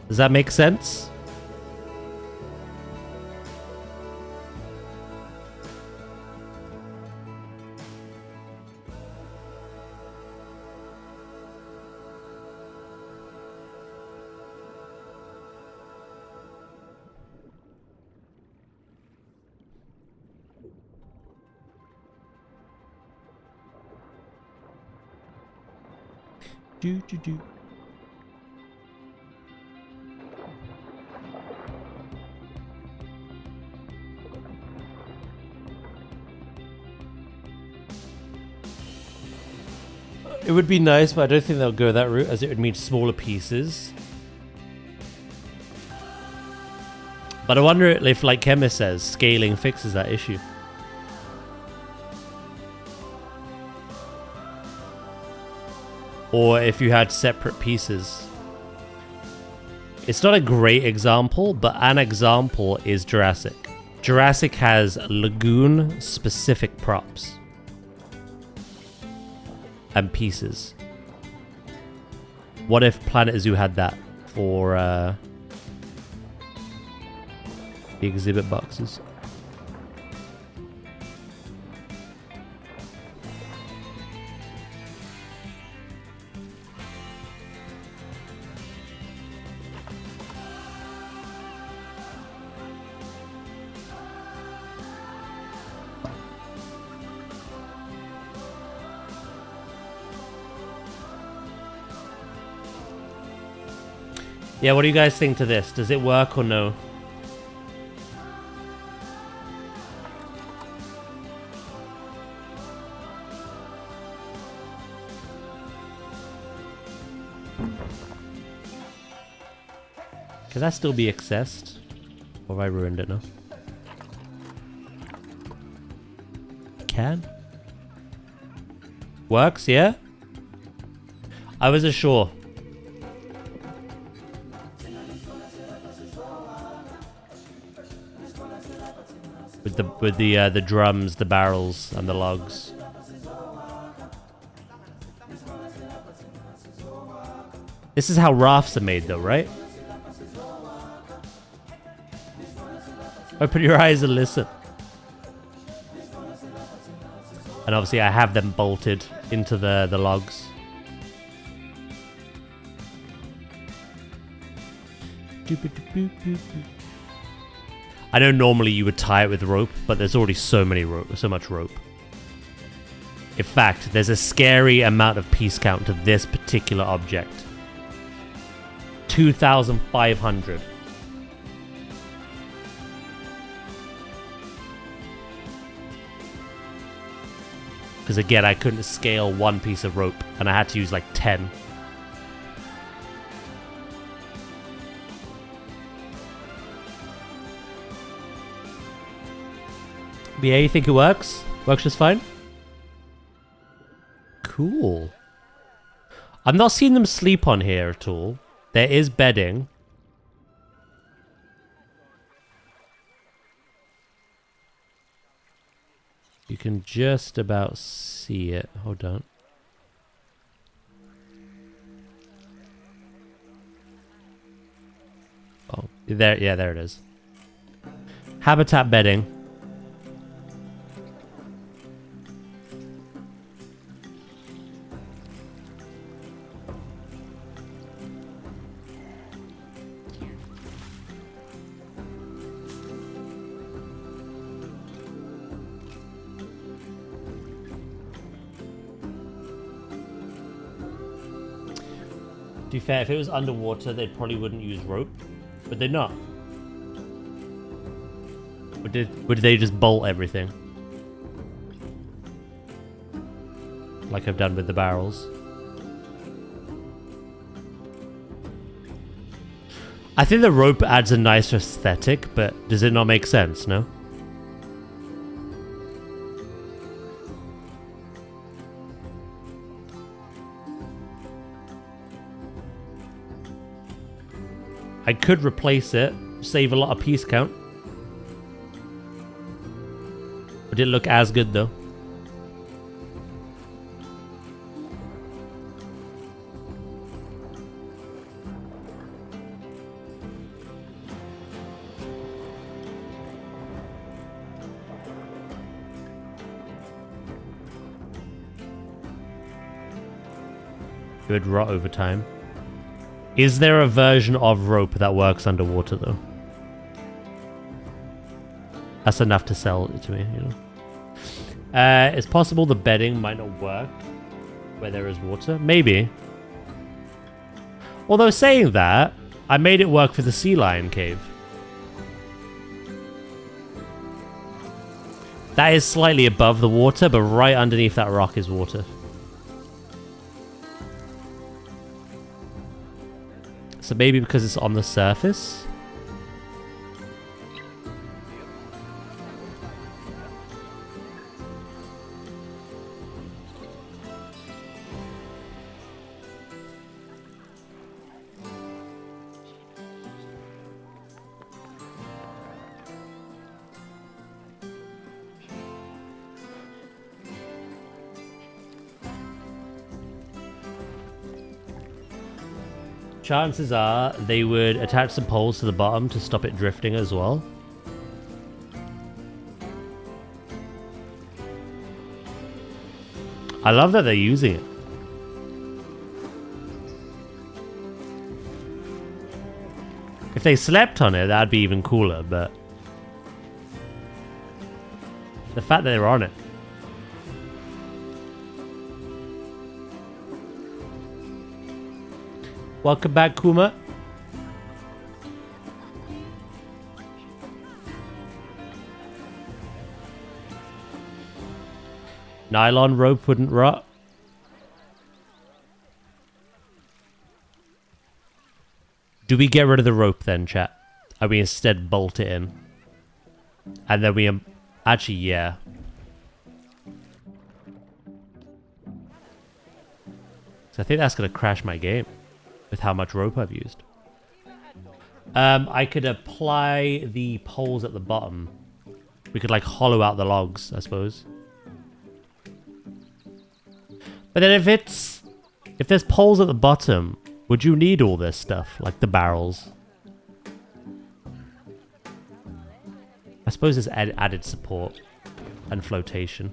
Speaker 1: Does that make sense? Do. It would be nice, but I don't think they'll go that route, as it would mean smaller pieces. But I wonder if, like Chemist says, scaling fixes that issue. Or if you had separate pieces. It's not a great example, but an example is Jurassic. Jurassic has lagoon-specific props. And pieces. What if Planet Zoo had that for the exhibit boxes? Yeah, what do you guys think to this? Does it work or no? Can that still be accessed? Or have I ruined it now? Can? Works, yeah? I wasn't sure. With the drums, the barrels, and the logs. This is how rafts are made, though, right? Open your eyes and listen. And obviously, I have them bolted into the logs. I know normally you would tie it with rope, but there's already so much rope. In fact, there's a scary amount of piece count to this particular object. 2,500. Because again, I couldn't scale one piece of rope, and I had to use like 10. But yeah, you think it works? Works just fine? Cool. I've not seen them sleep on here at all. There is bedding. You can just about see it. Hold on. Oh, there. Yeah, there it is. Habitat bedding. To be fair, if it was underwater, they probably wouldn't use rope, but they're not. Would they just bolt everything? Like I've done with the barrels. I think the rope adds a nicer aesthetic, but does it not make sense, no? I could replace it, save a lot of piece count. It didn't look as good though. It would rot over time. Is there a version of rope that works underwater, though? That's enough to sell it to me, you know. It's possible the bedding might not work where there is water. Maybe. Although saying that, I made it work for the sea lion cave. That is slightly above the water, but right underneath that rock is water. So maybe because it's on the surface? Chances are they would attach some poles to the bottom to stop it drifting as well. I love that they're using it. If they slept on it, that'd be even cooler, but the fact that they're on it. Welcome back, Kuma. Nylon rope wouldn't rot. Do we get rid of the rope then, chat? And we instead bolt it in? And then we... actually, yeah. So I think that's going to crash my game. With how much rope I've used. I could apply the poles at the bottom. We could like hollow out the logs, I suppose. But then if there's poles at the bottom, would you need all this stuff? Like the barrels? I suppose there's added support and flotation.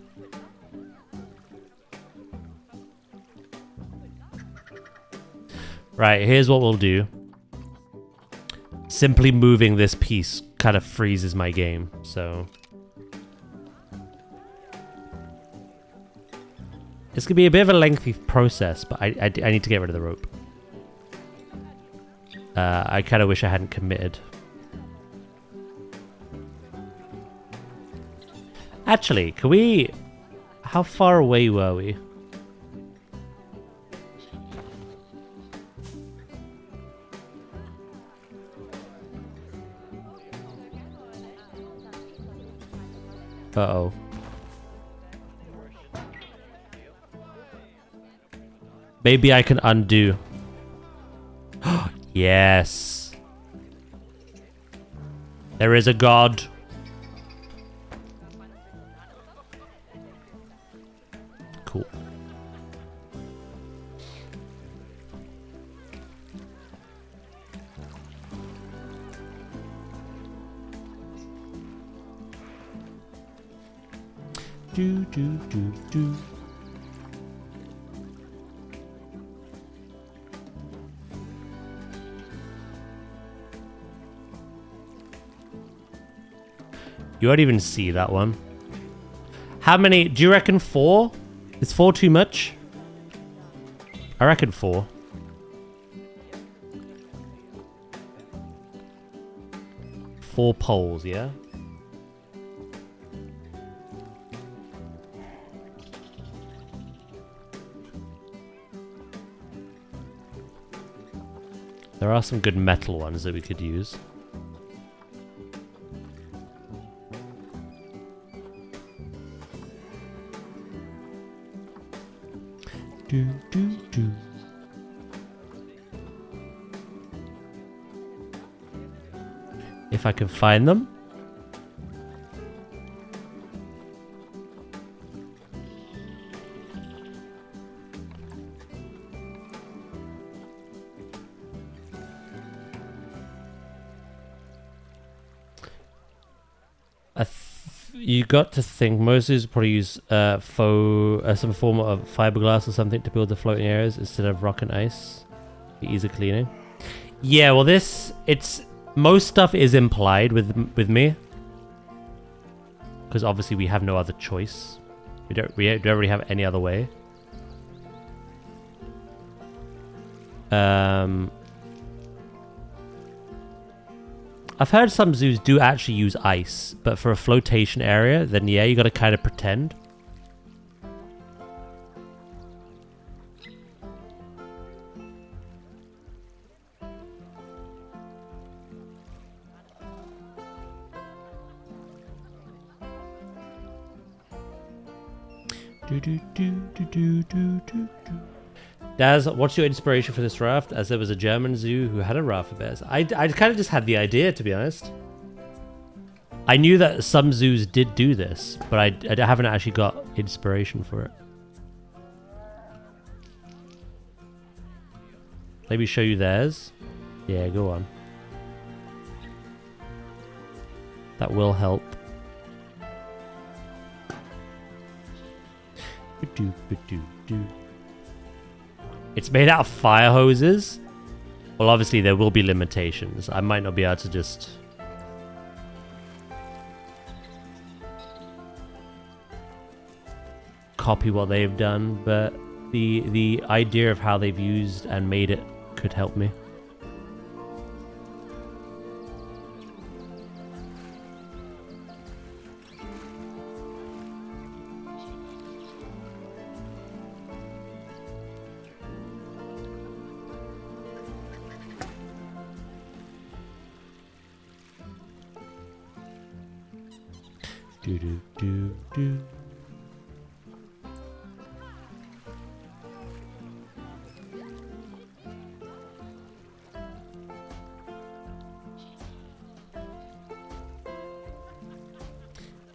Speaker 1: Right, here's what we'll do. Simply moving this piece kind of freezes my game, so... It's gonna be a bit of a lengthy process, but I need to get rid of the rope. I kind of wish I hadn't committed. Actually, can we... How far away were we? Uh-oh. Maybe I can undo. Yes. There is a god. Cool. Do do do do. You won't even see that one. How many? Do you reckon 4? Is 4 too much? I reckon 4. Four poles, yeah? There are some good metal ones that we could use. Do, do, do. If I can find them. You got to think most zoos probably use some form of fiberglass or something to build the floating areas instead of rock and ice. Be easy cleaning. Yeah, well, most stuff is implied with me, because obviously we have no other choice. We don't really have any other way. I've heard some zoos do actually use ice, but for a flotation area, then yeah, you gotta kind of pretend. Daz, what's your inspiration for this raft? As there was a German zoo who had a raft for bears. I kind of just had the idea, to be honest. I knew that some zoos did do this, but I haven't actually got inspiration for it. Maybe show you theirs? Yeah, go on. That will help. It's made out of fire hoses. Well, obviously there will be limitations. I might not be able to just... copy what they've done, but the idea of how they've used and made it could help me. Do do do do.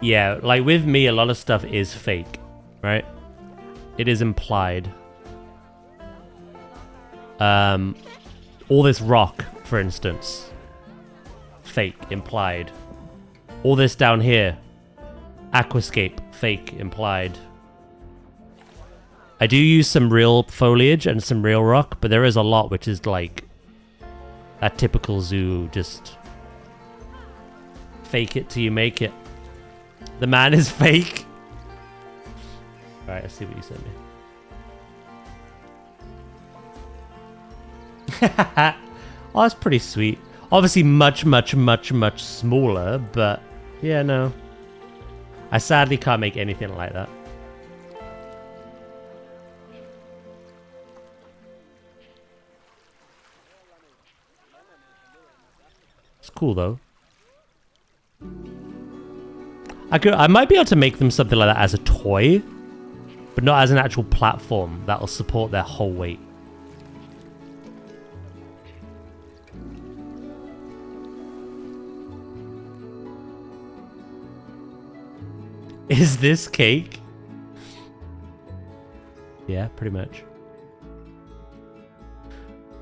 Speaker 1: Yeah, like with me, a lot of stuff is fake, right? It is implied. All this rock, for instance, fake, implied. All this down here, aquascape, fake, implied. I do use some real foliage and some real rock, but there is a lot which is like a typical zoo, just Fake it till you make it. The man is fake. Alright, let's see what you sent me. Oh, that's pretty sweet. Obviously much smaller, but yeah, no. I sadly can't make anything like that. It's cool though. I might be able to make them something like that as a toy, but not as an actual platform that'll support their whole weight. Is this cake? Yeah, pretty much.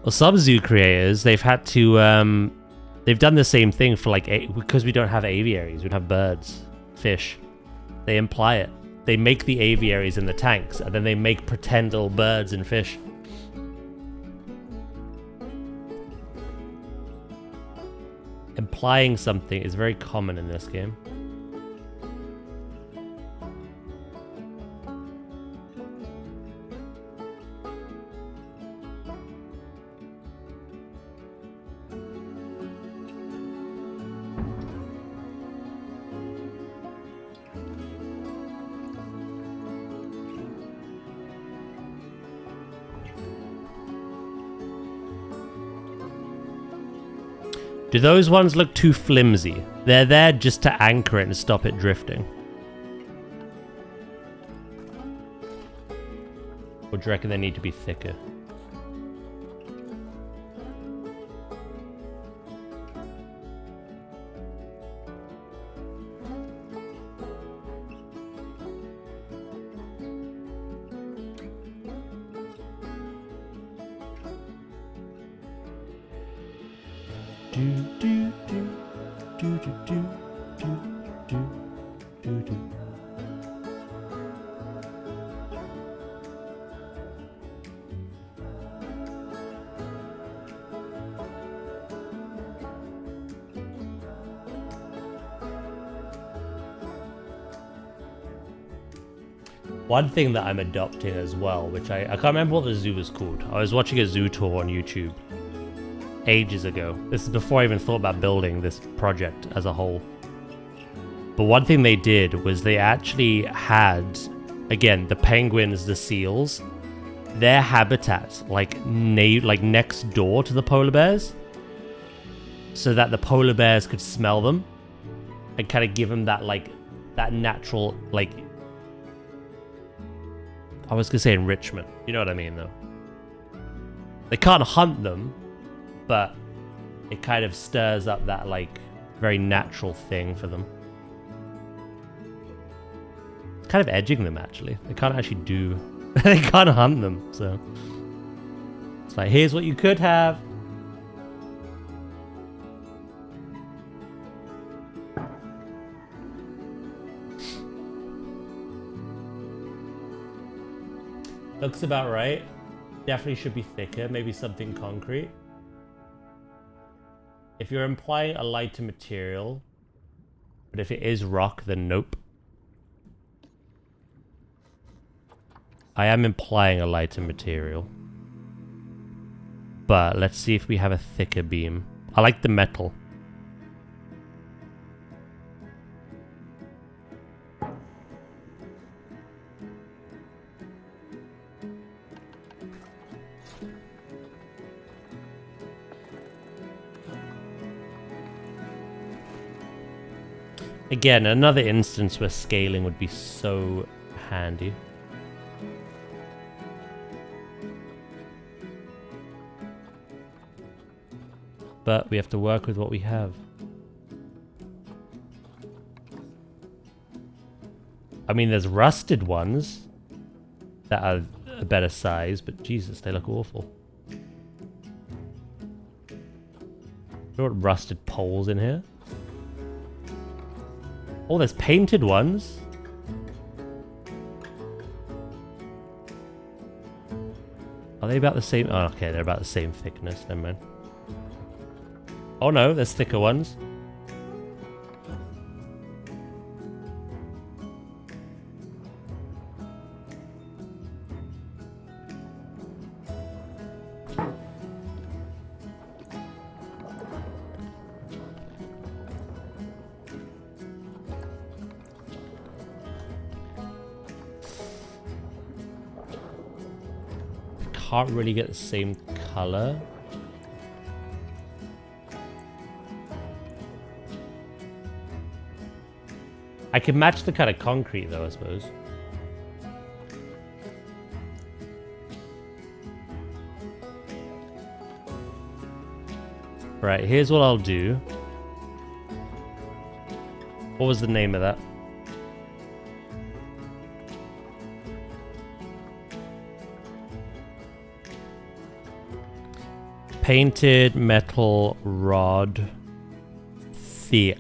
Speaker 1: Well, some zoo creators, they've had to, they've done the same thing for like, because we don't have aviaries, we don't have birds, fish. They imply it. They make the aviaries in the tanks, and then they make pretend little birds and fish. Implying something is very common in this game. Do those ones look too flimsy? They're there just to anchor it and stop it drifting. Or do you reckon they need to be thicker? One thing that I'm adopting as well, which I can't remember what the zoo was called. I was watching a zoo tour on YouTube ages ago. This is before I even thought about building this project as a whole. But one thing they did was they actually had, again, the penguins, the seals, their habitat like next door to the polar bears, so that the polar bears could smell them and kind of give them that that natural I was gonna say enrichment. You know what I mean, though. They can't hunt them, but it kind of stirs up that very natural thing for them. It's kind of edging them, actually. They can't actually do... they can't hunt them, so... It's like, here's what you could have. Looks about right. Definitely should be thicker, maybe something concrete. If you're implying a lighter material, but if it is rock, then nope. I am implying a lighter material. But let's see if we have a thicker beam. I like the metal. Again, another instance where scaling would be so handy. But we have to work with what we have. I mean, there's rusted ones that are a better size, but Jesus, they look awful. There are rusted poles in here. Oh, there's painted ones. Are they about the same? Oh, okay, they're about the same thickness. Never mind. Oh no, there's thicker ones. can't really get the same color. I can match the kind of concrete though, I suppose. Right, here's what I'll do. What was the name of that? Painted metal rod thick.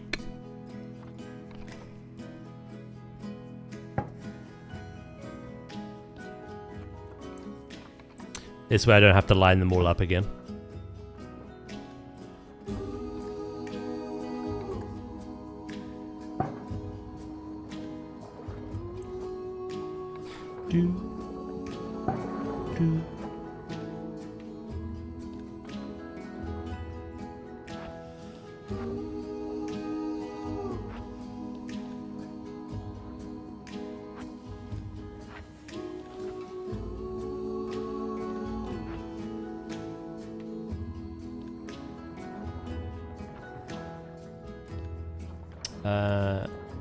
Speaker 1: This way I don't have to line them all up again.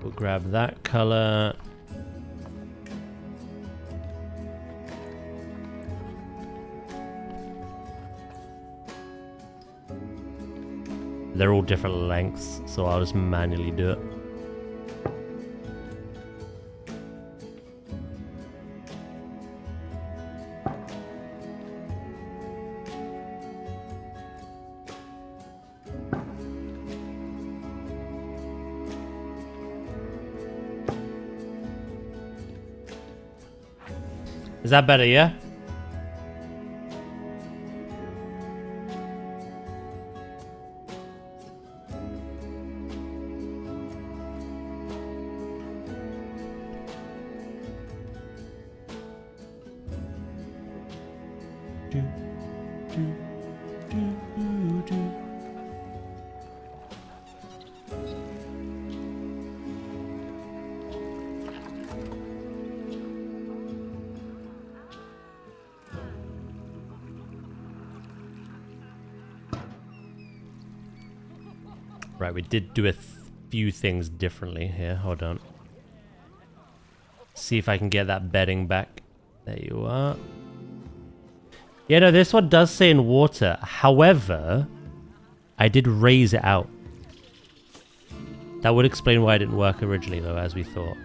Speaker 1: We'll grab that color. They're all different lengths, so I'll just manually do it. Is that better, yeah? Right, we did do a few things differently here. Hold on. See if I can get that bedding back. There you are. Yeah, no, this one does say in water. However, I did raise it out. That would explain why it didn't work originally, though, as we thought.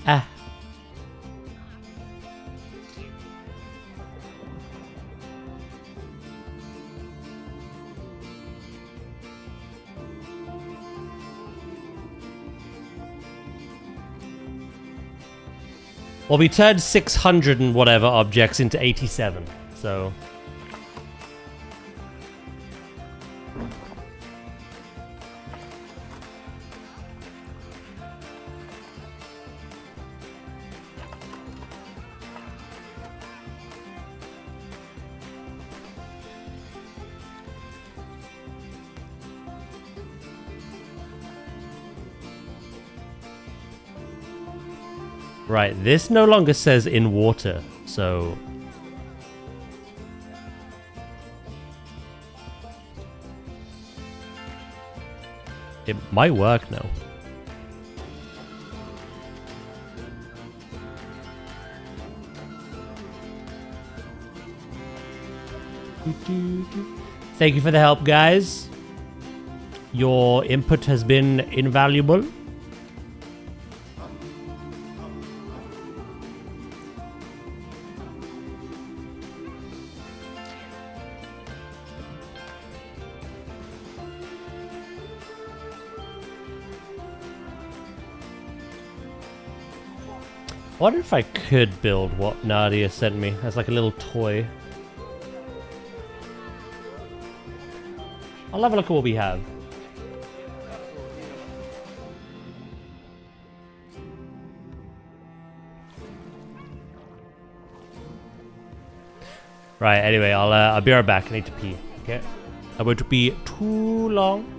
Speaker 1: Ah. Well, we turned 600 and whatever objects into 87, so... Right, this no longer says in water, so... It might work now. Thank you for the help, guys. Your input has been invaluable. I wonder if I could build what Nadia sent me as like a little toy. I'll have a look at what we have. Right, anyway, I'll be right back. I need to pee, okay? I won't be too long.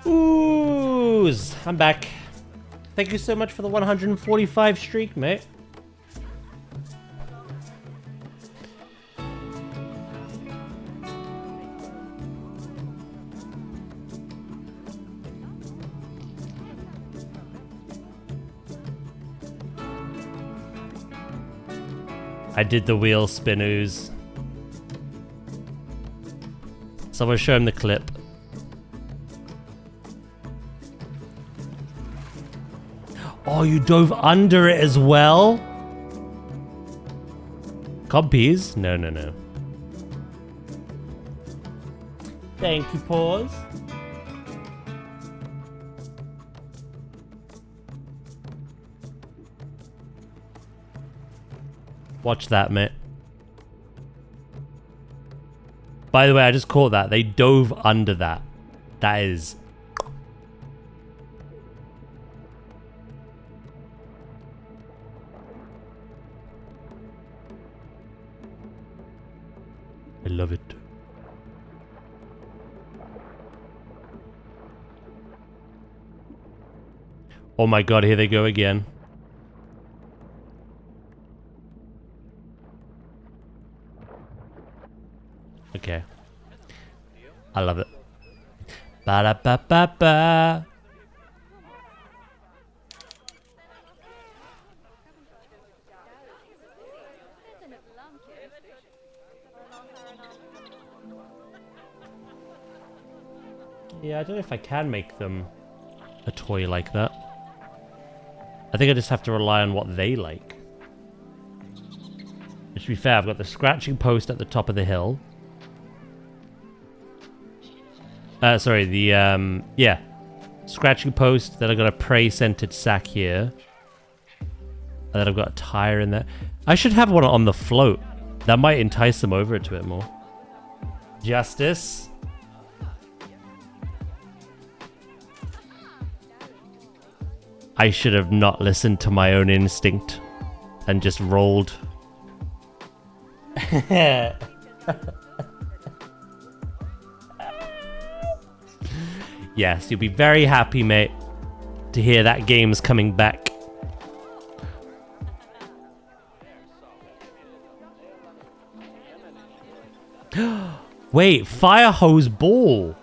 Speaker 1: Ooze, I'm back. Thank you so much for the 145 streak, mate. I did the wheel spin ooze. Someone show him the clip. Oh, you dove under it as well? Compies? No, no, no. Thank you, Paws. Watch that, mate. By the way, I just caught that. They dove under that. That is... I love it. Oh my god, here they go again. Okay. I love it. Ba-da-ba-ba-ba. Yeah, I don't know if I can make them a toy like that. I think I just have to rely on what they like. Which, to be fair, I've got the scratching post at the top of the hill. Sorry, the, yeah. Scratching post, then I've got a prey-scented sack here. And then I've got a tire in there. I should have one on the float. That might entice them over to it more. Justice. I should have not listened to my own instinct and just rolled. Yes, you'll be very happy, mate, to hear that game's coming back. Wait, fire hose ball.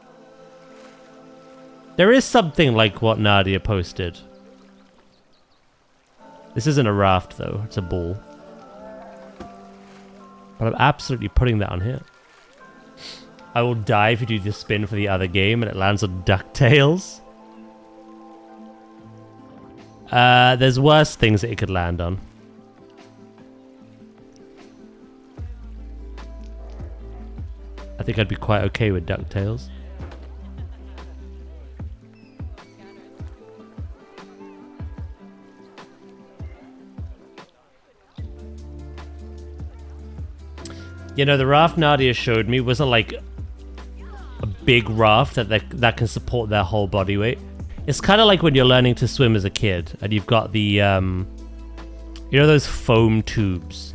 Speaker 1: There is something like what Nadia posted. This isn't a raft, though. It's a ball. But I'm absolutely putting that on here. I will die if you do the spin for the other game and it lands on DuckTales. There's worse things that it could land on. I think I'd be quite okay with DuckTales. You know, the raft Nadia showed me wasn't like a big raft that can support their whole body weight. It's kind of like when you're learning to swim as a kid and you've got the, you know, those foam tubes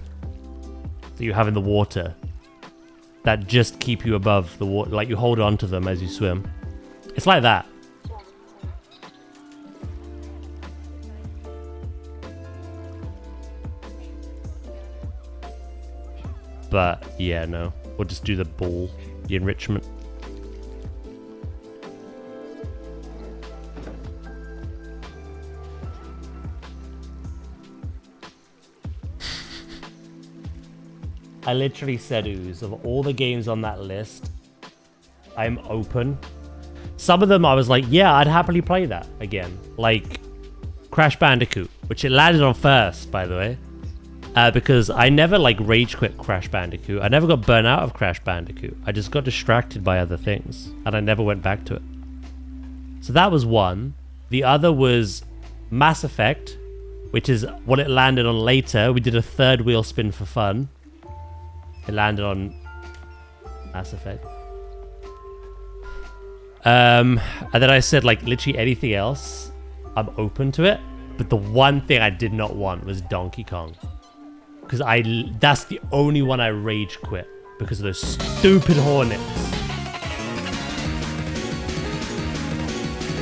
Speaker 1: that you have in the water that just keep you above the water, like you hold on to them as you swim. It's like that. But yeah, no, we'll just do the ball, the enrichment. I literally said, Ooze, of all the games on that list, I'm open. Some of them I was like, yeah, I'd happily play that again. Like Crash Bandicoot, which it landed on first, by the way. Because I never like rage quit Crash Bandicoot. I never got burnt out of Crash Bandicoot. I just got distracted by other things. And I never went back to it. So that was one. The other was Mass Effect, which is what it landed on later. We did a third wheel spin for fun. It landed on Mass Effect. And then I said, like, literally anything else, I'm open to it. But the one thing I did not want was Donkey Kong. Because that's the only one I rage quit. Because of those stupid hornets.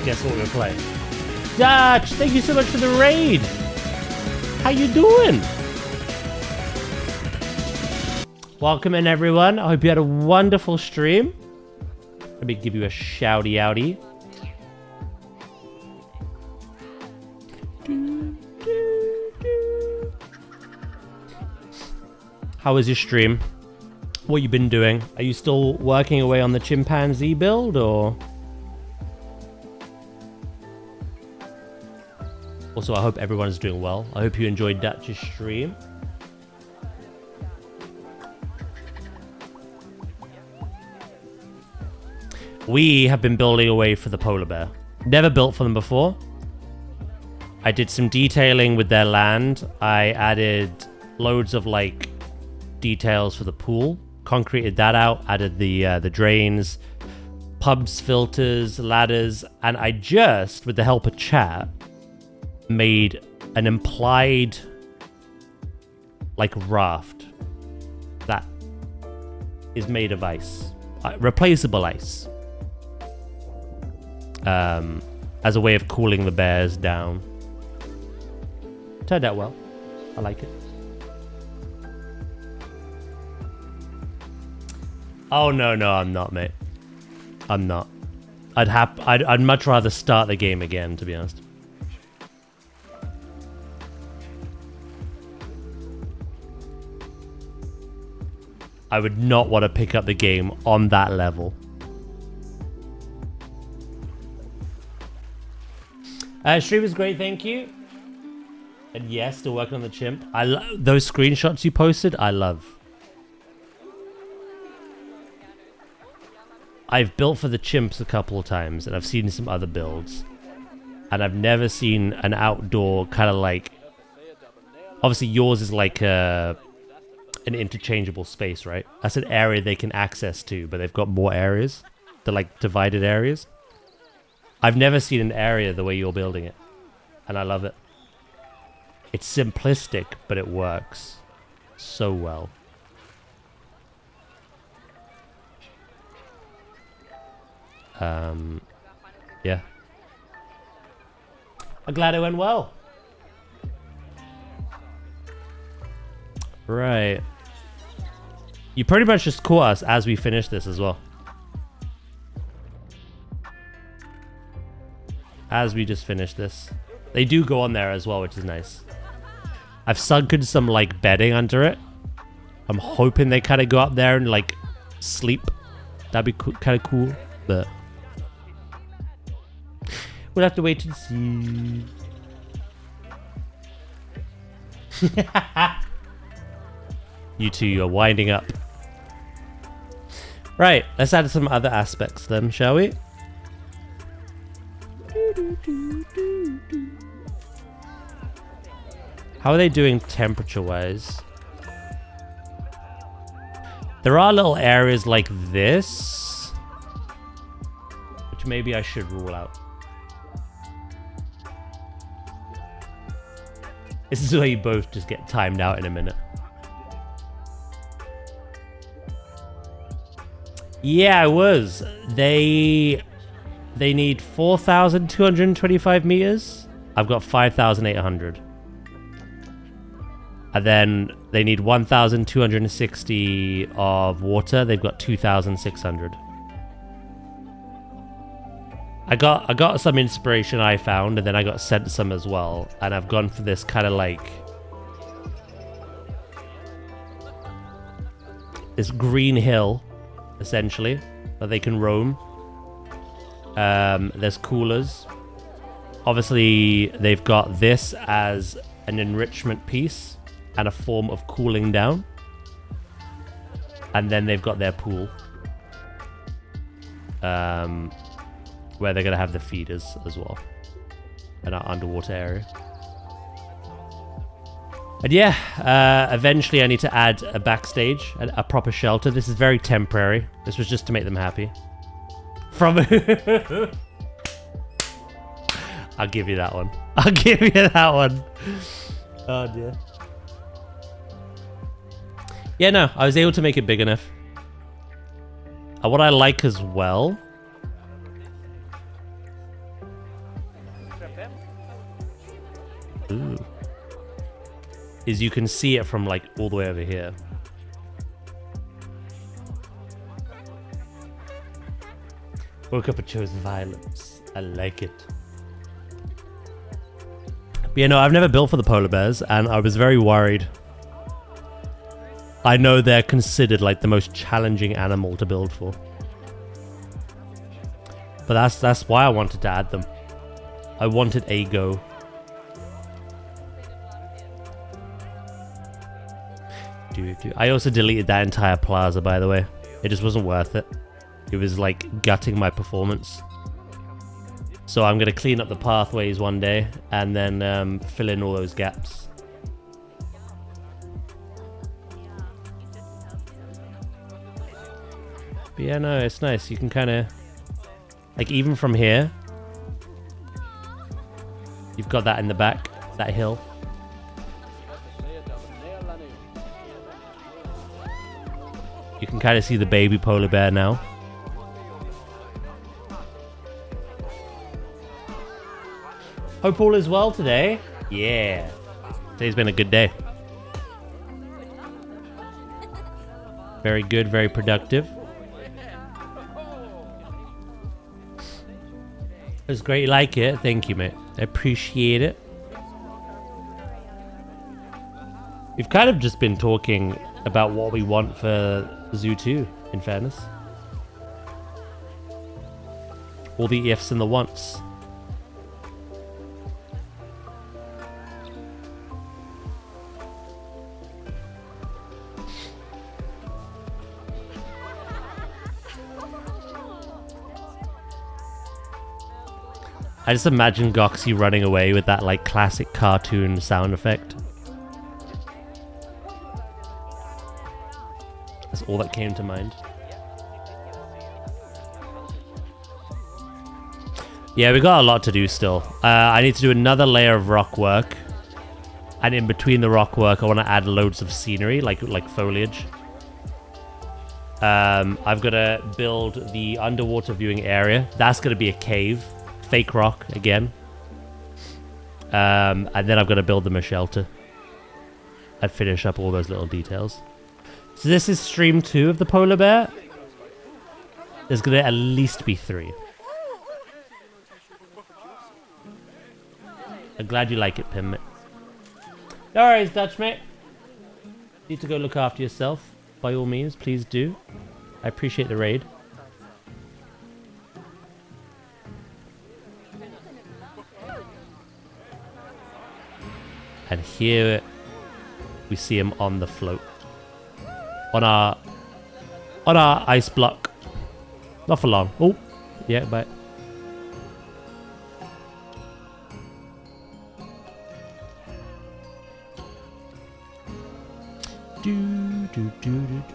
Speaker 1: guess what we're playing. Dutch, thank you so much for the raid. How you doing? Welcome in, everyone. I hope you had a wonderful stream. Let me give you a shouty outie. How was your stream? What you been doing? Are you still working away on the chimpanzee build, or? Also, I hope everyone is doing well. I hope you enjoyed Dutch's stream. We have been building away for the polar bear. Never built for them before. I did some detailing with their land. I added loads of like details for the pool. Concreted that out. Added the drains, pumps, filters, ladders, and I just, with the help of chat, made an implied like raft that is made of ice, replaceable ice. As a way of cooling the bears down. Turned out well. I like it. Oh no, I'm not, mate. I'm not. I'd much rather start the game again, to be honest. I would not want to pick up the game on that level. Stream was great, thank you. And yes, still working on the chimp. I love those screenshots you posted. I love. I've built for the chimps a couple of times, and I've seen some other builds, and I've never seen an outdoor kind of like. Obviously, yours is like an interchangeable space, right? That's an area they can access to, but they've got more areas. They're like divided areas. I've never seen an area the way you're building it, and I love it. It's simplistic, but it works so well. Yeah. I'm glad it went well. Right. You pretty much just caught us as we finish this as well. As we just finished this. They do go on there as well, which is nice. I've sunken some like bedding under it. I'm hoping they kind of go up there and like sleep. That'd be kind of cool, but we'll have to wait and see. You two are winding up. Right, let's add some other aspects then, shall we? How are they doing temperature-wise? There are little areas like this, which maybe I should rule out. This is where you both just get timed out in a minute. Yeah, I was. They need 4,225 meters. I've got 5,800. And then they need 1,260 of water. They've got 2,600. I got some inspiration I found, and then I got sent some as well. And I've gone for this kind of like this green hill, essentially, that they can roam. There's coolers. Obviously, they've got this as an enrichment piece and a form of cooling down. And then they've got their pool. Where they're going to have the feeders as well. And our underwater area. And yeah, eventually I need to add a backstage, a proper shelter. This is very temporary. This was just to make them happy. From I'll give you that one. I'll give you that one. Oh dear. Yeah, no, I was able to make it big enough. What I like as well is you can see it from like all the way over here. Woke up and chose violence. I like it. But yeah, no, I've never built for the polar bears, and I was very worried. I know they're considered like the most challenging animal to build for. But that's why I wanted to add them. I wanted a go. I also deleted that entire plaza, by the way. It just wasn't worth it. It was like gutting my performance. So I'm going to clean up the pathways one day and then fill in all those gaps. But yeah, no, it's nice. You can kind of... Like, even from here, you've got that in the back, that hill. You can kind of see the baby polar bear now. Hope all is well today. Yeah. Today's been a good day. Very good, very productive. It was great, you like it. Thank you, mate. I appreciate it. We've kind of just been talking about what we want for Zoo 2, in fairness. All the ifs and the wants. I just imagine Goxie running away with that like classic cartoon sound effect. That's all that came to mind. Yeah, we got a lot to do still. I need to do another layer of rock work. And in between the rock work, I want to add loads of scenery, like foliage. I've got to build the underwater viewing area. That's going to be a cave. Fake rock again. And then I've got to build them a shelter. And finish up all those little details. So this is stream 2 of the polar bear. There's going to at least be 3. I'm glad you like it, Pim, mate. No worries, Dutch, mate. Need to go look after yourself. By all means, please do. I appreciate the raid. And here we see him on the float. On our ice block. Not for long. Oh, yeah, bye.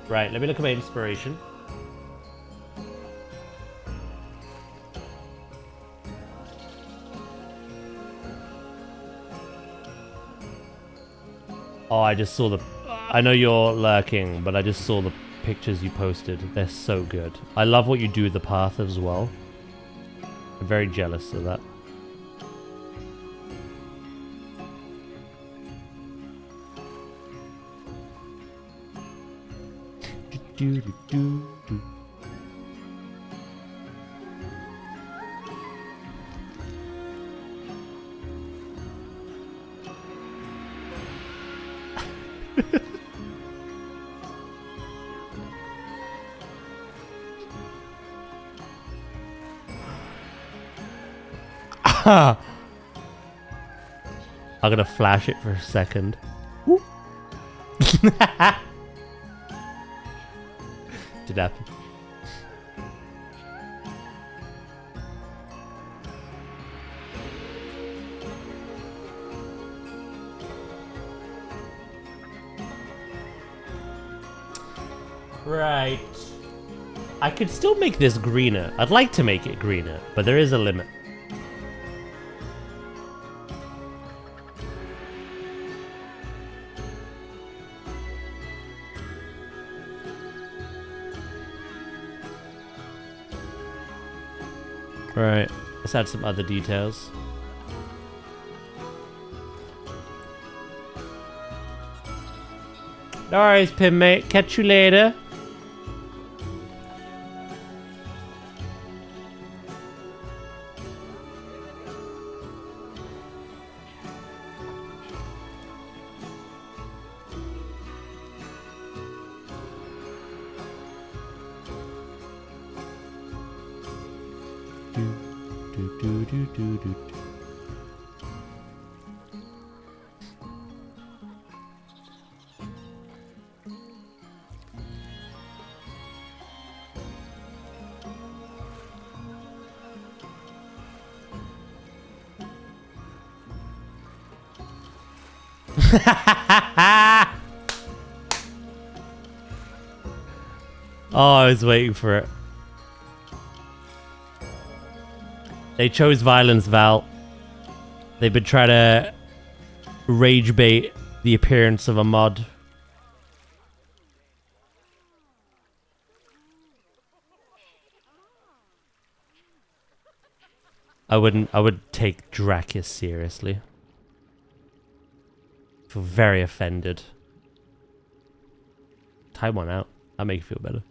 Speaker 1: Right, let me look at my inspiration. Oh, I just saw the... I know you're lurking, but I just saw the pictures you posted. They're so good. I love what you do with the path as well. I'm very jealous of that. I'm gonna flash it for a second. Did happen. Right. I could still make this greener. I'd like to make it greener, but there is a limit. Right, let's add some other details. No worries, Pim, mate. Catch you later. Do. Oh, I was waiting for it. They chose violence, Val. They've been trying to rage bait the appearance of a mod. I would take Dracus seriously. I feel very offended. Tie one out. That'll make you feel better.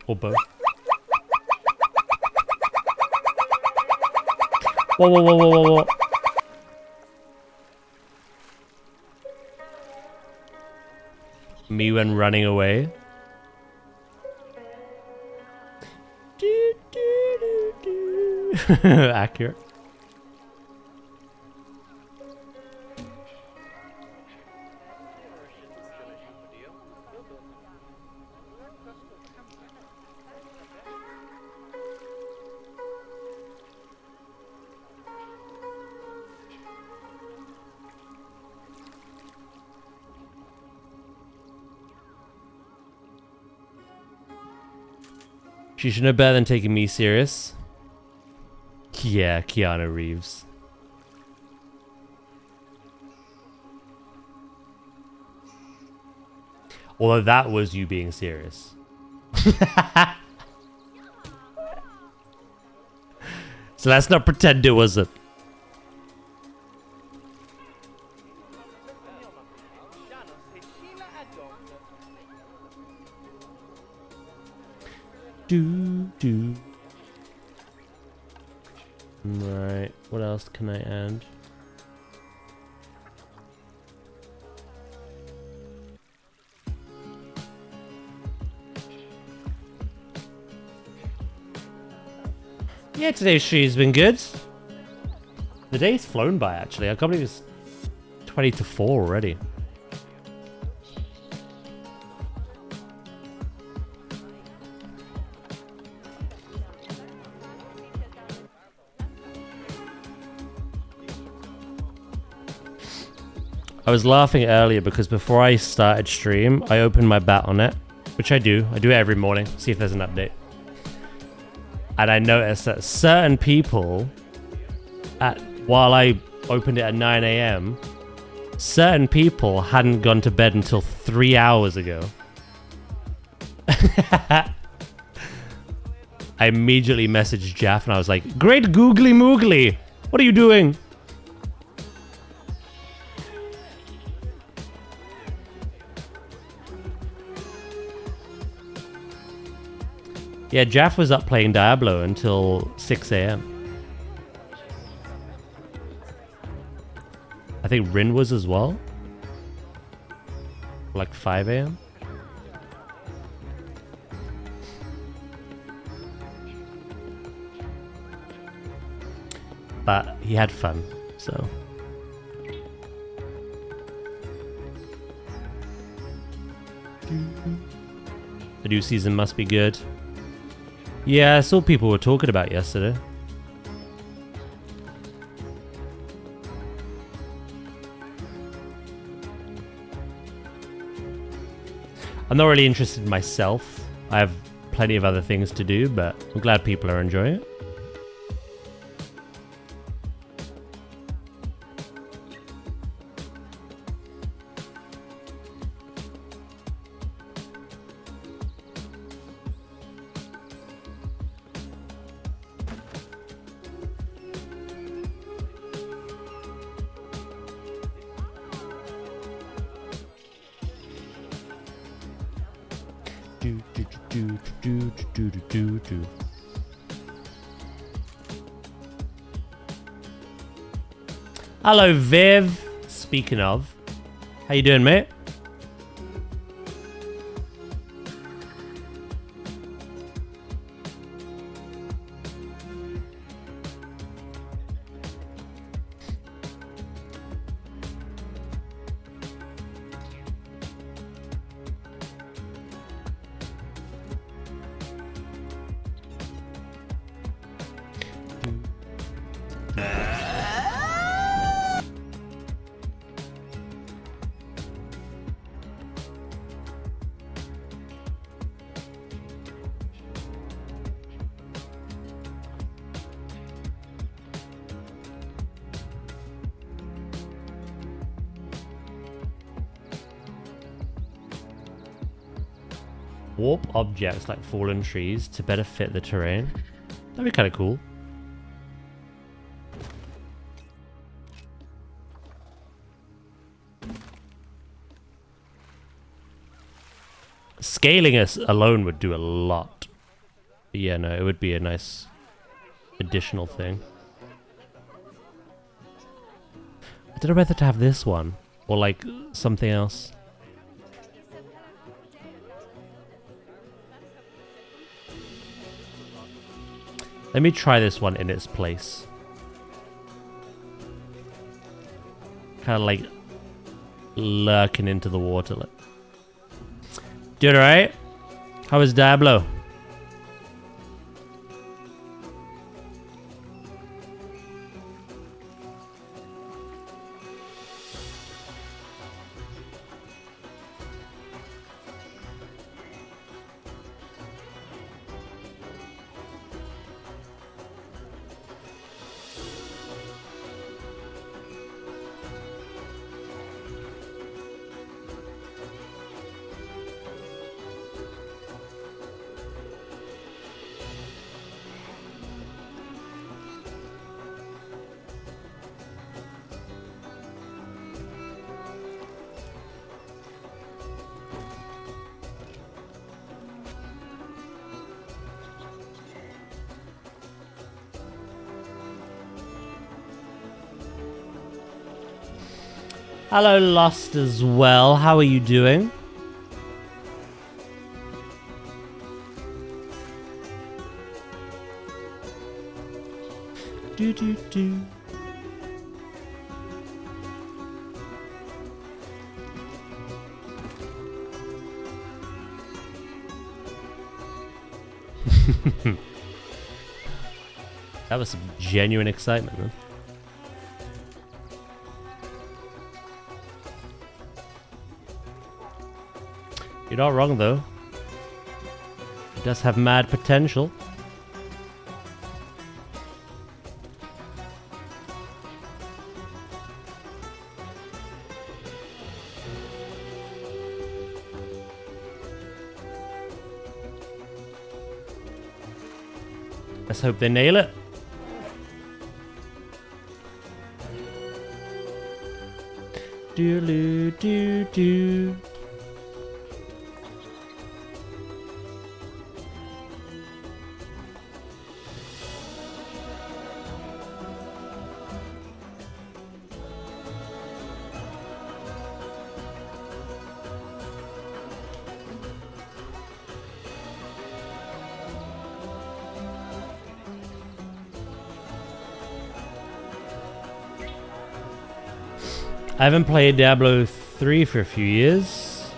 Speaker 1: Or both. Whoa, whoa, whoa, whoa, whoa, whoa. Me when running away. Do, do, do, do. Accurate. She should know better than taking me serious. Yeah, Keanu Reeves. Although that was you being serious. So let's not pretend it wasn't. Do. Right, what else can I add? Yeah, today's stream's been good. The day's flown by, actually. I can't believe it's 20 to 4 already. I was laughing earlier because before I started stream, I opened my Battle.net, which I do. I do it every morning, see if there's an update. And I noticed that certain people, while I opened it at 9 AM, certain people hadn't gone to bed until 3 hours ago. I immediately messaged Jaff and I was like, "Great googly moogly, what are you doing?" Yeah, Jaff was up playing Diablo until 6 AM. I think Rin was as well. Like 5 AM. But he had fun, so. The new season must be good. Yeah, I saw people were talking about it yesterday. I'm not really interested myself. I have plenty of other things to do, but I'm glad people are enjoying it. Hello, Viv. Speaking of, how you doing, mate? Warp objects like fallen trees to better fit the terrain. That'd be kind of cool. Scaling us alone would do a lot. But yeah, no, it would be a nice additional thing. I don't know whether to have this one or like something else. Let me try this one in its place. Kind of like lurking into the water. Doing alright? How is Diablo? Hello, Lost as well. How are you doing? Do do do. That was some genuine excitement, man. You're not wrong, though. It does have mad potential. Let's hope they nail it. Do do do. I haven't played Diablo 3 for a few years.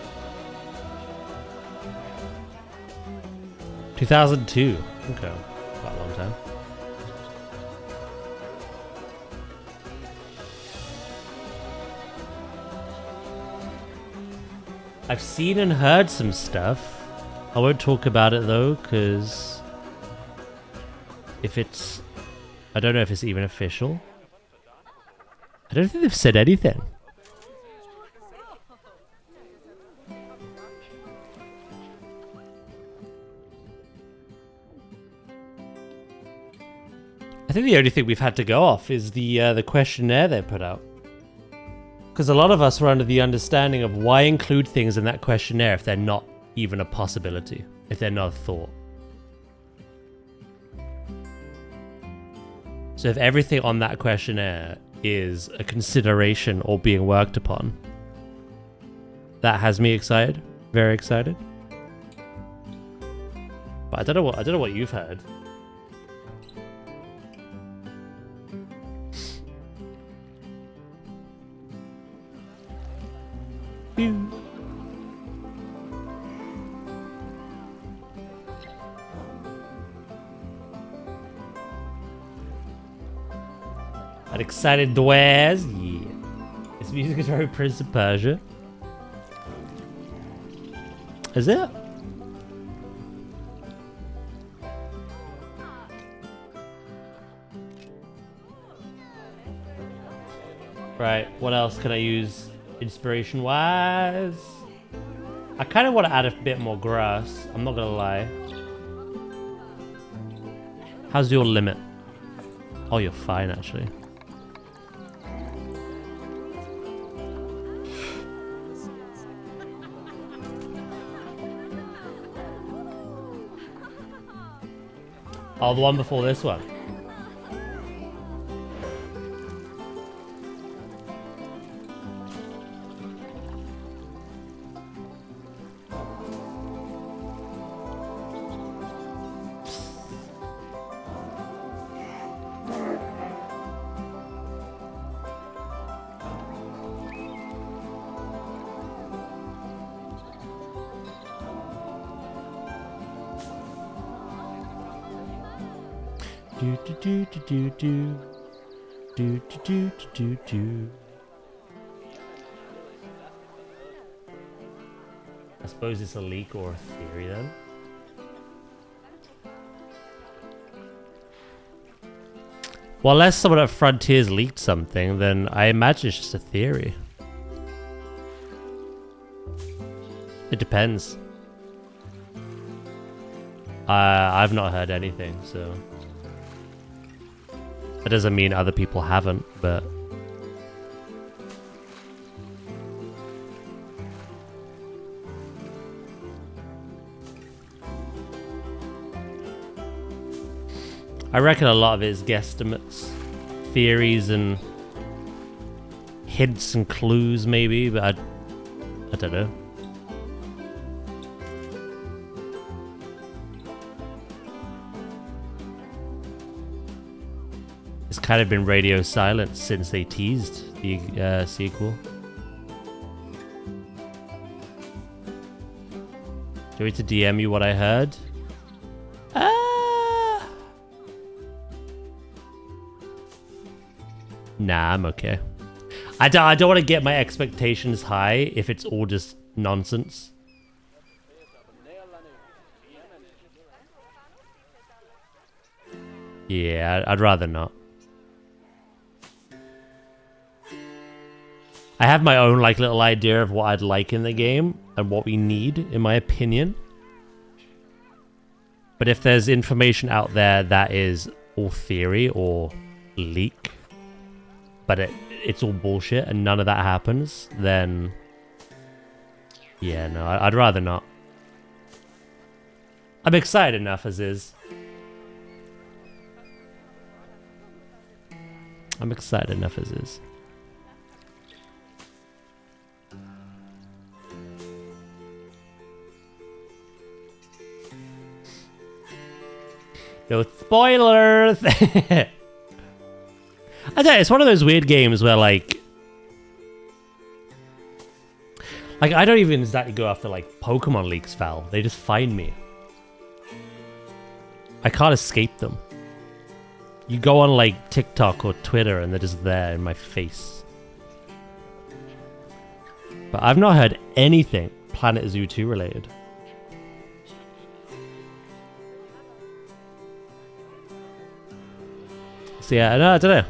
Speaker 1: 2002. Okay, quite a long time. I've seen and heard some stuff. I won't talk about it though, because if it's... I don't know if it's even official. I don't think they've said anything. I think the only thing we've had to go off is the questionnaire they put out. Because a lot of us were under the understanding of why include things in that questionnaire if they're not even a possibility, if they're not a thought. So if everything on that questionnaire is a consideration or being worked upon, that has me excited, very excited. But I don't know what you've heard. An excited Dwaz, yeah. This music is very Prince of Persia. Is it? Right, what else can I use inspiration-wise? I kind of want to add a bit more grass, I'm not gonna lie. How's your limit? Oh, you're fine, actually. Oh, the one before this one. Do do do do do do do do do do do. I suppose it's a leak or a theory then. Well, unless someone at Frontiers leaked something, then I imagine it's just a theory. It depends. I've not heard anything, so that doesn't mean other people haven't, but I reckon a lot of it is guesstimates, theories, and hints and clues, maybe, but I don't know. It's kind of been radio silent since they teased the sequel. Do you want me to DM you what I heard? Nah, I'm okay. I don't want to get my expectations high if it's all just nonsense. Yeah, I'd rather not. I have my own like little idea of what I'd like in the game and what we need, in my opinion. But if there's information out there that is all theory or leak, but it's all bullshit and none of that happens, then yeah, no, I'd rather not. I'm excited enough as is. I'm excited enough as is. No spoilers! I don't know, it's one of those weird games where like I don't even exactly go after like Pokemon leaks, Val. They just find me. I can't escape them. You go on like TikTok or Twitter and they're just there in my face. But I've not heard anything planetzoo 2 related. So yeah, no, I don't know.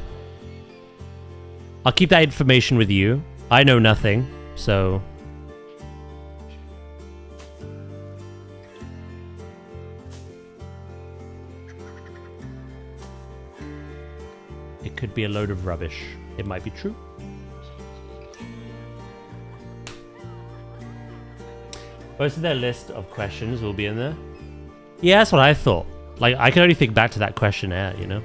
Speaker 1: I'll keep that information with you. I know nothing, so it could be a load of rubbish. It might be true. Most of their list of questions will be in there. Yeah, that's what I thought. Like, I can only think back to that questionnaire, you know?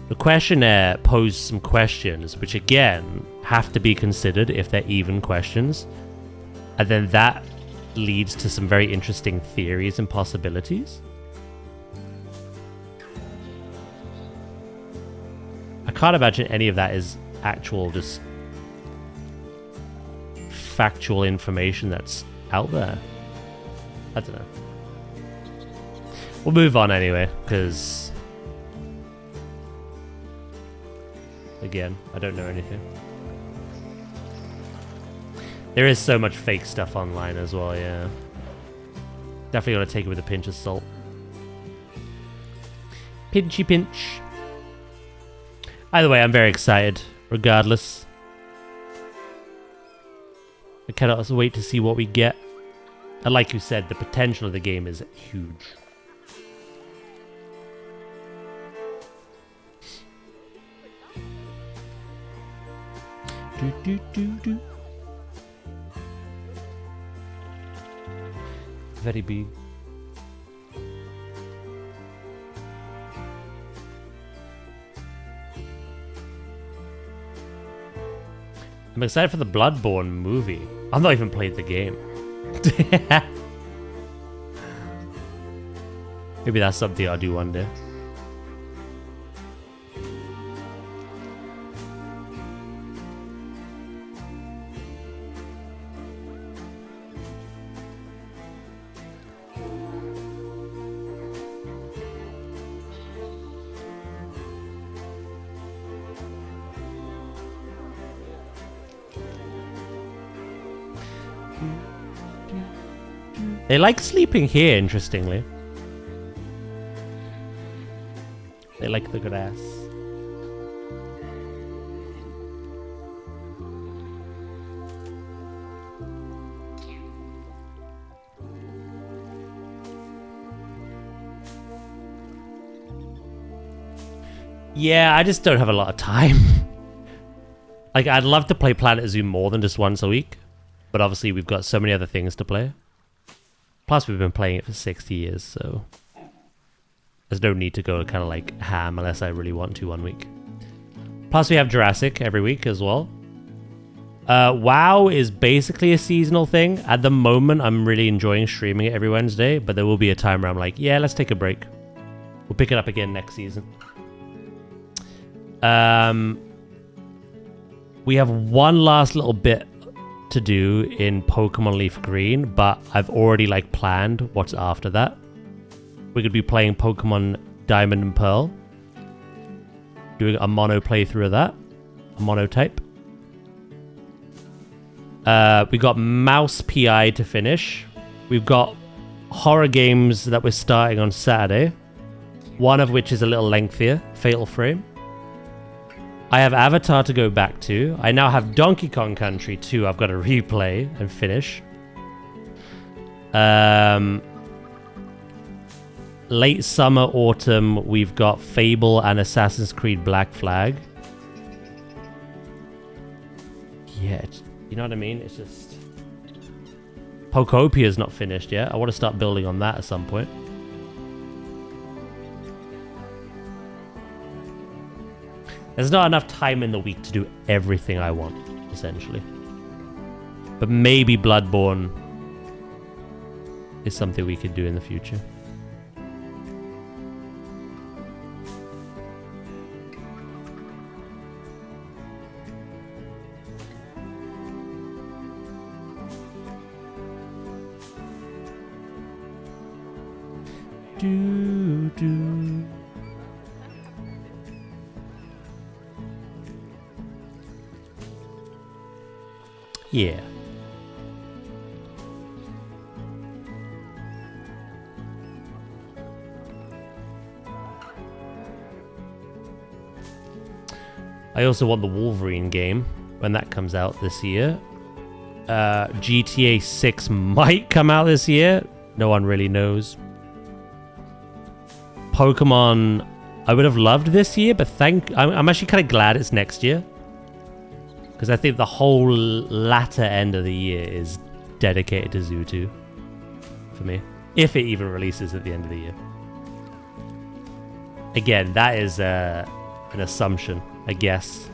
Speaker 1: The questionnaire posed some questions, which again, have to be considered if they're even questions. And then that leads to some very interesting theories and possibilities. I can't imagine any of that is actual, just factual information that's out there. I don't know. We'll move on anyway, because again, I don't know anything. There is so much fake stuff online as well, yeah. Definitely gotta take it with a pinch of salt. Pinchy pinch. Either way, I'm very excited, regardless. I cannot wait to see what we get. And like you said, the potential of the game is huge. Do, do, do, do. Very big. I'm excited for the Bloodborne movie. I've not even played the game. Maybe that's something I'll do one day. They like sleeping here, interestingly. They like the grass. Yeah, I just don't have a lot of time. Like, I'd love to play planetzoo more than just once a week. But obviously, we've got so many other things to play. Plus, we've been playing it for 60 years, so there's no need to go kind of like ham unless I really want to one week. Plus, we have Jurassic every week as well. WoW is basically a seasonal thing. At the moment, I'm really enjoying streaming it every Wednesday, but there will be a time where I'm like, yeah, let's take a break. We'll pick it up again next season. We have one last little bit to do in Pokemon Leaf Green, but I've already like planned what's after that. We're gonna be playing Pokemon Diamond and Pearl, doing a mono playthrough of that, a mono type. We got Mouse PI to finish. We've got horror games that we're starting on Saturday, one of which is a little lengthier, Fatal Frame. I have Avatar to go back to. I now have Donkey Kong Country 2 I've got to replay and finish. Late summer, autumn, we've got Fable and Assassin's Creed Black Flag. Yeah, you know what I mean? It's just... Pokopia's not finished yet. I want to start building on that at some point. There's not enough time in the week to do everything I want, essentially. But maybe Bloodborne is something we could do in the future. Do. Yeah. I also want the Wolverine game when that comes out this year. GTA 6 might come out this year. No one really knows. Pokemon, I would have loved this year, but I'm actually kind of glad it's next year. Because I think the whole latter end of the year is dedicated to Zoo 2 for me. If it even releases at the end of the year. Again, that is an assumption, I guess.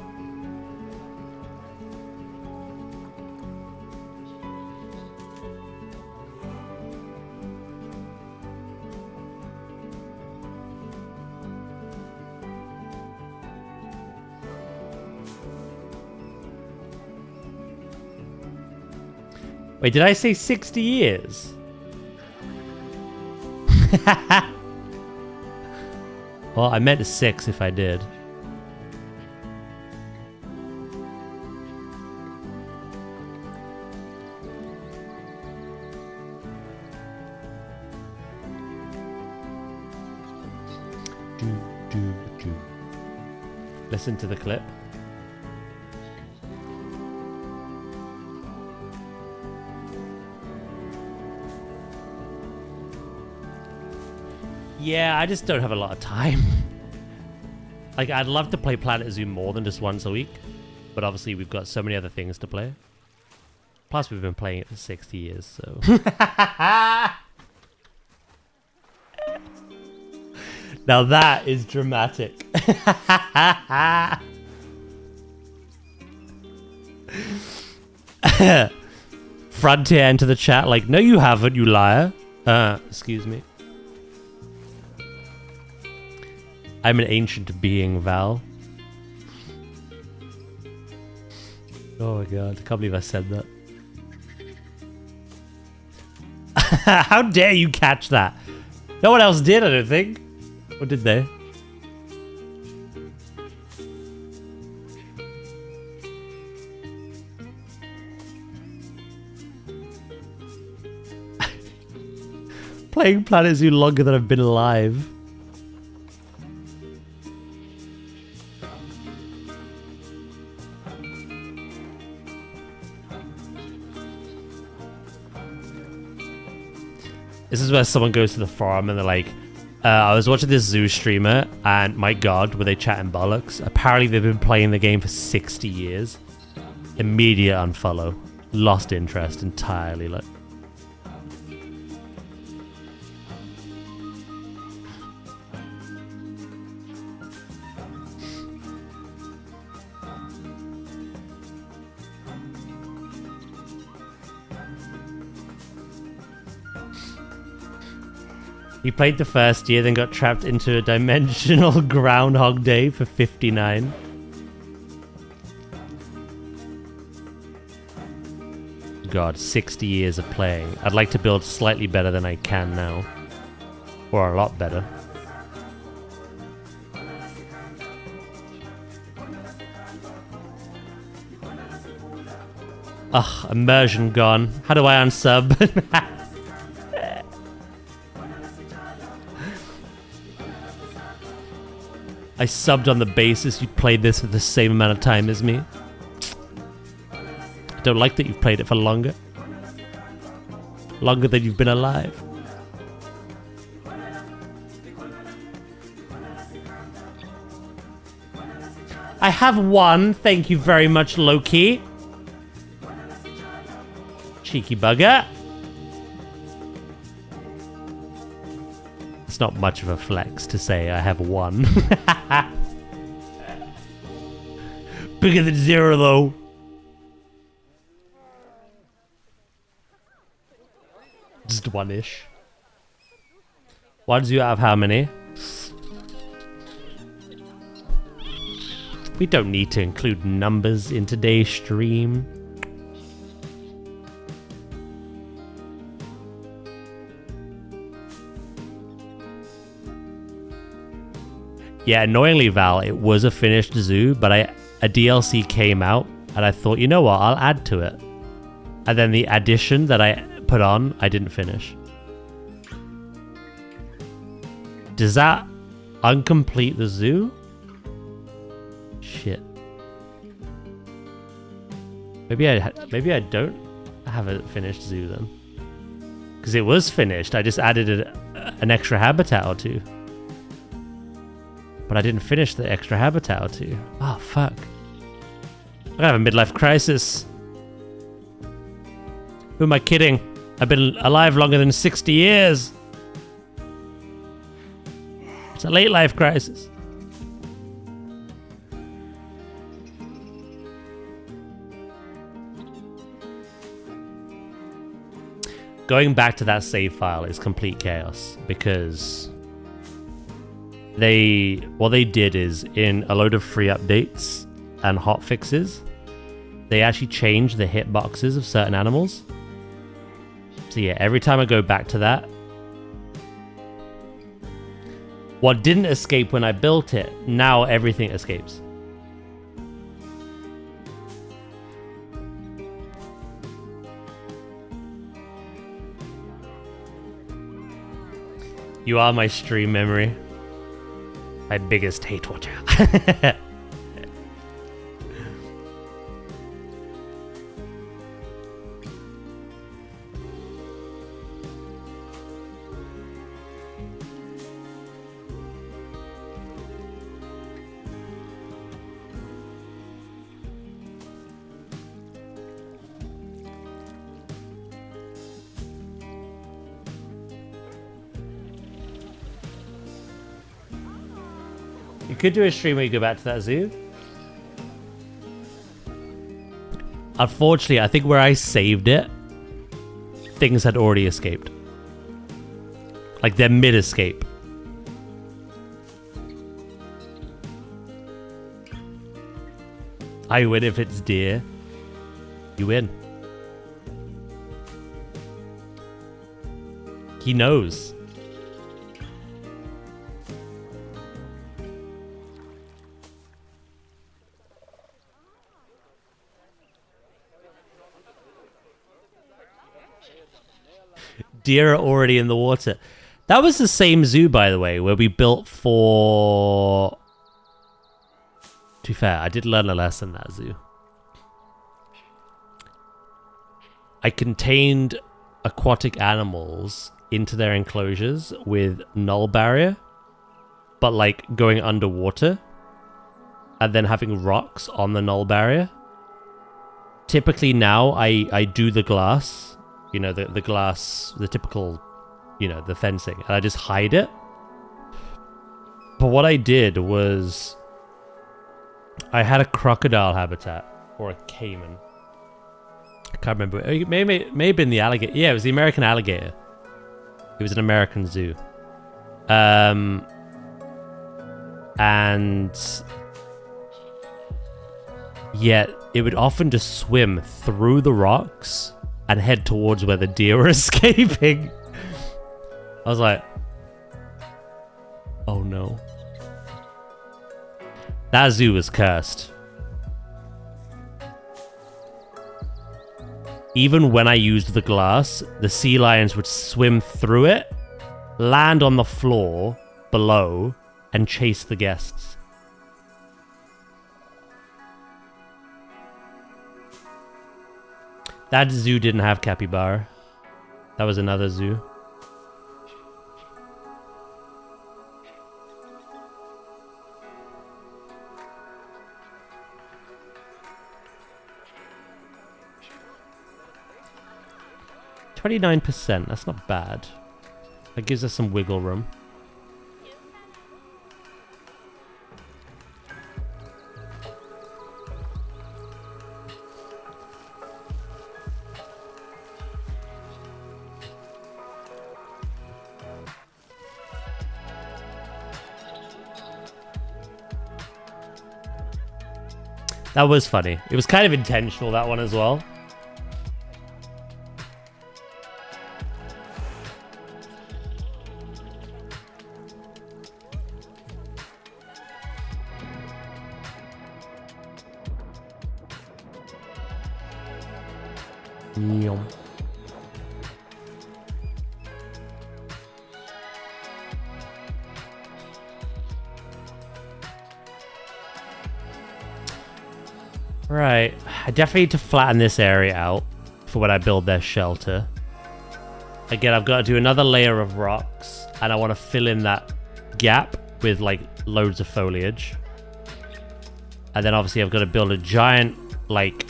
Speaker 1: Wait, did I say 60 years? Well, I meant 6 if I did. Listen to the clip. Yeah, I just don't have a lot of time. Like, I'd love to play PlanetZoo more than just once a week, but obviously we've got so many other things to play. Plus, we've been playing it for 60 years, so... Now that is dramatic. Frontier enter the chat like, no you haven't, you liar. Excuse me. I'm an ancient being, Val. Oh my god, I can't believe I said that. How dare you catch that? No one else did, I don't think. Or did they? Playing PlanetZoo longer than I've been alive. This is where someone goes to the forum and they're like, I was watching this Zoo streamer and my god, were they chatting bollocks? Apparently they've been playing the game for 60 years. Immediate unfollow. Lost interest entirely. Like, he played the first year, then got trapped into a dimensional Groundhog Day for 59. God, 60 years of playing. I'd like to build slightly better than I can now. Or a lot better. Ugh, immersion gone. How do I unsub? I subbed on the basis you played this for the same amount of time as me. I don't like that you've played it for longer. Longer than you've been alive. I have one. Thank you very much, Loki. Cheeky bugger. It's not much of a flex to say I have one. Bigger than 0 though. Just one-ish. One zoo out of how many? We don't need to include numbers in today's stream. Yeah, annoyingly, Val, it was a finished zoo, but a DLC came out, and I thought, you know what, I'll add to it. And then the addition that I put on, I didn't finish. Does that uncomplete the zoo? Shit. Maybe I don't have a finished zoo then. Because it was finished, I just added an extra habitat or two. But I didn't finish the extra habitat or two. Oh, fuck. I'm gonna have a midlife crisis. Who am I kidding? I've been alive longer than 60 years. It's a late life crisis. Going back to that save file is complete chaos because what they did is in a load of free updates and hot fixes, they actually changed the hitboxes of certain animals. So yeah, every time I go back to that, what didn't escape when I built it, now everything escapes. You are my stream memory. My biggest hate watcher. You could do a stream where you go back to that zoo. Unfortunately, I think where I saved it, things had already escaped. Like they're mid-escape. I win if it's deer. You win. He knows. Deer are already in the water. That was the same zoo, by the way, where we built for... To be fair, I did learn a lesson in that zoo. I contained aquatic animals into their enclosures with null barrier, but like going underwater and then having rocks on the null barrier. Typically now I do the glass. You know, the glass, the typical, you know, the fencing. And I just hide it. But what I did was... I had a crocodile habitat. Or a caiman. I can't remember. It may have been the alligator. Yeah, it was the American alligator. It was an American zoo. And... Yet, it would often just swim through the rocks... and head towards where the deer were escaping. I was like, oh no. That zoo was cursed. Even when I used the glass, the sea lions would swim through it, land on the floor below, and chase the guests. That zoo didn't have capybara. That was another zoo. %. That's not bad. That gives us some wiggle room. That was funny. It was kind of intentional, that one as well. Yum. Right, I definitely need to flatten this area out for when I build their shelter. Again, I've got to do another layer of rocks, and I want to fill in that gap with like loads of foliage. And then obviously I've got to build a giant like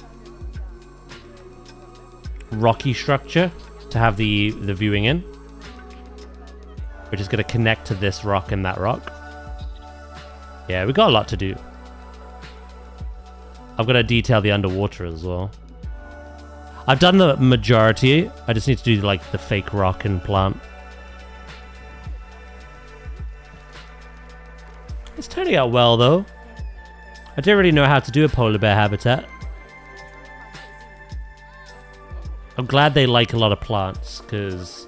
Speaker 1: rocky structure to have the viewing in. We're just gonna connect to this rock and that rock. Yeah, we got a lot to do. I'm gonna detail the underwater as well. I've done the majority. I just need to do like the fake rock and plant. It's turning out well though. I don't really know how to do a polar bear habitat. I'm glad they like a lot of plants, because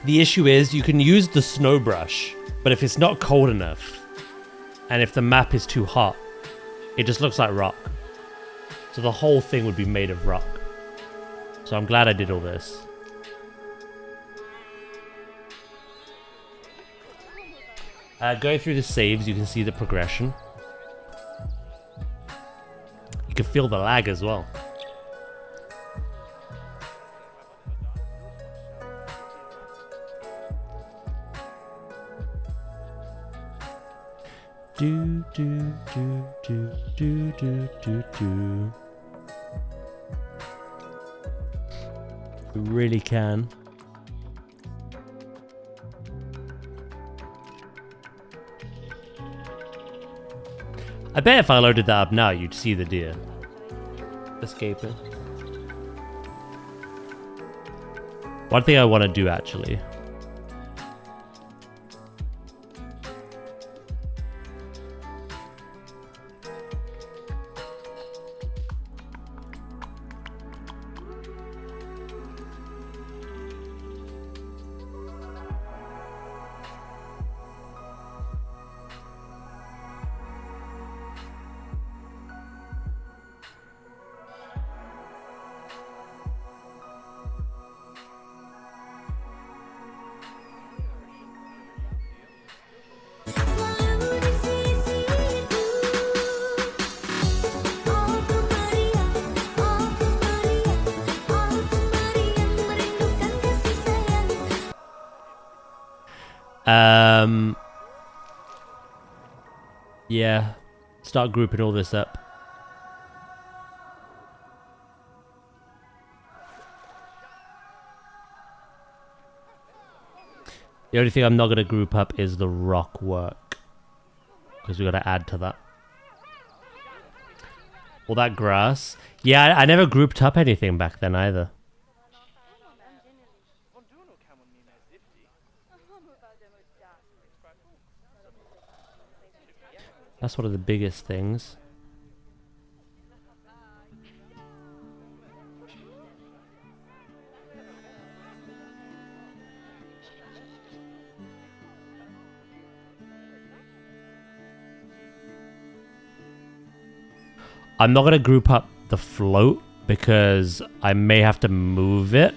Speaker 1: the issue is you can use the snow brush, but if it's not cold enough, and if the map is too hot, it just looks like rock. So the whole thing would be made of rock. So I'm glad I did all this. Going through the saves, you can see the progression. You can feel the lag as well. Do do do do do do do do. You really can. I bet if I loaded that up now, you'd see the deer escaping. One thing I want to do actually. Yeah, start grouping all this up. The only thing I'm not going to group up is the rock work, because we got to add to that. All that grass. Yeah, I never grouped up anything back then either. That's one of the biggest things. I'm not going to group up the float because I may have to move it.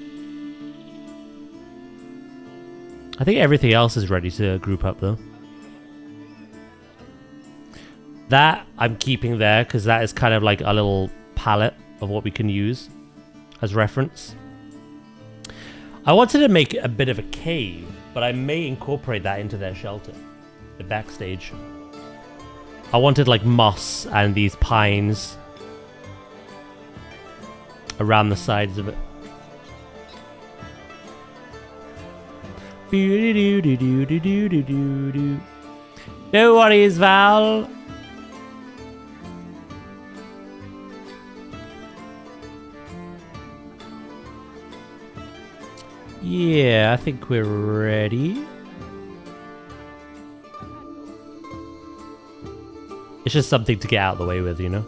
Speaker 1: I think everything else is ready to group up though. That I'm keeping there because that is kind of like a little palette of what we can use as reference. I wanted to make a bit of a cave, but I may incorporate that into their shelter, the backstage. I wanted like moss and these pines around the sides of it. No worries, Val. Yeah, I think we're ready. It's just something to get out of the way with, you know?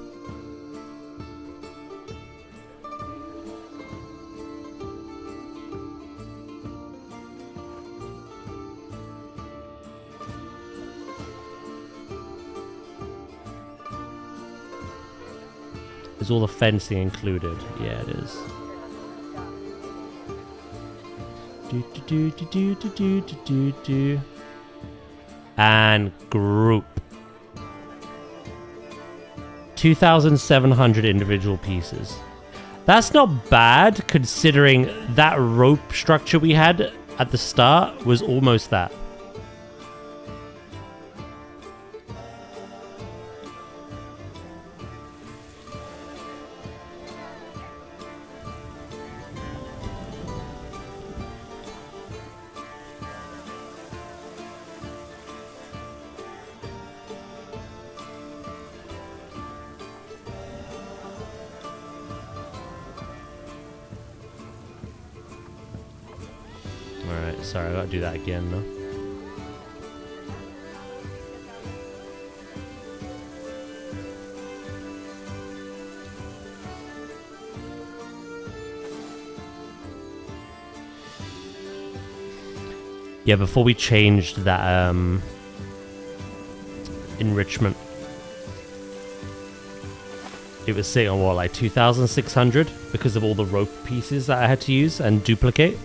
Speaker 1: Is all the fencing included? Yeah, it is. And group. 2,700 individual pieces. That's not bad considering that rope structure we had at the start was almost that. Alright, sorry, I gotta do that again though. Yeah, before we changed that enrichment, it was sitting on what, like 2,600 because of all the rope pieces that I had to use and duplicate.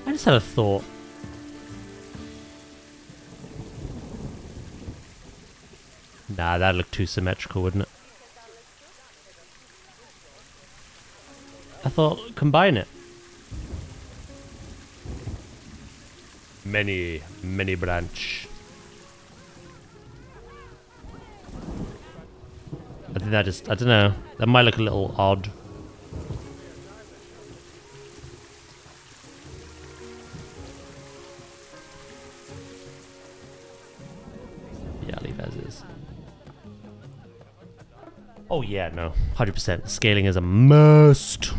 Speaker 1: I just had a thought. Nah, that'd look too symmetrical, wouldn't it? I thought, combine it. Many branch. I think that just, I don't know. That might look a little odd. Yeah, I'll leave as is. Oh yeah, no. 100%. Scaling is a must.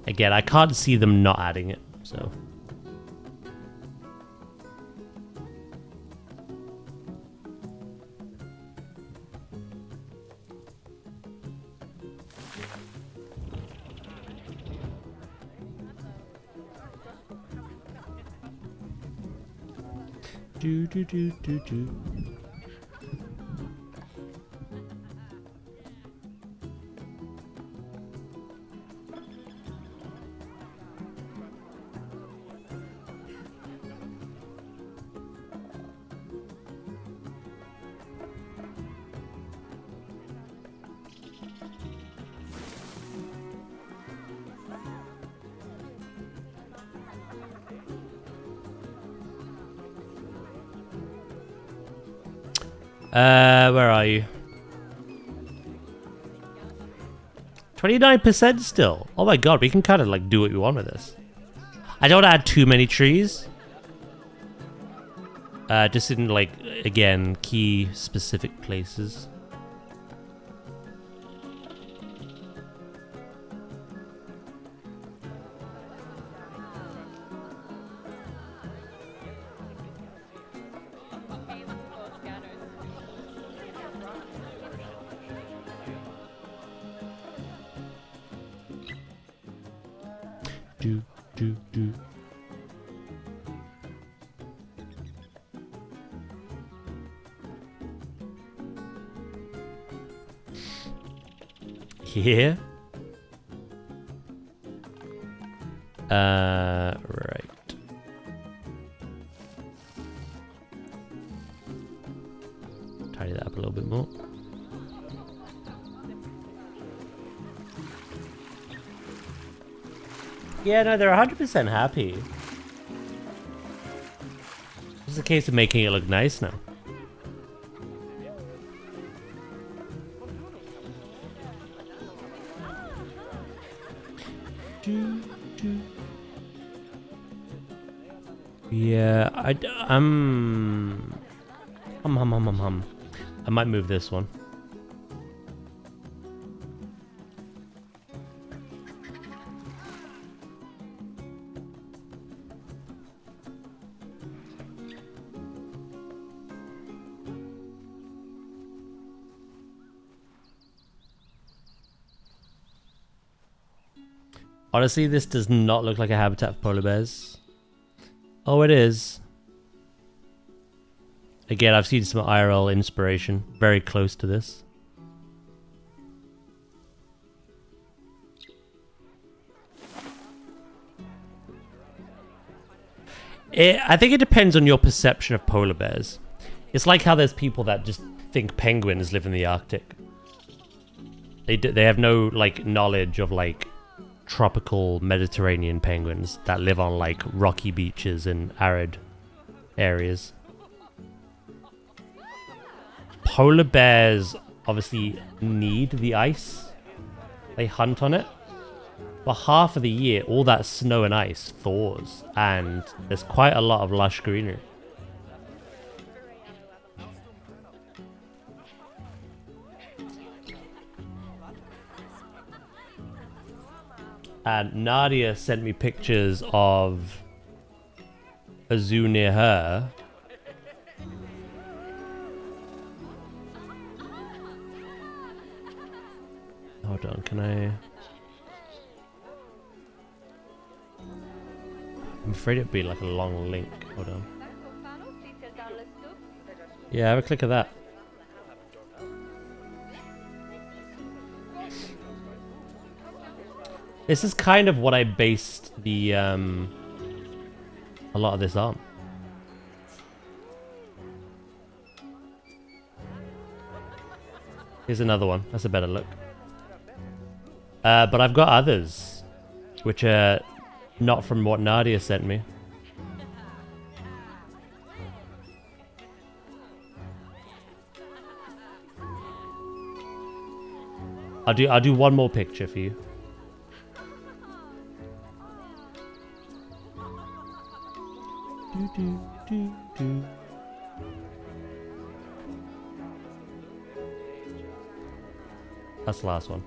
Speaker 1: Again, I can't see them not adding it, so. Do. Where are you? 29% still. Oh my god, we can kind of like do what we want with this. I don't add too many trees. Just in like, again, key specific places. Do. Here? Right. Tidy that up a little bit more. Yeah, no, they're 100% happy. It's a case of making it look nice now. Yeah, I might move this one. Honestly, this does not look like a habitat for polar bears. Oh, it is. Again, I've seen some IRL inspiration very close to this. I think it depends on your perception of polar bears. It's like how there's people that just think penguins live in the Arctic. They have no like knowledge of like tropical Mediterranean penguins that live on like rocky beaches and arid areas. Polar bears obviously need the ice. They hunt on it. But half of the year, all that snow and ice thaws, and there's quite a lot of lush greenery. And Nadia sent me pictures of a zoo near her. Hold on, can I... I'm afraid it'd be like a long link. Hold on. Yeah, have a click of that. This is kind of what I based the a lot of this on. Here's another one. That's a better look. But I've got others, which are not from what Nadia sent me. I'll do one more picture for you. That's the last one.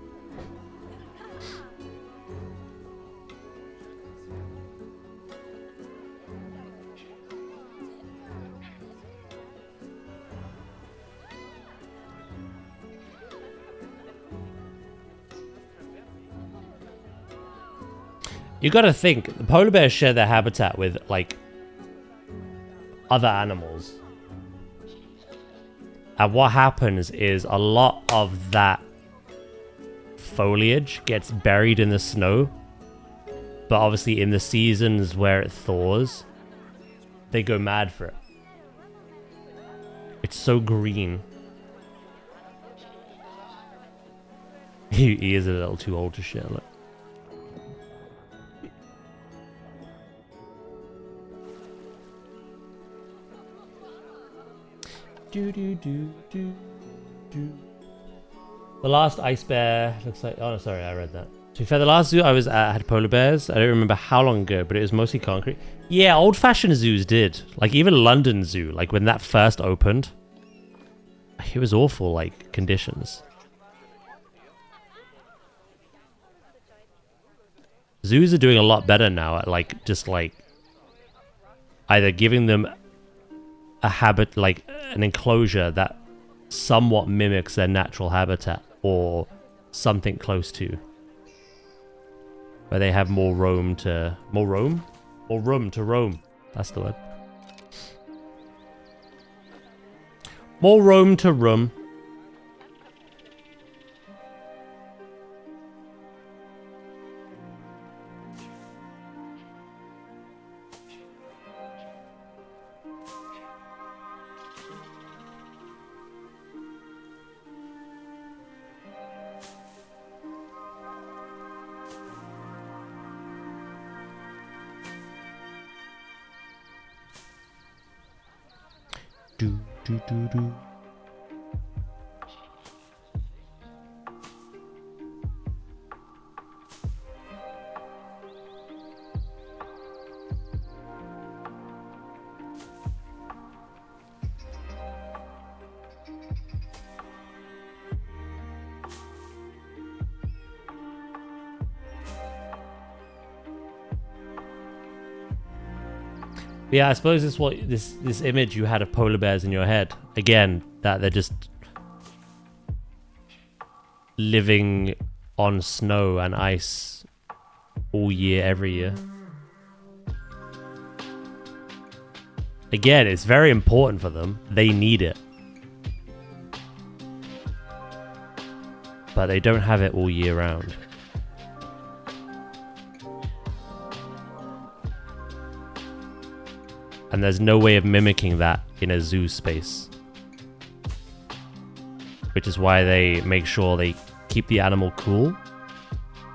Speaker 1: You gotta think, the polar bears share their habitat with, like, other animals. And what happens is a lot of that foliage gets buried in the snow. But obviously in the seasons where it thaws, they go mad for it. It's so green. He is a little too old to share, look. The last ice bear looks like... Oh, no, sorry, I read that. To be fair, the last zoo I was at had polar bears. I don't remember how long ago, but it was mostly concrete. Yeah, old-fashioned zoos did. Like, even London Zoo, like, when that first opened, it was awful, like, conditions. Zoos are doing a lot better now at, like, just, like, either giving them a habit, like, an enclosure that somewhat mimics their natural habitat, or something close to, where they have more room to roam. That's the word. More room to roam. Do. Yeah, I suppose it's what this image you had of polar bears in your head. Again, that they're just living on snow and ice all year, every year. Again, it's very important for them. They need it. But they don't have it all year round. And there's no way of mimicking that in a zoo space. Which is why they make sure they keep the animal cool.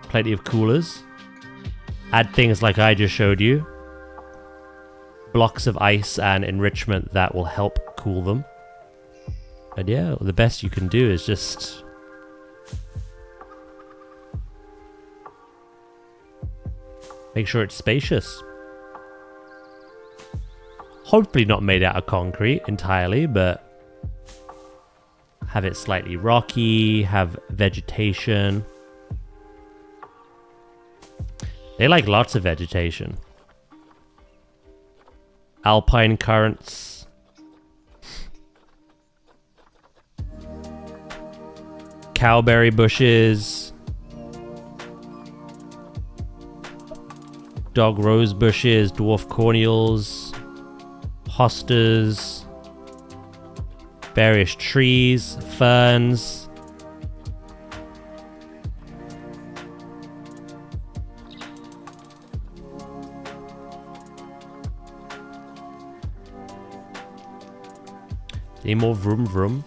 Speaker 1: Plenty of coolers. Add things like I just showed you. Blocks of ice and enrichment that will help cool them. And yeah, the best you can do is just... make sure it's spacious. Hopefully not made out of concrete entirely, but have it slightly rocky, have vegetation. They like lots of vegetation. Alpine currants. Cowberry bushes. Dog rose bushes, dwarf corneals, hostas, various trees, ferns. Any more vroom vroom?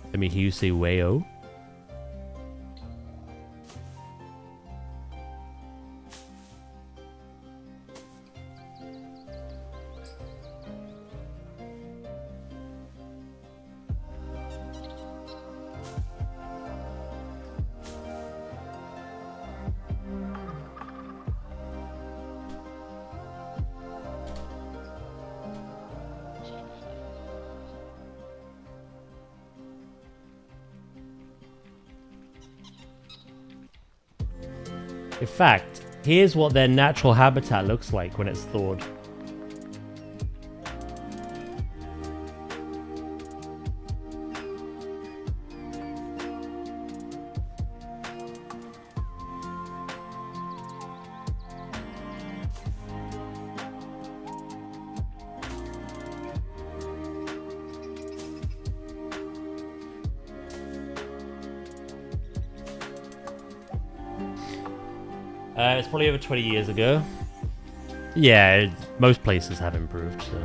Speaker 1: Let me hear you say wayo. In fact, here's what their natural habitat looks like when it's thawed. It's probably over 20 years ago. Yeah, most places have improved, so...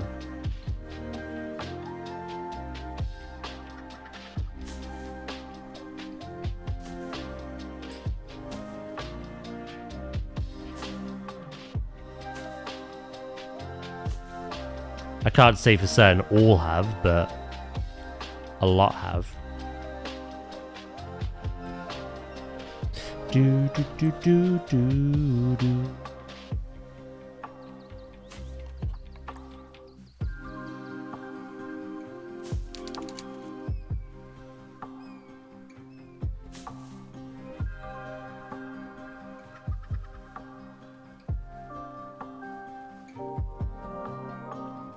Speaker 1: I can't say for certain all have, but a lot have. Do do do do do do.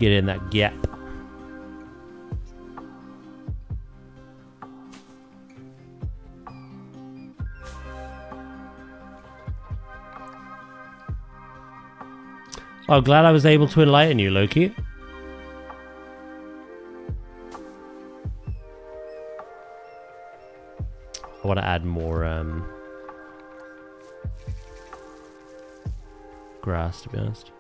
Speaker 1: Get in that gap. Oh, glad I was able to enlighten you, Loki. I want to add more grass, to be honest.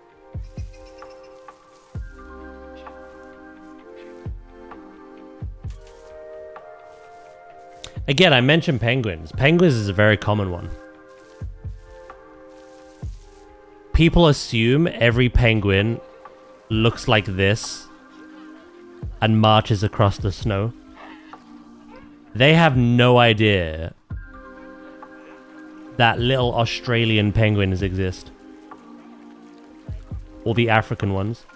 Speaker 1: Again, I mentioned penguins. Penguins is a very common one. People assume every penguin looks like this and marches across the snow. They have no idea that little Australian penguins exist. Or the African ones.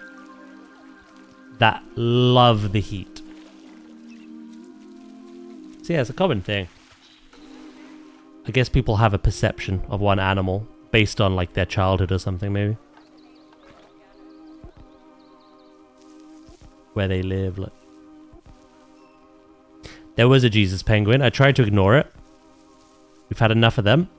Speaker 1: That love the heat. So yeah, it's a common thing. I guess people have a perception of one animal based on like their childhood or something, maybe. Where they live. Like. There was a Jesus penguin. I tried to ignore it. We've had enough of them.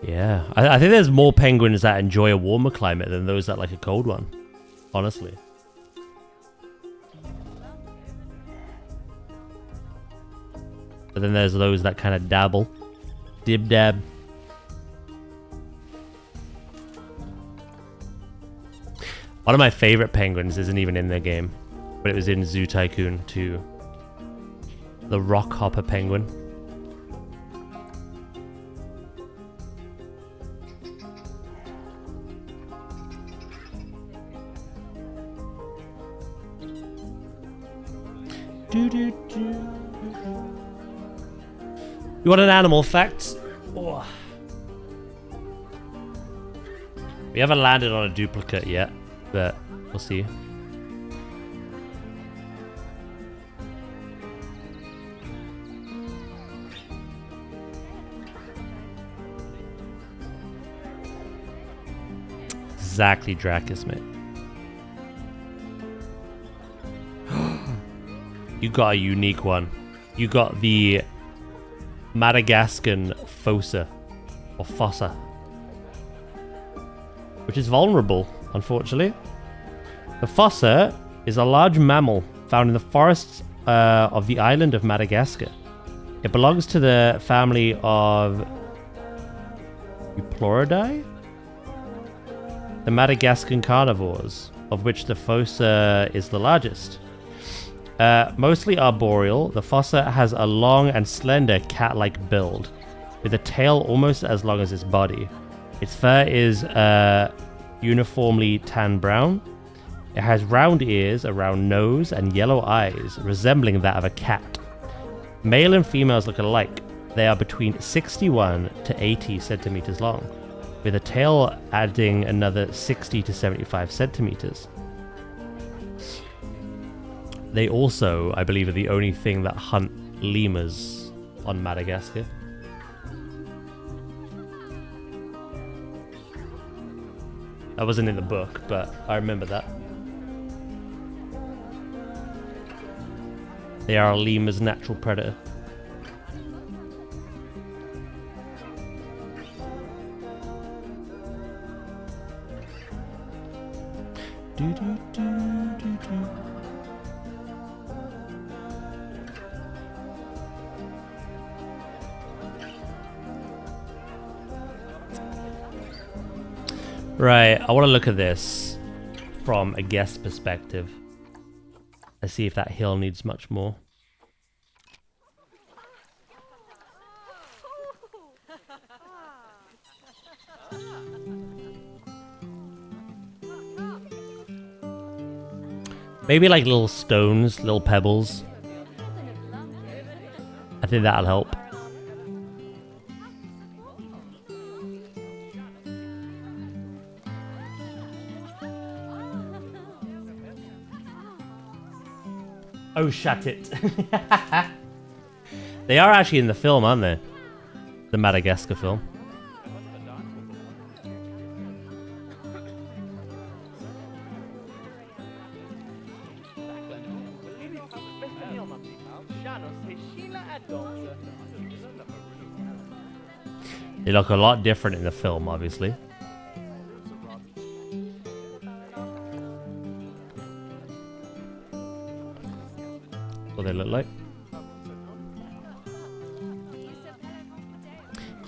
Speaker 1: Yeah, I think there's more penguins that enjoy a warmer climate than those that like a cold one. Honestly. But then there's those that kind of dabble. Dib dab. One of my favorite penguins isn't even in the game, but it was in Zoo Tycoon 2. The rock hopper penguin. You want an animal fact? Oh. We haven't landed on a duplicate yet, but we'll see. Exactly, Dracus, mate. You got a unique one. You got the Madagascan fossa, or fossa, which is vulnerable, unfortunately. The fossa is a large mammal found in the forests of the island of Madagascar. It belongs to the family of Euploridae, the Madagascan carnivores, of which the fossa is the largest. Mostly arboreal, the fossa has a long and slender cat-like build, with a tail almost as long as its body. Its fur is uniformly tan-brown. It has round ears, a round nose, and yellow eyes, resembling that of a cat. Male and females look alike. They are between 61 to 80 centimeters long, with a tail adding another 60 to 75 centimeters. They also, I believe, are the only thing that hunt lemurs on Madagascar. That wasn't in the book, but I remember that. They are a lemur's natural predator. Right, I want to look at this from a guest perspective. Let's see if that hill needs much more. Maybe like little stones, little pebbles. I think that'll help. Oh, shut it. They are actually in the film, aren't they? The Madagascar film. They look a lot different in the film, obviously. What they look like.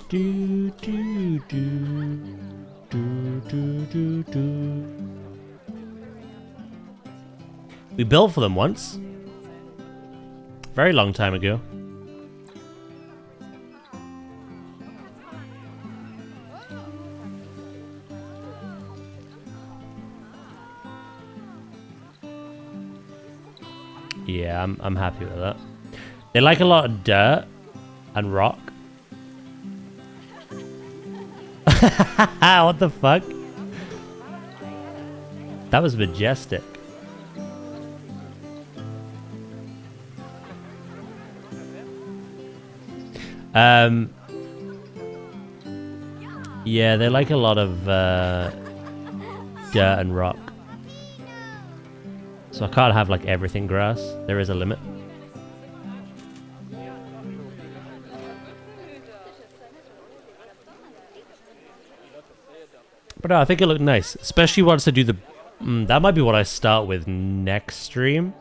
Speaker 1: Do, do, do. Do, do, do, do. We built for them once. Very long time ago. Yeah, I'm happy with that. They like a lot of dirt and rock. What the fuck? That was majestic. Yeah, they like a lot of dirt and rock. So I can't have like everything grass. There is a limit. But no, I think it looked nice, especially once I do the. That might be what I start with next stream.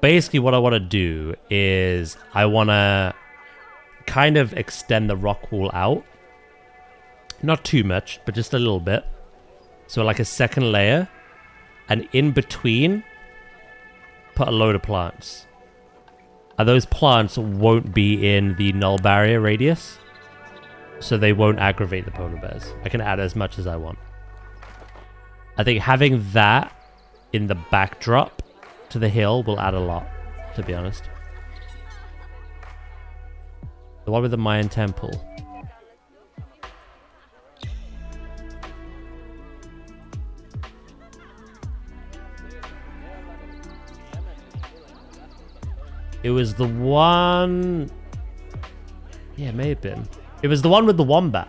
Speaker 1: Basically, what I want to do is I want to kind of extend the rock wall out. Not too much, but just a little bit. So like a second layer. And in between, put a load of plants. And those plants won't be in the null barrier radius. So they won't aggravate the polar bears. I can add as much as I want. I think having that in the backdrop to the hill will add a lot, to be honest. The one with the Mayan temple. It was the one... Yeah, it may have been. It was the one with the wombat.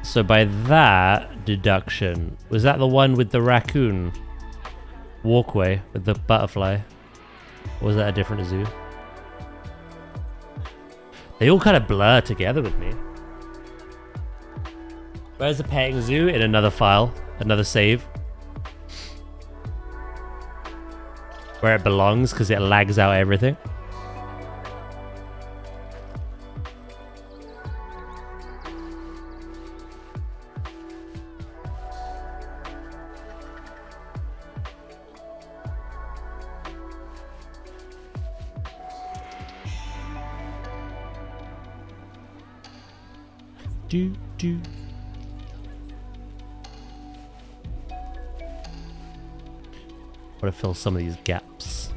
Speaker 1: So by that deduction, was that the one with the raccoon walkway with the butterfly? Or was that a different zoo? They all kind of blur together with me. Where's the petting zoo? In another file, another save. Where it belongs, because it lags out everything. Do. Want to fill some of these gaps.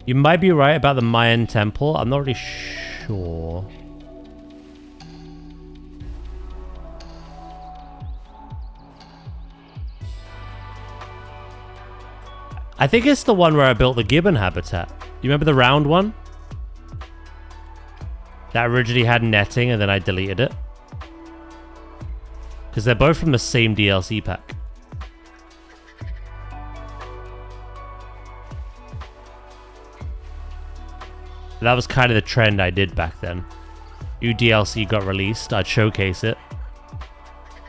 Speaker 1: You might be right about the Mayan temple. I'm not really sure. I think it's the one where I built the gibbon habitat. You remember the round one? That originally had netting and then I deleted it. Because they're both from the same DLC pack. That was kind of the trend I did back then. New DLC got released, I'd showcase it.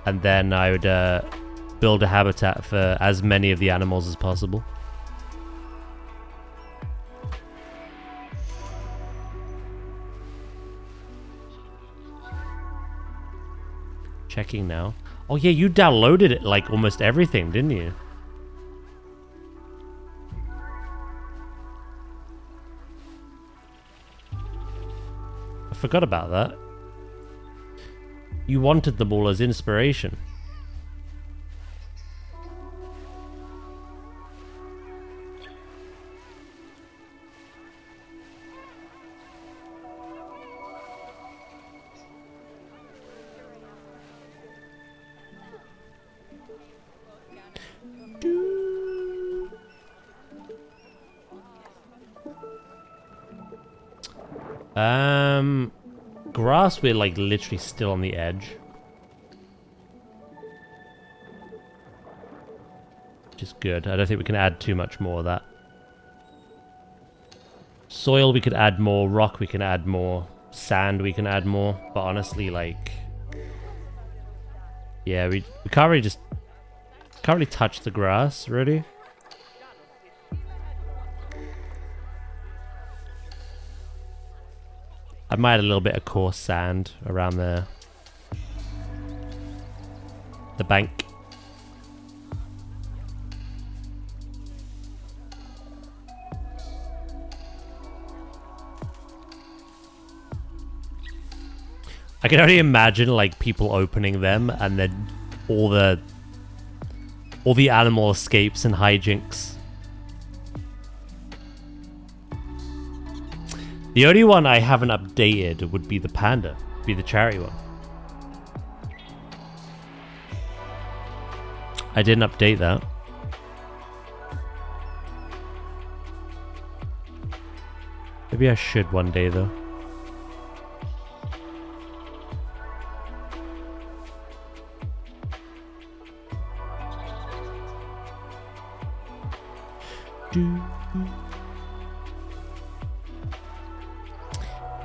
Speaker 1: And then I would build a habitat for as many of the animals as possible. Checking now. Oh yeah, you downloaded it like almost everything, didn't you? I forgot about that. You wanted them all as inspiration. Grass, we're like literally still on the edge. Which is good. I don't think we can add too much more of that. Soil, we could add more. Rock, we can add more. Sand, we can add more. But honestly, like... Yeah, we can't really just... Can't really touch the grass, really. I might add a little bit of coarse sand around the bank. I can only imagine like people opening them and then all the animal escapes and hijinks. The only one I haven't updated would be the panda, be the charity one. I didn't update that. Maybe I should one day though.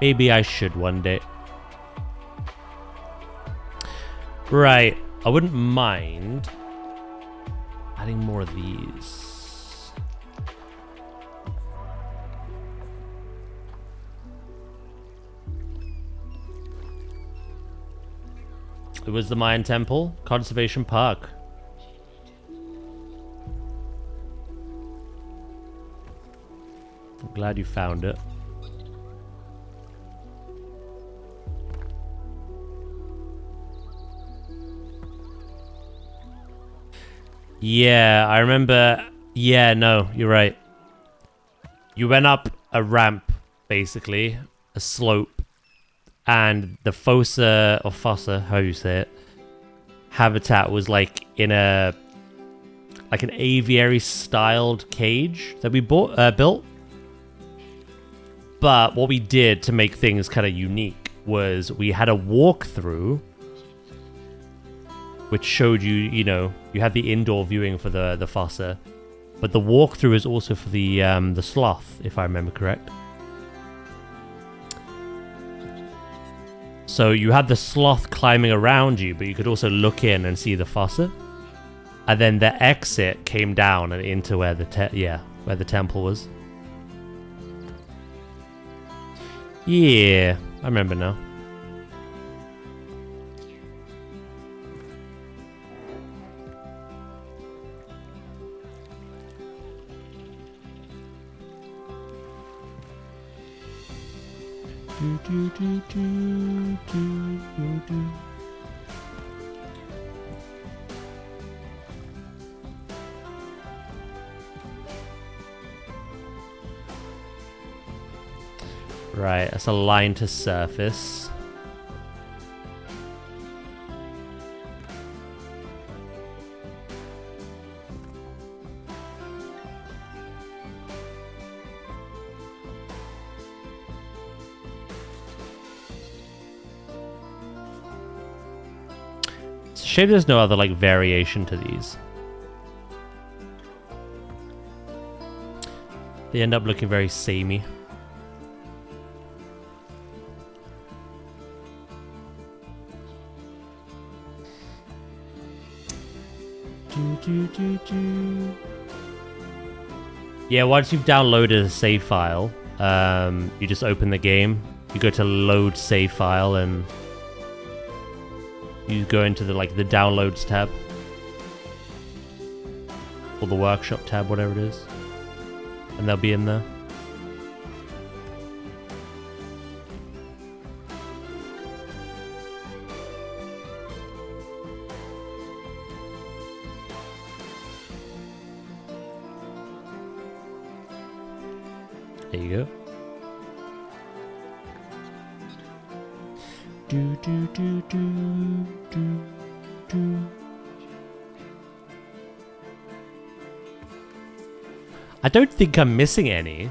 Speaker 1: Maybe I should one day. Right, I wouldn't mind adding more of these. It was the Mayan Temple Conservation Park. I'm glad you found it. Yeah, I remember. Yeah, no, you're right. You went up a ramp, basically, a slope, and the fossa, or fossa, how you say it, habitat was like in a, like an aviary-styled cage that we built. But what we did to make things kind of unique was we had a walkthrough which showed you, you know, you had the indoor viewing for the fossa, but the walkthrough is also for the sloth, if I remember correct. So you had the sloth climbing around you, but you could also look in and see the fossa. And then the exit came down and into where the where the temple was. Yeah, I remember now. Right, that's a line to surface. It's a shame there's no other like variation to these. They end up looking very samey. Yeah, once you've downloaded a save file, you just open the game, you go to load save file, and you go into the the downloads tab. Or the workshop tab, whatever it is. And they'll be in there. There you go. I don't think I'm missing any.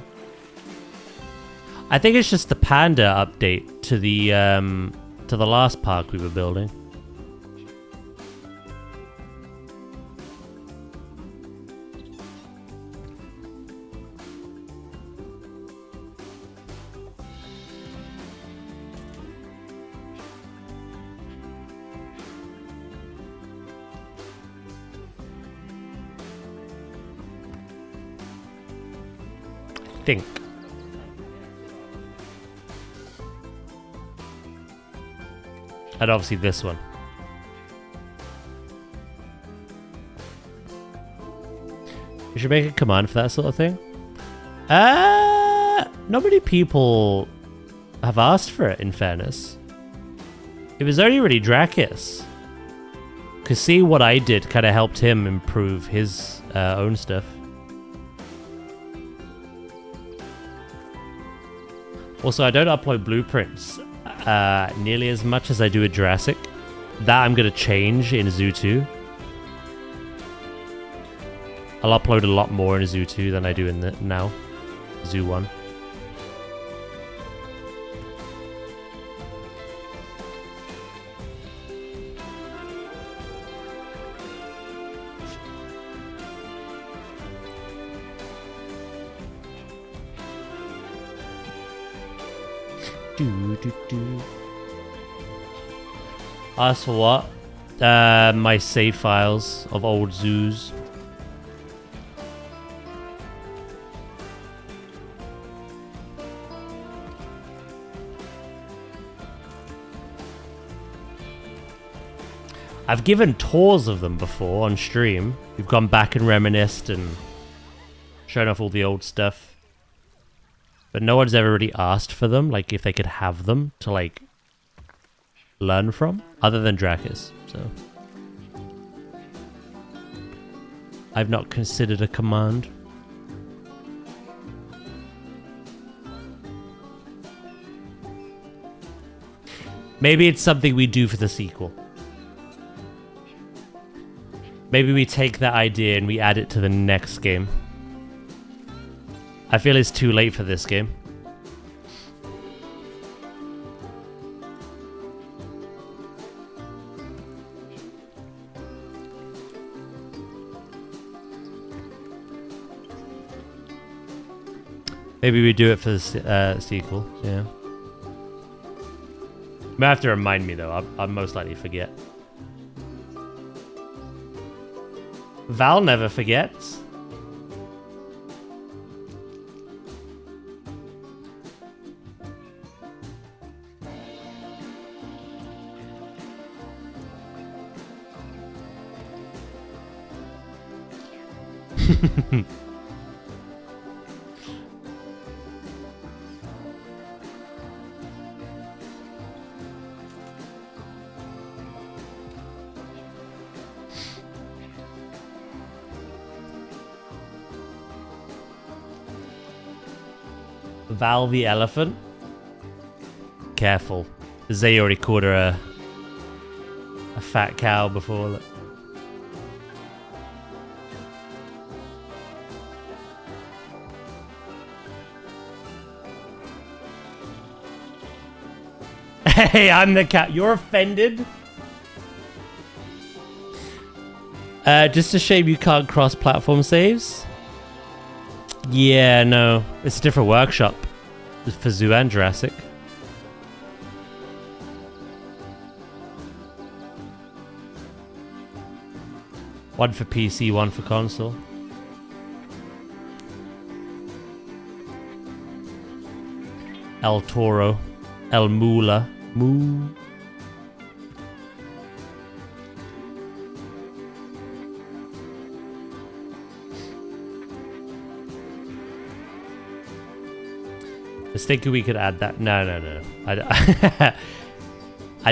Speaker 1: I think it's just the panda update to the last park we were building. Think. And obviously this one. You should make a command for that sort of thing. Not many people have asked for it, in fairness. It was only really Drakis. Because see what I did kind of helped him improve his own stuff. Also, I don't upload blueprints nearly as much as I do with Jurassic. That I'm going to change in Zoo 2. I'll upload a lot more in Zoo 2 than I do in now. Zoo 1. Ask for what? My save files of old zoos. I've given tours of them before on stream. We've gone back and reminisced and shown off all the old stuff. But no one's ever really asked for them, like if they could have them to like learn from, other than Drakis. So I've not considered a command. Maybe it's something we do for the sequel. Maybe we take that idea and we add it to the next game. I feel it's too late for this game. Maybe we do it for the sequel, yeah. You might have to remind me though, I'll most likely forget. Val never forgets. Val the elephant? Careful. Zay already called her a fat cow before. Look. Hey, I'm the cat. You're offended? Just a shame you can't cross-platform saves. Yeah, no. It's a different workshop. It's for Zoo and Jurassic. One for PC, one for console. El Toro. El Mula. Moo. I was thinking we could add that. No. I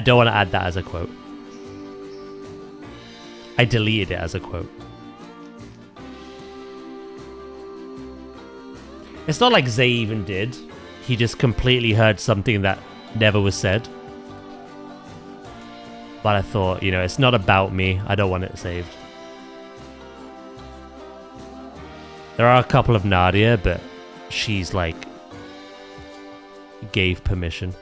Speaker 1: don't want to add that as a quote. I deleted it as a quote. It's not like Zay even did. He just completely heard something that never was said. But I thought, you know, it's not about me. I don't want it saved. There are a couple of Nadia, but she's like... gave permission.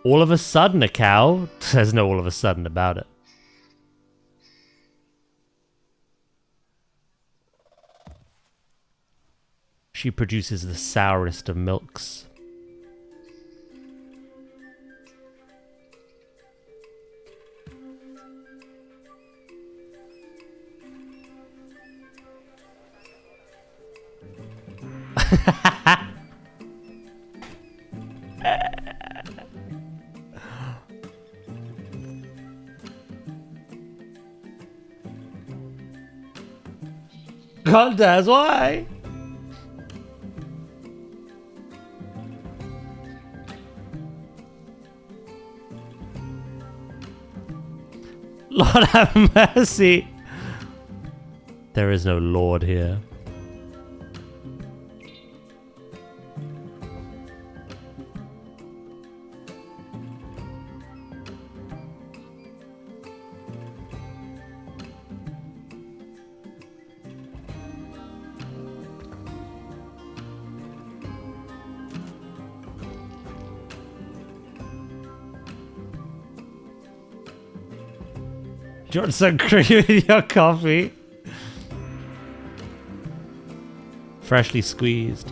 Speaker 1: All of a sudden a cow? There's no all of a sudden about it. She produces the sourest of milks. God does, why? Lord have mercy. There is no Lord here. Do you want some cream in your coffee? Freshly squeezed.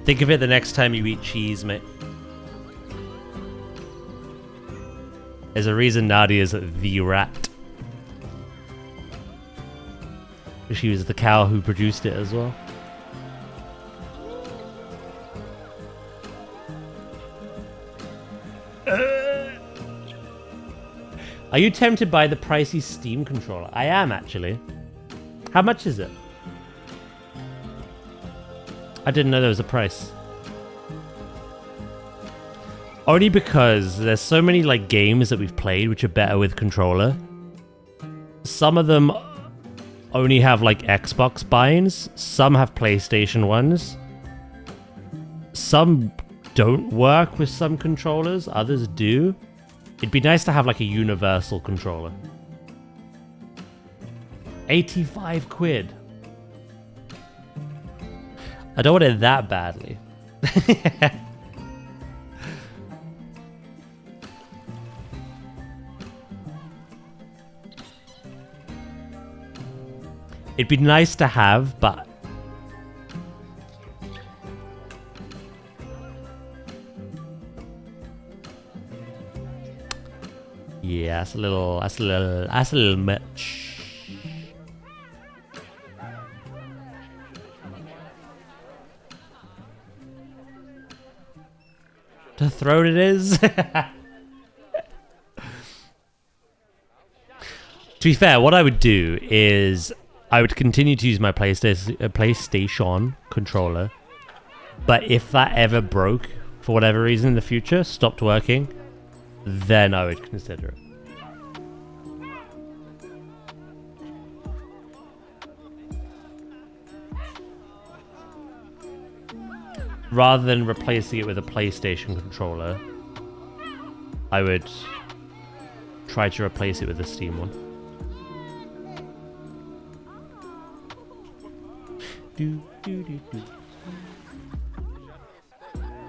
Speaker 1: Think of it the next time you eat cheese, mate. There's a reason Nadia's the rat. She was the cow who produced it as well. Are you tempted by the pricey Steam controller? I am, actually. How much is it? I didn't know there was a price. Only because there's so many like games that we've played which are better with controller. Some of them only have like Xbox binds. Some have PlayStation ones. Some don't work with some controllers. Others do. It'd be nice to have like a universal controller. 85 quid. I don't want it that badly. It'd be nice to have, but yeah, that's a little much. The throat it is. To be fair, what I would do is I would continue to use my PlayStation controller, but if that ever broke for whatever reason in the future, stopped working, then I would consider it. Rather than replacing it with a PlayStation controller, I would try to replace it with a Steam one.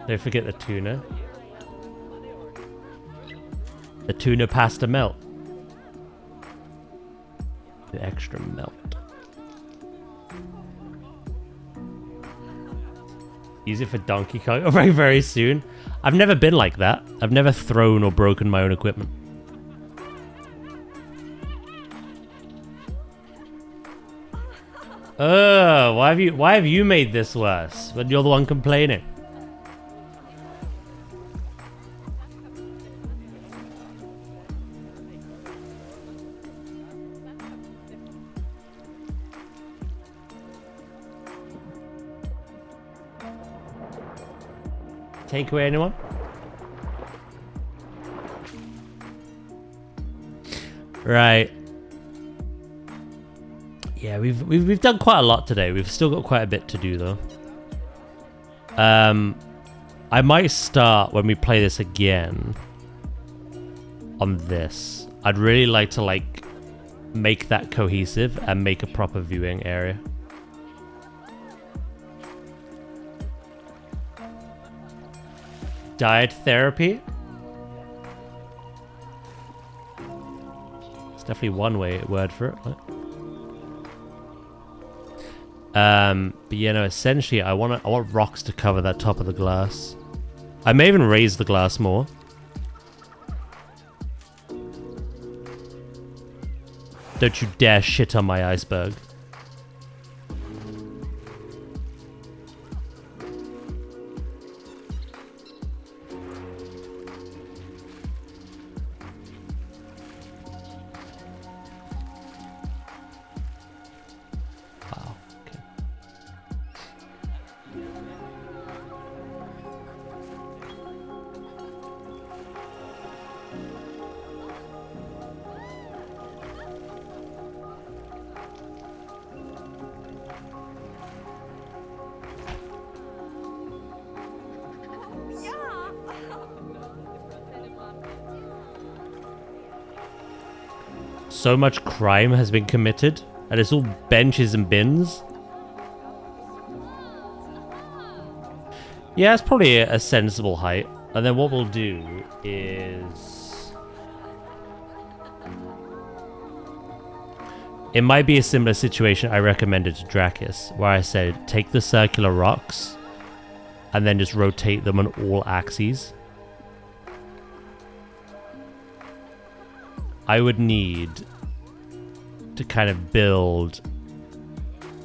Speaker 1: Don't forget the tuna. The tuna pasta melt. The extra melt. Use it for Donkey Kong very, very soon. I've never been like that. I've never thrown or broken my own equipment. Why have you made this worse when you're the one complaining? Take away anyone? Right. Yeah, we've done quite a lot today. We've still got quite a bit to do though. I might start when we play this again on this. I'd really like to like make that cohesive and make a proper viewing area. Diet therapy? It's definitely one word for it. But yeah, no, essentially I want rocks to cover that top of the glass. I may even raise the glass more. Don't you dare shit on my iceberg. so much crime has been committed, and it's all benches and bins. Yeah, it's probably a sensible height. And then what we'll do is... It might be a similar situation I recommended to Drakis, where I said, take the circular rocks, and then just rotate them on all axes. I would need to kind of build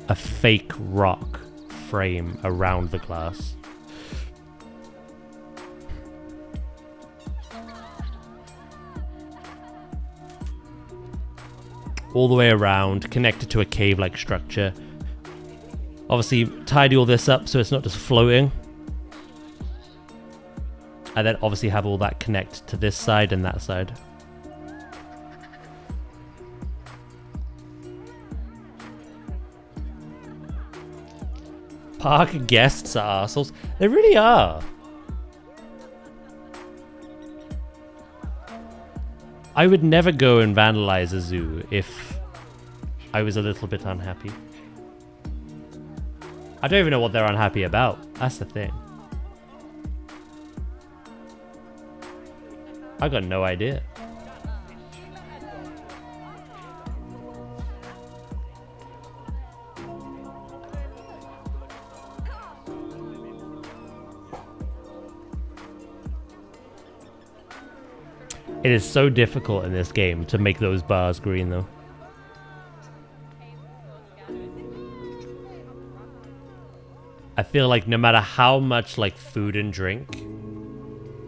Speaker 1: a fake rock frame around the glass. All the way around, connected to a cave-like structure. Obviously, tidy all this up so it's not just floating. And then obviously have all that connect to this side and that side. Park guests are arseholes. They really are. I would never go and vandalize a zoo if I was a little bit unhappy. I don't even know what they're unhappy about. That's the thing. I got no idea. It is so difficult in this game to make those bars green, though. I feel like no matter how much like food and drink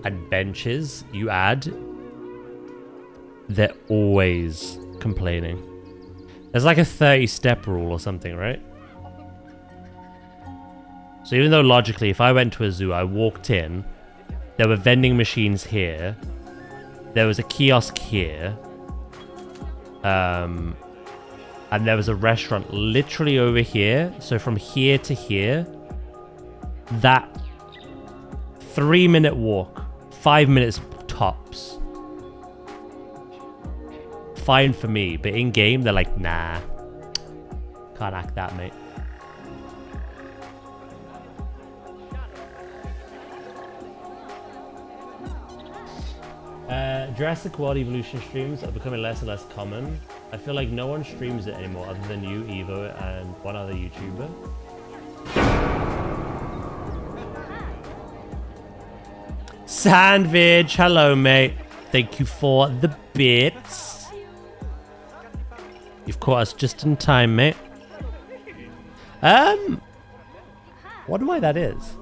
Speaker 1: and benches you add, they're always complaining. There's like a 30-step rule or something, right? So even though logically, if I went to a zoo, I walked in, there were vending machines here, there was a kiosk here, and there was a restaurant literally over here. So from here to here, that 3-minute walk, 5 minutes tops. Fine for me, but in game they're like, nah, can't act that, mate. Jurassic World Evolution streams are becoming less and less common. I feel like no one streams it anymore other than you, Evo, and one other YouTuber. Sandwich, hello mate. Thank you for the bits. You've caught us just in time, mate. Wonder why that is.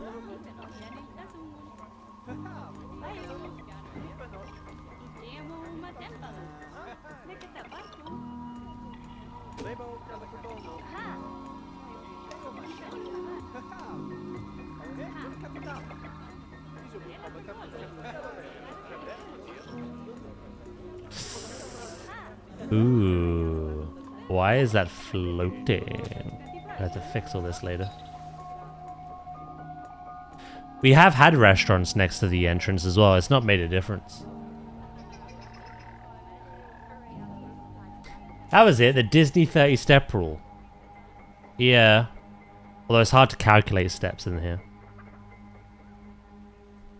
Speaker 1: Ooh, why is that floating? I have to fix all this later. We have had restaurants next to the entrance as well. It's not made a difference. That was it, the Disney 30-step rule. Yeah. Although it's hard to calculate steps in here.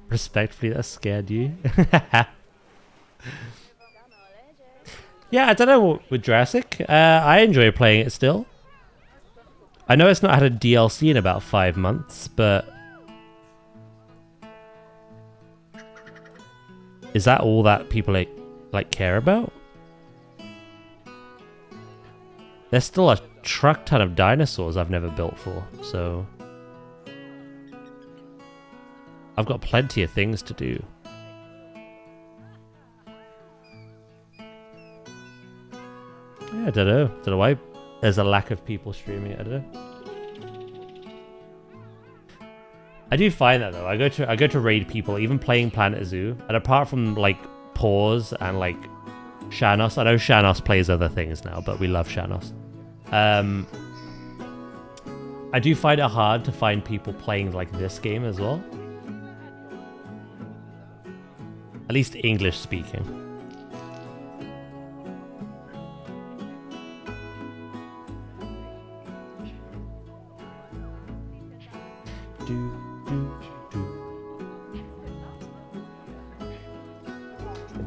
Speaker 1: Respectfully, that scared you. Yeah, I don't know with Jurassic. I enjoy playing it still. I know it's not had a DLC in about 5 months, but... Is that all that people like care about? There's still a truck ton of dinosaurs I've never built for, so... I've got plenty of things to do. Yeah, I don't know. Don't know why there's a lack of people streaming it. I don't know. I do find that though. I go to raid people, even playing planetzoo, and apart from like Pause and like Shanos, I know Shanos plays other things now, but we love Shanos. I do find it hard to find people playing like this game as well. At least English speaking.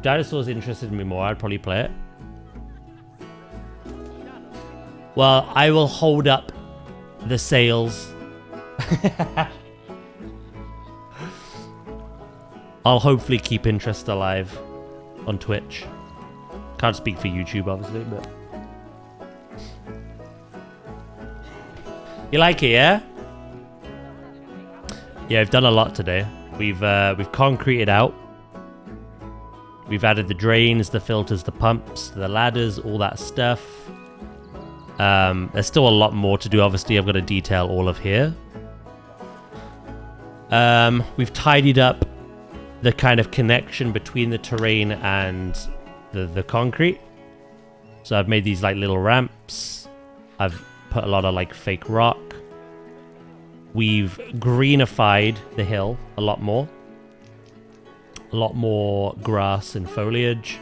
Speaker 1: dinosaurs interested me more, I'd probably play it. Well, I will hold up the sails. I'll hopefully keep interest alive on Twitch. Can't speak for YouTube, obviously, but... You like it, yeah? Yeah, we've done a lot today. We've concreted out. We've added the drains, the filters, the pumps, the ladders, all that stuff. There's still a lot more to do. Obviously, I've got to detail all of here. We've tidied up the kind of connection between the terrain and the concrete. So I've made these like little ramps. I've put a lot of like fake rock. We've greenified the hill a lot more. A lot more grass and foliage.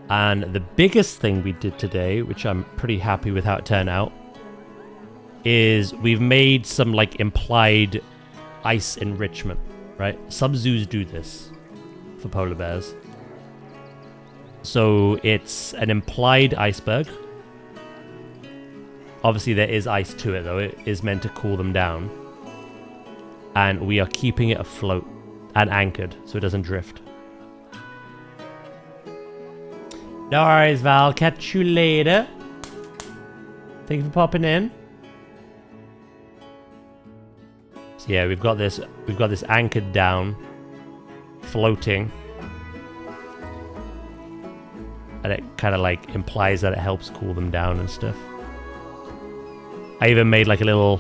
Speaker 1: And the biggest thing we did today, which I'm pretty happy with how it turned out, is we've made some like implied ice enrichment, right? Some zoos do this for polar bears. So it's an implied iceberg. Obviously there is ice to it though. It is meant to cool them down. And we are keeping it afloat and anchored so it doesn't drift. No worries, Val. Catch you later. Thank you for popping in. So yeah, we've got this anchored down, floating. And it kind of like implies that it helps cool them down and stuff. I even made like a little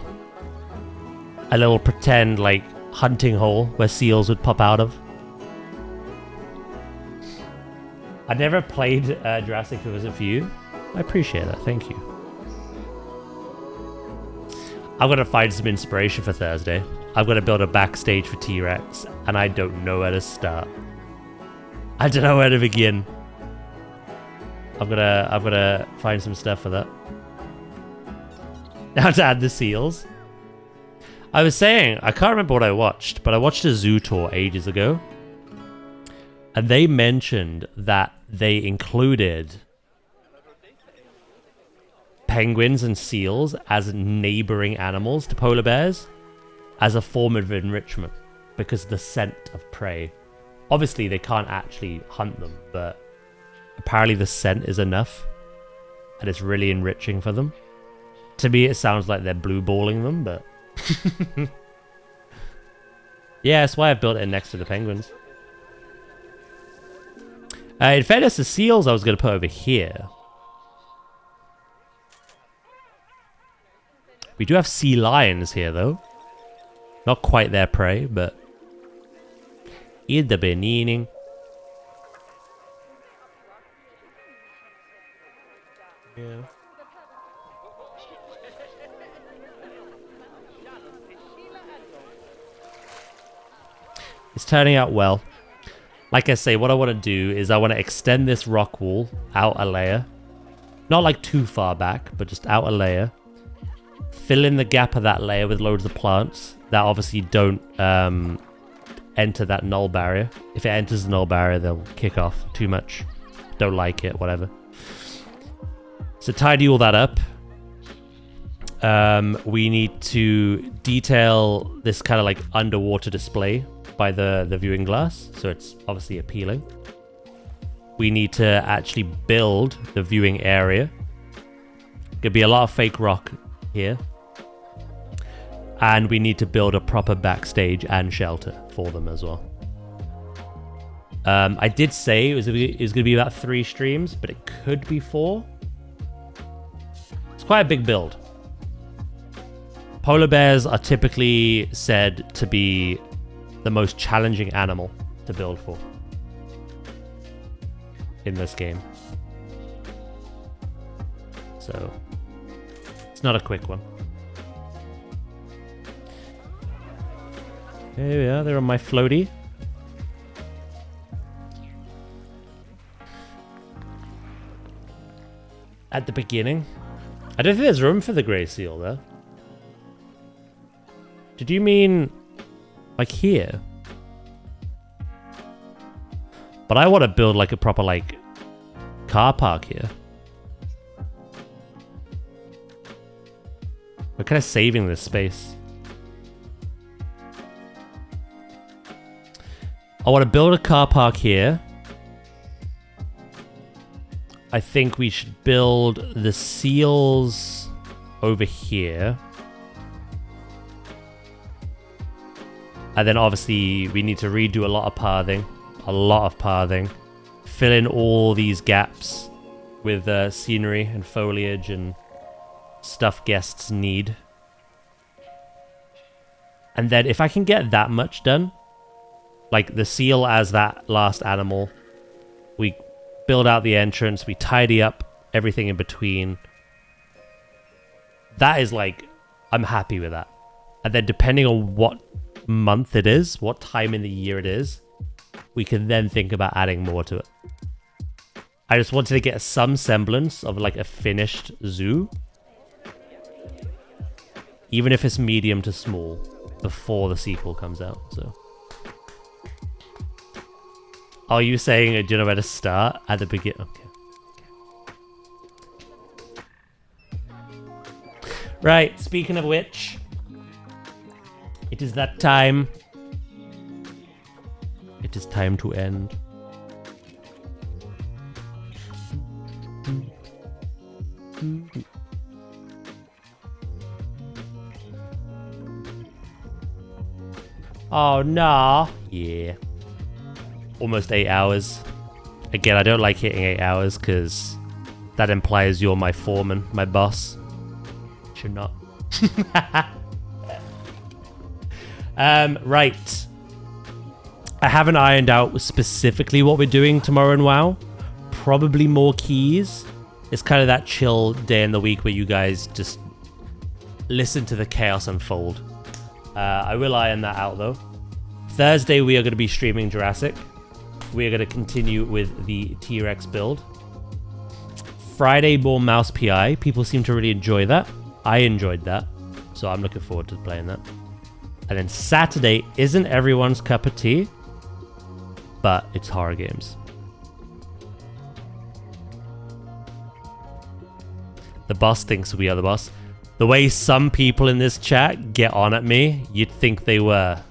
Speaker 1: pretend like hunting hole where seals would pop out of. I never played Jurassic if it wasn't for you. I appreciate that, thank you. I'm gonna find some inspiration for Thursday. I'm gonna build a backstage for T-Rex, and I don't know where to start. I don't know where to begin. I'm gonna find some stuff for that. Now to add the seals. I was saying, I can't remember what I watched, but I watched a zoo tour ages ago. And they mentioned that they included penguins and seals as neighboring animals to polar bears as a form of enrichment because of the scent of prey. Obviously, they can't actually hunt them, but apparently the scent is enough and it's really enriching for them. To me, it sounds like they're blue balling them, but... yeah, that's why I built it next to the penguins. In fairness, the seals I was going to put over here. We do have sea lions here, though. Not quite their prey, but... in the beginning. Yeah. It's turning out well. Like I say, what I want to do is I want to extend this rock wall out a layer. Not like too far back, but just out a layer. Fill in the gap of that layer with loads of plants that obviously don't enter that null barrier. If it enters the null barrier, they'll kick off too much. Don't like it, whatever. So tidy all that up. We need to detail this kind of like underwater display by the viewing glass, so it's obviously appealing. We need to actually build the viewing area. Could be a lot of fake rock here. And we need to build a proper backstage and shelter for them as well. I did say it was going to be about 3 streams, but it could be 4. It's quite a big build. Polar bears are typically said to be the most challenging animal to build for in this game. So, it's not a quick one. There we are, they're on my floaty. At the beginning. I don't think there's room for the grey seal there. Did you mean like here? But I want to build like a proper like car park here. We're kind of saving this space. I want to build a car park here. I think we should build the seals over here. And then obviously we need to redo a lot of pathing. A lot of pathing. Fill in all these gaps with scenery and foliage and stuff guests need. And then if I can get that much done, like the seal as that last animal, we build out the entrance, we tidy up everything in between. That is like, I'm happy with that. And then depending on what month it is, what time in the year it is, we can then think about adding more to it. I just wanted to get some semblance of like a finished zoo, even if it's medium to small, before the sequel comes out. So, are you saying, do you know where to start at the beginning? Okay. Right, speaking of which, it is that time. It is time to end. Oh, no. Yeah. Almost 8 hours. Again, I don't like hitting 8 hours because that implies you're my foreman, my boss. You're not. Right. I haven't ironed out specifically what we're doing tomorrow in WoW. Probably more keys. It's kind of that chill day in the week where you guys just listen to the chaos unfold. I will iron that out though. Thursday we are going to be streaming Jurassic. We are going to continue with the T-Rex build. Friday more Mouse PI. People seem to really enjoy that. I enjoyed that. So I'm looking forward to playing that. And then Saturday isn't everyone's cup of tea, but it's horror games. The boss thinks we are the boss. The way some people in this chat get on at me, you'd think they were.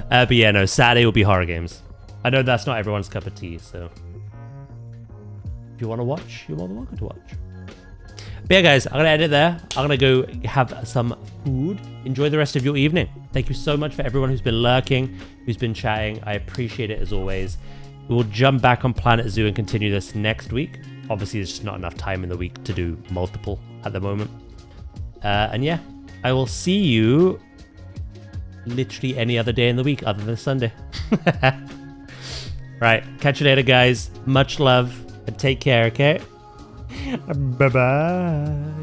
Speaker 1: But yeah, no, Saturday will be horror games. I know that's not everyone's cup of tea, so if you want to watch, you're more than welcome to watch. But yeah, guys, I'm going to end it there. I'm going to go have some food. Enjoy the rest of your evening. Thank you so much for everyone who's been lurking, who's been chatting. I appreciate it as always. We will jump back on Planet Zoo and continue this next week. Obviously, there's just not enough time in the week to do multiple at the moment. And yeah, I will see you literally any other day in the week other than Sunday. Right, catch you later, guys. Much love and take care, okay? Bye-bye.